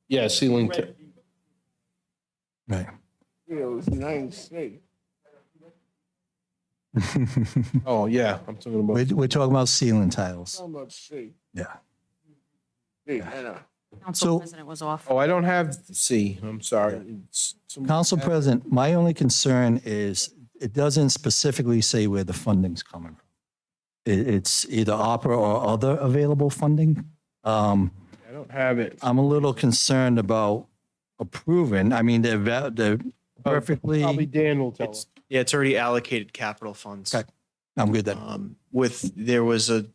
yeah, ceiling. Right. Oh, yeah, I'm talking about. We're talking about ceiling tiles. Yeah. Council So- President was off. Oh, I don't have C. I'm sorry. It's- Council President, my only concern is it doesn't specifically say where the funding's coming from. It's either opera or other available funding. I don't have it. I'm a little concerned about approving. I mean, they're perfectly. Probably Dan will tell us. Yeah, it's already allocated capital funds. Okay. I'm good then. There was an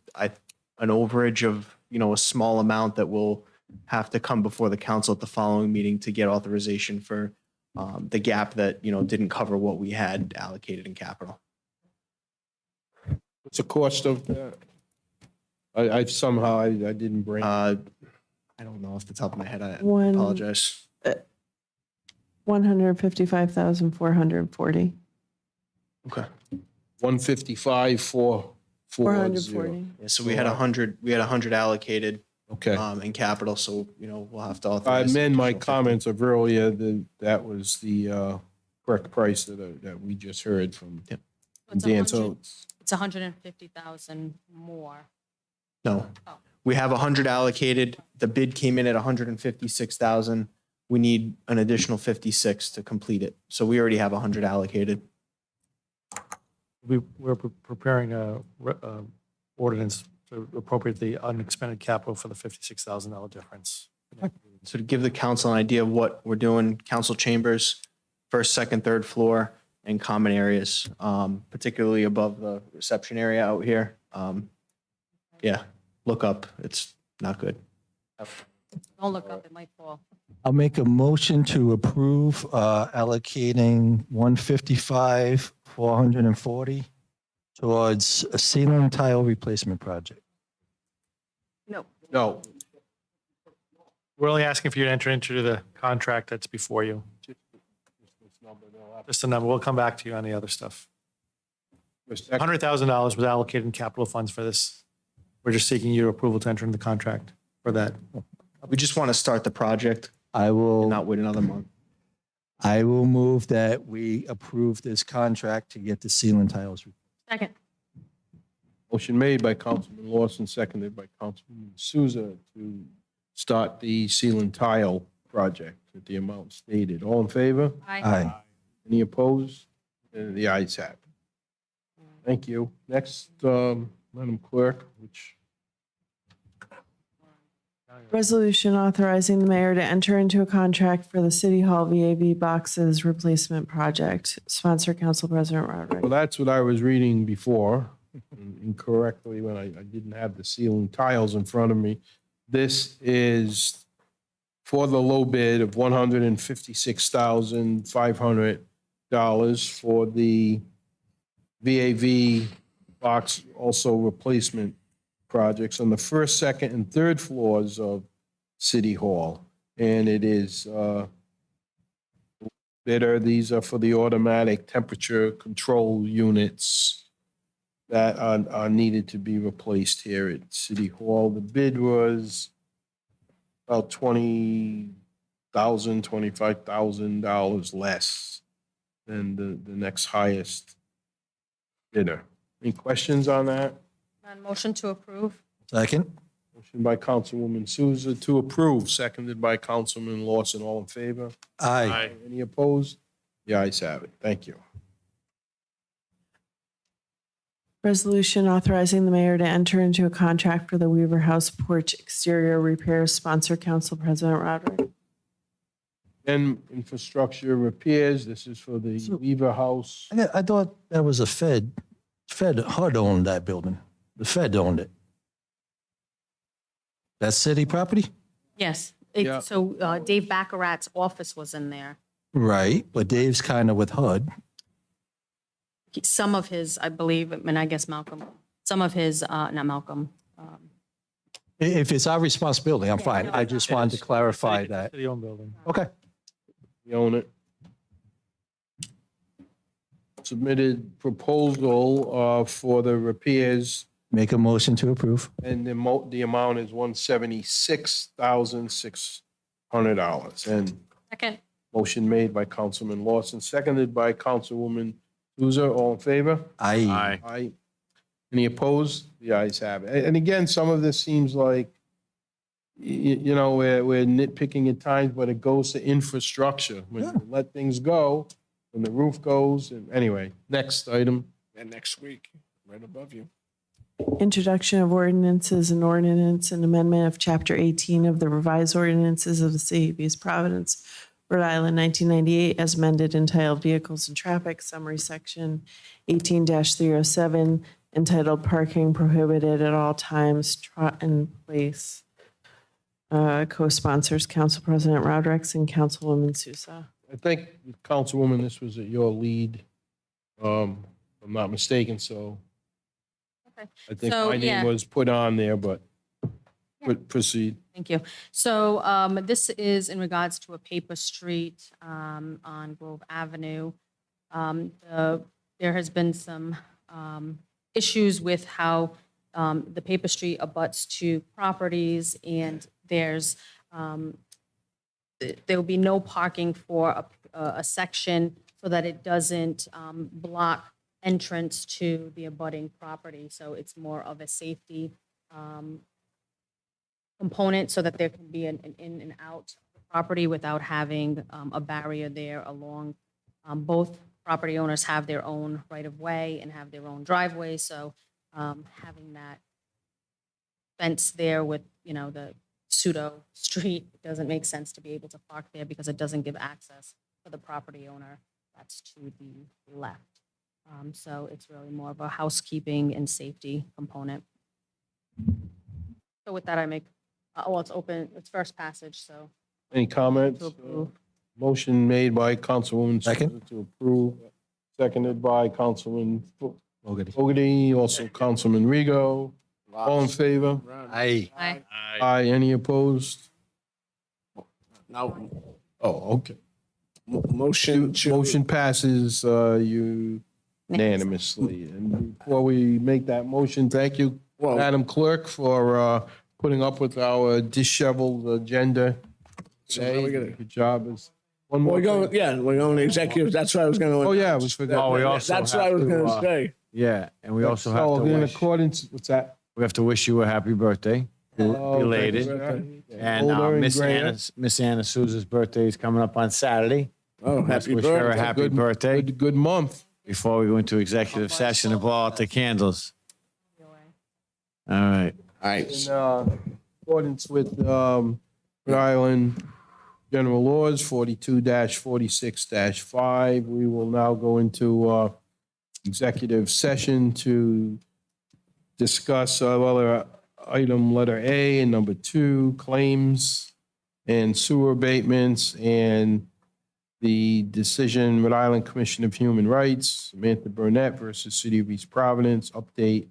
overage of, a small amount that will have to come before the council at the following meeting to get authorization for the gap that, didn't cover what we had allocated in capital. What's the cost of that? I somehow, I didn't bring. I don't know off the top of my head. I One- apologize. 155,440. Okay. 155, 440. Yeah, so we had 100 allocated Okay. in capital, so, we'll have to I authorize. amend my additional 50. comments of earlier, that was the correct price that we just heard from Yep. It's Dan. 100 So It's 150,000 more. No, Oh. we have 100 allocated. The bid came in at 156,000. We need an additional 56 to complete it. So we already have 100 allocated. We're preparing a ordinance to appropriate the unexpended capital for the $56,000 difference. So to give the council an idea of what we're doing, council chambers, first, second, third floor, and common areas, particularly above the reception area out here. Yeah, look up. It's not good. Don't look up, it might fall. I'll make a motion to approve allocating 155, 440 towards a ceiling tile replacement project. no, We're only asking for you to enter into the contract that's before you. Just a number. We'll come back to you on the other stuff. $100,000 was allocated in capital funds for this. We're just seeking your approval to enter into the contract for that. We just want to start the project I and will, not wait another month. I will move that we approve this contract to get the ceiling tiles. Second. motion made by Councilman Lawson, seconded by Councilman Souza to start the seal and tile project at the amount stated. All in favor? Aye. Any opposed? The ayes have it. Thank you. Next, Madam Clerk, which, Resolution authorizing the mayor to enter into a contract for the City Hall VAV boxes replacement project. Sponsor, Council President Rodrick. well, that's what I was reading before incorrectly when I didn't have the ceiling tiles in front of me. This is for the low bid of $156,500 for the VAV box also replacement projects on the first, second, and third floors of City Hall. And it is these are for the automatic temperature control units that are needed to be replaced here at City Hall. The bid was about $25,000 less than the next highest bidder. Any questions on that? Motion to approve. Second? Motion by Councilwoman Souza to approve, seconded by Councilman Lawson. All in favor? Aye. Any opposed? The ayes have it. Thank you. Resolution authorizing the mayor to enter into a contract for the Weaver House porch exterior repairs. Sponsor, Council President Rodrick. Then infrastructure repairs. This is for the Weaver House. I thought that was a Fed HUD owned that building. The Fed owned it. That's city property? Yes. Yeah. So Dave Baccarat's office was in there. Right, but Dave's kind of with HUD. Some of his, I believe, and I guess Malcolm, some of his, not Malcolm. If it's our responsibility, I'm fine. I just wanted to clarify that. City-owned building. Okay. We own it. Submitted proposal for the repairs, Make a motion to approve. and the amount is $176,600. And Second. motion made by Councilman Lawson, seconded by Councilwoman Souza. All in favor? Aye. Aye. Any opposed? The ayes have it. And again, some of this seems like, we're nitpicking at times, but it goes to infrastructure. When you let things go, when the roof goes, and anyway, next item. And next week, right above you. Introduction of ordinances and ordinance and amendment of Chapter 18 of the revised ordinances of the City of East Providence, Rhode Island, 1998, as amended, entitled Vehicles and Traffic, summary section 18-307, entitled Parking Prohibited at All Times, Trot in Place. Co-sponsors, Council President Rodrick and Councilwoman Souza. I think, Councilwoman, this was at your lead, if I'm not mistaken, so Okay. I think So, my yeah. name was put on there, but Proceed. Thank you. So this is in regards to a paper street on Grove Avenue. There has been some issues with how the paper street abuts to properties, and there will be no parking for a section so that it doesn't block entrance to the abutting property. So it's more of a safety component so that there can be an in and out property without having a barrier there along. Both property owners have their own right of way and have their own driveway. So having that fence there with, the pseudo street, it doesn't make sense to be able to park there because it doesn't give access for the property owner that's to the left. So it's really more of a housekeeping and safety component. So with that, I make, it's open, it's first passage, so. Any comments? To approve. Motion made by Councilwoman Second. Souza to approve, seconded by Councilman Fogarty. Fogarty, also Councilman Rego. All in favor? Aye. Aye. Aye. Any opposed? Now, Oh, okay. motion to. Motion passes unanimously. And before we make that motion, thank you, Well, Madam Clerk, for putting up with our disheveled agenda So now we today. gotta- Good job. One more we're going, thing. yeah, we're going to executive. That's what I was going to. Oh, yeah, we forgot. Oh, we also That's what I have was to, going to say. Yeah, and we also have So to in wish, accordance, what's that? we have to wish you a happy birthday, Oh, belated. thank you. And Older and Miss grayer. Anna Souza's birthday is coming up on Saturday. Oh, Let's happy wish her a birthday. happy Good- birthday Good month. before we go into executive session and blow out the candles. All right. All right. In accordance with Rhode Island General Laws 42-46-5, we will now go into executive session to discuss item letter A and number 2, claims and sewer abatements, and the decision, Rhode Island Commission of Human Rights, Samantha Burnett versus City of East Providence, update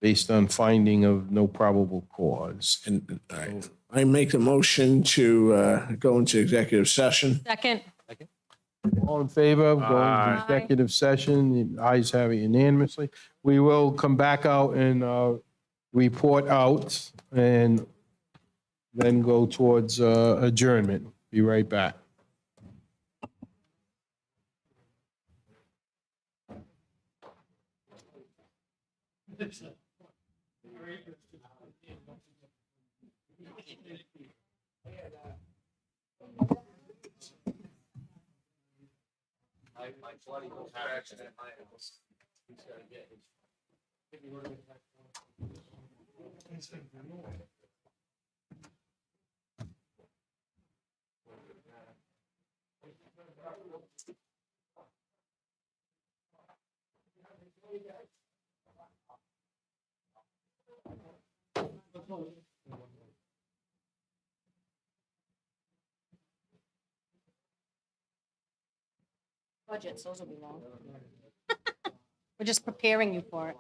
based on finding of no probable cause. And, all right. I make the motion to go into executive session. Second. All in favor of going Aye. to executive session? The ayes have it unanimously. We will come back out and report out and then go towards adjournment. Be right back. Budgets, those will be long. We're just preparing you for it.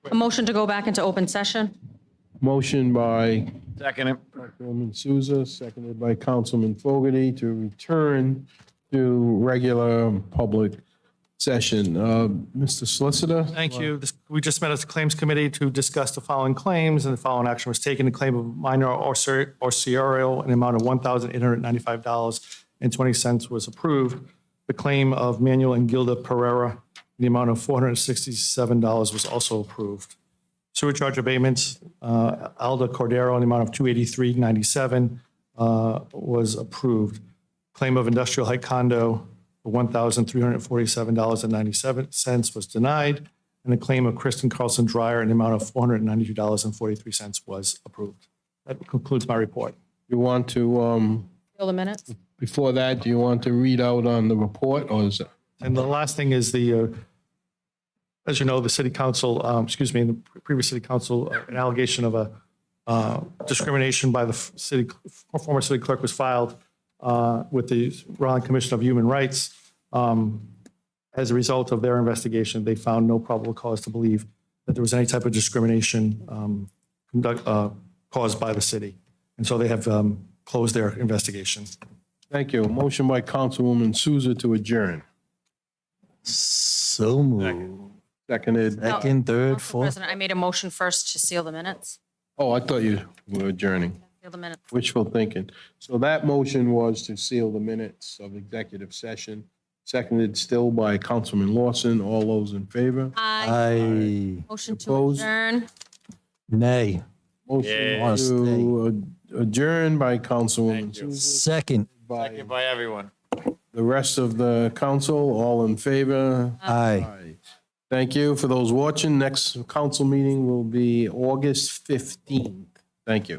A motion to go back into open session? Motion by Second it. Councilwoman Souza, seconded by Councilman Fogarty to return to regular public session. Mr. Solicitor? Thank you. We just met as a Claims Committee to discuss the following claims, and the following action was taken. The claim of minor or serial in the amount of $1,895.20 was approved. The claim of Manuel and Gilda Pereira in the amount of $467 was also approved. Sewer charge abatements, Alda Cordero in the amount of $283.97 was approved. Claim of industrial height condo for $1,347.97 was denied. and the claim of Kristen Carlson Dreyer in the amount of $492.43 was approved. That concludes my report. You want to, Fill the minutes? before that, do you want to read out on the report or is it? And the last thing is as you know, the city council, the previous city council, an allegation of a discrimination by the former city clerk was filed with the Rhode Island Commission of Human Rights. As a result of their investigation, they found no probable cause to believe that there was any type of discrimination caused by the city. And so they have closed their investigation. Thank you. Motion by Councilwoman Souza to adjourn. So moved. Seconded. Second, third, Council fourth. President, I made a motion first to seal the minutes. Oh, I thought you were adjourning. Seal the minutes. Wishful thinking. So that motion was to seal the minutes of executive session, seconded still by Councilman Lawson. All those in favor? Aye. Motion to Opposed? adjourn. Nay. Motion Wanna to adjourn by Councilwoman Souza. Second. By By everyone. the rest of the council, all in favor? Aye. Thank you for those watching. Next council meeting will be August 15th. Thank you.